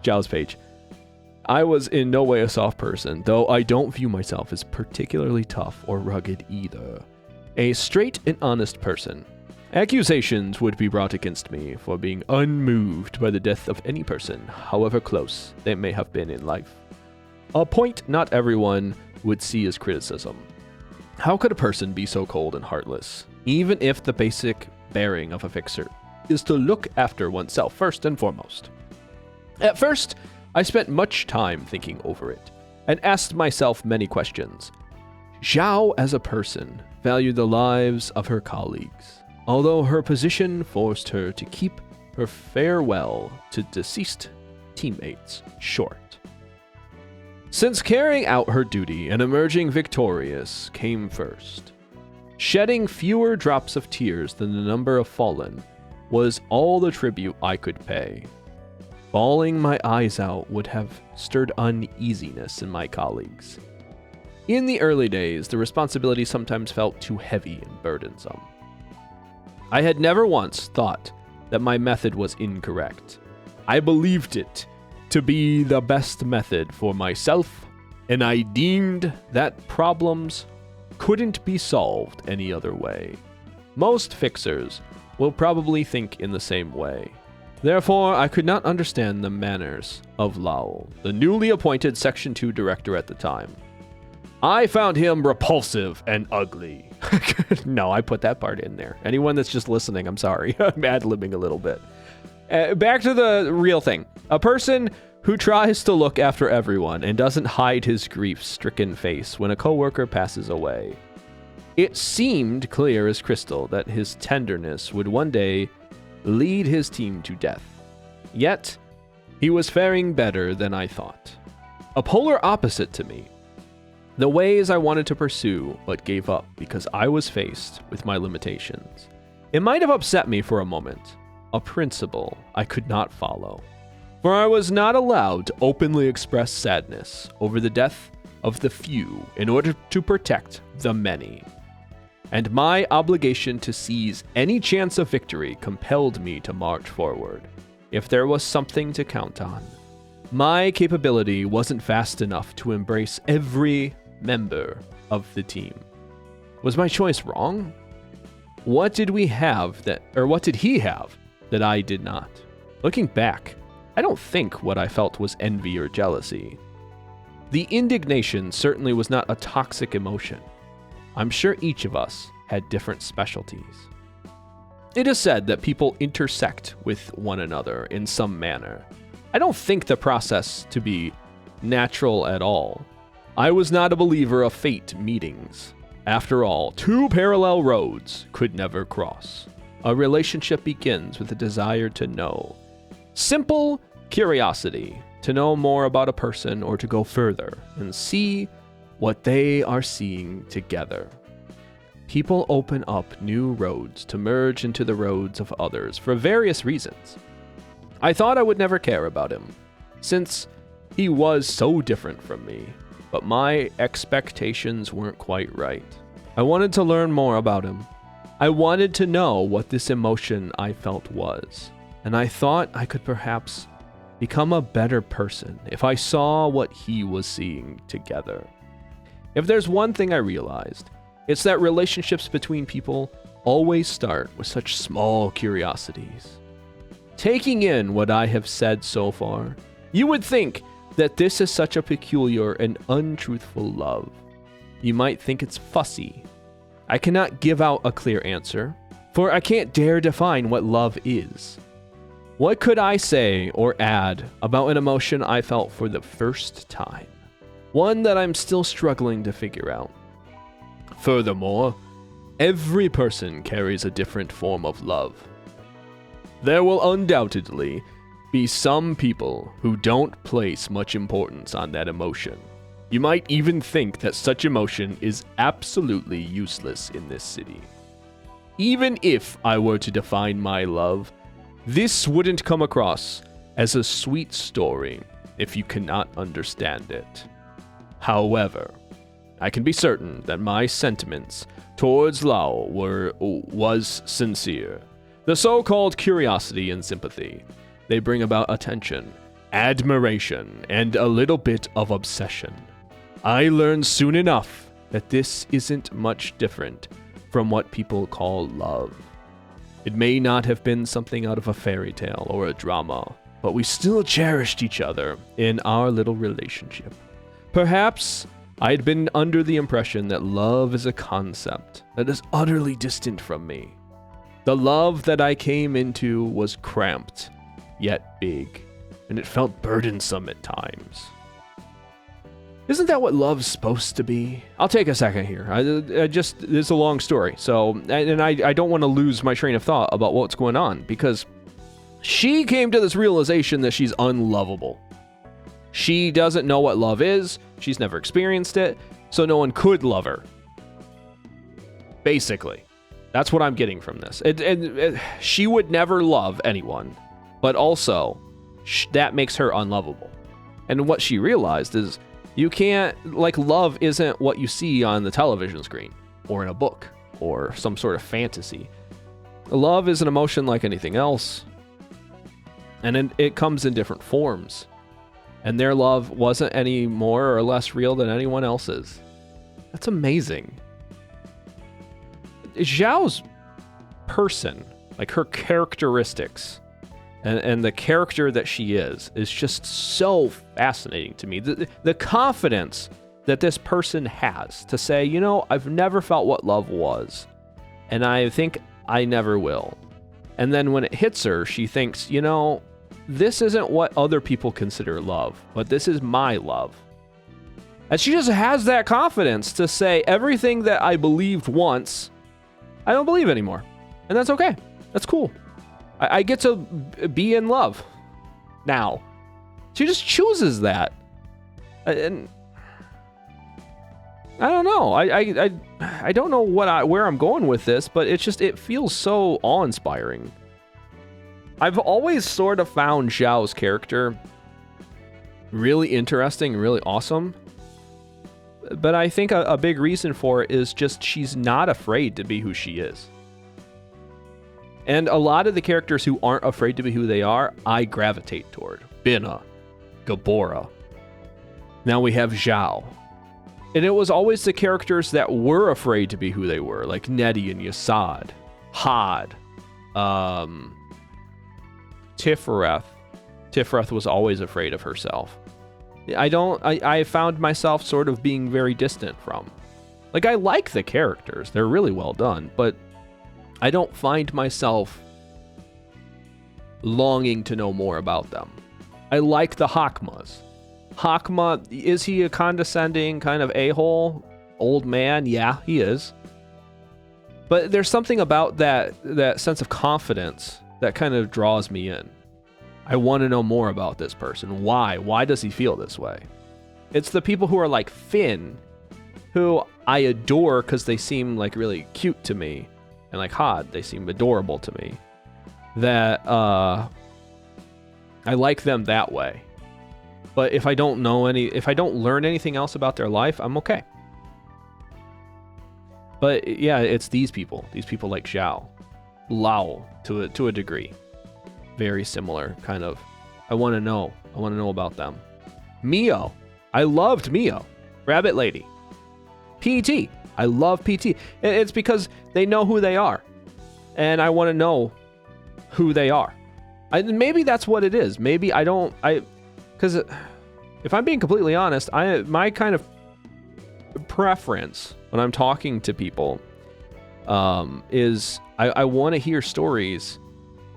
Zhao's page. I was in no way a soft person, though I don't view myself as particularly tough or rugged either. A straight and honest person. Accusations would be brought against me for being unmoved by the death of any person, however close they may have been in life. A point not everyone would see as criticism. How could a person be so cold and heartless, even if the basic bearing of a fixer is to look after oneself first and foremost? At first, I spent much time thinking over it, and asked myself many questions. Zhao, as a person, valued the lives of her colleagues, although her position forced her to keep her farewell to deceased teammates short. Since carrying out her duty and emerging victorious came first, shedding fewer drops of tears than the number of fallen was all the tribute I could pay. Bawling my eyes out would have stirred uneasiness in my colleagues. In the early days, the responsibility sometimes felt too heavy and burdensome. I had never once thought that my method was incorrect. I believed it to be the best method for myself, and I deemed that problems couldn't be solved any other way. Most fixers will probably think in the same way. Therefore, I could not understand the manners of Lowell, the newly appointed Section 2 director at the time. I found him repulsive and ugly. No, I put that part in there. Anyone that's just listening, I'm sorry. I'm ad-libbing a little bit. Back to the real thing. A person who tries to look after everyone and doesn't hide his grief-stricken face when a coworker passes away. It seemed clear as crystal that his tenderness would one day lead his team to death. Yet, he was faring better than I thought. A polar opposite to me. The ways I wanted to pursue but gave up because I was faced with my limitations. It might have upset me for a moment, a principle I could not follow. For I was not allowed to openly express sadness over the death of the few in order to protect the many. And my obligation to seize any chance of victory compelled me to march forward, if there was something to count on. My capability wasn't vast enough to embrace every member of the team. Was my choice wrong? What did he have that I did not? Looking back, I don't think what I felt was envy or jealousy. The indignation certainly was not a toxic emotion. I'm sure each of us had different specialties. It is said that people intersect with one another in some manner. I don't think the process to be natural at all. I was not a believer of fate meetings. After all, two parallel roads could never cross. A relationship begins with a desire to know. Simple curiosity, to know more about a person or to go further and see what they are seeing together. People open up new roads to merge into the roads of others for various reasons. I thought I would never care about him, since he was so different from me, but my expectations weren't quite right. I wanted to learn more about him. I wanted to know what this emotion I felt was, and I thought I could perhaps become a better person if I saw what he was seeing together. If there's one thing I realized, it's that relationships between people always start with such small curiosities. Taking in what I have said so far, you would think that this is such a peculiar and untruthful love. You might think it's fussy. I cannot give out a clear answer, for I can't dare define what love is. What could I say or add about an emotion I felt for the first time? One that I'm still struggling to figure out. Furthermore, every person carries a different form of love. There will undoubtedly be some people who don't place much importance on that emotion. You might even think that such emotion is absolutely useless in this city. Even if I were to define my love, this wouldn't come across as a sweet story if you cannot understand it. However, I can be certain that my sentiments towards Lao was sincere. The so-called curiosity and sympathy, they bring about attention, admiration, and a little bit of obsession. I learned soon enough that this isn't much different from what people call love. It may not have been something out of a fairy tale or a drama, but we still cherished each other in our little relationship. Perhaps I'd been under the impression that love is a concept that is utterly distant from me. The love that I came into was cramped, yet big, and it felt burdensome at times. Isn't that what love's supposed to be? I'll take a second here. It's a long story, and I don't want to lose my train of thought about what's going on, because she came to this realization that she's unlovable. She doesn't know what love is, she's never experienced it, so no one could love her. Basically. That's what I'm getting from this. She would never love anyone, but also, that makes her unlovable. And what she realized is, you can't, love isn't what you see on the television screen, or in a book, or some sort of fantasy. Love is an emotion like anything else, and it comes in different forms. And their love wasn't any more or less real than anyone else's. That's amazing. Zhao's person, her characteristics, and the character that she is just so fascinating to me. The confidence that this person has to say, I've never felt what love was, and I think I never will. And then when it hits her, she thinks, this isn't what other people consider love, but this is my love. And she just has that confidence to say everything that I believed once, I don't believe anymore. And that's okay. That's cool. I get to be in love now. She just chooses that. And I don't know. I don't know where I'm going with this, but it feels so awe-inspiring. I've always sort of found Zhao's character really interesting, really awesome. But I think a big reason for it is just she's not afraid to be who she is. And a lot of the characters who aren't afraid to be who they are, I gravitate toward. Bina, Gabora. Now we have Zhao. And it was always the characters that were afraid to be who they were, like Nettie and Yasad, Had, Tifereth. Tifereth was always afraid of herself. I found myself sort of being very distant from. I like the characters, they're really well done, but I don't find myself longing to know more about them. I like the Hakmas. Hakma, is he a condescending kind of a-hole old man? Yeah, he is. But there's something about that sense of confidence that kind of draws me in. I want to know more about this person. Why? Why does he feel this way? It's the people who are like Finn, who I adore because they seem really cute to me, and like Had, they seem adorable to me. That I like them that way. But if I don't learn anything else about their life, I'm okay. But yeah, it's these people like Zhao, Lao to a degree. Very similar kind of. I want to know about them. Mio, I loved Mio. Rabbit Lady. PT, I love PT. It's because they know who they are, and I want to know who they are. Maybe that's what it is. Maybe because if I'm being completely honest, my kind of preference when I'm talking to people is I want to hear stories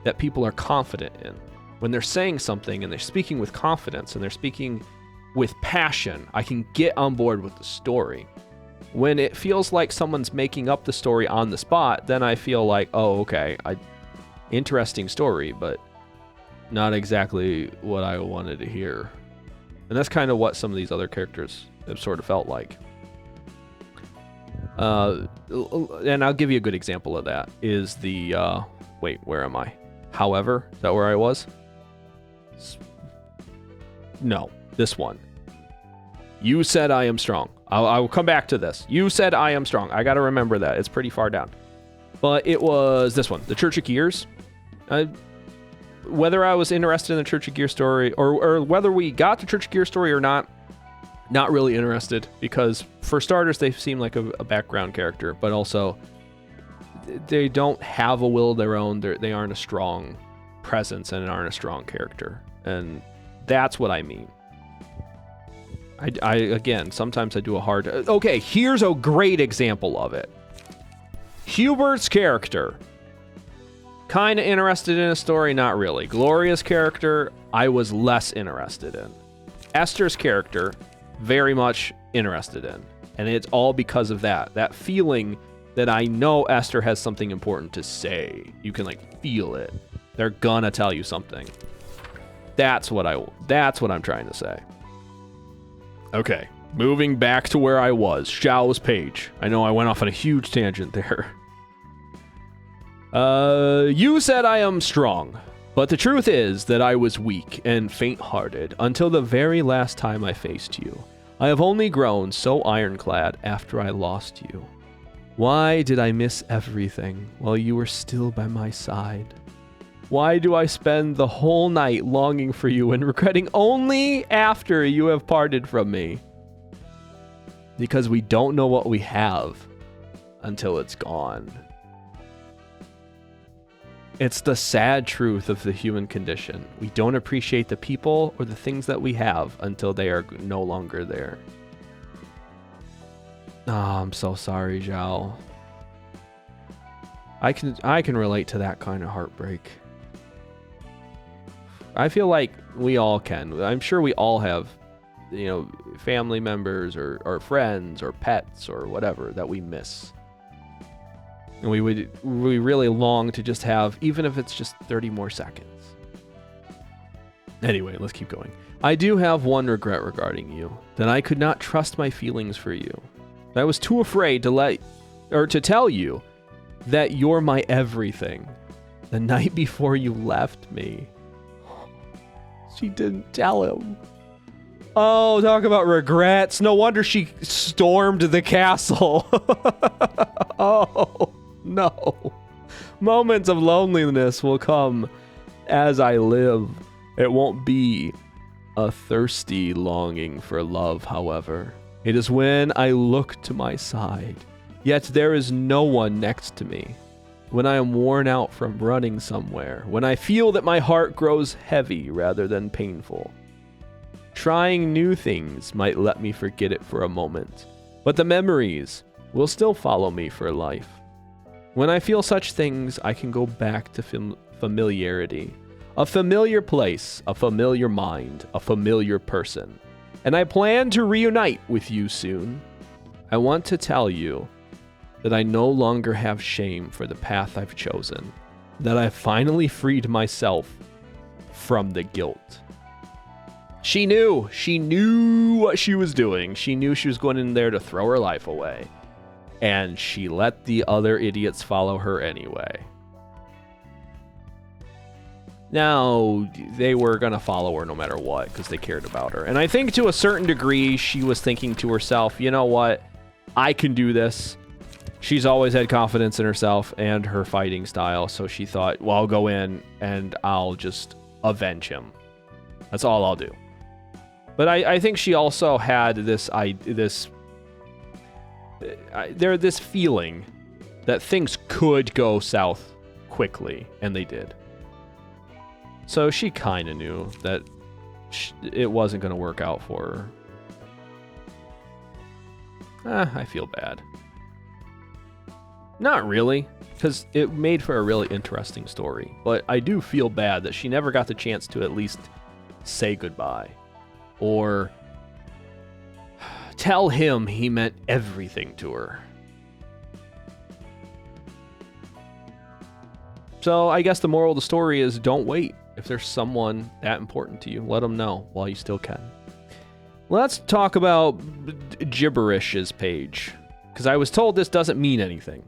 that people are confident in. When they're saying something and they're speaking with confidence and they're speaking with passion, I can get on board with the story. When it feels like someone's making up the story on the spot, then I feel like, oh, okay, interesting story, but not exactly what I wanted to hear. And that's kind of what some of these other characters have sort of felt like. And I'll give you a good example of that is the, wait, where am I? However, is that where I was? No, this one. You said I am strong. I will come back to this. You said I am strong. I got to remember that. It's pretty far down. But it was this one, the Church of Gears. Whether I was interested in the Church of Gears story or whether we got the Church of Gears story or not really interested, because for starters, they seem like a background character, but also they don't have a will of their own. They aren't a strong presence and aren't a strong character. And that's what I mean. I again, sometimes I do a hard... Okay, here's a great example of it. Hubert's character. Kind of interested in a story, not really. Gloria's character, I was less interested in. Esther's character, very much interested in. And it's all because of that feeling that I know Esther has something important to say. You can like feel it. They're gonna tell you something. That's what I'm trying to say. Okay, moving back to where I was. Xiao's page. I know I went off on a huge tangent there. You said I am strong, but the truth is that I was weak and faint-hearted until the very last time I faced you. I have only grown so ironclad after I lost you. Why did I miss everything while you were still by my side? Why do I spend the whole night longing for you and regretting only after you have parted from me? Because we don't know what we have until it's gone. It's the sad truth of the human condition. We don't appreciate the people or the things that we have until they are no longer there. Oh, I'm so sorry, Zhao. I can relate to that kind of heartbreak. I feel like we all can. I'm sure we all have, family members or friends or pets or whatever that we miss. And we really long to just have, even if it's just 30 more seconds. Anyway, let's keep going. I do have one regret regarding you, that I could not trust my feelings for you. I was too afraid to tell you that you're my everything. The night before you left me. She didn't tell him. Oh, talk about regrets. No wonder she stormed the castle. Oh, no. Moments of loneliness will come as I live. It won't be a thirsty longing for love, however. It is when I look to my side, yet there is no one next to me. When I am worn out from running somewhere, when I feel that my heart grows heavy rather than painful. Trying new things might let me forget it for a moment, but the memories will still follow me for life. When I feel such things, I can go back to familiarity. A familiar place, a familiar mind, a familiar person. And I plan to reunite with you soon. I want to tell you that I no longer have shame for the path I've chosen, that I finally freed myself from the guilt. She knew what she was doing. She knew she was going in there to throw her life away. And she let the other idiots follow her anyway. Now, they were going to follow her no matter what because they cared about her. And I think to a certain degree, she was thinking to herself, you know what? I can do this. She's always had confidence in herself and her fighting style. So she thought, well, I'll go in and I'll just avenge him. That's all I'll do. But I think she also had this feeling that things could go south quickly, and they did. So she kind of knew that it wasn't going to work out for her. I feel bad. Not really, because it made for a really interesting story. But I do feel bad that she never got the chance to at least say goodbye. Or tell him he meant everything to her. So I guess the moral of the story is don't wait. If there's someone that important to you, let them know while you still can. Let's talk about Gibberish's page, because I was told this doesn't mean anything.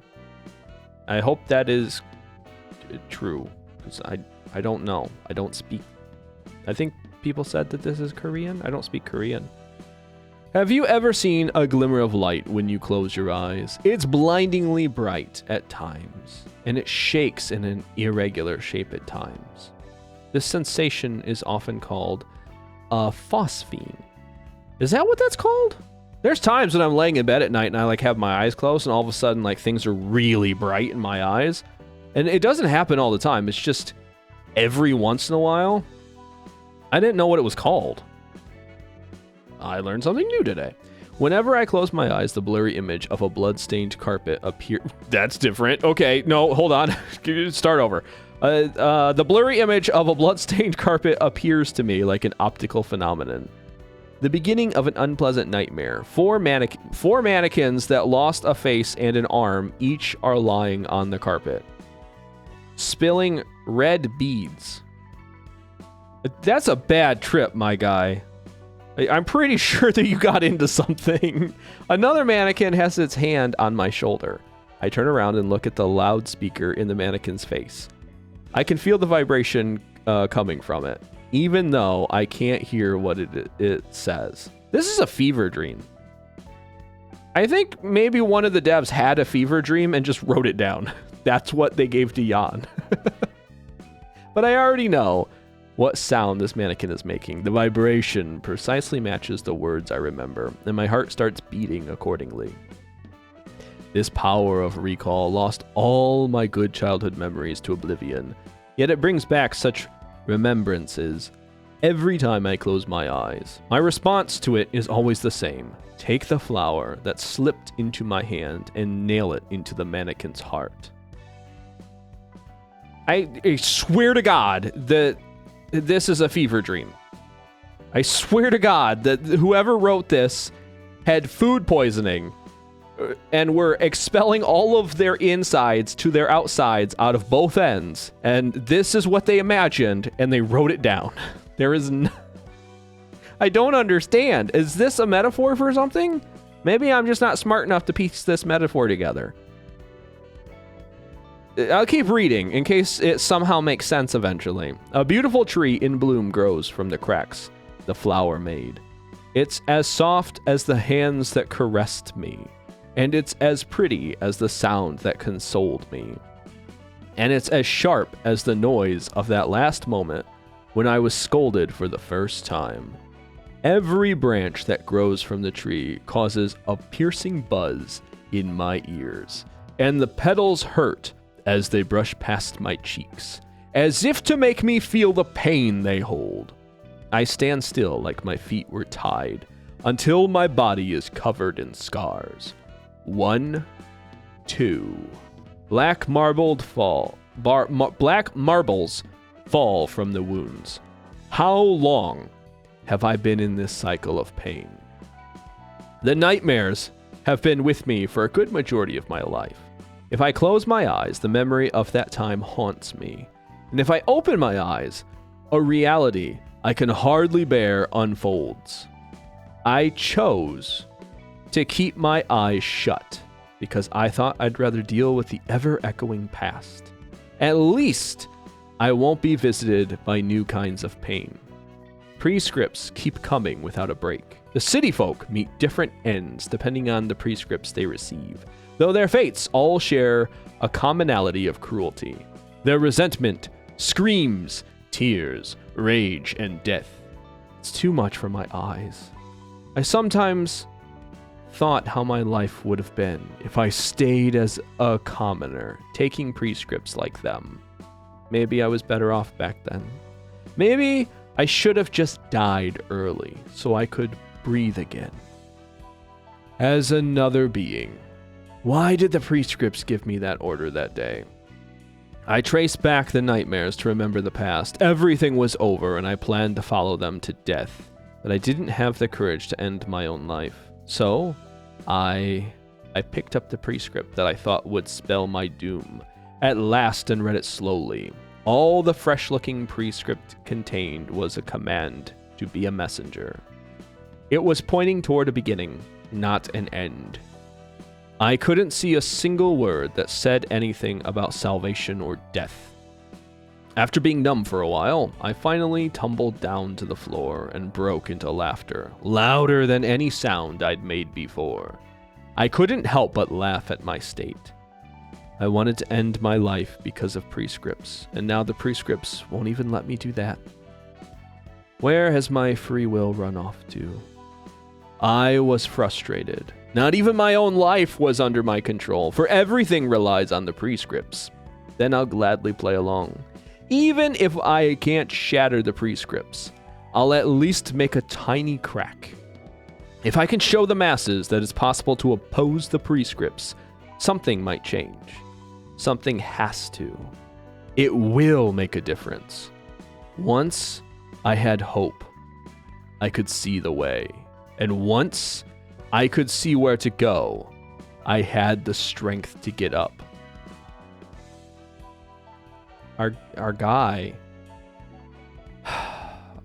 I hope that is true, because I don't know. I don't speak. I think people said that this is Korean. I don't speak Korean. Have you ever seen a glimmer of light when you close your eyes? It's blindingly bright at times, and it shakes in an irregular shape at times. This sensation is often called a phosphene. Is that what that's called? There's times when I'm laying in bed at night and I have my eyes closed and all of a sudden things are really bright in my eyes. And it doesn't happen all the time. It's just every once in a while. I didn't know what it was called. I learned something new today. Whenever I close my eyes, the blurry image of a blood-stained carpet appears. That's different. Okay, no, hold on. Start over. The blurry image of a blood-stained carpet appears to me like an optical phenomenon. The beginning of an unpleasant nightmare. Four mannequins that lost a face and an arm each are lying on the carpet, spilling red beads. That's a bad trip, my guy. I'm pretty sure that you got into something. Another mannequin has its hand on my shoulder. I turn around and look at the loudspeaker in the mannequin's face. I can feel the vibration coming from it, even though I can't hear what it says. This is a fever dream. I think maybe one of the devs had a fever dream and just wrote it down. That's what they gave to Jan. But I already know what sound this mannequin is making. The vibration precisely matches the words I remember, and my heart starts beating accordingly. This power of recall lost all my good childhood memories to oblivion, yet it brings back such remembrances every time I close my eyes. My response to it is always the same. Take the flower that slipped into my hand and nail it into the mannequin's heart. I swear to God that this is a fever dream. I swear to God that whoever wrote this had food poisoning and were expelling all of their insides to their outsides out of both ends. And this is what they imagined, and they wrote it down. There is I don't understand. Is this a metaphor for something? Maybe I'm just not smart enough to piece this metaphor together. I'll keep reading in case it somehow makes sense eventually. A beautiful tree in bloom grows from the cracks the flower made. It's as soft as the hands that caressed me, and it's as pretty as the sound that consoled me. And it's as sharp as the noise of that last moment when I was scolded for the first time. Every branch that grows from the tree causes a piercing buzz in my ears, and the petals hurt as they brush past my cheeks, as if to make me feel the pain they hold. I stand still like my feet were tied until my body is covered in scars. 1, 2. Black marbles fall from the wounds. How long have I been in this cycle of pain? The nightmares have been with me for a good majority of my life. If I close my eyes, the memory of that time haunts me. And if I open my eyes, a reality I can hardly bear unfolds. I chose to keep my eyes shut because I thought I'd rather deal with the ever-echoing past. At least I won't be visited by new kinds of pain. Prescripts keep coming without a break. The city folk meet different ends depending on the prescripts they receive, though their fates all share a commonality of cruelty. Their resentment screams, tears, rage, and death. It's too much for my eyes. I sometimes thought how my life would have been if I stayed as a commoner, taking prescripts like them. Maybe I was better off back then. Maybe I should have just died early so I could breathe again. As another being. Why did the prescripts give me that order that day? I traced back the nightmares to remember the past. Everything was over and I planned to follow them to death, but I didn't have the courage to end my own life. So, I picked up the prescript that I thought would spell my doom at last and read it slowly. All the fresh-looking prescript contained was a command to be a messenger. It was pointing toward a beginning, not an end. I couldn't see a single word that said anything about salvation or death. After being numb for a while, I finally tumbled down to the floor and broke into laughter, louder than any sound I'd made before. I couldn't help but laugh at my state. I wanted to end my life because of prescripts, and now the prescripts won't even let me do that. Where has my free will run off to? I was frustrated. Not even my own life was under my control, for everything relies on the prescripts. Then I'll gladly play along. Even if I can't shatter the prescripts, I'll at least make a tiny crack. If I can show the masses that it's possible to oppose the prescripts, something might change. Something has to. It will make a difference. Once I had hope, I could see the way. And once I could see where to go, I had the strength to get up. Our guy,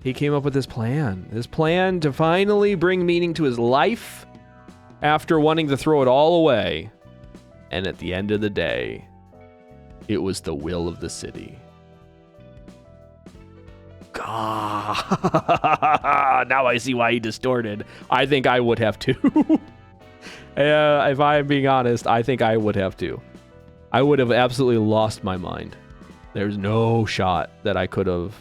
he came up with this plan to finally bring meaning to his life after wanting to throw it all away. And at the end of the day, it was the will of the city. God, now I see why he distorted. I think I would have too. If I'm being honest, I think I would have too. I would have absolutely lost my mind. There's no shot that I could have.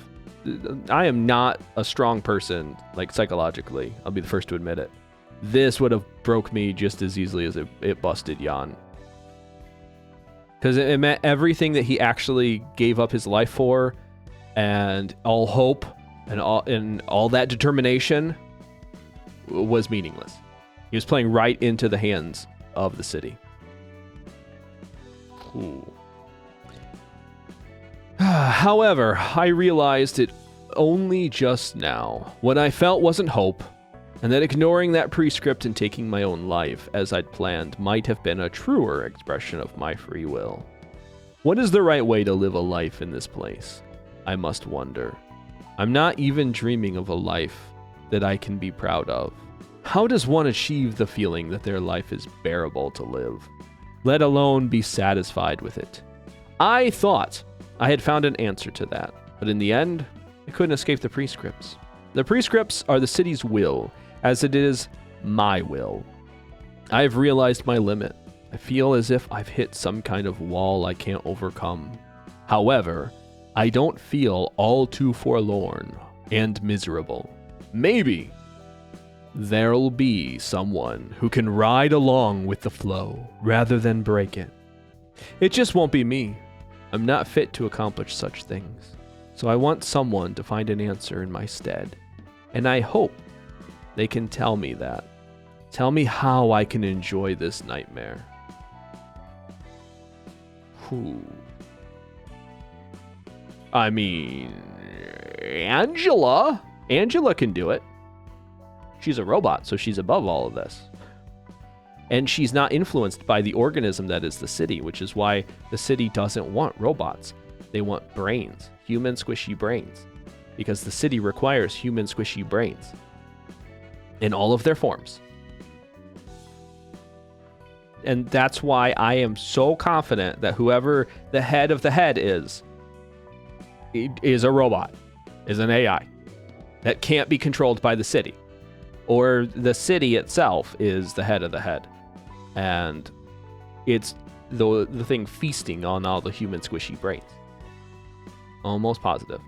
I am not a strong person, like psychologically. I'll be the first to admit it. This would have broke me just as easily as it busted Jan. Because it meant everything that he actually gave up his life for, and all hope, and all that determination was meaningless. He was playing right into the hands of the city. Ooh. However, I realized it only just now. What I felt wasn't hope, and that ignoring that prescript and taking my own life as I'd planned might have been a truer expression of my free will. What is the right way to live a life in this place? I must wonder. I'm not even dreaming of a life that I can be proud of. How does one achieve the feeling that their life is bearable to live, let alone be satisfied with it? I thought I had found an answer to that, but in the end, I couldn't escape the prescripts. The prescripts are the city's will, as it is my will. I've realized my limit. I feel as if I've hit some kind of wall I can't overcome. However, I don't feel all too forlorn and miserable. Maybe there'll be someone who can ride along with the flow rather than break it. It just won't be me. I'm not fit to accomplish such things. So I want someone to find an answer in my stead. And I hope they can tell me that. Tell me how I can enjoy this nightmare. Whew. I mean, Angela can do it. She's a robot, so she's above all of this. And she's not influenced by the organism that is the city, which is why the city doesn't want robots. They want brains, human squishy brains, because the city requires human squishy brains in all of their forms. And that's why I am so confident that whoever the head of the head is a robot, is an AI that can't be controlled by the city. Or the city itself is the head of the head. And it's the thing feasting on all the human squishy brains. Almost positive.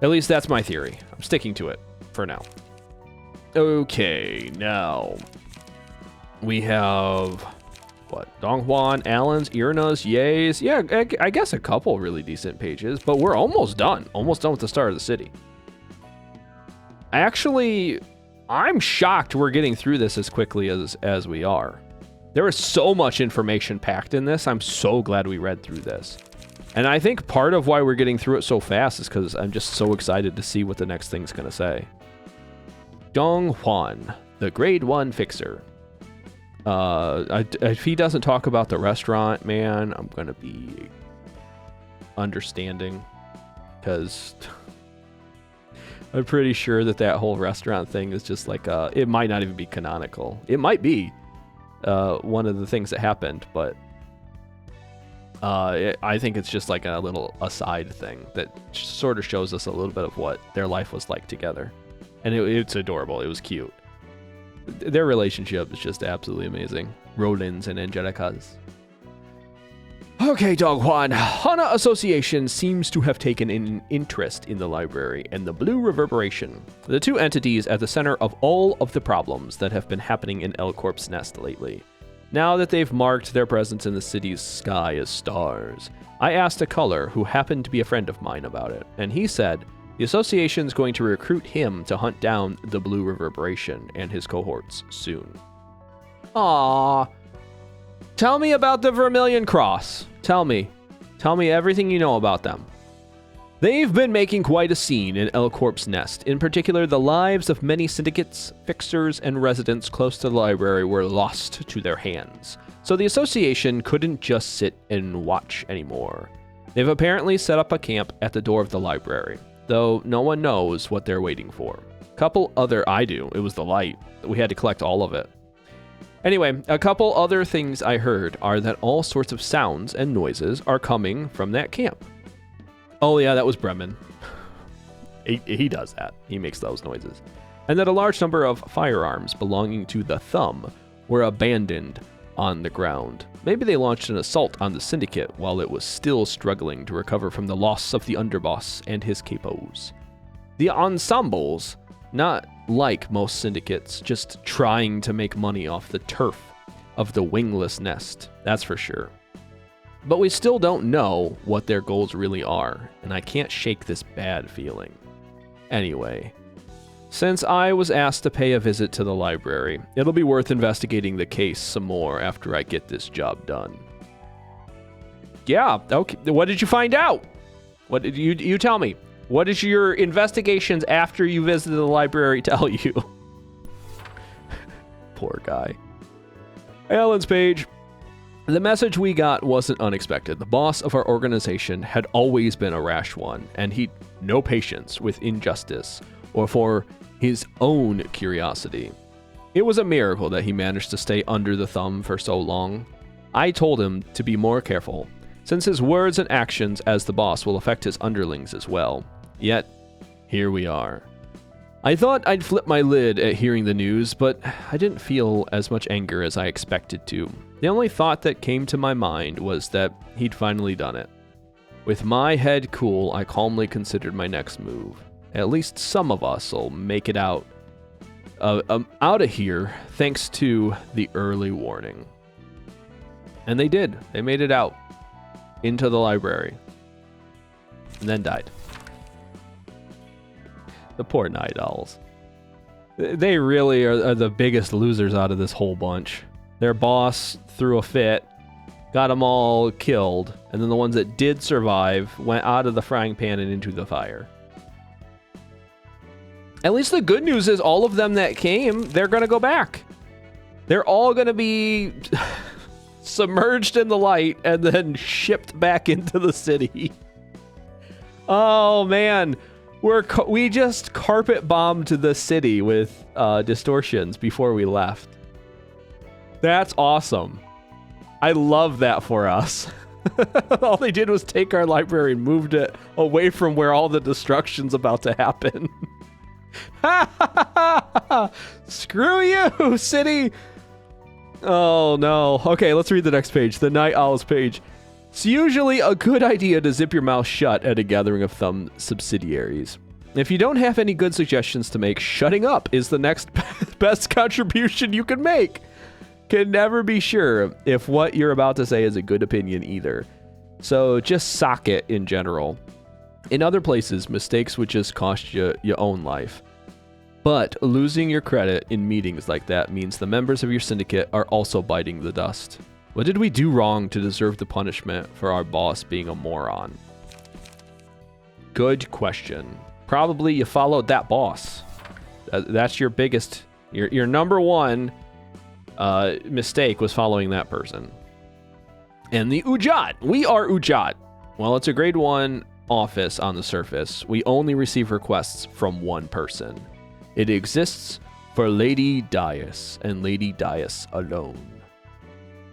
At least that's my theory. I'm sticking to it for now. Okay, now we have what? Donghuan, Allen's, Irna's, Ye's. Yeah, I guess a couple really decent pages, but we're almost done. Almost done with the start of the city. I'm shocked we're getting through this as quickly as we are. There is so much information packed in this. I'm so glad we read through this. And I think part of why we're getting through it so fast is because I'm just so excited to see what the next thing's going to say. Donghuan, the grade 1 fixer. If he doesn't talk about the restaurant, man, I'm going to be understanding. Because I'm pretty sure that whole restaurant thing is just like, it might not even be canonical. It might be one of the things that happened, but I think it's just like a little aside thing that sort of shows us a little bit of what their life was like together. And it's adorable. It was cute. Their relationship is just absolutely amazing. Roland's and Angelica's. Okay, Donghuan. Hana Association seems to have taken an interest in the library and the Blue Reverberation, the two entities at the center of all of the problems that have been happening in L-Corp's nest lately. Now that they've marked their presence in the city's sky as stars, I asked a caller who happened to be a friend of mine about it, and he said the association's going to recruit him to hunt down the Blue Reverberation and his cohorts soon. Aww. Tell me about the Vermilion Cross. Tell me everything you know about them. They've been making quite a scene in L-Corp's nest. In particular, the lives of many syndicates, fixers, and residents close to the library were lost to their hands. So the association couldn't just sit and watch anymore. They've apparently set up a camp at the door of the library, though no one knows what they're waiting for. I do. It was the light. We had to collect all of it. Anyway, a couple other things I heard are that all sorts of sounds and noises are coming from that camp. Oh yeah, that was Bremen. He does that. He makes those noises. And that a large number of firearms belonging to the Thumb were abandoned on the ground. Maybe they launched an assault on the syndicate while it was still struggling to recover from the loss of the underboss and his capos. The ensembles, not like most syndicates, just trying to make money off the turf of the wingless nest, that's for sure. But we still don't know what their goals really are, and I can't shake this bad feeling. Anyway, since I was asked to pay a visit to the library, it'll be worth investigating the case some more after I get this job done. Yeah, okay. What did you find out? What did you tell me? What did your investigations after you visited the library tell you? Poor guy. Alan's page. The message we got wasn't unexpected. The boss of our organization had always been a rash one, and he'd no patience with injustice or for his own curiosity. It was a miracle that he managed to stay under the Thumb for so long. I told him to be more careful, since his words and actions as the boss will affect his underlings as well. Yet, here we are. I thought I'd flip my lid at hearing the news, but I didn't feel as much anger as I expected to. The only thought that came to my mind was that he'd finally done it. With my head cool, I calmly considered my next move. At least some of us will make it out of here thanks to the early warning. And they did. They made it out into the library and then died. The poor Night Owls. They really are the biggest losers out of this whole bunch. Their boss threw a fit, got them all killed, and then the ones that did survive went out of the frying pan and into the fire. At least the good news is all of them that came, they're going to go back. They're all going to be submerged in the light and then shipped back into the city. Oh, man. We just carpet bombed the city with distortions before we left. That's awesome. I love that for us. All they did was take our library and moved it away from where all the destruction's about to happen. Screw you, city. Oh, no. Okay, let's read the next page. The Night Owl's page. It's usually a good idea to zip your mouth shut at a gathering of Thumb subsidiaries. If you don't have any good suggestions to make, shutting up is the next best contribution you can make. can never be sure if what you're about to say is a good opinion either. So just sock it in general. In other places, mistakes would just cost you your own life. But losing your credit in meetings like that means the members of your syndicate are also biting the dust. What did we do wrong to deserve the punishment for our boss being a moron? Good question. Probably you followed that boss. That's your biggest, your number one mistake was following that person. And the Ujat. We are Ujat. Well, it's a grade 1 office on the surface. We only receive requests from one person. It exists for Lady Dias and Lady Dias alone.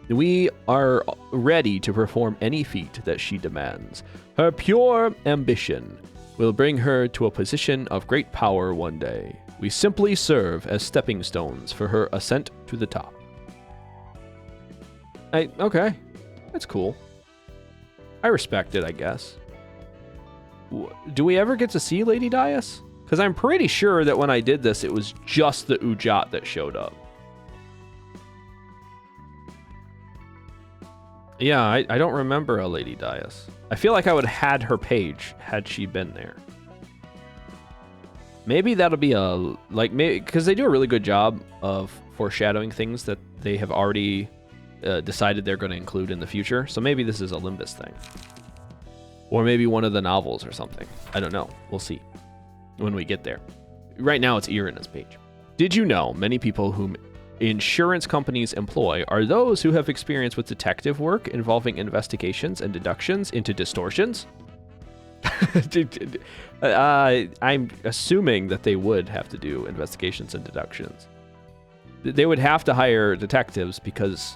We are ready to perform any feat that she demands. Her pure ambition will bring her to a position of great power one day. We simply serve as stepping stones for her ascent to the top. Okay, that's cool. I respect it, I guess. Do we ever get to see Lady Dias? Because I'm pretty sure that when I did this, it was just the Ujat that showed up. Yeah, I don't remember a Lady Dias. I feel like I would have had her page had she been there. Maybe that'll be maybe because they do a really good job of foreshadowing things that they have already decided they're going to include in the future. So maybe this is a Limbus thing. Or maybe one of the novels or something. I don't know. We'll see when we get there. Right now it's Irina's page. Did you know many people whom insurance companies employ are those who have experience with detective work involving investigations and deductions into distortions? I'm assuming that they would have to do investigations and deductions. They would have to hire detectives because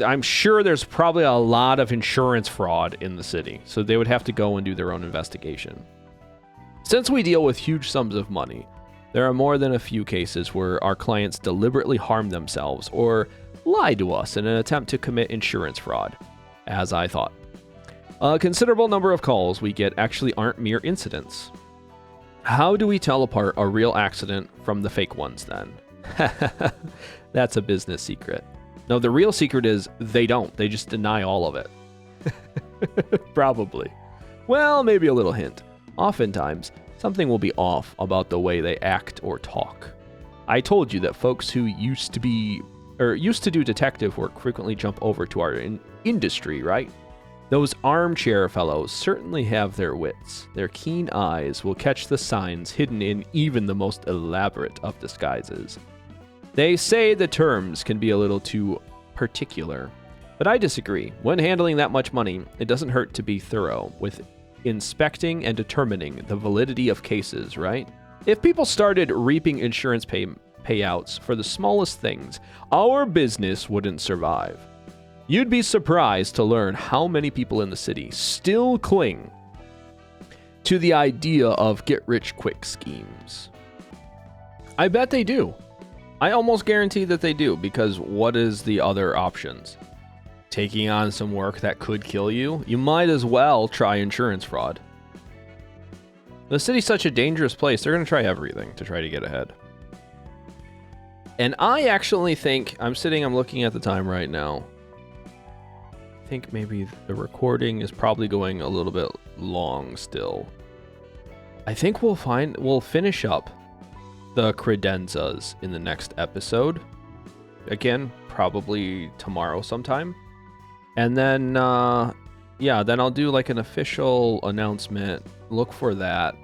I'm sure there's probably a lot of insurance fraud in the city, so they would have to go and do their own investigation. Since we deal with huge sums of money, there are more than a few cases where our clients deliberately harm themselves or lie to us in an attempt to commit insurance fraud, as I thought. A considerable number of calls we get actually aren't mere incidents. How do we tell apart a real accident from the fake ones then? That's a business secret. No, the real secret is they don't. They just deny all of it. Probably. Well, maybe a little hint. Oftentimes, something will be off about the way they act or talk. I told you that folks who used to do detective work frequently jump over to our industry, right? Those armchair fellows certainly have their wits. Their keen eyes will catch the signs hidden in even the most elaborate of disguises. They say the terms can be a little too particular, but I disagree. When handling that much money, it doesn't hurt to be thorough with inspecting and determining the validity of cases, right? If people started reaping insurance payouts for the smallest things, our business wouldn't survive. You'd be surprised to learn how many people in the city still cling to the idea of get-rich-quick schemes. I bet they do. I almost guarantee that they do, because what is the other options? Taking on some work that could kill you? You might as well try insurance fraud. The city's such a dangerous place, they're going to try everything to try to get ahead. And I actually think, I'm looking at the time right now. I think maybe the recording is probably going a little bit long still. I think we'll finish up the credenzas in the next episode. Again, probably tomorrow sometime. And then, then I'll do like an official announcement. Look for that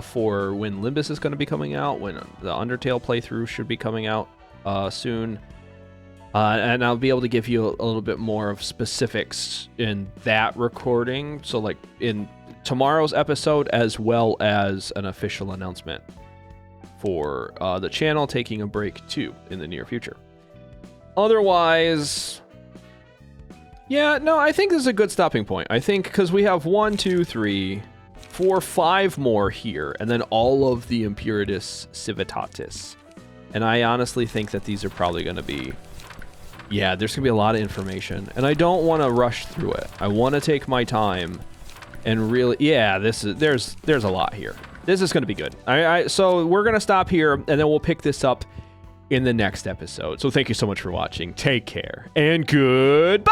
for when Limbus is going to be coming out, when the Undertale playthrough should be coming out soon. And I'll be able to give you a little bit more of specifics in that recording. So like in tomorrow's episode, as well as an official announcement for the channel taking a break too in the near future. Otherwise, I think this is a good stopping point. I think because we have 1, 2, 3, 4, 5 more here, and then all of the Impuritas Civitatis. And I honestly think that these are probably going to be, there's going to be a lot of information, and I don't want to rush through it. I want to take my time and really, there's a lot here. This is going to be good. So we're going to stop here, and then we'll pick this up in the next episode. So thank you so much for watching. Take care and goodbye.